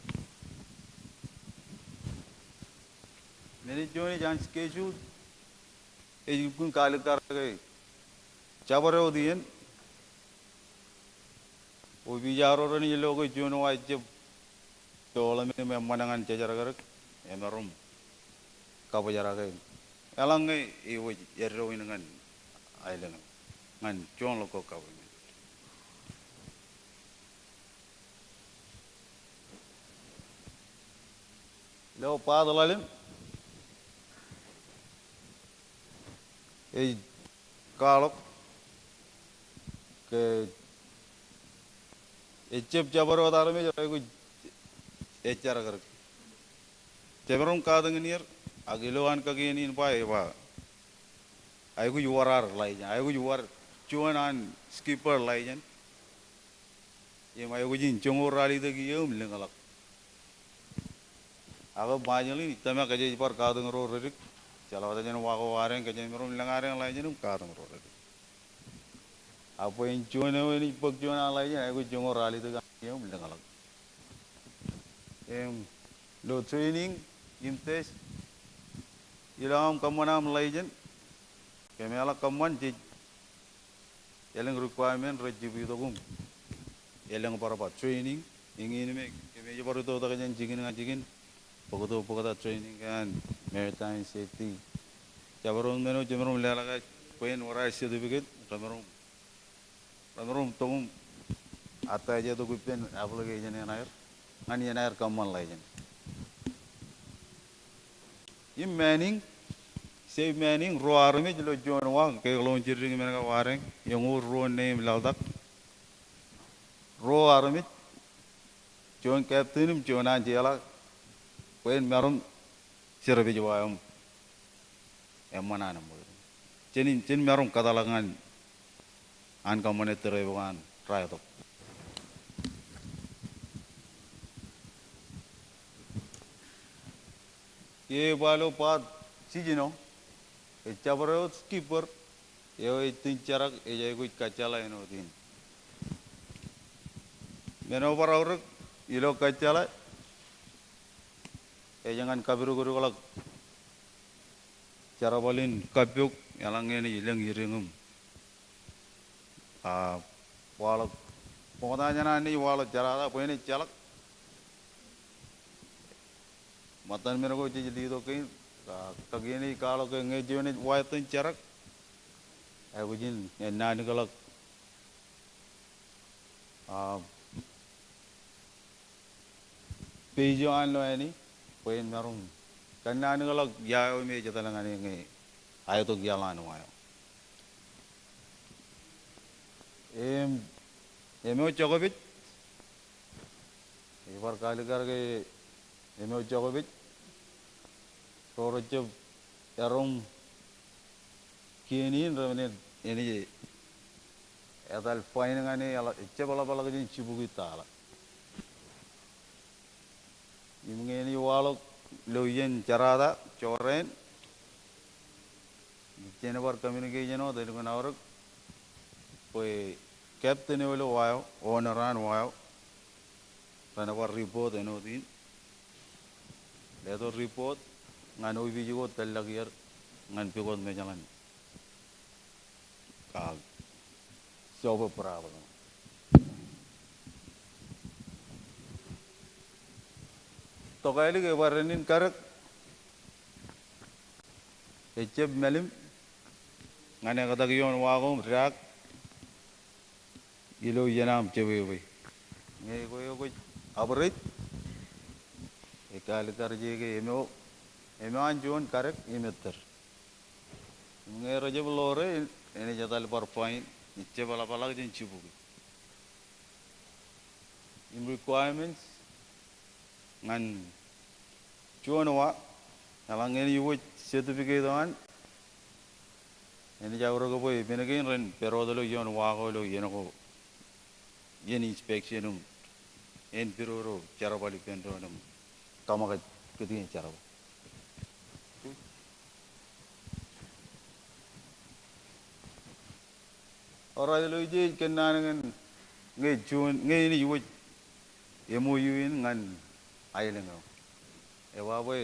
[SPEAKER 13] meri joni jan schedule e gun kalikar ke jabaro dien o bijaro rani logo jono wajib dola me manangan jajaragar emerum kabajaraga alangai e wo yerro inangan ailen ngan jon loko kabin lo padalalem e kalok ke echep jabaro darame jago echaragar cemerum kadangnier agiloan kaginin pai ba aigu yuarar laijan aigu yuar cuanan skipper laijan aigu jin chongor rali de giyum lengalak aga bajali tama kaje par kadang ro rik chalawada jan wago waren kaje merum lengareng laijan kadang ro rik apo in cuana ni pag cuana laijan aigu chongor rali de giyum lengalak lo training imtes ilam kamanam laijan kami ala kaman je eleng requirement rejibu dogum eleng para training ingin me kami je baru tu tak jan jigin pokoto training kan maritime safety jabaron meno jemerum lela ka koin warai certificate ramerum togum ata je to gupen application enair ani enair kaman laijan im manning save manning ro arme jelo jon wa ke lon jirring men ka wareng yung ro name laudak ro arme jon captain jon an jela wen marum sirabe jawam emana nam chen marum kadalangan an kamane terewan rayatok ye balo pad sijino Echabaro skipper, yo itin charak eja kuch kacala eno tin. Meno parauruk ilo kacala, jangan kabiru guru kalak. Cara balin kapiuk yalang ini ilang iringum. Walak, pokoknya nani walak cara apa ini calak. Matan meno ko jadi itu kain. Kagini kalau ke ngejone waitin carak aku jin nani kalak pejoan lo ini poin marum kan nani kalak ya me jatalangan ini ayo to jalan ayo emo chokobit ibar kali karge emo jogobit rorojob erom kienin ramene eni edal fine ngane ala cebala bala gin cibugi tala imngeni walok loyen carada coren Jennifer communication o del gunawruk pues captain walo wayo owneran wayo Panawar report eno din ledo report ngan ubi jugo talagier ngan pigot me jalan kag sobo problem to kaili ke baranin karak echeb melim ngane kata giyon wagom rak ilo yanam chewewe nge ko abrit ekal karje ke emo anjon karak imeter nge rajab lore ene jadal par point niche bala bala jin chibugi in requirements ngan chuanwa alang ene yuwe certificate on ene jawro ko boy benagain ren perodolo yon wago lo yenoko yen inspection en piroro charabali pendonum kamaga kidin charab ora lo je kenan nge chun nge ni yuwe emo yuin ngan ailengo e wawe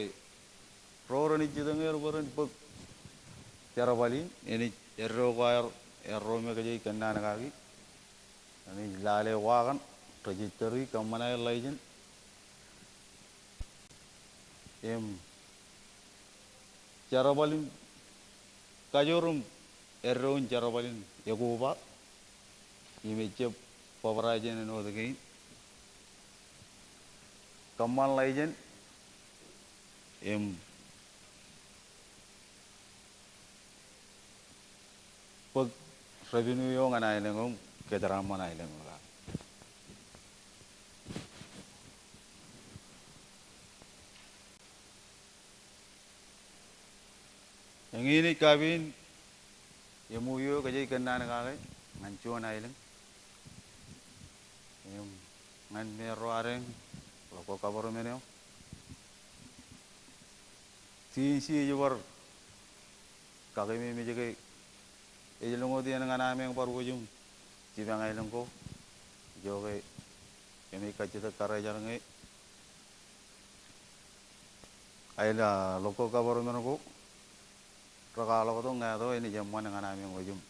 [SPEAKER 13] roroni jidanger boran puk charabali eni erro wire erro me kaje kenan kagi ani lale wagan registry kamana legend em charabalin kajorum erron charabalin yaguba imeche pavarajen no the gain kaman legend em pag revenue yung anay lengong kedarama anay lengong yang ini kabin yang muyo kerja kena nak ngancuan ailing yang ngan mero areng loko kabar meneo si jual kaki mi jaga ejlongo dia dengan nama yang baru ujung cibang ailing ko joge kami kerja tu karya jalange aila loko kabar meneo ko kalau tu nggak tahu ini jamuan dengan kami yang ujung.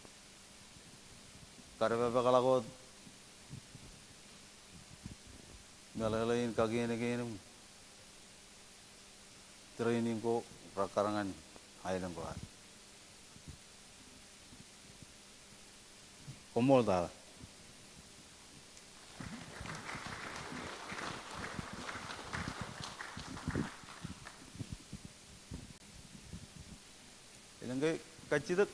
[SPEAKER 13] Karena kalau kau melalain kaki ini training ko perkarangan ailang ko. Komol dah. Ilanggai kacidak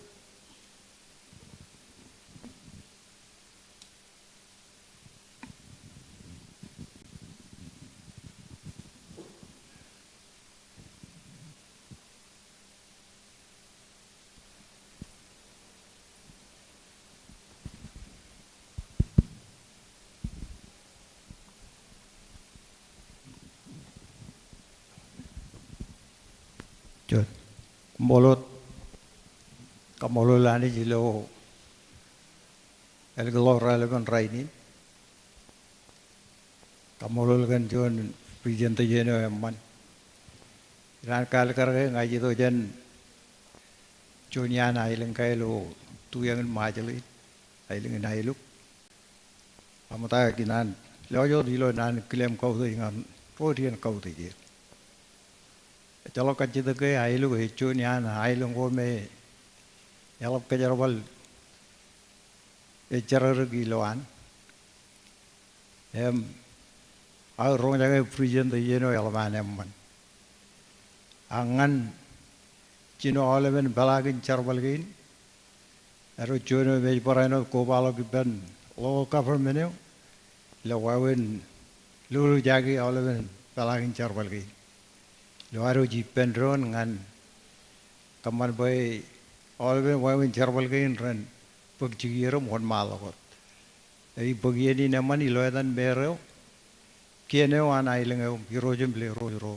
[SPEAKER 3] Jod molot kamololani jilo el glora leban rainin kamolol kan jon present jeno emman ran kal karge ngaji to jan joniana ilang kailo tuyang majali ilang nailuk amata kinan loyo dilo nan klem kau to ingan podian kau to je chalo kaji to ke ailu joniana ailung ko me yalap kejarabal ejarar giloan rong jaga present jeno yalaman emman angan cino olemen balagin charbalgin ero jono me parano ko balog ben local government lo wawen lulu jagi olemen balagin charbalgin lo aro ji pendron ngan kaman boy alwe wawin charbal gain ran pag jigiro mon malakot ei bagieni namani lo dan bero kiene wan ailengo hirojum ble ro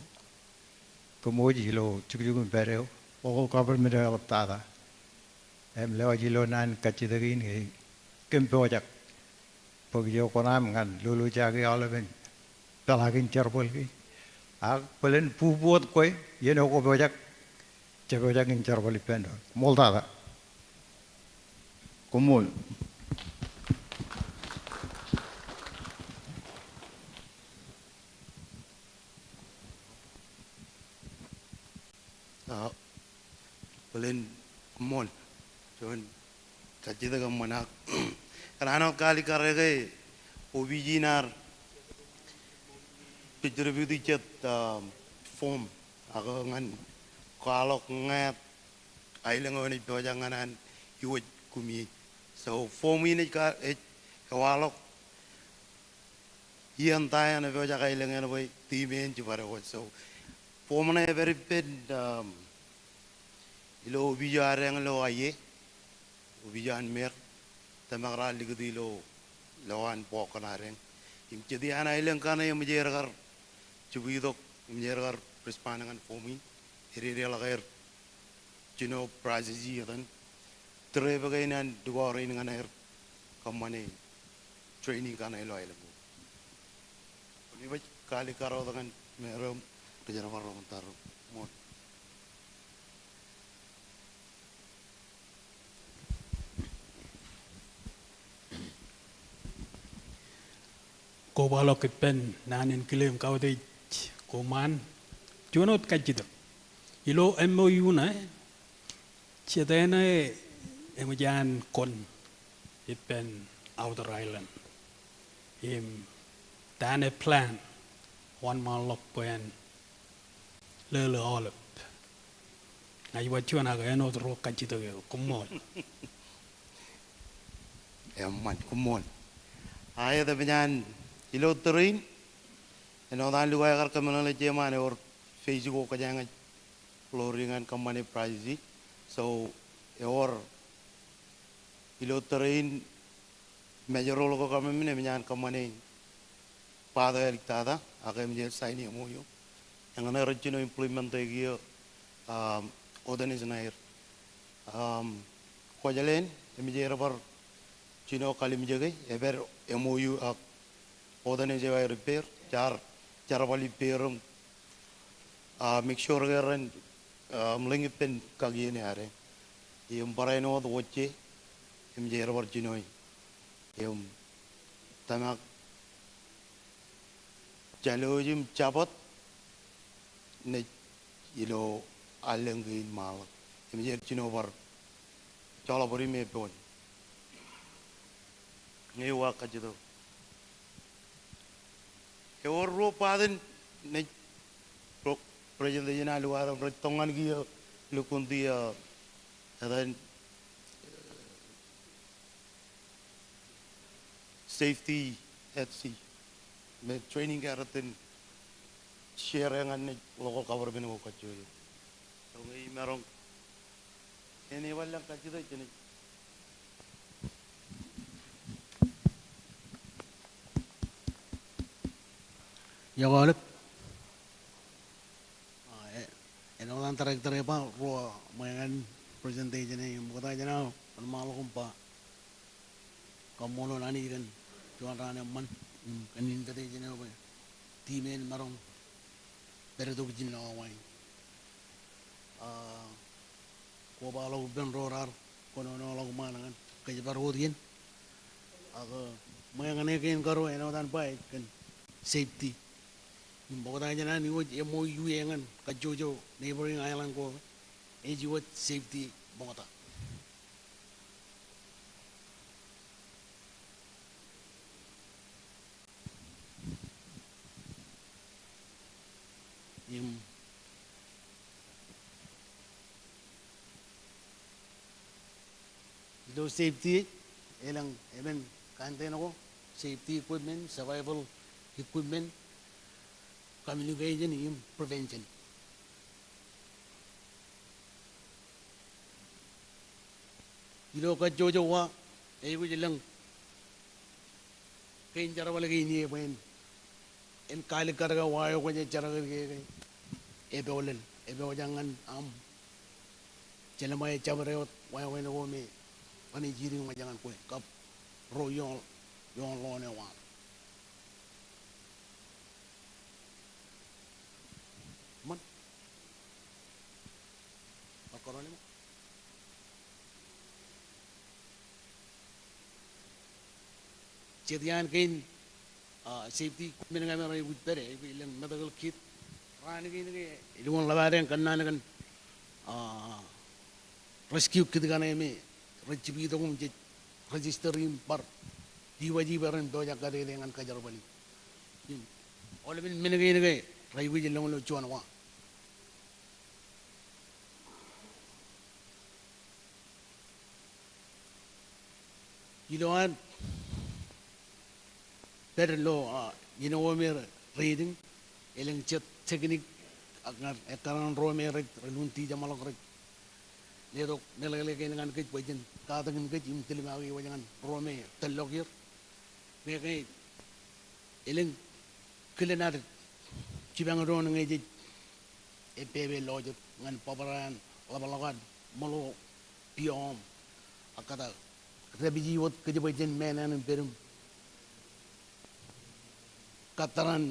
[SPEAKER 3] kemoji lo chugum bereo o government of tada em leo ji lo nan kachidagin ei kempojak pagyo konam ngan lulu jagi alwen talagin charbal gi ak pelen pubuot koy yeno ko bojak chebojak in charbal pendo moldada
[SPEAKER 13] kumul
[SPEAKER 14] Belen kumul John kachida ka manak karano kali karege obijinar picture beauty chat form aga ngan kalok ngat ailengo ni bojanganan yuj kumi so form ini ka kawalok hian taya na boja ailengo boy timen jibare so form na very bit ilo bijareng lo aye bijan mer tamagra ligdi lo lawan pokanareng im jadi ana ilang kana yang menjergar cubidok menjergar perspanangan fomi iri relagair cino prazizi dan terebagainan dua orang dengan air kamane training kana ilo ilang ini baik kali karo dengan merom kejar warung taruh mon
[SPEAKER 15] ko balok pen nanen kilem kawde ko man jonot kajito ilo MOU na chetena emajan kon ipen outer island im tane plan one man lok pen lele olep na iwa chona ga enot ro kajito ko mol
[SPEAKER 14] man kumol aya da benyan ilo terin eno dan luai kar kemenang lejeman or Facebook ko jangan floringan kamane prize so or ilo terin major role ko kami menyan kamane pada eliktada akan menjadi sign MOU yang ana rejino implement gio organisation air ko jalen menjadi rabar Cino kali menjaga, eber MOU odane jawa repair, cara balik repair, make sure kan melengi pen kagi ini hari, yang parai no tu wajah, yang menjaga rabar Cino, yang tamak jalur jim cabot, ne ilo alengin mal, yang menjaga Cino bar, cala beri mepon. Ini wak aja tu. Kewar ro paden ne presentation alu aram tongan gio lukun dia dan safety at sea. Me training karatin share dengan local government ko kacu. So ngai merong ini walang kacu tu jenis.
[SPEAKER 8] Ya galip. Eno lang tarik pa ro mayan presentation ni bukan aja na malu kumpa. Kamu lo nani kan jual rana man kanin tadi jenis apa? Timen marong perlu kejin lawan wai. Ko balo ben rorar kono no lagu mana kan kerja baru dia. Aku mayan ni kan karo eno dan baik kan safety. Bukod aja na niwod MOU yang kajojo neighboring island ko, ejiwat safety bukod. Yung ito safety, elang even kanten ako safety equipment, survival equipment. Communication and prevention.
[SPEAKER 2] ilo ka jojo wa e gu jilang kain jara wala gi ni ben en kali karaga wayo ko je jara ge e be olen e be jangan am jelama e jabre wayo wena wo me ani jiri ma jangan ko kap ro yon lo ne wa man akorone Jadian kain safety minanga mera with pere ilang medical kit rani kain ke ilung labaren kanna kan rescue kit kana me rejibi to kum registering par diwaji baran do jakare dengan kajar bali ole bin minanga ne ke raiwi ilung lo chuan wa iloan better law you know me reading elang chat technique agar ekaran ro me relunti jamalok rek ledo nelele ke dengan ke pojin ka dengan ke jim tilma wi wajangan ro me telogir me ke elang kilenar cibang ro ngai ji epb lojot ngan paparan labalagan malo piom akata rebiji wot ke pojin menan perum kataran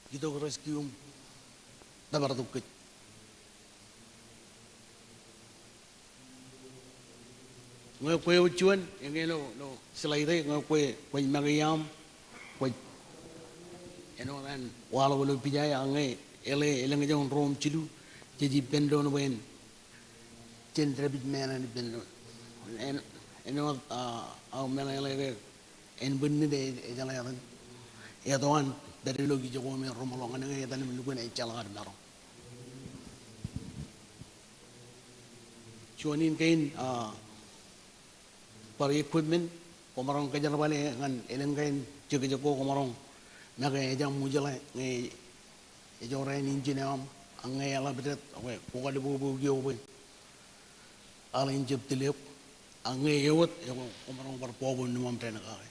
[SPEAKER 2] gitu rescue dabar dukit ngoy kwe uchuan yang lo selaire ngoy kwe magayam kwe enoran wala wala pijaya angai ele ngajong rom chilu jadi pendon wen chen rabit mena ni pendon eno au mena ele en bunni de jala yaran ya doan dari logi jogo me romolong ane ya dan lugu na jala naro chuanin kain par equipment komarong kajar bale ngan eleng kain jogo komarong naga jam mujala ngai jore ni engineer angai ala bedet we ko ga bu gyo we ala injep tilep angai yewot komarong par pobo ni mom tena ka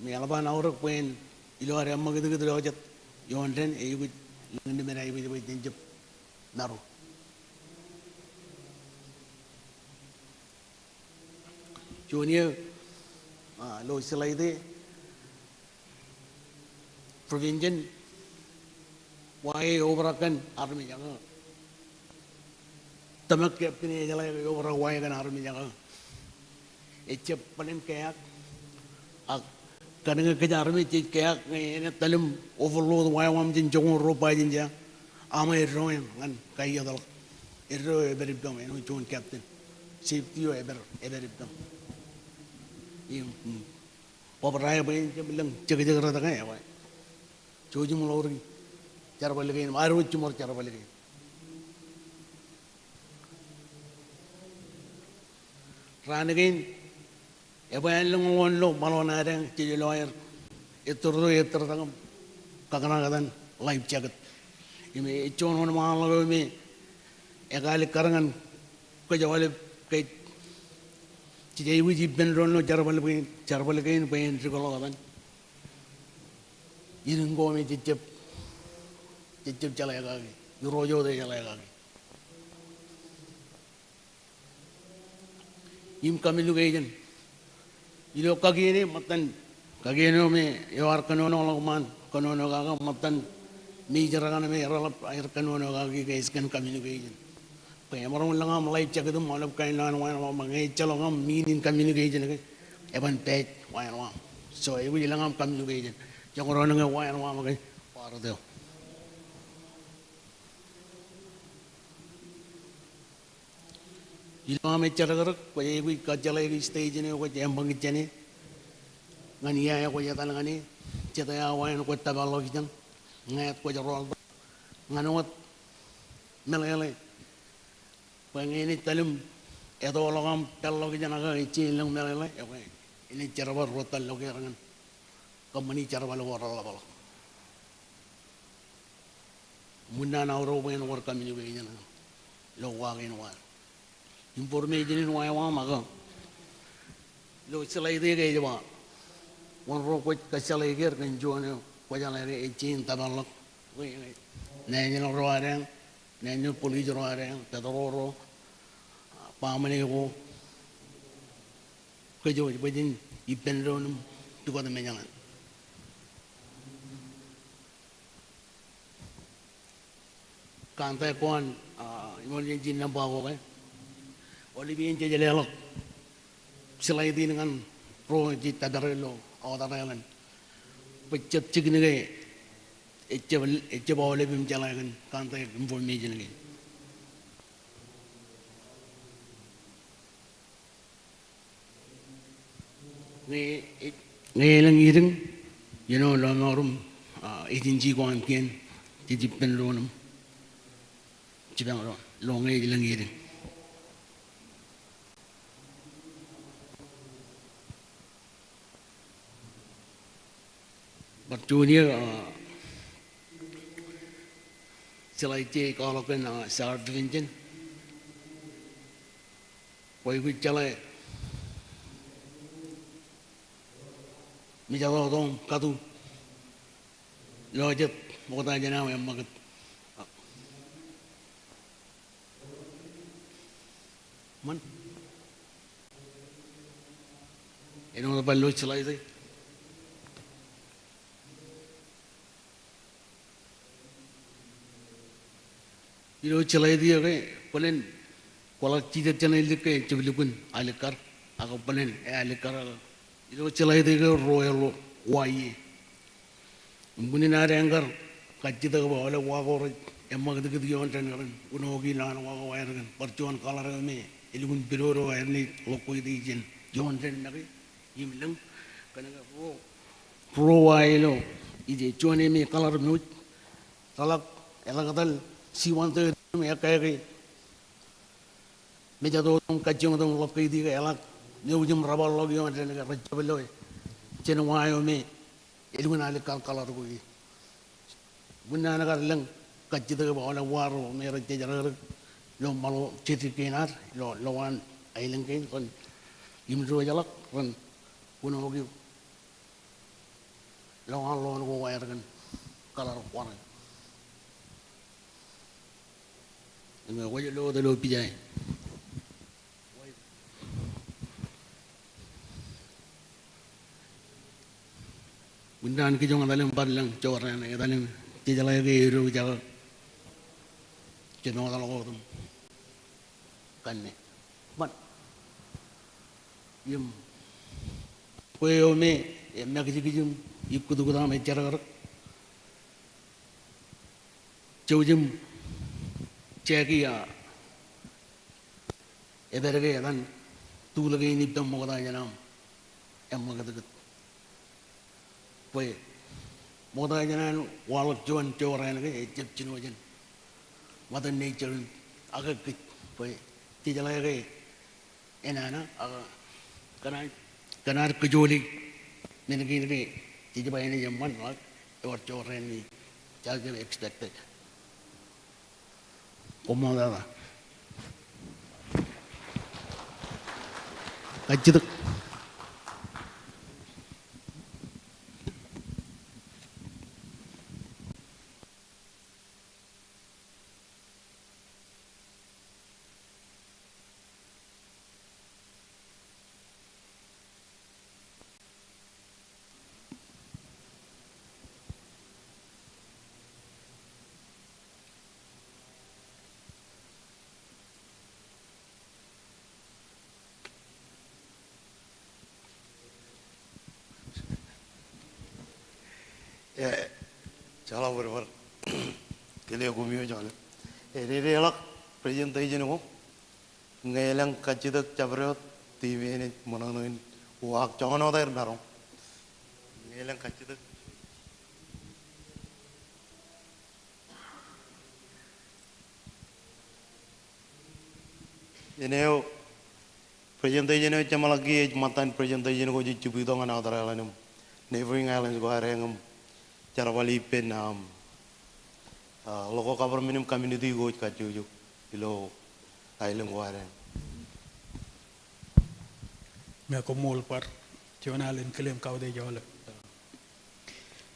[SPEAKER 2] me alaban aur kuen ilo are amma gitu rojat yonten e gu ngende mera ibu jenjep naru junior lo selaide prevention wae overakan army jang tamak captain e jala over wae kan army jang echep panen kayak kadang kejar me cik kayak ini talim overload wayam jin jong ropa jin ja ama roem ngan kaya dal ero eberib dom eno jon captain safety yo eberib dom im operai bain bilang cek rada kan ya jojum lori cara balik ini maru cumor cara balik ini ranegin ebayan long lo malon ada jadi lawyer itu tangam kakana kadan life jacket ini icon mana malu ini ekali karangan kejawale kayak jadi ibu jiben lo cara balik ini bayan sekolah kadan ini ngomi cicip jalai kaki yurojo deh jalai kaki im kami lu kayak ilo kagini matan kagino me yawar kanono lagman kanono gaga matan mi jaragana me ralap air kanono gagi guys kan communication pe amaron langam live chagadum malap kain lan wan mangai chalongam meaning communication ke eban page wan wan so ibu langam communication jangoro nga wan wan magai para deo ilo me charagarak ko ibu kajalai stage ne ko jambang jane ngania ya ko yatan ngani ceta ya wan ko tabalo kijang ngat ko jarol nganot melele pangini talum edo logam tallo kijana ga ichilang melele ini jarbar rotal lo kirangan kamani jarbar lo wala bala Muna na oro wen war kami ni wen na lo wa gen wa information ni wa ma ga lo selai de ge ba wan ro ko ka selai ger kan jo ne ko ja le e chin ta ban lo ne ni ro are ne ni police ro are ta ro pa ma ne ko ko jo ba jin i pen ro num tu ko de me nyang kan ta kon mo ni jin na ba ko ke oli bien je le lo selai di dengan pro ji ta dar lo o ta len pecet cik ni ke ece ba le bim jala kan ta information ni nge lang ireng you know lo norum idin ji kwan kien ji pen lo num ji bang lo nge lang ireng but junior selai je kalau kan self defense koi ku chalai mi jalo dong katu lo jet mo ta jana em magat man eno ba lo selai dai ilo celai dia ke panen kalau cita cina itu ke cebulukun alikar aku panen alikar ilo celai dia ke royal wai mungkin ada yang kar kaji tak bawa oleh wakor emang itu dia orang tengaran unogi lan wakor wai kan percuan kalar kami ilmun biru wai ni lokoi di jen John ten nak imleng kerana pro wai lo ije cuan ini kalar mut kalak elang katal siwan tu me kaya me jatuh tum kacung tum lop kaya di kaya elak ni ujung rabal lagi yang ada negara raja beloi cina wayo me ilmu nalik kalar koi bunda negara leng kacit tu bawa waru me raja jarak lo malu citi kinar lo lawan ailing kain kon imro jalak kon kuno lagi lawan lawan ko wayar kan kalar waran dengan wajah lo dah lo pijai. Bundan kita jangan dalam parlang corang, dalam jalan ke hero jalan, jenama dalam orang kan ni. But, yum, kue ome, nak kijim, ikut ikut nama cara orang, jauh ceki ya, ibarat ke kan, tu lagi ini pun mau kata janam, emang kata kata, kue, mau kata janam, walau cuan orang lagi, jep cino jen, mata nature, agak kit, kue, tidak lagi, enana, agak, kanar kejoli, ni lagi, tidak bayar ni zaman lah, orang ni, jaga expected. Como nada. Kacit.
[SPEAKER 14] Chala berber, kele gumio chala. Ini elak presentation aku, ngelang kacidak cabrot TV ini menangin wak jangan ada yang barong. Ngelang kacidak. Ini presentation ini cuma lagi matan presentation aku jadi cuci dengan ada lain neighboring islands ko hareng cara wali pen local government community go kajuju ilo island waren.
[SPEAKER 15] Me ko mol par jonalen kelem kawde jole.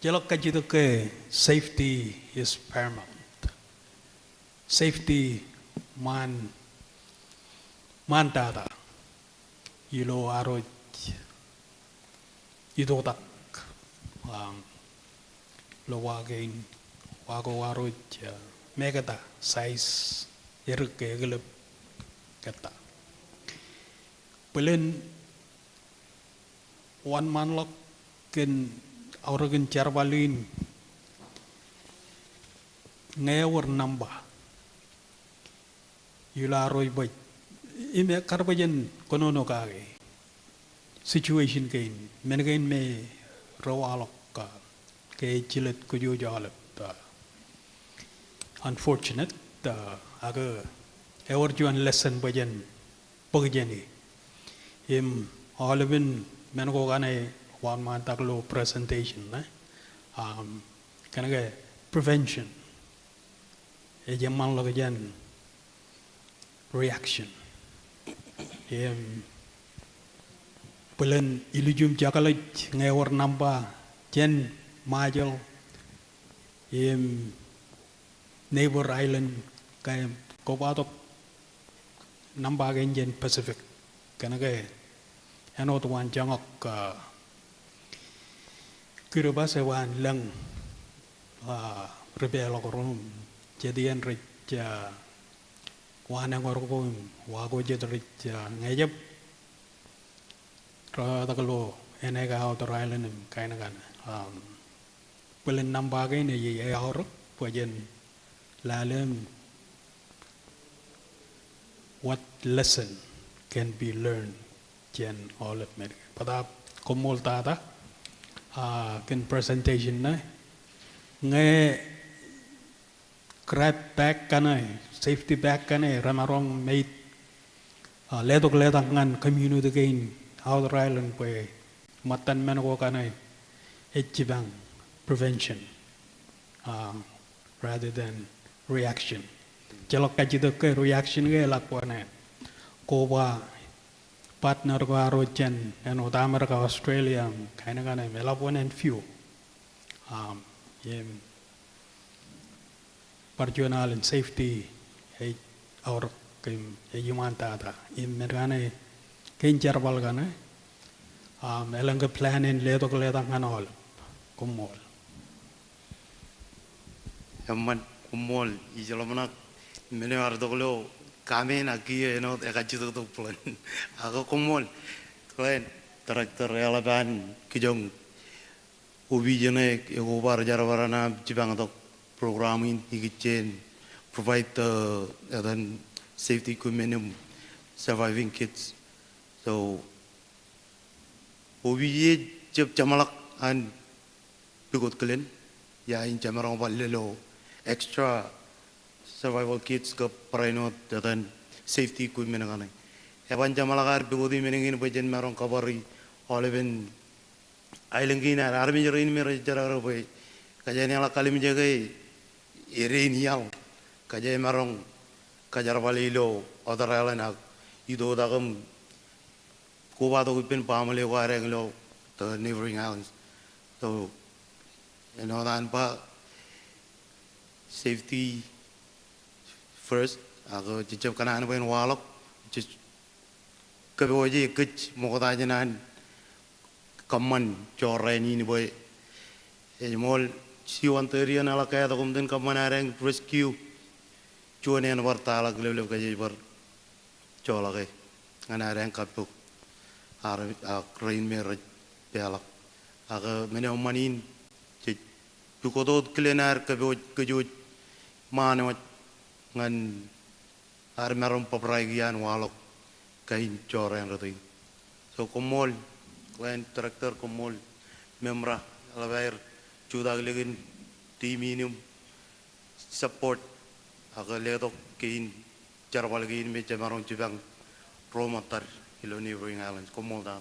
[SPEAKER 15] Jalok kajitu ke safety is paramount. Safety man tata ilo aroj ito tak lo wagin wago aroj megata size irke gelap kata pelen one man lock ken auragen charbalin ngewar namba yula aroj boy ime karbajen konono kage situation kain mengain me rawalok ka ke chilet ko jo jalap unfortunate aga ever juan lesson bajen pagjeni im olivin mengo gane one man taklo presentation na kanage prevention e jaman lo jan reaction pelen ilujum jakalit ngewar namba jen majel neighbor island kay kobatok namba genjen Pacific kanage ano to wan jangok kirabase wan lang rebel rum jadian reja wan angor ko wago jedrit ngejep ra takalo enega outer island kaina kana pelen namba ge ne ye aur pojen lalem what lesson can be learned jen all of me pada komol tata ken presentation na nge grab bag kana safety bag kana ramarong made ledok ledangan community gain outer island pe matan menko kana echibang prevention rather than reaction jalok kajito ke reaction ge lakwane ko ba partner ko arochen eno tamer ka Australia kaina kana melapon and few yem parjonal and safety hey our kim yumanta ta im mergane kenjar balgana elang plan in ledo leda nganol kumol
[SPEAKER 14] Yaman kumol ijalomana mene ardoglo kamen aki eno ekajitu to plan ako kumol klen traktor elaban kijong ubi jene ego bar jarabarana jibang to programming igichen provide then safety equipment surviving kids so ubi jeb jamalak an bigot klen ya in jamarong balelo extra survival kits ke perainot dan safety equipment kan. Hewan jamalagar begodi menengin bajen marong kabari oleven ailengin army jerin mer jarar boy kajani ala kali menjaga irenial kajai marong kajar balilo other island ido dagam kuba to pen pamale wareng lo the neighboring islands so dan pa safety first ako jijab kanan ben walok jij kaboji kich mokota janan kaman joreni ni boy mol siwan terian ala kaya to kumden kaman areng rescue chuan en wartala glele kaje bar chola ke ngana areng kapuk ar rain mer pelak aga mene manin jij bukodot klenar kaboj manot ngan ar merom papraigian walok kain coren rotin so komol klen traktor komol memra alabair chudag legin timinium support aga ledok kain charbal gain me chamaron chibang promoter ilo neighboring islands komol da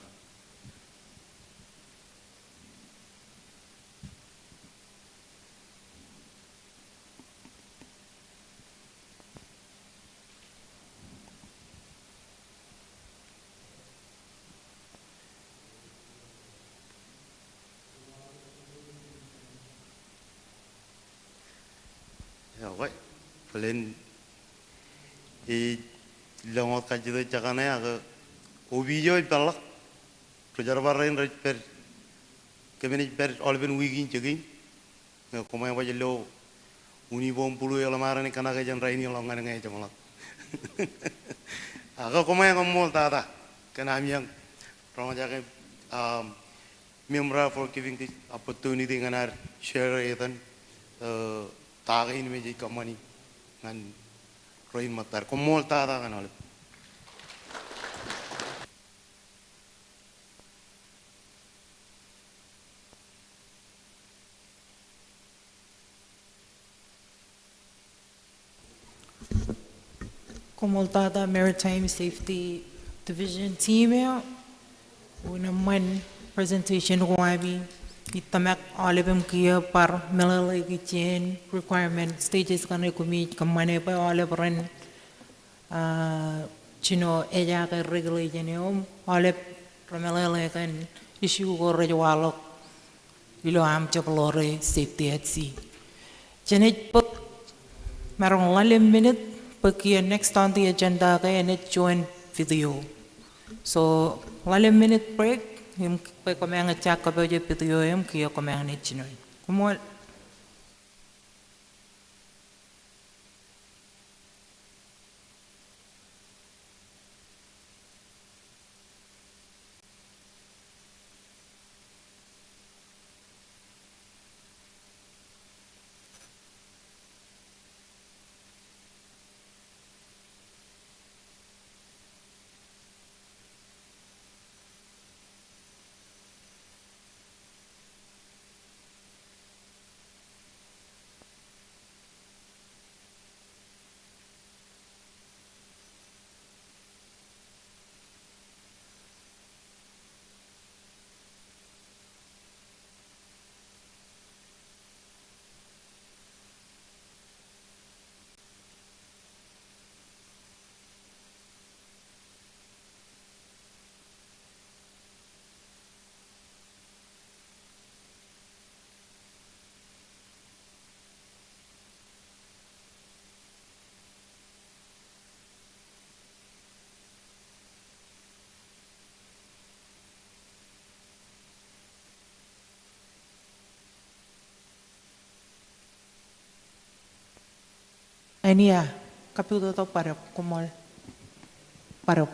[SPEAKER 19] Pelen e longot kajito chakane aga obijo italak projar barren rech per kemeni per olben wigin chegin komai wajelo uni bom pulu yola marani kana ga jan raini longan ngai jamalak aga komai ngomol tata kana miang ramaja Mimra for giving this opportunity and our share even tagain me jika money and roin matar komol tada kan oleh.
[SPEAKER 11] Komoltada Maritime Safety Division team ya. Una man presentation ko abi itamak olebem kia par melale kitchen requirement stages kane kumi kamane pa olebren chino ella ka regulation yom oleb melale kan issue ko rejwalok ilo am chaklore safety at sea. Janet put marong lalim minute pakia next on the agenda ka and join video. So, lalim minute break, him pa kamang attack ka baje video him kaya kamang ni chinoy. Kumol. Ini ya, kapitulo to para kumol. Para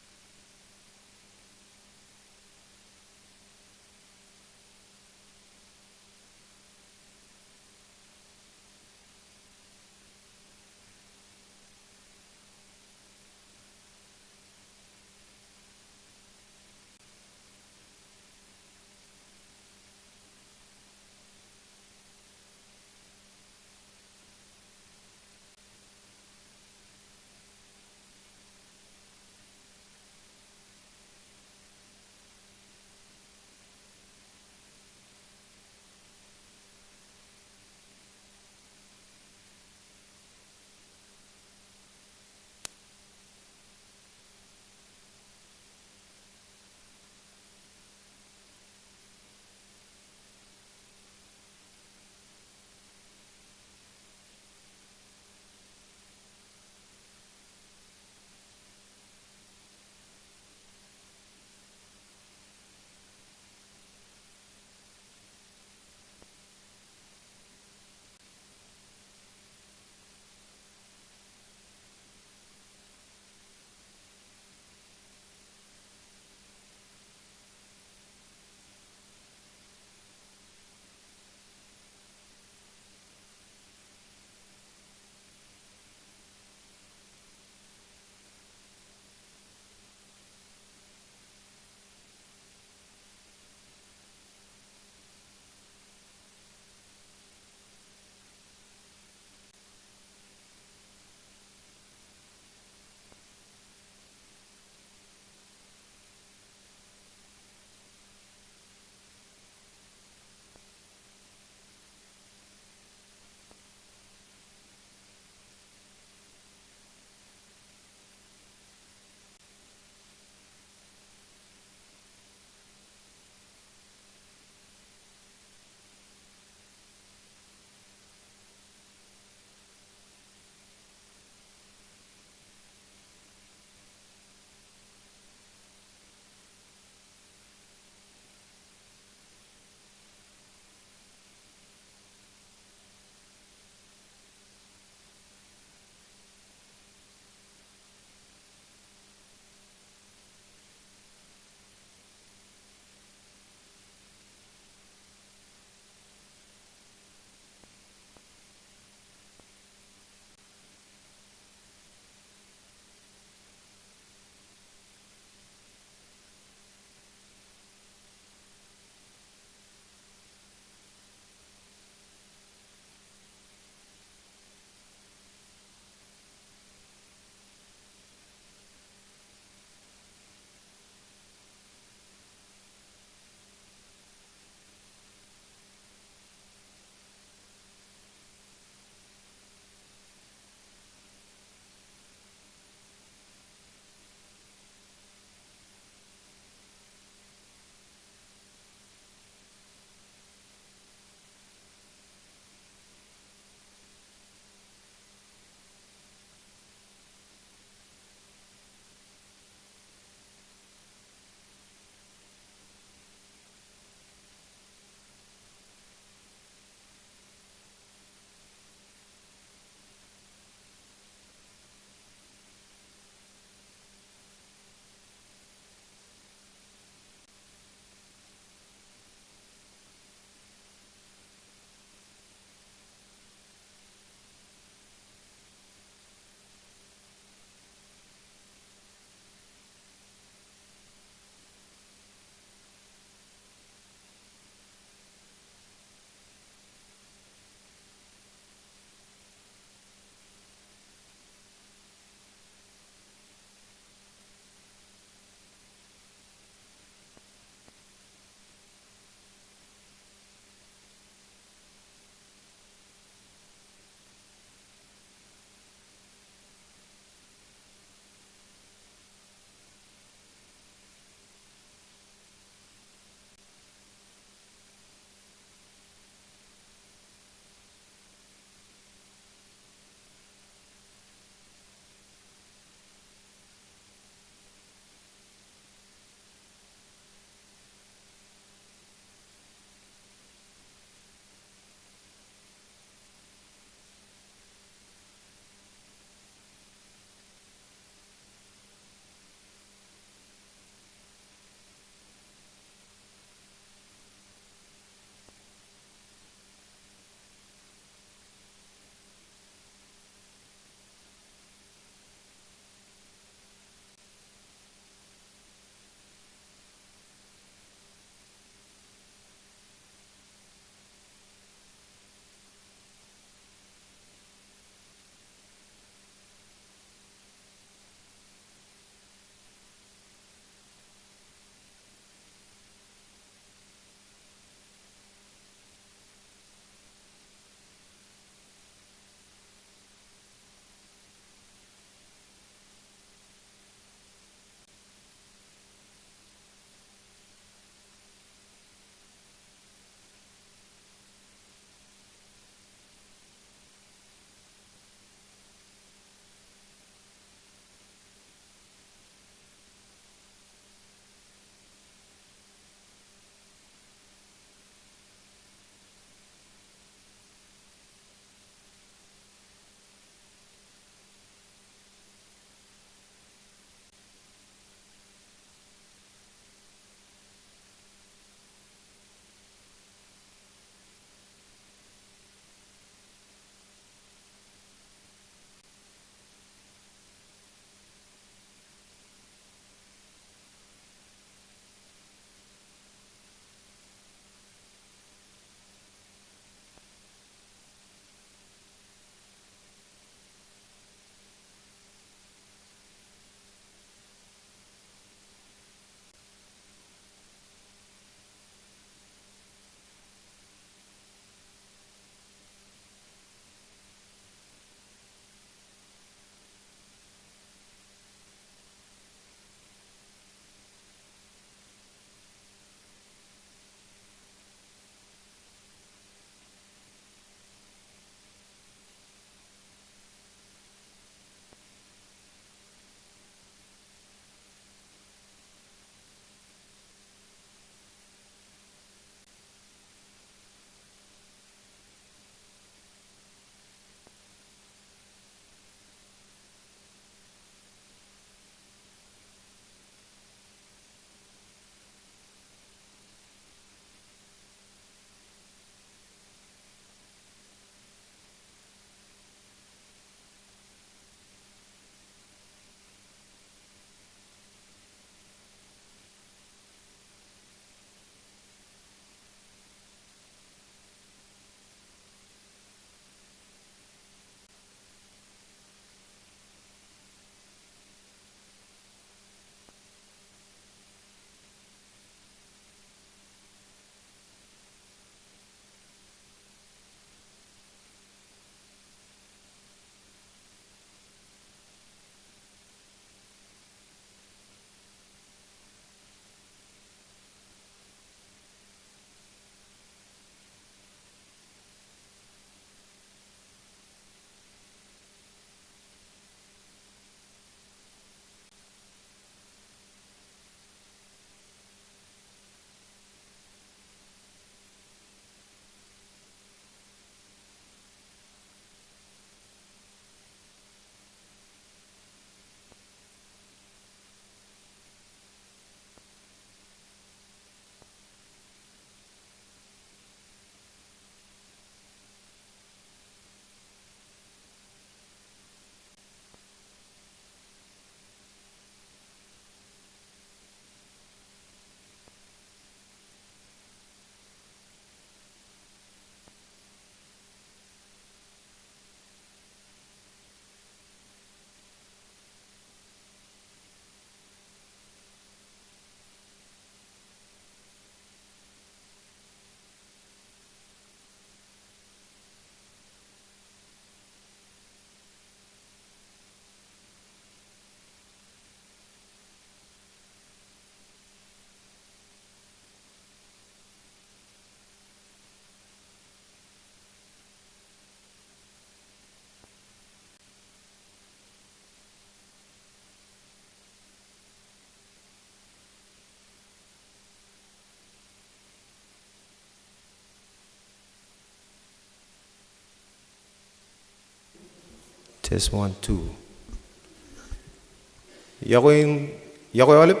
[SPEAKER 18] Test 1, 2. Yakoy olip.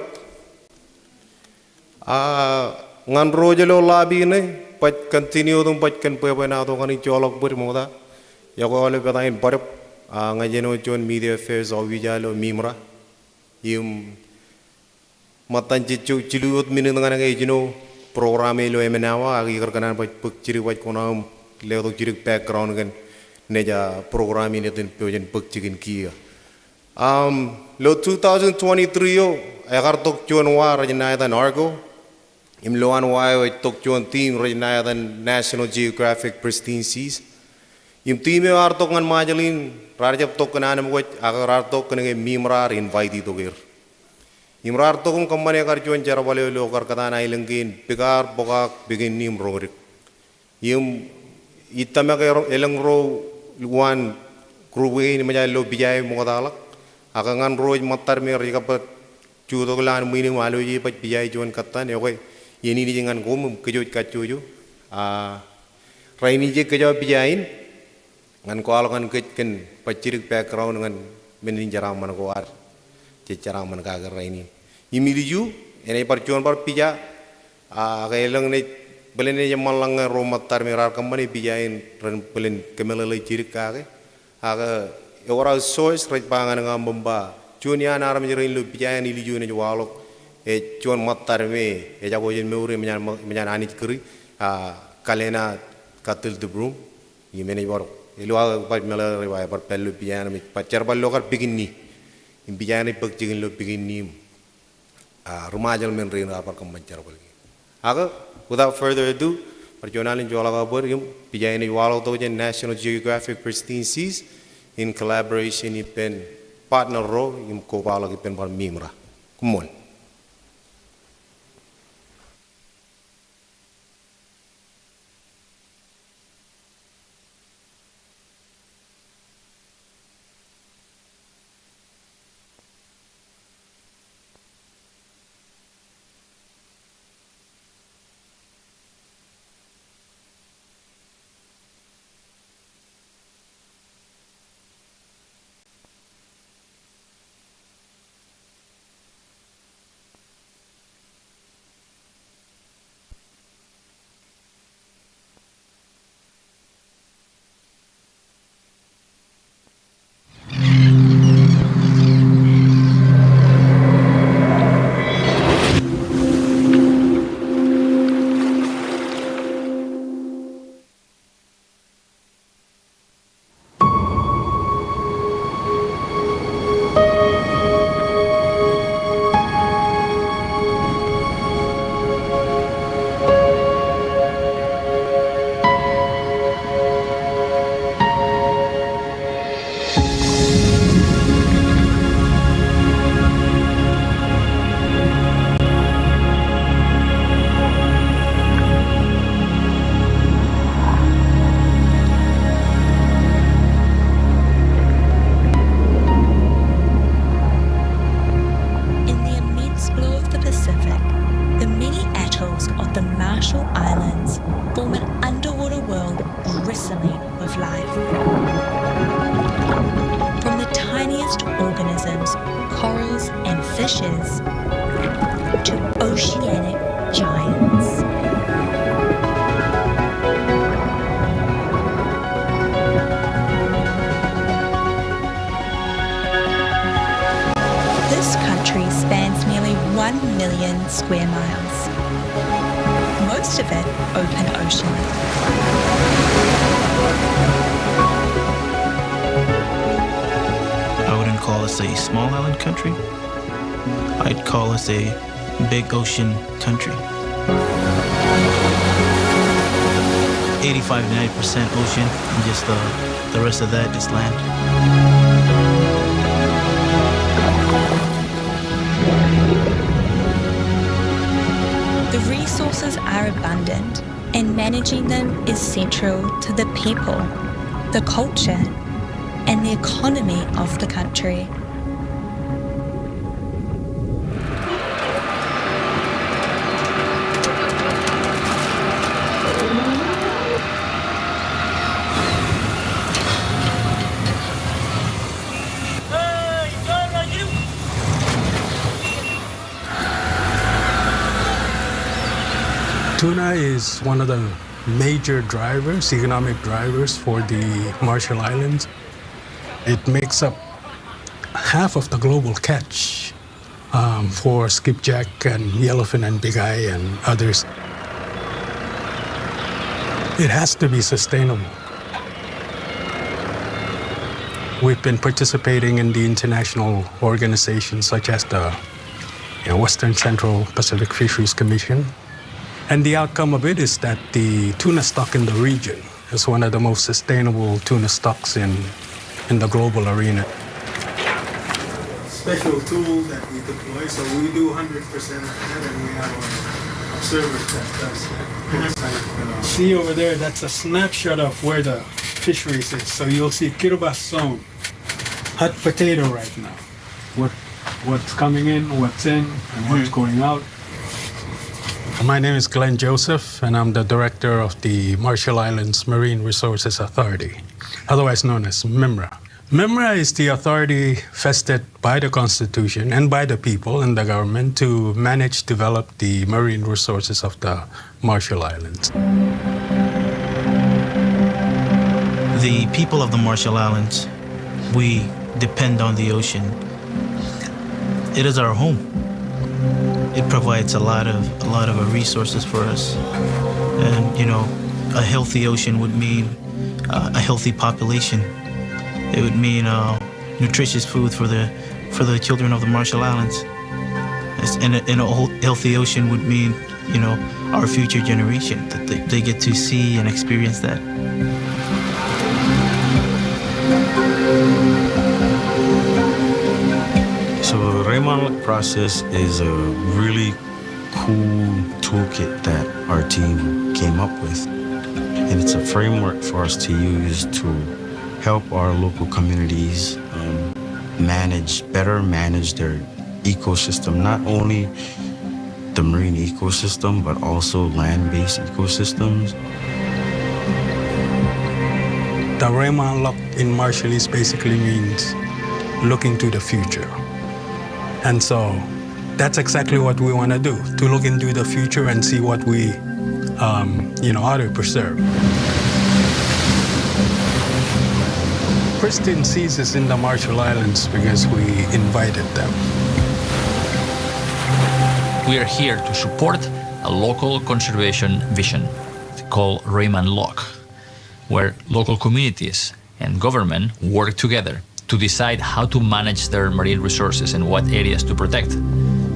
[SPEAKER 18] Ngan rojelo labi ne pat continue tum pat kan pe na to kan cholok bur moda. Yakoy olip patain barap ngajeno chon media affairs au vijalo mimra. Yum matan ciluut minin dengan ngajeno program elo emenawa agi kerkanan pat ciri pat kona leo ciri background kan neja program ini ten peojen pek cikin kia. Lo 2023 yo agar tok chuan wa rajnaya dan argo im loan wa tok chuan team rajnaya dan National Geographic Pristine Seas im team yo ar tok ngan majalin rajap tok kanan mo agar ar tok kan mimrar invite to gir imrar tok company agar chuan jara wale lo kar katana ilengin pigar bokak begin nim rorik im itama ke eleng ro luan kruwe ni majalo bijay mo dalak akangan roj matar me rika pat chudo lan mini malu ji pat bijay jon katan yoy yeni ni jangan gom kejot kacuju raini je kejo bijayin ngan ko alkan ken pacirik background ngan menin jaram man ko ar je jaram man ka gar raini imiliju ene par jon par pija kailang ne belen ne malang ro matar me rar kamane bijayin ren belen kemelele cirik ka aga orang source raj pangan ngam bomba chunia naram jerin lu pijayan ili june jwalok chuan matar me jago jen meure menyan anit kri kalena katil de brum yimene bor elu pat mela riwaya par pelu pijayan me pacar ballo kar biginni im pijayan pek jigin lu biginni rumajal men rin par kam mancar balgi aga without further ado par jonalin jwalaga bor yum pijayan jwalok to jen National Geographic Pristine Seas in collaboration ipen partner ro im ko pala ipen par mimra kumon
[SPEAKER 21] A big ocean country. 85 to 90% ocean, and just the rest of that is land.
[SPEAKER 23] The resources are abundant, and managing them is central to the people, the culture, and the economy of the country.
[SPEAKER 15] Tuna is one of the major drivers, economic drivers for the Marshall Islands. It makes up half of the global catch for skipjack and yellowfin and bigeye and others. It has to be sustainable. We've been participating in the international organizations such as the Western Central Pacific Fisheries Commission. And the outcome of it is that the tuna stock in the region is one of the most sustainable tuna stocks in the global arena.
[SPEAKER 16] Special tool that we deploy, so we do 100% of that, and we have our observers that does that.
[SPEAKER 15] See over there, that's a snapshot of where the fisheries is. So you'll see Kiribati zone, hot potato right now. What's coming in, what's in, and what's going out. My name is Glenn Joseph, and I'm the director of the Marshall Islands Marine Resources Authority, otherwise known as MIMRA. MIMRA is the authority vested by the Constitution and by the people and the government to manage, develop the marine resources of the Marshall Islands.
[SPEAKER 21] The people of the Marshall Islands, we depend on the ocean. It is our home. It provides a lot of resources for us, and a healthy ocean would mean a healthy population. It would mean nutritious food for the children of the Marshall Islands, and a healthy ocean would mean our future generation, that they get to see and experience that.
[SPEAKER 20] So the Raymond process is a really cool toolkit that our team came up with. And it's a framework for us to use to help our local communities better manage their ecosystem, not only the marine ecosystem, but also land-based ecosystems.
[SPEAKER 15] The Raymond look in Marshallese basically means looking to the future. And so that's exactly what we want to do, to look into the future and see what we, ought to preserve. Pristine seas is in the Marshall Islands because we invited them.
[SPEAKER 22] We are here to support a local conservation vision called Raymond Lock, where local communities and government work together to decide how to manage their marine resources and what areas to protect,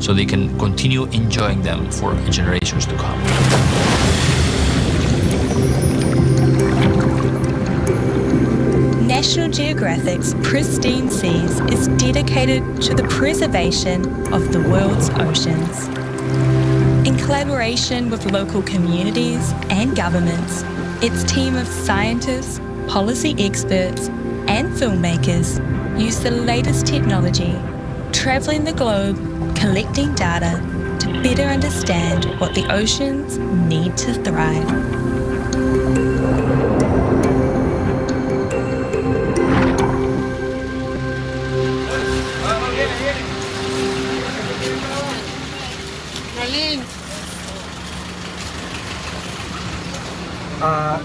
[SPEAKER 22] so they can continue enjoying them for generations to come.
[SPEAKER 23] National Geographic's Pristine Seas is dedicated to the preservation of the world's oceans. In collaboration with local communities and governments, its team of scientists, policy experts, and filmmakers use the latest technology, traveling the globe, collecting data to better understand what the oceans need to thrive.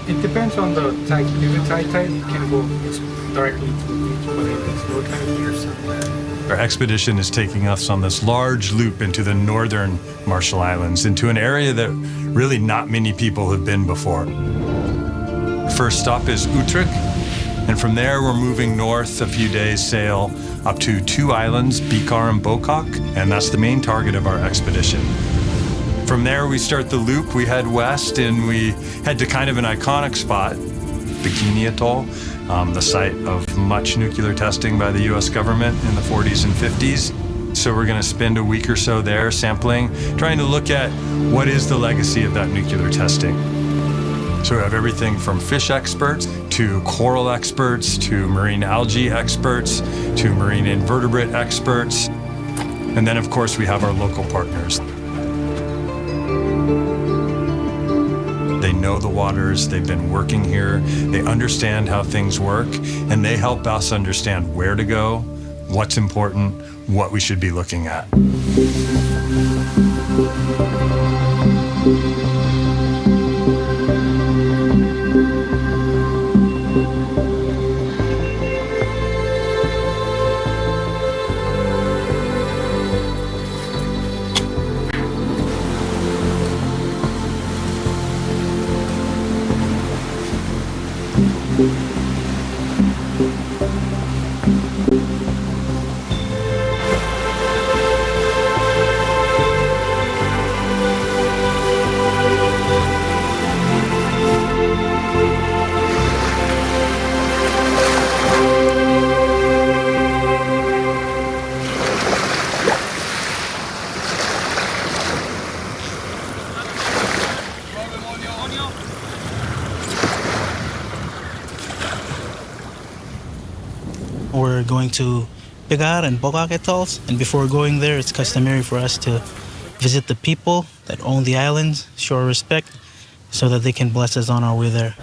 [SPEAKER 10] It depends on the tide. If it's high tide, you can go directly to the beach, but if it's low tide, you're
[SPEAKER 24] Our expedition is taking us on this large loop into the northern Marshall Islands, into an area that really not many people have been before. The first stop is Utrecht, and from there we're moving north a few days sail up to two islands, Bikar and Bokak, and that's the main target of our expedition. From there we start the loop, we head west, and we head to kind of an iconic spot, Bikini Atoll, the site of much nuclear testing by the US government in the 40s and 50s. So we're going to spend a week or so there sampling, trying to look at what is the legacy of that nuclear testing. So we have everything from fish experts to coral experts to marine algae experts to marine invertebrate experts. And then of course we have our local partners. They know the waters, they've been working here, they understand how things work, and they help us understand where to go, what's important, what we should be looking at.
[SPEAKER 21] We're going to Pigar and Bogak atolls, and before going there, it's customary for us to visit the people that own the islands, show our respect, so that they can bless us on our way there.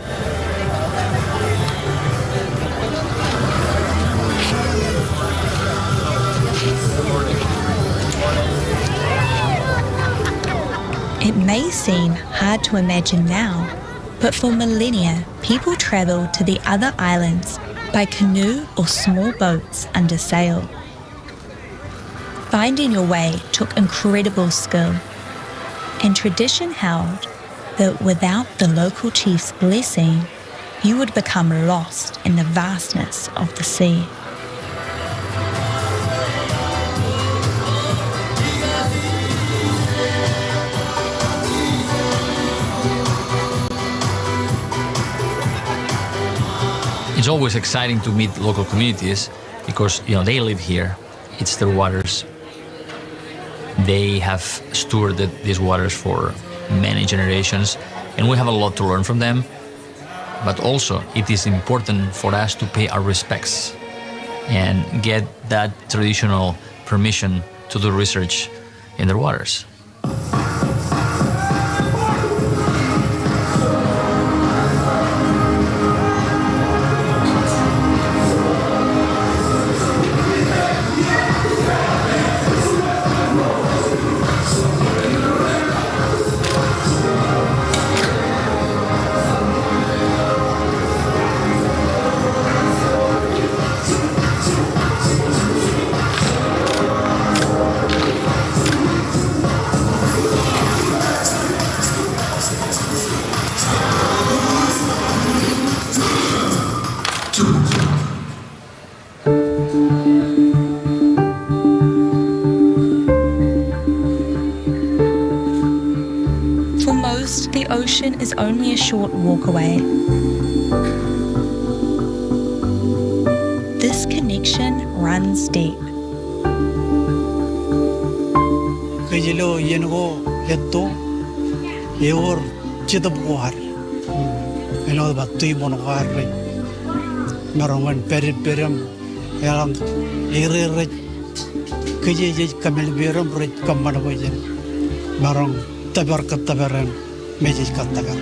[SPEAKER 23] It may seem hard to imagine now, but for millennia, people travelled to the other islands by canoe or small boats under sail. Finding your way took incredible skill, and tradition held that without the local chief's blessing, you would become lost in the vastness of the sea.
[SPEAKER 22] It's always exciting to meet local communities because they live here. It's their waters. They have stewarded these waters for many generations, and we have a lot to learn from them. But also, it is important for us to pay our respects and get that traditional permission to do research in their waters.
[SPEAKER 23] For most, the ocean is only a short walk away. This connection runs deep.
[SPEAKER 4] Kajilo yengo letto eor chitabuar. Eno batui monogar. Marongan periperam yang ire kaje kamel beram red kamana wajan. Marong tabar katabaran mejis katabar.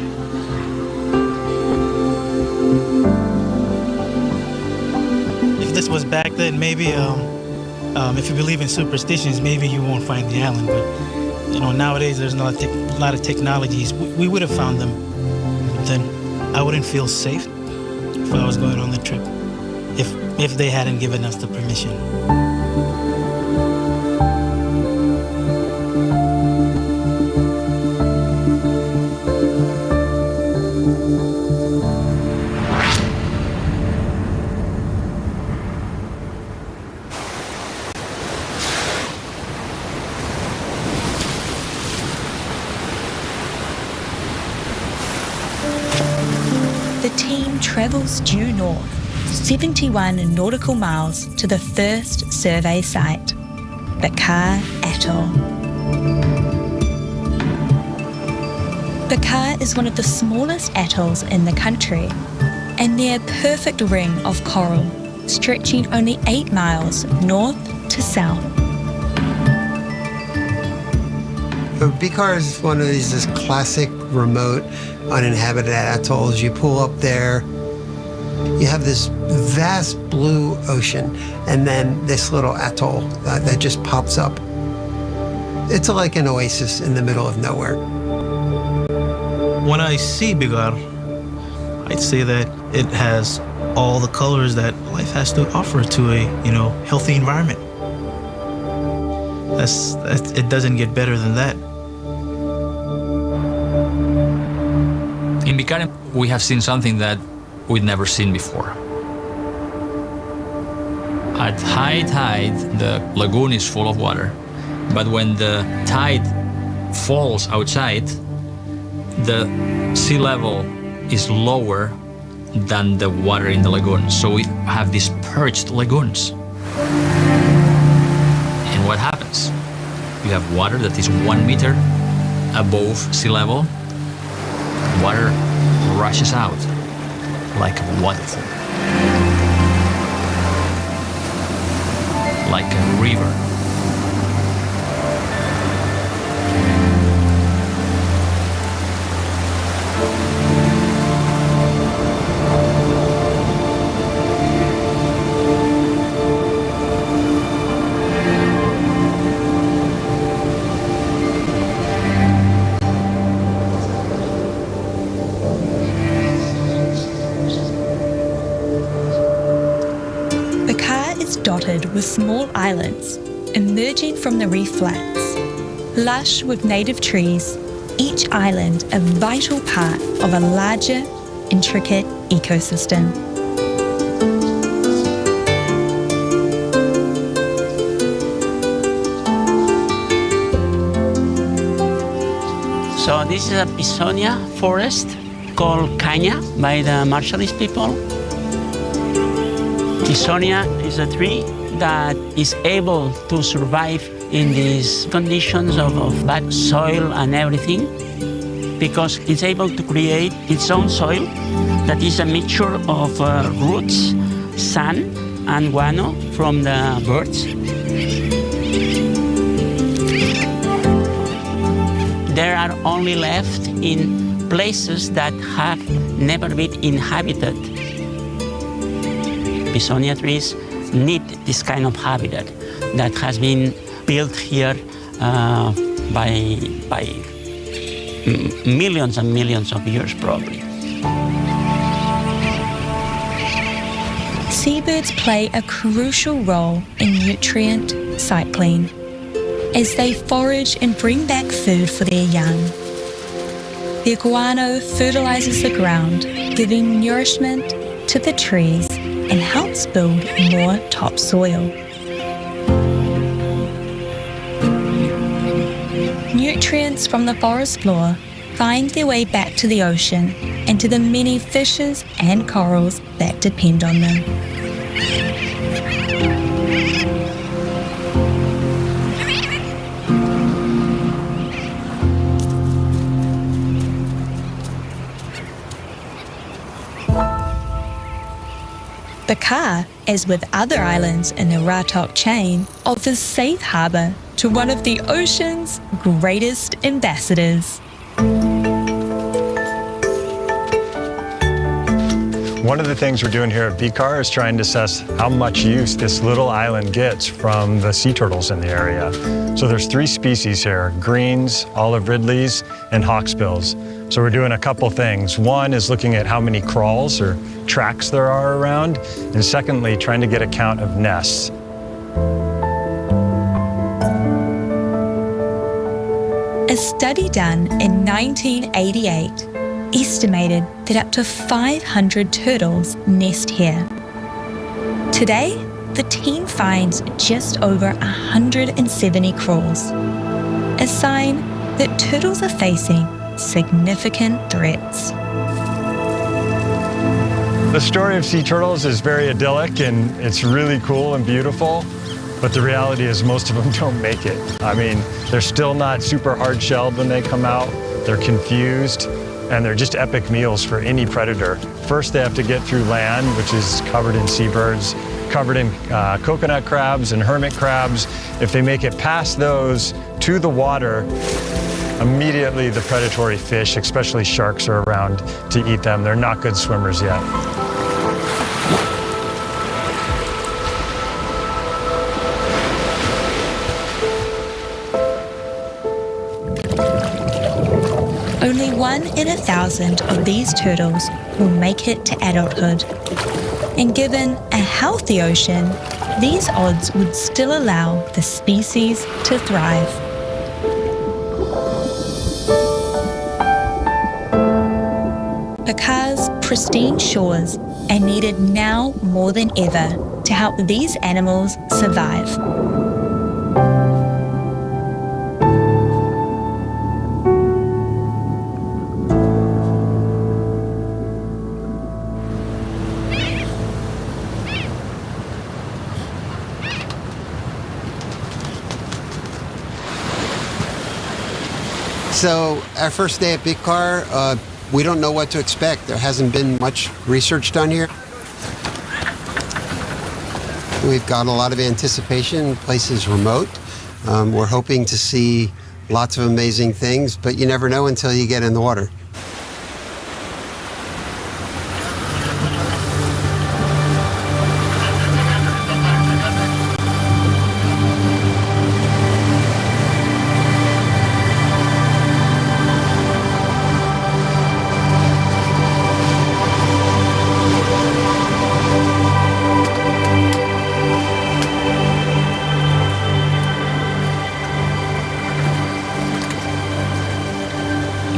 [SPEAKER 21] If this was back then, maybe if you believe in superstitions, maybe you won't find the island. But nowadays there's a lot of technologies. We would have found them. But then I wouldn't feel safe if I was going on the trip, if they hadn't given us the permission.
[SPEAKER 23] The team travels due north, 71 nautical miles to the first survey site, Bakar Atoll. Bakar is one of the smallest atolls in the country, and their perfect ring of coral, stretching only 8 miles north to south.
[SPEAKER 5] Bakar is one of these just classic remote uninhabited atolls. You pull up there, you have this vast blue ocean, and then this little atoll that just pops up. It's like an oasis in the middle of nowhere.
[SPEAKER 21] When I see Bakar, I'd say that it has all the colors that life has to offer to a healthy environment. It doesn't get better than that.
[SPEAKER 22] In Bakar, we have seen something that we'd never seen before. At high tide, the lagoon is full of water. But when the tide falls outside, the sea level is lower than the water in the lagoon. So we have these perched lagoons. And what happens? You have water that is 1 meter above sea level. Water rushes out like a waterfall, like a river.
[SPEAKER 23] Dotted with small islands emerging from the reef flats. Lush with native trees, each island a vital part of a larger, intricate ecosystem.
[SPEAKER 1] So this is a Pisonia forest called Caña by the Marshallese people. Pisonia is a tree that is able to survive in these conditions of bad soil and everything because it's able to create its own soil that is a mixture of roots, sand, and guano from the birds. There are only left in places that have never been inhabited. Pisonia trees need this kind of habitat that has been built here by millions and millions of years, probably.
[SPEAKER 23] Seabirds play a crucial role in nutrient cycling as they forage and bring back food for their young. Their guano fertilizes the ground, giving nourishment to the trees and helps build more topsoil. Nutrients from the forest floor find their way back to the ocean and to the many fishes and corals that depend on them. Bakar, as with other islands in the Ratok chain, offers safe harbour to one of the ocean's greatest ambassadors.
[SPEAKER 24] One of the things we're doing here at Bikar is trying to assess how much use this little island gets from the sea turtles in the area. So there's 3 species here: greens, olive ridleys, and hawksbills. So we're doing a couple things. One is looking at how many crawls or tracks there are around, and secondly, trying to get a count of nests.
[SPEAKER 23] A study done in 1988 estimated that up to 500 turtles nest here. Today, the team finds just over 170 crawls, a sign that turtles are facing significant threats.
[SPEAKER 24] The story of sea turtles is very idyllic and it's really cool and beautiful, but the reality is most of them don't make it. I mean, they're still not super hard-shelled when they come out. They're confused, and they're just epic meals for any predator. First, they have to get through land, which is covered in seabirds, covered in coconut crabs and hermit crabs. If they make it past those to the water, immediately the predatory fish, especially sharks, are around to eat them. They're not good swimmers yet.
[SPEAKER 23] Only 1 in 1,000 of these turtles will make it to adulthood. And given a healthy ocean, these odds would still allow the species to thrive. Bakar's pristine shores and needed now more than ever to help these animals survive.
[SPEAKER 5] So our first day at Big Car, we don't know what to expect. There hasn't been much research done here. We've got a lot of anticipation. The place is remote. We're hoping to see lots of amazing things, but you never know until you get in the water.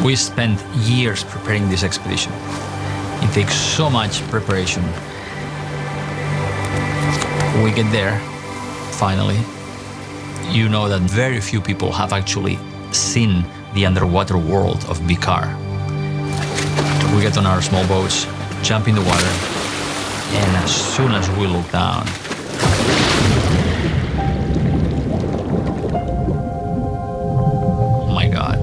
[SPEAKER 22] We spent years preparing this expedition. It takes so much preparation. We get there, finally. You know that very few people have actually seen the underwater world of Bikar. We get on our small boats, jump in the water, and as soon as we look down, oh my God.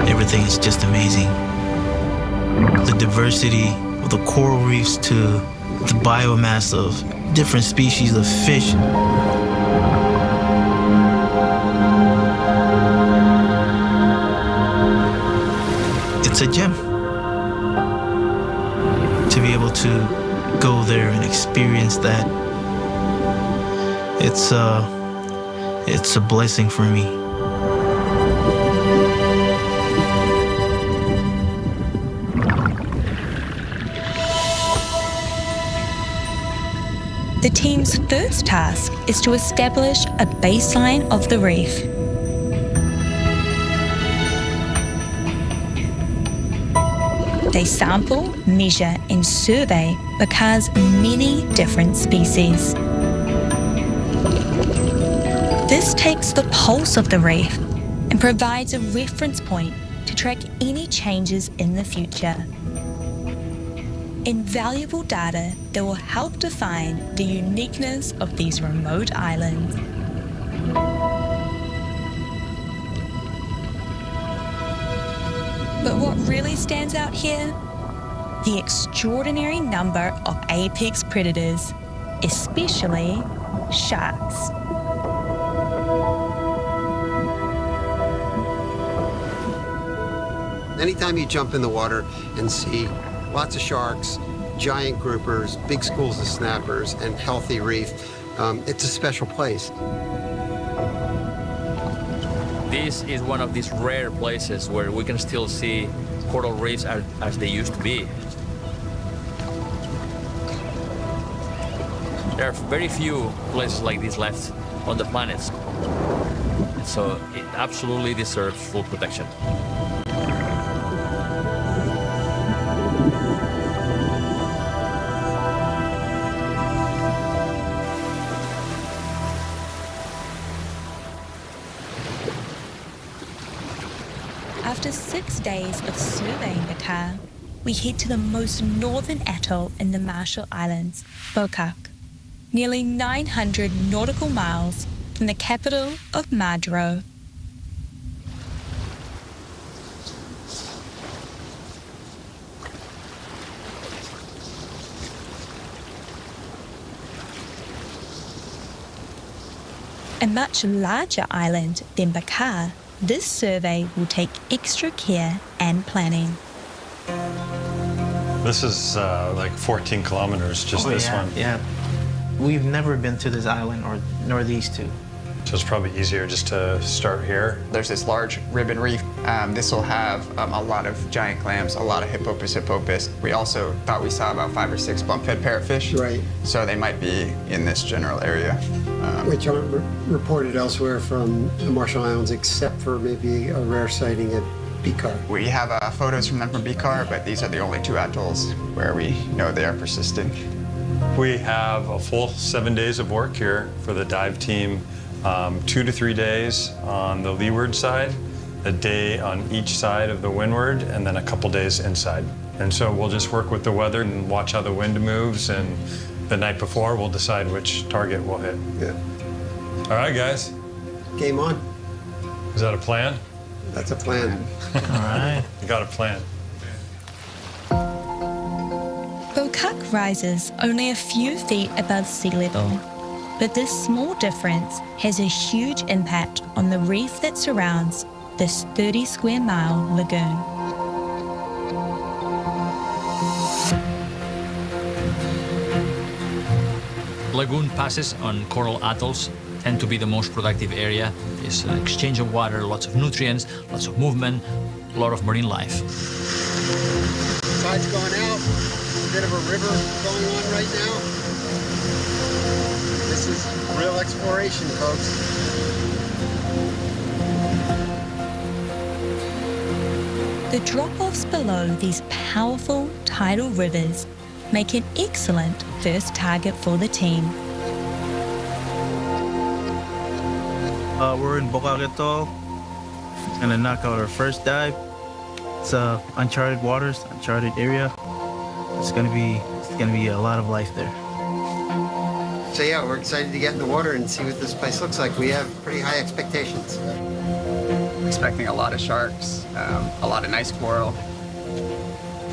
[SPEAKER 21] Everything is just amazing. The diversity of the coral reefs to the biomass of different species of fish. It's a gem. To be able to go there and experience that, it's a blessing for me.
[SPEAKER 23] The team's first task is to establish a baseline of the reef. They sample, measure, and survey Bikar's many different species. This takes the pulse of the reef and provides a reference point to track any changes in the future. Invaluable data that will help define the uniqueness of these remote islands. But what really stands out here? The extraordinary number of apex predators, especially sharks.
[SPEAKER 5] Anytime you jump in the water and see lots of sharks, giant groupers, big schools of snappers, and healthy reef, It's a special place.
[SPEAKER 22] This is one of these rare places where we can still see coral reefs as they used to be. There are very few places like this left on the planet, so it absolutely deserves full protection.
[SPEAKER 23] After 6 days of surveying the car, we head to the most northern atoll in the Marshall Islands, Bokak, nearly 900 nautical miles from the capital of Madro. A much larger island than Bakar, this survey will take extra care and planning.
[SPEAKER 24] This is like 14 kilometers, just this one.
[SPEAKER 21] Yeah. We've never been to this island nor these two.
[SPEAKER 24] So it's probably easier just to start here.
[SPEAKER 7] There's this large ribbon reef. This will have a lot of giant clams, a lot of hippopus. We also thought we saw about 5 or 6 bumphead parrotfish.
[SPEAKER 5] Right.
[SPEAKER 7] So they might be in this general area.
[SPEAKER 5] Which aren't reported elsewhere from the Marshall Islands, except for maybe a rare sighting at Bikar.
[SPEAKER 7] We have photos from them from Bikar, but these are the only 2 atolls where we know they are persisting.
[SPEAKER 24] We have a full 7 days of work here for the dive team. 2 to 3 days on the leeward side, a day on each side of the windward, and then a couple days inside. And so we'll just work with the weather and watch how the wind moves, and the night before we'll decide which target we'll hit.
[SPEAKER 5] Yeah.
[SPEAKER 24] All right, guys.
[SPEAKER 5] Game on.
[SPEAKER 24] Is that a plan?
[SPEAKER 5] That's a plan.
[SPEAKER 21] All right.
[SPEAKER 24] You got a plan.
[SPEAKER 23] Bokak rises only a few feet above sea level, but this small difference has a huge impact on the reef that surrounds this 30 square mile lagoon.
[SPEAKER 22] Lagoon passes on coral atolls tend to be the most productive area. There's an exchange of water, lots of nutrients, lots of movement, a lot of marine life.
[SPEAKER 5] Tide's going out, a bit of a river going on right now. This is real exploration, folks.
[SPEAKER 23] The drop-offs below these powerful tidal rivers make an excellent first target for the team.
[SPEAKER 21] We're in Bokak Atoll, gonna knock out our first dive. It's uncharted waters, uncharted area. It's gonna be a lot of life there.
[SPEAKER 5] So yeah, we're excited to get in the water and see what this place looks like. We have pretty high expectations.
[SPEAKER 7] Expecting a lot of sharks, a lot of nice coral.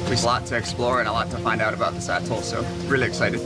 [SPEAKER 7] There's a lot to explore and a lot to find out about this atoll, so really excited.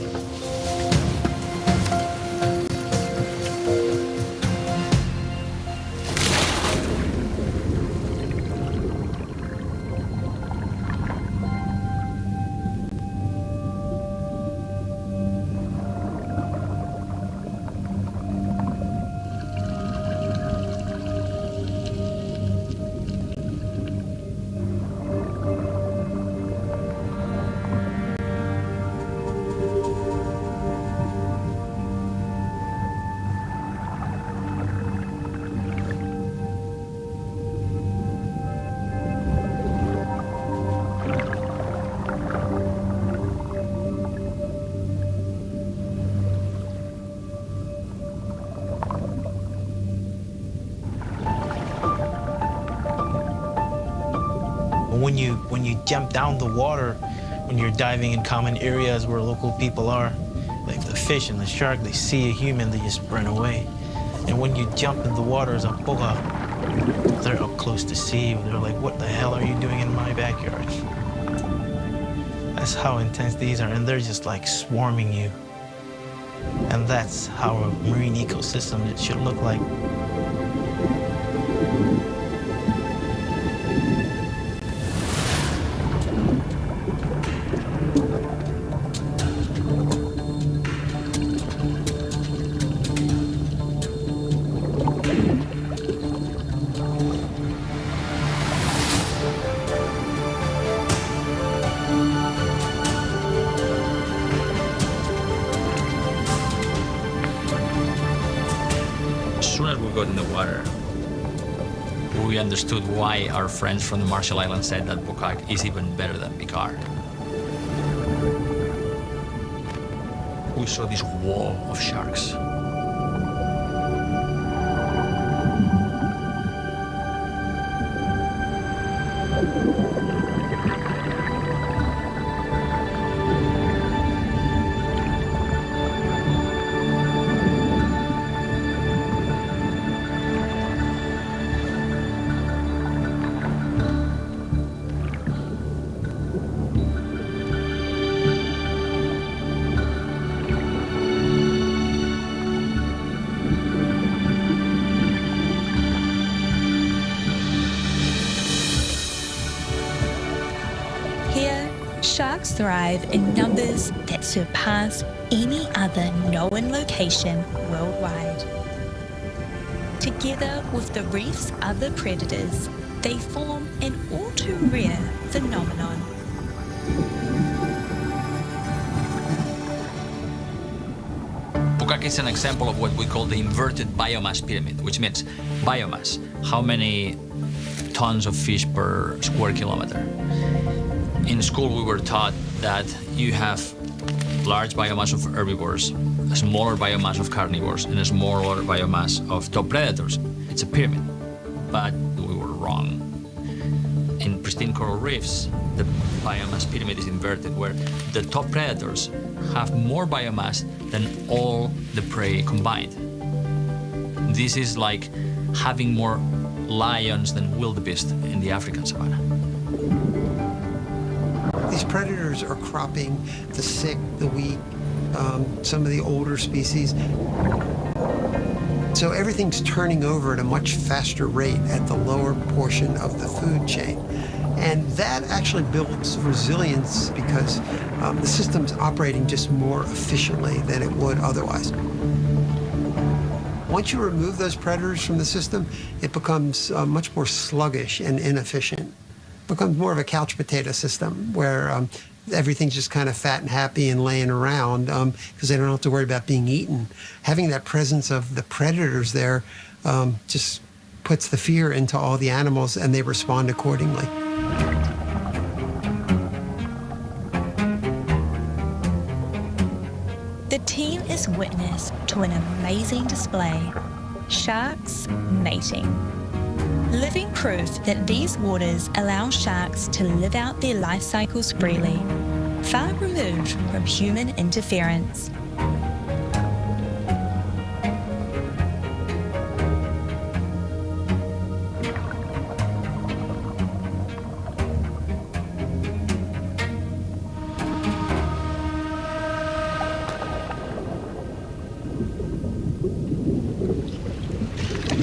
[SPEAKER 21] When you jump down the water, when you're diving in common areas where local people are, like the fish and the shark, they see a human, they just run away. And when you jump in the waters of Bokak, they're up close to see you. They're like, what the hell are you doing in my backyard? That's how intense these are, and they're just like swarming you. And that's how a marine ecosystem should look like.
[SPEAKER 22] in the water, we understood why our friends from the Marshall Islands said that Bukak is even better than Bikar. We saw this wall of sharks.
[SPEAKER 23] Sharks thrive in numbers that surpass any other known location worldwide. Together with the reef's other predators, they form an all too rare phenomenon.
[SPEAKER 22] Bukak is an example of what we call the inverted biomass pyramid, which means biomass, how many tons of fish per square kilometer. In school, we were taught that you have large biomass of herbivores, a smaller biomass of carnivores, and a smaller biomass of top predators. It's a pyramid, but we were wrong. In pristine coral reefs, the biomass pyramid is inverted, where the top predators have more biomass than all the prey combined. This is like having more lions than wildebeest in the African savanna.
[SPEAKER 5] These predators are cropping the sick, the weak, some of the older species. So everything's turning over at a much faster rate at the lower portion of the food chain. And that actually builds resilience because the system's operating just more efficiently than it would otherwise. Once you remove those predators from the system, it becomes much more sluggish and inefficient. Becomes more of a couch potato system where everything's just kind of fat and happy and laying around because they don't have to worry about being eaten. Having that presence of the predators there just puts the fear into all the animals and they respond accordingly.
[SPEAKER 23] The team is witness to an amazing display: sharks mating. Living proof that these waters allow sharks to live out their life cycles freely, far removed from human interference.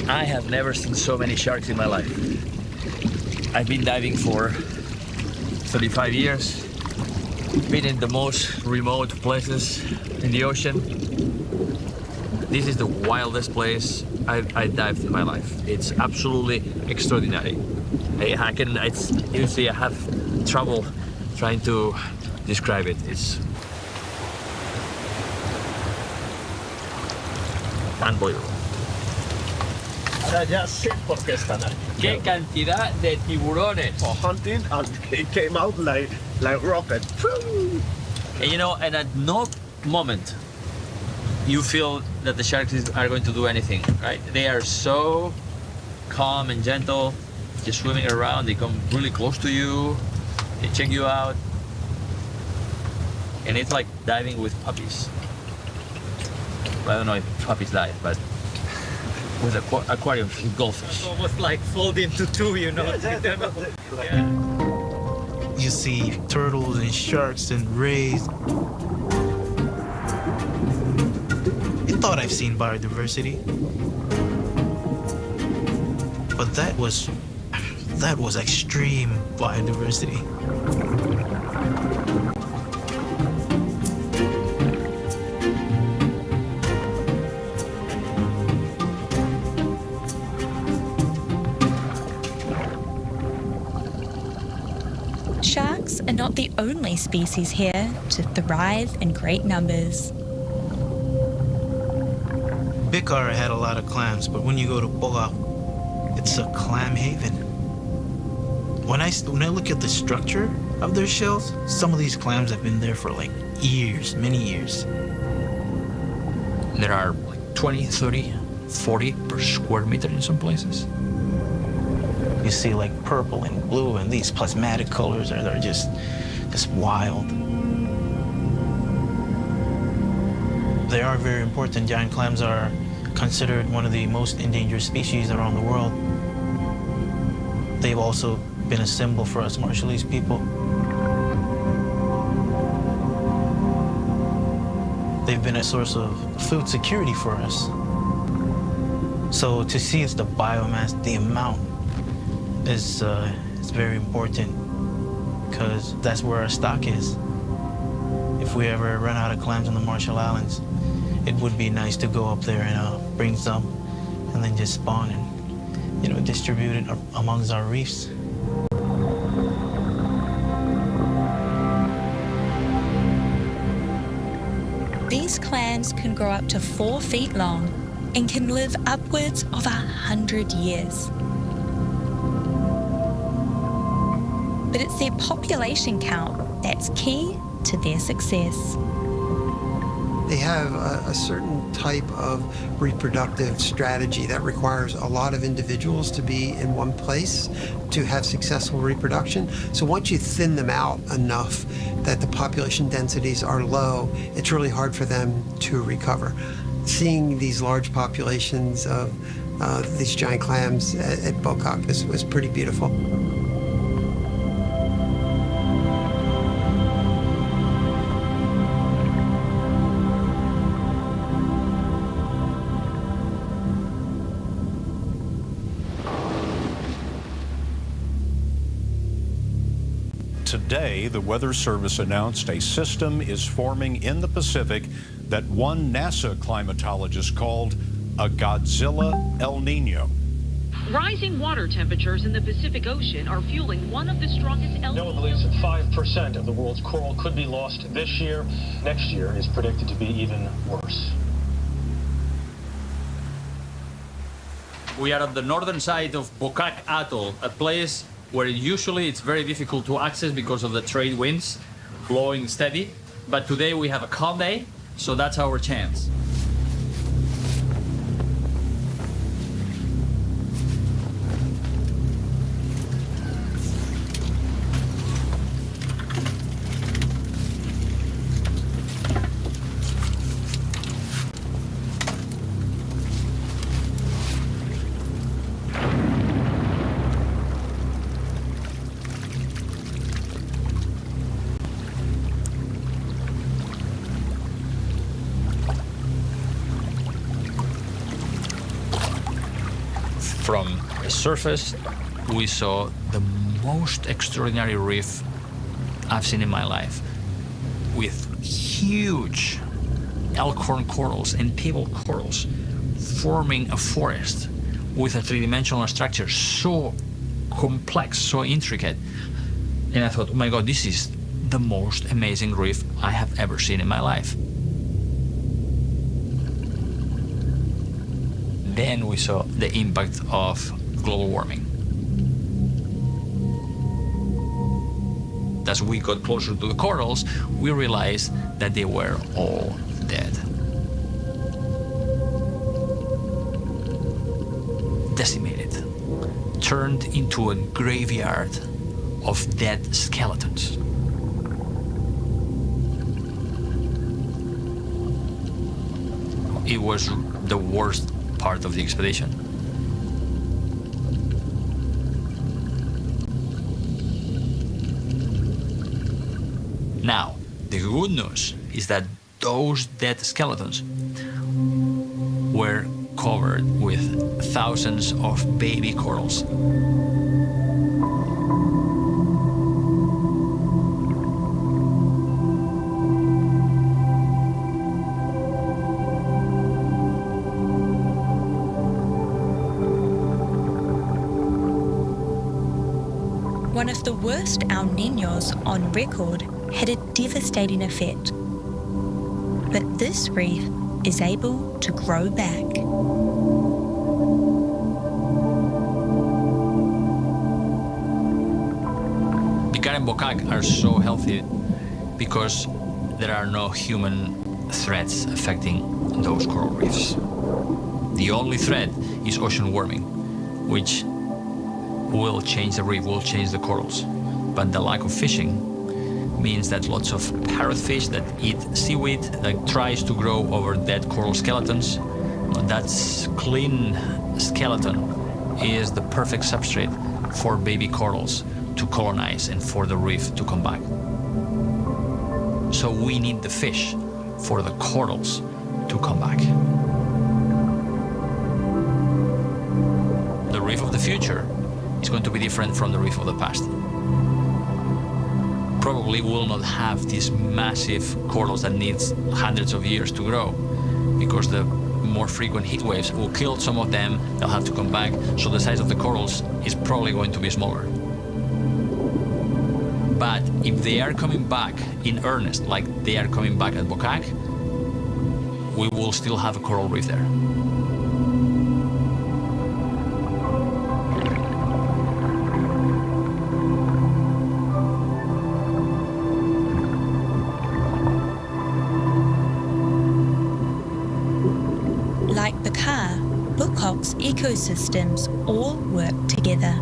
[SPEAKER 22] I have never seen so many sharks in my life. I've been diving for 35 years, been in the most remote places in the ocean. This is the wildest place I dived in my life. It's absolutely extraordinary. I have trouble trying to describe it. It's unbelievable.
[SPEAKER 6] Ahora ya sé por qué están aquí.
[SPEAKER 22] ¡Qué cantidad de tiburones!
[SPEAKER 6] For hunting, and it came out like rocket.
[SPEAKER 22] And you know, and at no moment you feel that the sharks are going to do anything, right? They are so calm and gentle, just swimming around. They come really close to you, they check you out, and it's like diving with puppies. I don't know if puppies dive, but with aquariums with goldfish.
[SPEAKER 9] It's almost like fold into two, you know. Yeah.
[SPEAKER 21] You see turtles and sharks and rays. I thought I've seen biodiversity, but that was extreme biodiversity.
[SPEAKER 23] Sharks are not the only species here to thrive in great numbers.
[SPEAKER 21] Bikar had a lot of clams, but when you go to Bogak, it's a clam haven. When I look at the structure of their shells, some of these clams have been there for like years, many years.
[SPEAKER 22] There are like 20, 30, 40 per square meter in some places.
[SPEAKER 21] You see like purple and blue and these plasmatic colors they're just wild. They are very important. Giant clams are considered one of the most endangered species around the world. They've also been a symbol for us Marshallese people. They've been a source of food security for us. So to see the biomass, the amount, is very important because that's where our stock is. If we ever run out of clams in the Marshall Islands, it would be nice to go up there and bring some and then just spawn and distribute it amongst our reefs.
[SPEAKER 23] These clams can grow up to 4 feet long and can live upwards of 100 years. But it's their population count that's key to their success.
[SPEAKER 5] They have a certain type of reproductive strategy that requires a lot of individuals to be in one place to have successful reproduction. So once you thin them out enough that the population densities are low, it's really hard for them to recover. Seeing these large populations of these giant clams at Bokak was pretty beautiful.
[SPEAKER 3] Today, the Weather Service announced a system is forming in the Pacific that one NASA climatologist called a Godzilla El Nino.
[SPEAKER 12] Rising water temperatures in the Pacific Ocean are fueling one of the strongest El Nino.
[SPEAKER 13] NOAA believes that 5% of the world's coral could be lost this year. Next year is predicted to be even worse.
[SPEAKER 22] We are on the northern side of Bokak Atoll, a place where usually it's very difficult to access because of the trade winds blowing steady. But today we have a calm day, so that's our chance. From the surface, we saw the most extraordinary reef I've seen in my life, with huge elkhorn corals and table corals forming a forest with a three-dimensional structure so complex, so intricate. And I thought, oh my God, this is the most amazing reef I have ever seen in my life. Then we saw the impact of global warming. As we got closer to the corals, we realized that they were all dead. Decimated, turned into a graveyard of dead skeletons. It was the worst part of the expedition. Now, the good news is that those dead skeletons were covered with thousands of baby corals.
[SPEAKER 23] One of the worst El Niños on record had a devastating effect. But this reef is able to grow back.
[SPEAKER 22] Picard and Bokak are so healthy because there are no human threats affecting those coral reefs. The only threat is ocean warming, which will change the reef, will change the corals. But the lack of fishing means that lots of parrotfish that eat seaweed, that tries to grow over dead coral skeletons, that clean skeleton is the perfect substrate for baby corals to colonize and for the reef to come back. So we need the fish for the corals to come back. The reef of the future is going to be different from the reef of the past. Probably will not have these massive corals that needs hundreds of years to grow, because the more frequent heat waves will kill some of them, they'll have to come back, so the size of the corals is probably going to be smaller. But if they are coming back in earnest, like they are coming back at Bokak, we will still have a coral reef there.
[SPEAKER 23] Like the car, Bokak's ecosystems all work together.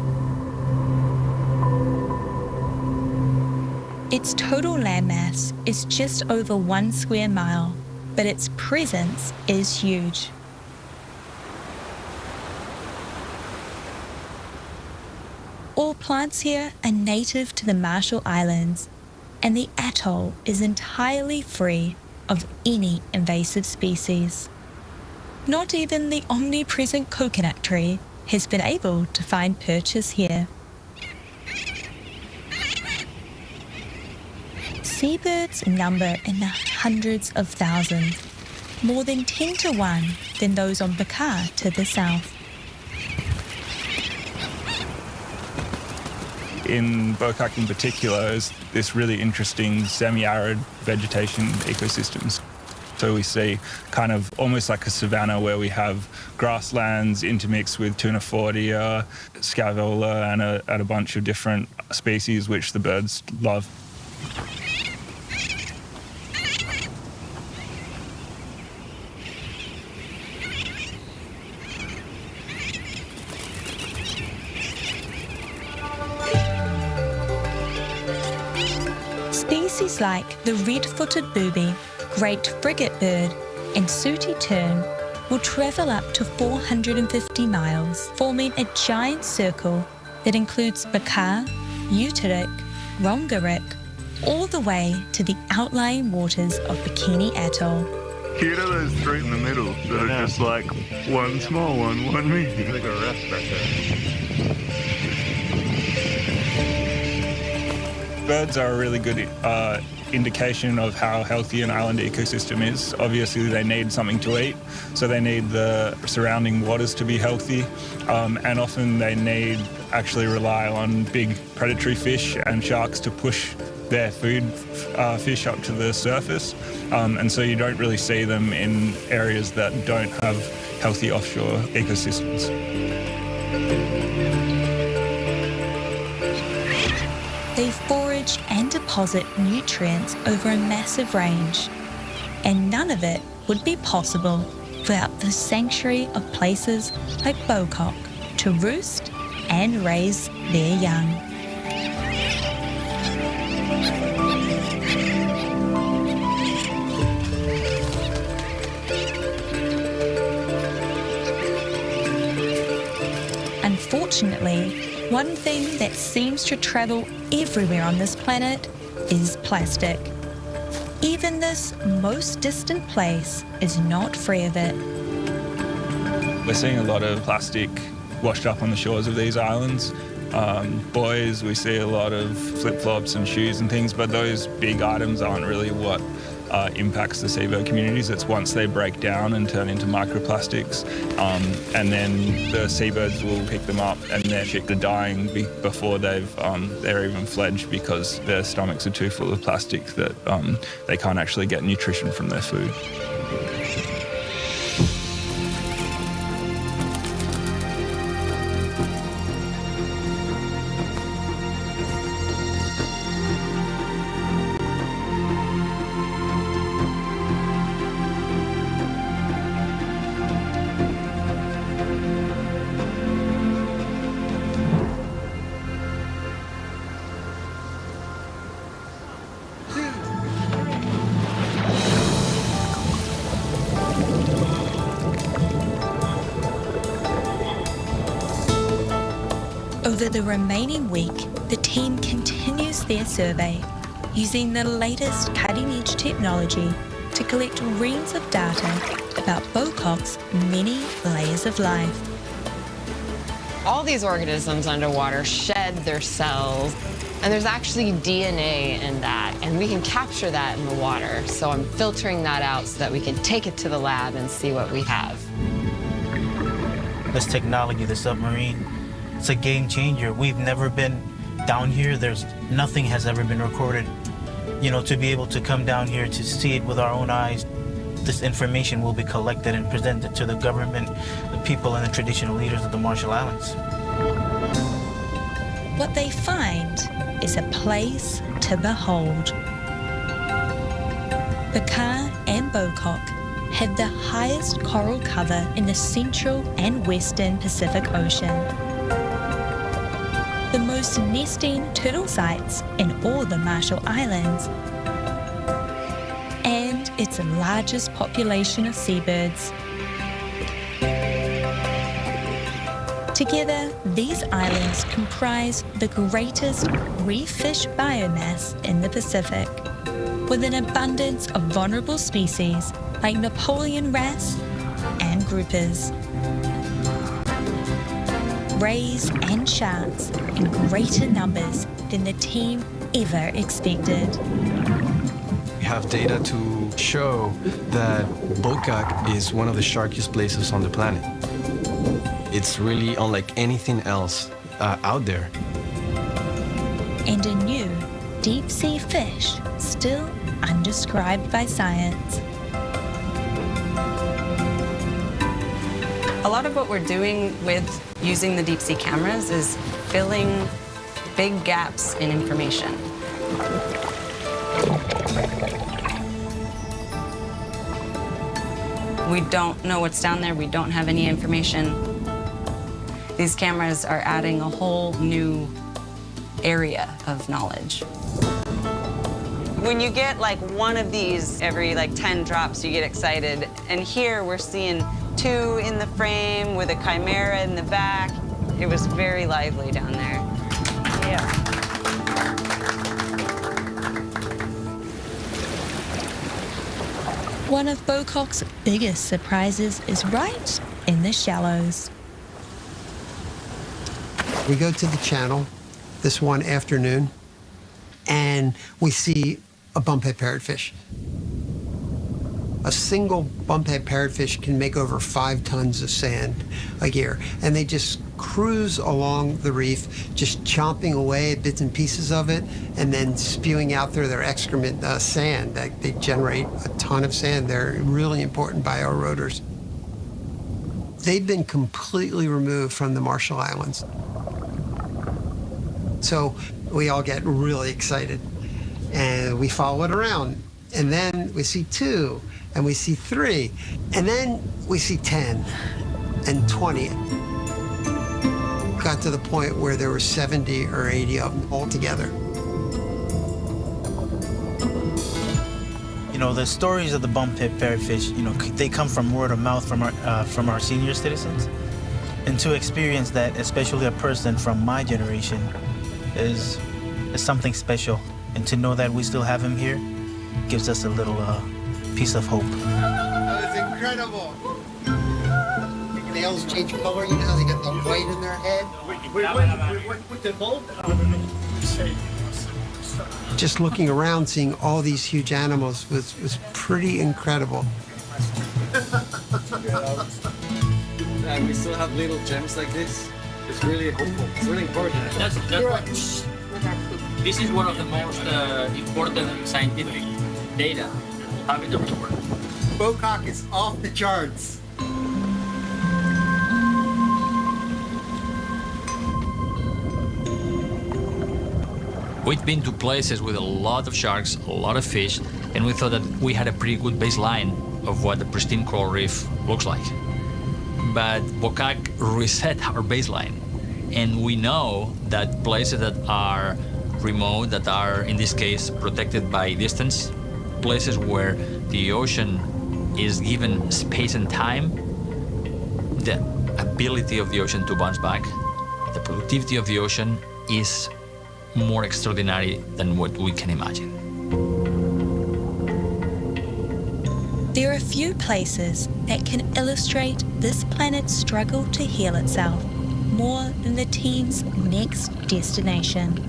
[SPEAKER 23] Its total landmass is just over 1 square mile, but its presence is huge. All plants here are native to the Marshall Islands, and the atoll is entirely free of any invasive species. Not even the omnipresent coconut tree has been able to find purchase here. Seabirds number in the hundreds of thousands, more than 10 to 1 than those on Bokak to the south.
[SPEAKER 2] In Bokak in particular is this really interesting semi-arid vegetation ecosystems. So we see kind of almost like a savanna where we have grasslands intermixed with Tunifordia, Scaevola, and a bunch of different species which the birds love.
[SPEAKER 23] Species like the red-footed booby, great frigate bird, and sooty tern will travel up to 450 miles, forming a giant circle that includes Bokak, Utrik, Rongerik, all the way to the outlying waters of Bikini Atoll.
[SPEAKER 8] Here are those three in the middle that are just like one small one, one medium. Like a rest back there.
[SPEAKER 2] Birds are a really good indication of how healthy an island ecosystem is. Obviously, they need something to eat, so they need the surrounding waters to be healthy, and often they actually rely on big predatory fish and sharks to push their food fish up to the surface, and so you don't really see them in areas that don't have healthy offshore ecosystems.
[SPEAKER 23] They forage and deposit nutrients over a massive range, and none of it would be possible without the sanctuary of places like Bokak to roost and raise their young. Unfortunately, one thing that seems to travel everywhere on this planet is plastic. Even this most distant place is not free of it.
[SPEAKER 2] We're seeing a lot of plastic washed up on the shores of these islands. Buoys, we see a lot of flip-flops and shoes and things, but those big items aren't really what impacts the seabird communities. It's once they break down and turn into microplastics, and then the seabirds will pick them up, and their chicks are dying before they're even fledged because their stomachs are too full of plastic that they can't actually get nutrition from their food.
[SPEAKER 23] Over the remaining week, the team continues their survey using the latest cutting-edge technology to collect reams of data about Bokok's many layers of life.
[SPEAKER 11] All these organisms underwater shed their cells, and there's actually DNA in that, and we can capture that in the water. So I'm filtering that out so that we can take it to the lab and see what we have.
[SPEAKER 21] This technology, the submarine, it's a game changer. We've never been down here. Nothing has ever been recorded. You know, to be able to come down here to see it with our own eyes, this information will be collected and presented to the government, the people, and the traditional leaders of the Marshall Islands.
[SPEAKER 23] What they find is a place to behold. Bokak and Bokok have the highest coral cover in the Central and Western Pacific Ocean, the most nesting turtle sites in all the Marshall Islands, and its largest population of seabirds. Together, these islands comprise the greatest reef fish biomass in the Pacific, with an abundance of vulnerable species like Napoleon wrasse and groupers, rays and sharks in greater numbers than the team ever expected.
[SPEAKER 14] We have data to show that Bokak is one of the sharkiest places on the planet. It's really unlike anything else out there.
[SPEAKER 23] And a new deep-sea fish still undescribed by science.
[SPEAKER 17] A lot of what we're doing with using the deep sea cameras is filling big gaps in information. We don't know what's down there. We don't have any information. These cameras are adding a whole new area of knowledge. When you get like one of these every like 10 drops, you get excited. And here we're seeing 2 in the frame with a chimera in the back. It was very lively down there. Yeah.
[SPEAKER 23] One of Bokok's biggest surprises is right in the shallows.
[SPEAKER 5] We go to the channel this one afternoon, and we see a bumphead parrotfish. A single bumphead parrotfish can make over 5 tons of sand a year, and they just cruise along the reef, just chomping away at bits and pieces of it, and then spewing out through their excrement sand. They generate a ton of sand. They're really important biorotors. They've been completely removed from the Marshall Islands. So we all get really excited, and we follow it around. And then we see 2, and we see 3, and then we see 10 and 20. Got to the point where there were 70 or 80 of them all together.
[SPEAKER 21] You know, the stories of the bumphead parrotfish, you know, they come from word of mouth from our senior citizens. And to experience that, especially a person from my generation, is something special. And to know that we still have him here gives us a little piece of hope.
[SPEAKER 5] That was incredible. The nails change color, you know how they get the white in their head?
[SPEAKER 6] We went with the boat.
[SPEAKER 5] Just looking around, seeing all these huge animals was pretty incredible.
[SPEAKER 9] And we still have little gems like this. It's really hopeful. It's really important.
[SPEAKER 19] This is one of the most important scientific data have in the report.
[SPEAKER 5] Bokak is off the charts.
[SPEAKER 22] We've been to places with a lot of sharks, a lot of fish, and we thought that we had a pretty good baseline of what the pristine coral reef looks like. But Bokak reset our baseline. And we know that places that are remote, that are, in this case, protected by distance, places where the ocean is given space and time, the ability of the ocean to bounce back, the productivity of the ocean is more extraordinary than what we can imagine.
[SPEAKER 23] There are few places that can illustrate this planet's struggle to heal itself more than the team's next destination.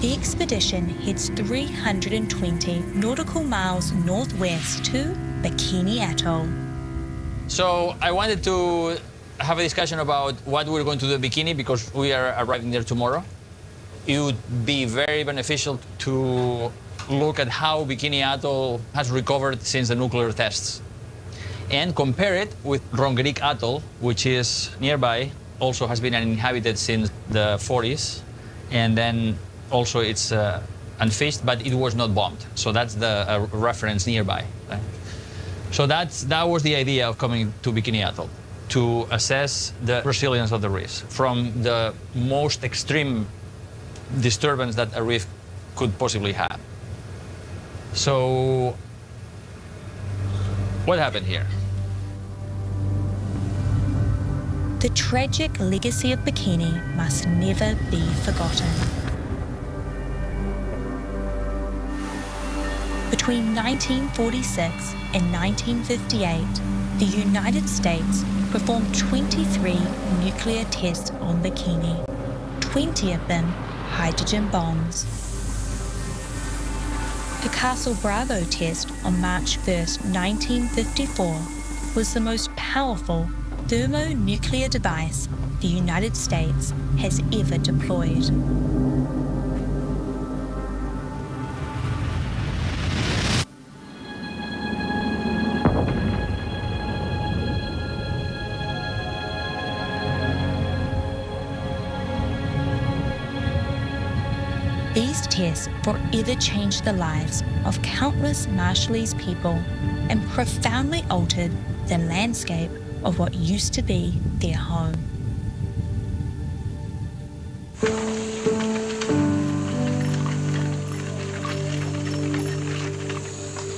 [SPEAKER 23] The expedition heads 320 nautical miles northwest to Bikini Atoll.
[SPEAKER 22] So I wanted to have a discussion about what we're going to do at Bikini because we are arriving there tomorrow. It would be very beneficial to look at how Bikini Atoll has recovered since the nuclear tests and compare it with Rongerik Atoll, which is nearby, also has been uninhabited since the 40s, and then also it's unfished, but it was not bombed. So that's the reference nearby. Right? So that was the idea of coming to Bikini Atoll, to assess the resilience of the reefs from the most extreme disturbance that a reef could possibly have. So what happened here?
[SPEAKER 23] The tragic legacy of Bikini must never be forgotten. Between 1946 and 1958, the United States performed 23 nuclear tests on Bikini, 20 of them hydrogen bombs. The Castle Bravo test on March 1st, 1954 was the most powerful thermonuclear device the United States has ever deployed. These tests forever changed the lives of countless Marshallese people and profoundly altered the landscape of what used to be their home.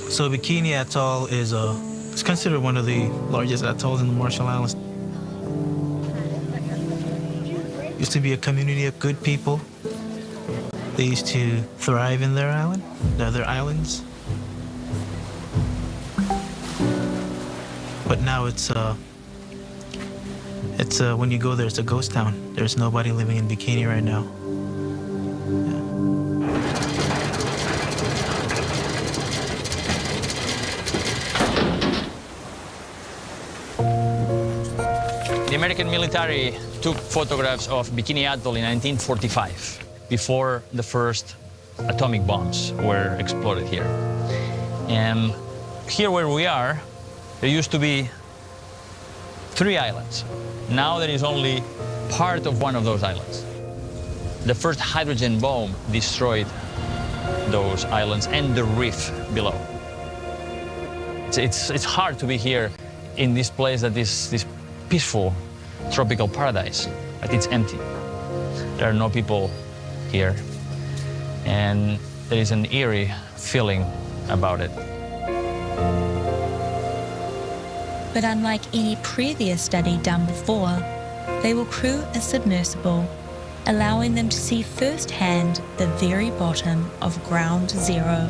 [SPEAKER 21] So Bikini Atoll is it's considered one of the largest atolls in the Marshall Islands. Used to be a community of good people. They used to thrive in their island, the other islands. But now it's when you go there, it's a ghost town. There's nobody living in Bikini right now.
[SPEAKER 22] The American military took photographs of Bikini Atoll in 1945, before the first atomic bombs were exploded here. And here where we are, there used to be 3 islands. Now there is only part of one of those islands. The first hydrogen bomb destroyed those islands and the reef below. It's hard to be here in this place that is this peaceful tropical paradise, but it's empty. There are no people here, and there is an eerie feeling about it.
[SPEAKER 23] But unlike any previous study done before, they will crew a submersible, allowing them to see firsthand the very bottom of ground zero.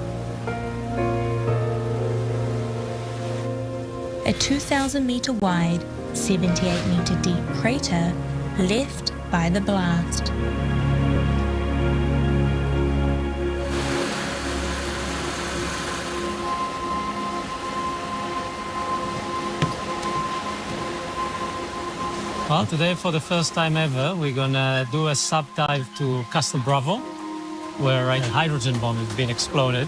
[SPEAKER 23] A 2,000-meter wide, 78-meter deep crater left by the blast.
[SPEAKER 15] Well, today for the first time ever, we're gonna do a sub dive to Castle Bravo, where a hydrogen bomb has been exploded.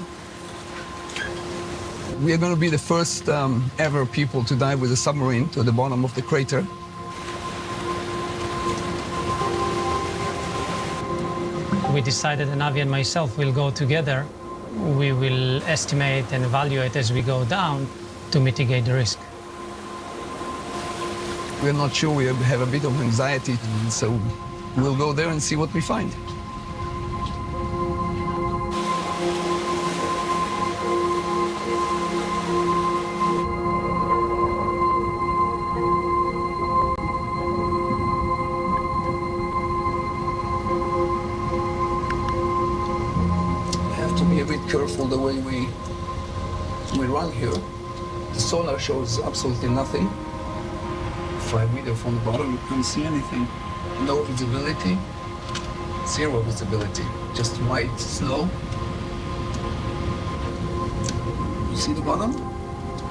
[SPEAKER 7] We are going to be the first ever people to dive with a submarine to the bottom of the crater.
[SPEAKER 15] We decided, and Avi and myself will go together. We will estimate and evaluate as we go down to mitigate the risk.
[SPEAKER 7] We're not sure, we have a bit of anxiety, so we'll go there and see what we find. We have to be a bit careful the way we run here. The sonar shows absolutely nothing. 5 meters from the bottom, you can't see anything. No visibility, zero visibility, just white snow. You see the bottom?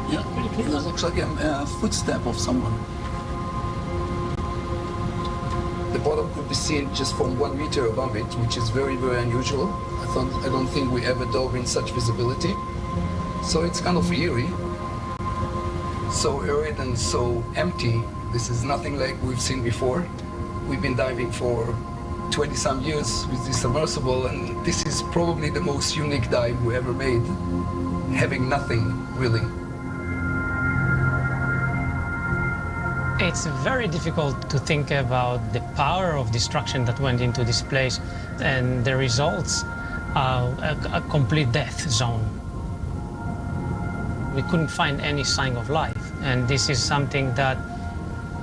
[SPEAKER 7] Yeah, it looks like a footstep of someone. The bottom could be seen just from 1 meter above it, which is very, very unusual. I don't think we ever dove in such visibility. So it's kind of eerie. So arid and so empty. This is nothing like we've seen before. We've been diving for 20-some years with this submersible, and this is probably the most unique dive we ever made, having nothing, really.
[SPEAKER 15] It's very difficult to think about the power of destruction that went into this place, and the results are a complete death zone. We couldn't find any sign of life, and this is something that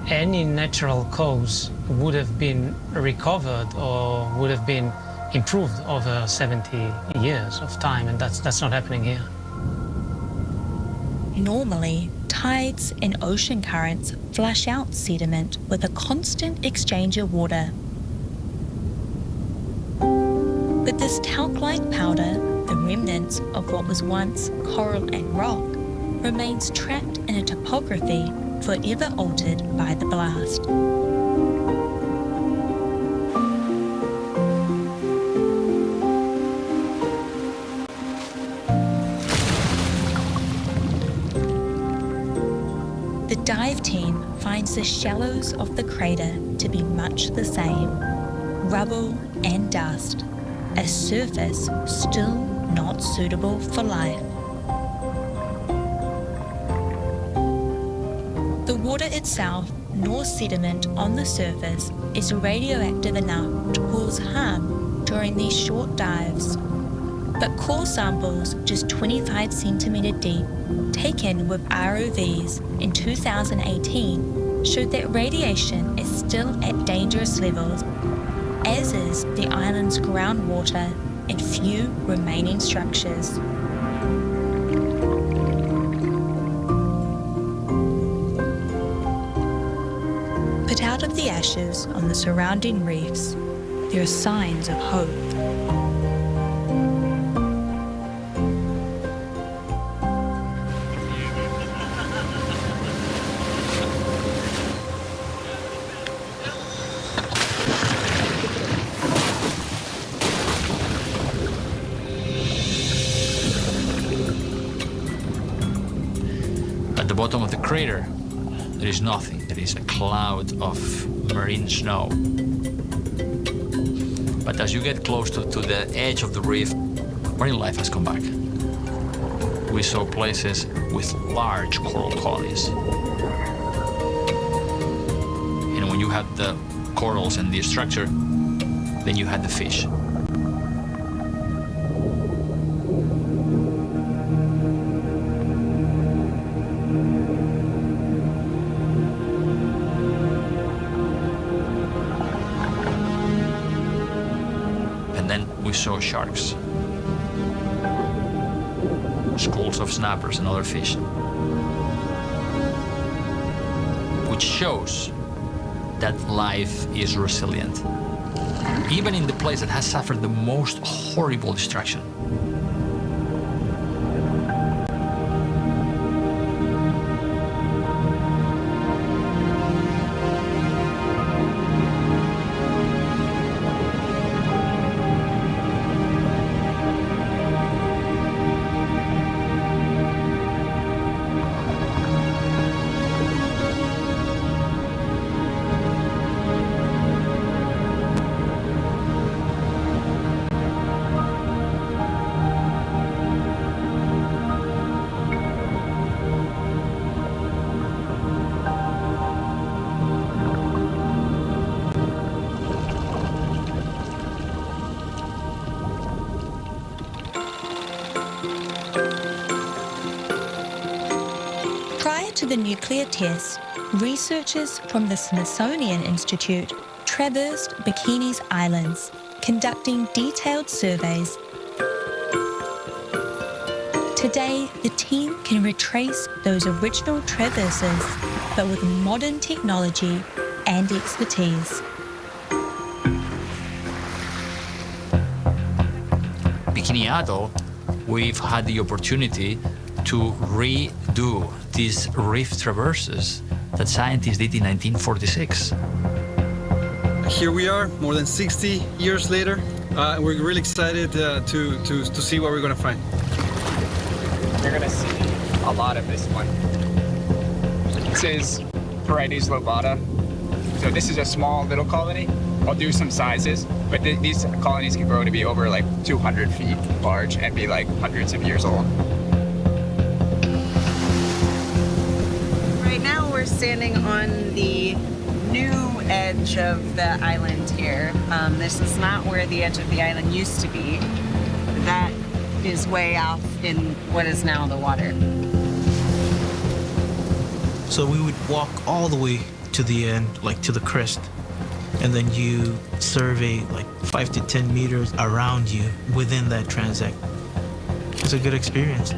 [SPEAKER 15] any natural cause would have been recovered or would have been improved over 70 years of time, and that's not happening here.
[SPEAKER 23] Normally, tides and ocean currents flush out sediment with a constant exchange of water. With this talc-like powder, the remnants of what was once coral and rock remains trapped in a topography forever altered by the blast. The dive team finds the shallows of the crater to be much the same. Rubble and dust, a surface still not suitable for life. The water itself, nor sediment on the surface, is radioactive enough to cause harm during these short dives. But core samples just 25 centimetre deep, taken with ROVs in 2018, showed that radiation is still at dangerous levels, as is the island's groundwater and few remaining structures. But out of the ashes on the surrounding reefs, there are signs of hope.
[SPEAKER 22] At the bottom of the crater, there is nothing. There is a cloud of marine snow. But as you get close to the edge of the reef, marine life has come back. We saw places with large coral colonies. And when you had the corals and the structure, then you had the fish. Saw sharks, schools of snappers and other fish, which shows that life is resilient, even in the place that has suffered the most horrible destruction.
[SPEAKER 23] to the nuclear test, researchers from the Smithsonian Institute traversed Bikini's islands, conducting detailed surveys. Today, the team can retrace those original traverses, but with modern technology and expertise.
[SPEAKER 22] Bikini Atoll, we've had the opportunity to redo these reef traverses that scientists did in 1946.
[SPEAKER 9] Here we are, more than 60 years later. We're really excited to see what we're going to find.
[SPEAKER 10] You're going to see a lot of this one. This is Paredes lobata. So this is a small little colony. I'll do some sizes, but these colonies can grow to be over like 200 feet large and be like hundreds of years old.
[SPEAKER 16] Right now we're standing on the new edge of the island here. This is not where the edge of the island used to be. That is way off in what is now the water.
[SPEAKER 21] So we would walk all the way to the end, like to the crest, and then you survey like 5 to 10 meters around you within that transect. It's a good experience.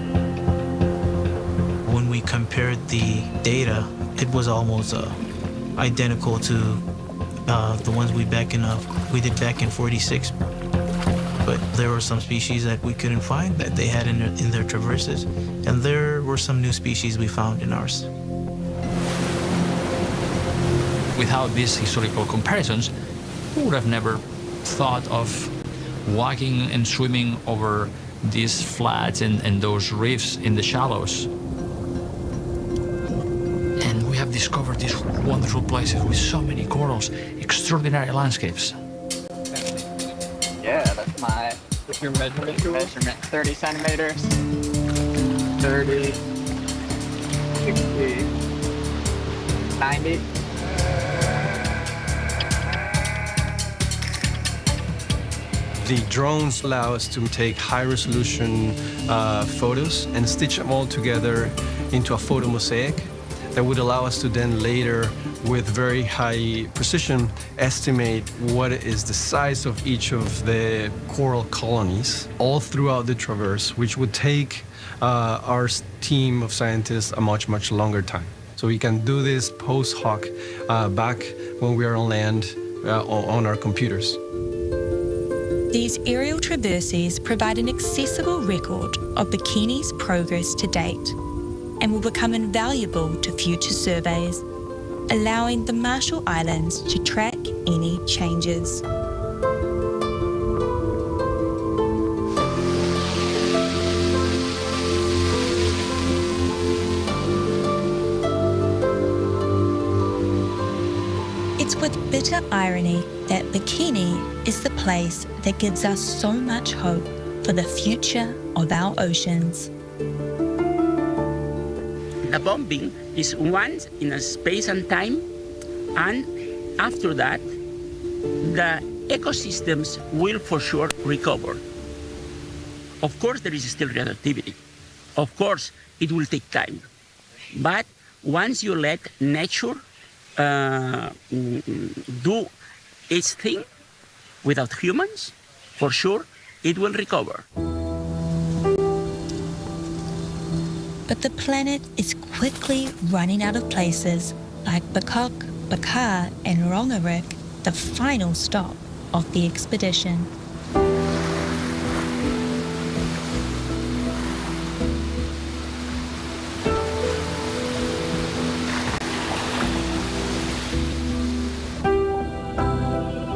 [SPEAKER 21] When we compared the data, it was almost identical to the ones we did back in 46. But there were some species that we couldn't find that they had in their traverses, and there were some new species we found in ours.
[SPEAKER 22] Without these historical comparisons, we would have never thought of walking and swimming over these flats and those reefs in the shallows. And we have discovered these wonderful places with so many corals, extraordinary landscapes.
[SPEAKER 10] Yeah, that's my your measurement. 30 centimeters. 30, 60, 90.
[SPEAKER 14] The drones allow us to take high-resolution photos and stitch them all together into a photo mosaic that would allow us to then later, with very high precision, estimate what is the size of each of the coral colonies all throughout the traverse, which would take our team of scientists a much, much longer time. So we can do this post hoc back when we are on land on our computers.
[SPEAKER 23] These aerial traverses provide an accessible record of Bikini's progress to date and will become invaluable to future surveys, allowing the Marshall Islands to track any changes. It's with bitter irony that Bikini is the place that gives us so much hope for the future of our oceans.
[SPEAKER 1] The bombing is once in a space and time, and after that, the ecosystems will for sure recover. Of course, there is still radioactivity. Of course, it will take time. But once you let nature do its thing without humans, for sure, it will recover.
[SPEAKER 23] But the planet is quickly running out of places like Bangkok, Bakar, and Rongerik, the final stop of the expedition.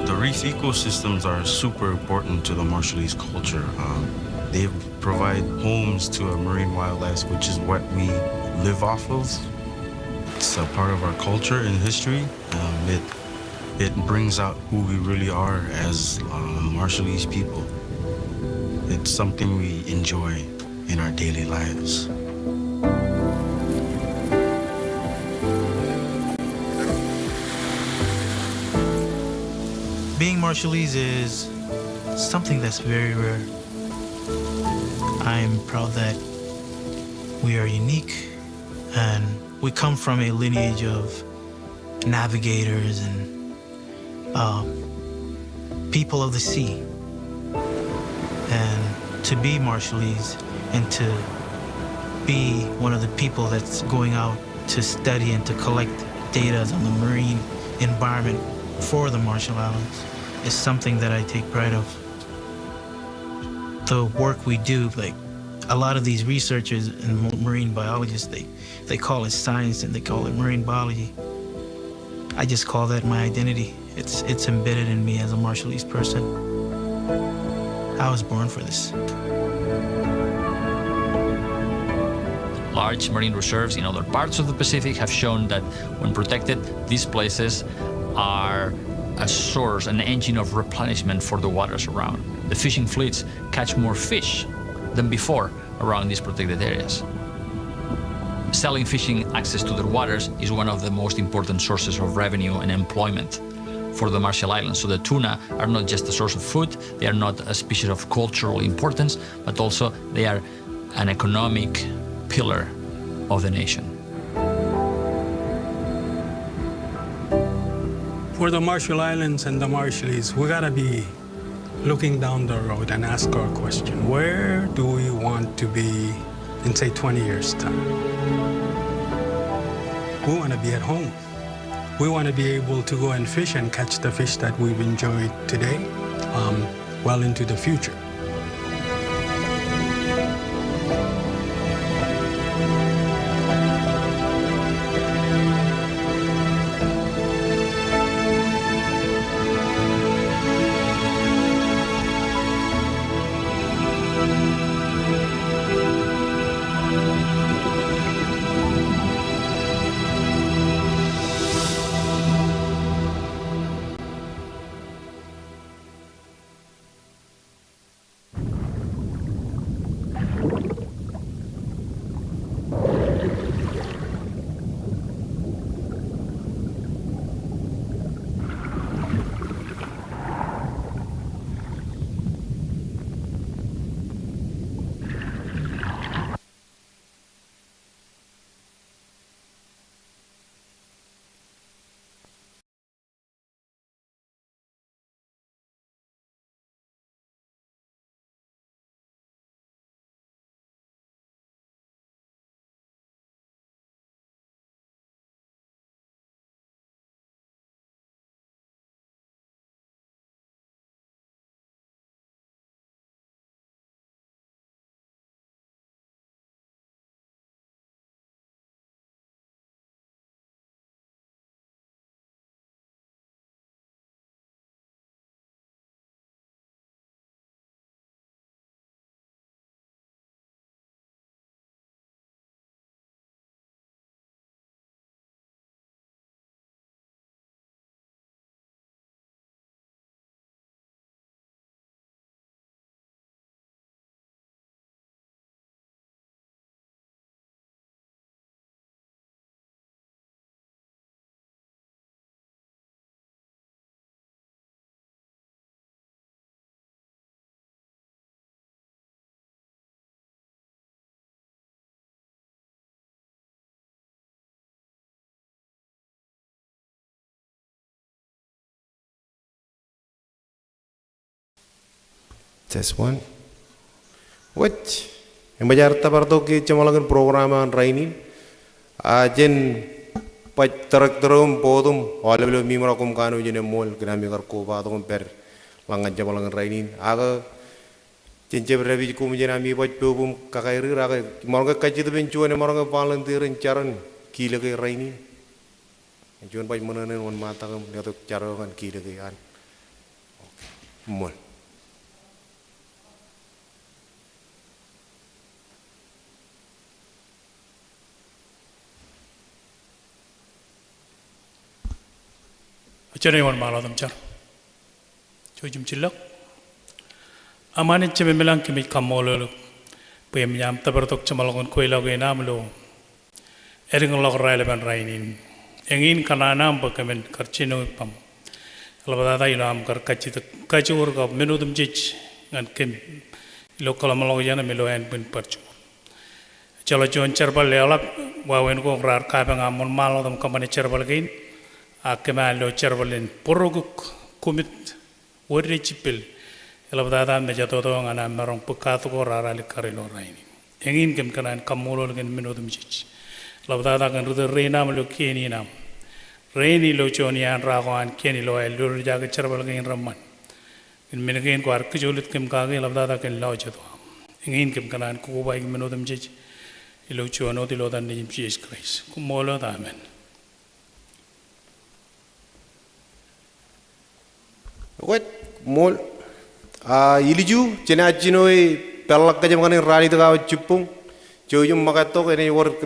[SPEAKER 18] The reef ecosystems are super important to the Marshallese culture. They provide homes to a marine wildlife, which is what we live off of. It's a part of our culture and history. It brings out who we really are as Marshallese people. It's something we enjoy in our daily lives.
[SPEAKER 21] Being Marshallese is something that's very rare. I'm proud that we are unique and we come from a lineage of navigators and people of the sea. And to be Marshallese and to be one of the people that's going out to study and to collect data on the marine environment for the Marshall Islands is something that I take pride of. The work we do, like a lot of these researchers and marine biologists, they call it science and they call it marine biology. I just call that my identity. It's embedded in me as a Marshallese person. I was born for this.
[SPEAKER 22] Large marine reserves in other parts of the Pacific have shown that when protected, these places are a source, an engine of replenishment for the waters around. The fishing fleets catch more fish than before around these protected areas. Selling fishing access to their waters is one of the most important sources of revenue and employment for the Marshall Islands. So the tuna are not just a source of food, they are not a species of cultural importance, but also they are an economic pillar of the nation.
[SPEAKER 3] For the Marshall Islands and the Marshallese, we gotta be looking down the road and ask our question, where do we want to be in, say, 20 years' time? We want to be at home. We want to be able to go and fish and catch the fish that we've enjoyed today, well into the future.
[SPEAKER 4] Test one. What? Yang bajar tabarto ke cemalangan program an rainin. Ajen tarak terum podum. Oleh beliau mimrakum kanu jenis mol kena mikar ko batung per langan cemalangan rainin. Aga cincin berabi kum jenis ami baj pebum kakairi raga. Marga kaji tu bencuan marga palantirin caran kila ke rainin. Bencuan baj menanen wan mata kam dia tu cara kan kila ke an. Mol.
[SPEAKER 20] Acara yang malam macam jujum cilak. Aman itu memang kami kamol pemiam tabartok cemalangan kuila kuina melu. Ering log relevan rainin. Engin kanana bagaimana kercino pam. Kalau pada itu am kaci urga menu dem jij ngan kem lokal malayana melu en pun percu. Chalo chon cherbal lealap wawen ko rar kabang amon malo dam company cherbal gain akema lo cherbalin poroguk kumit wori chipil elabdada me jato to ngana merong pukat ko rarali karilo raini engin kem kanan kamulol gen minodum chich labdada kan rude reina lo keni nam reini lo choni an rawan keni lo el dur jaga cherbal gain ramman in minagain ko ar kujolit kem kage labdada ken lo jato engin kem kanan ko ba minodum chich ilo chono di lo dan ni Jesus Christ kumolo amen.
[SPEAKER 4] What mol iliju cina cino pelak kajem kan rani tu kau cupung jauh magatok ini work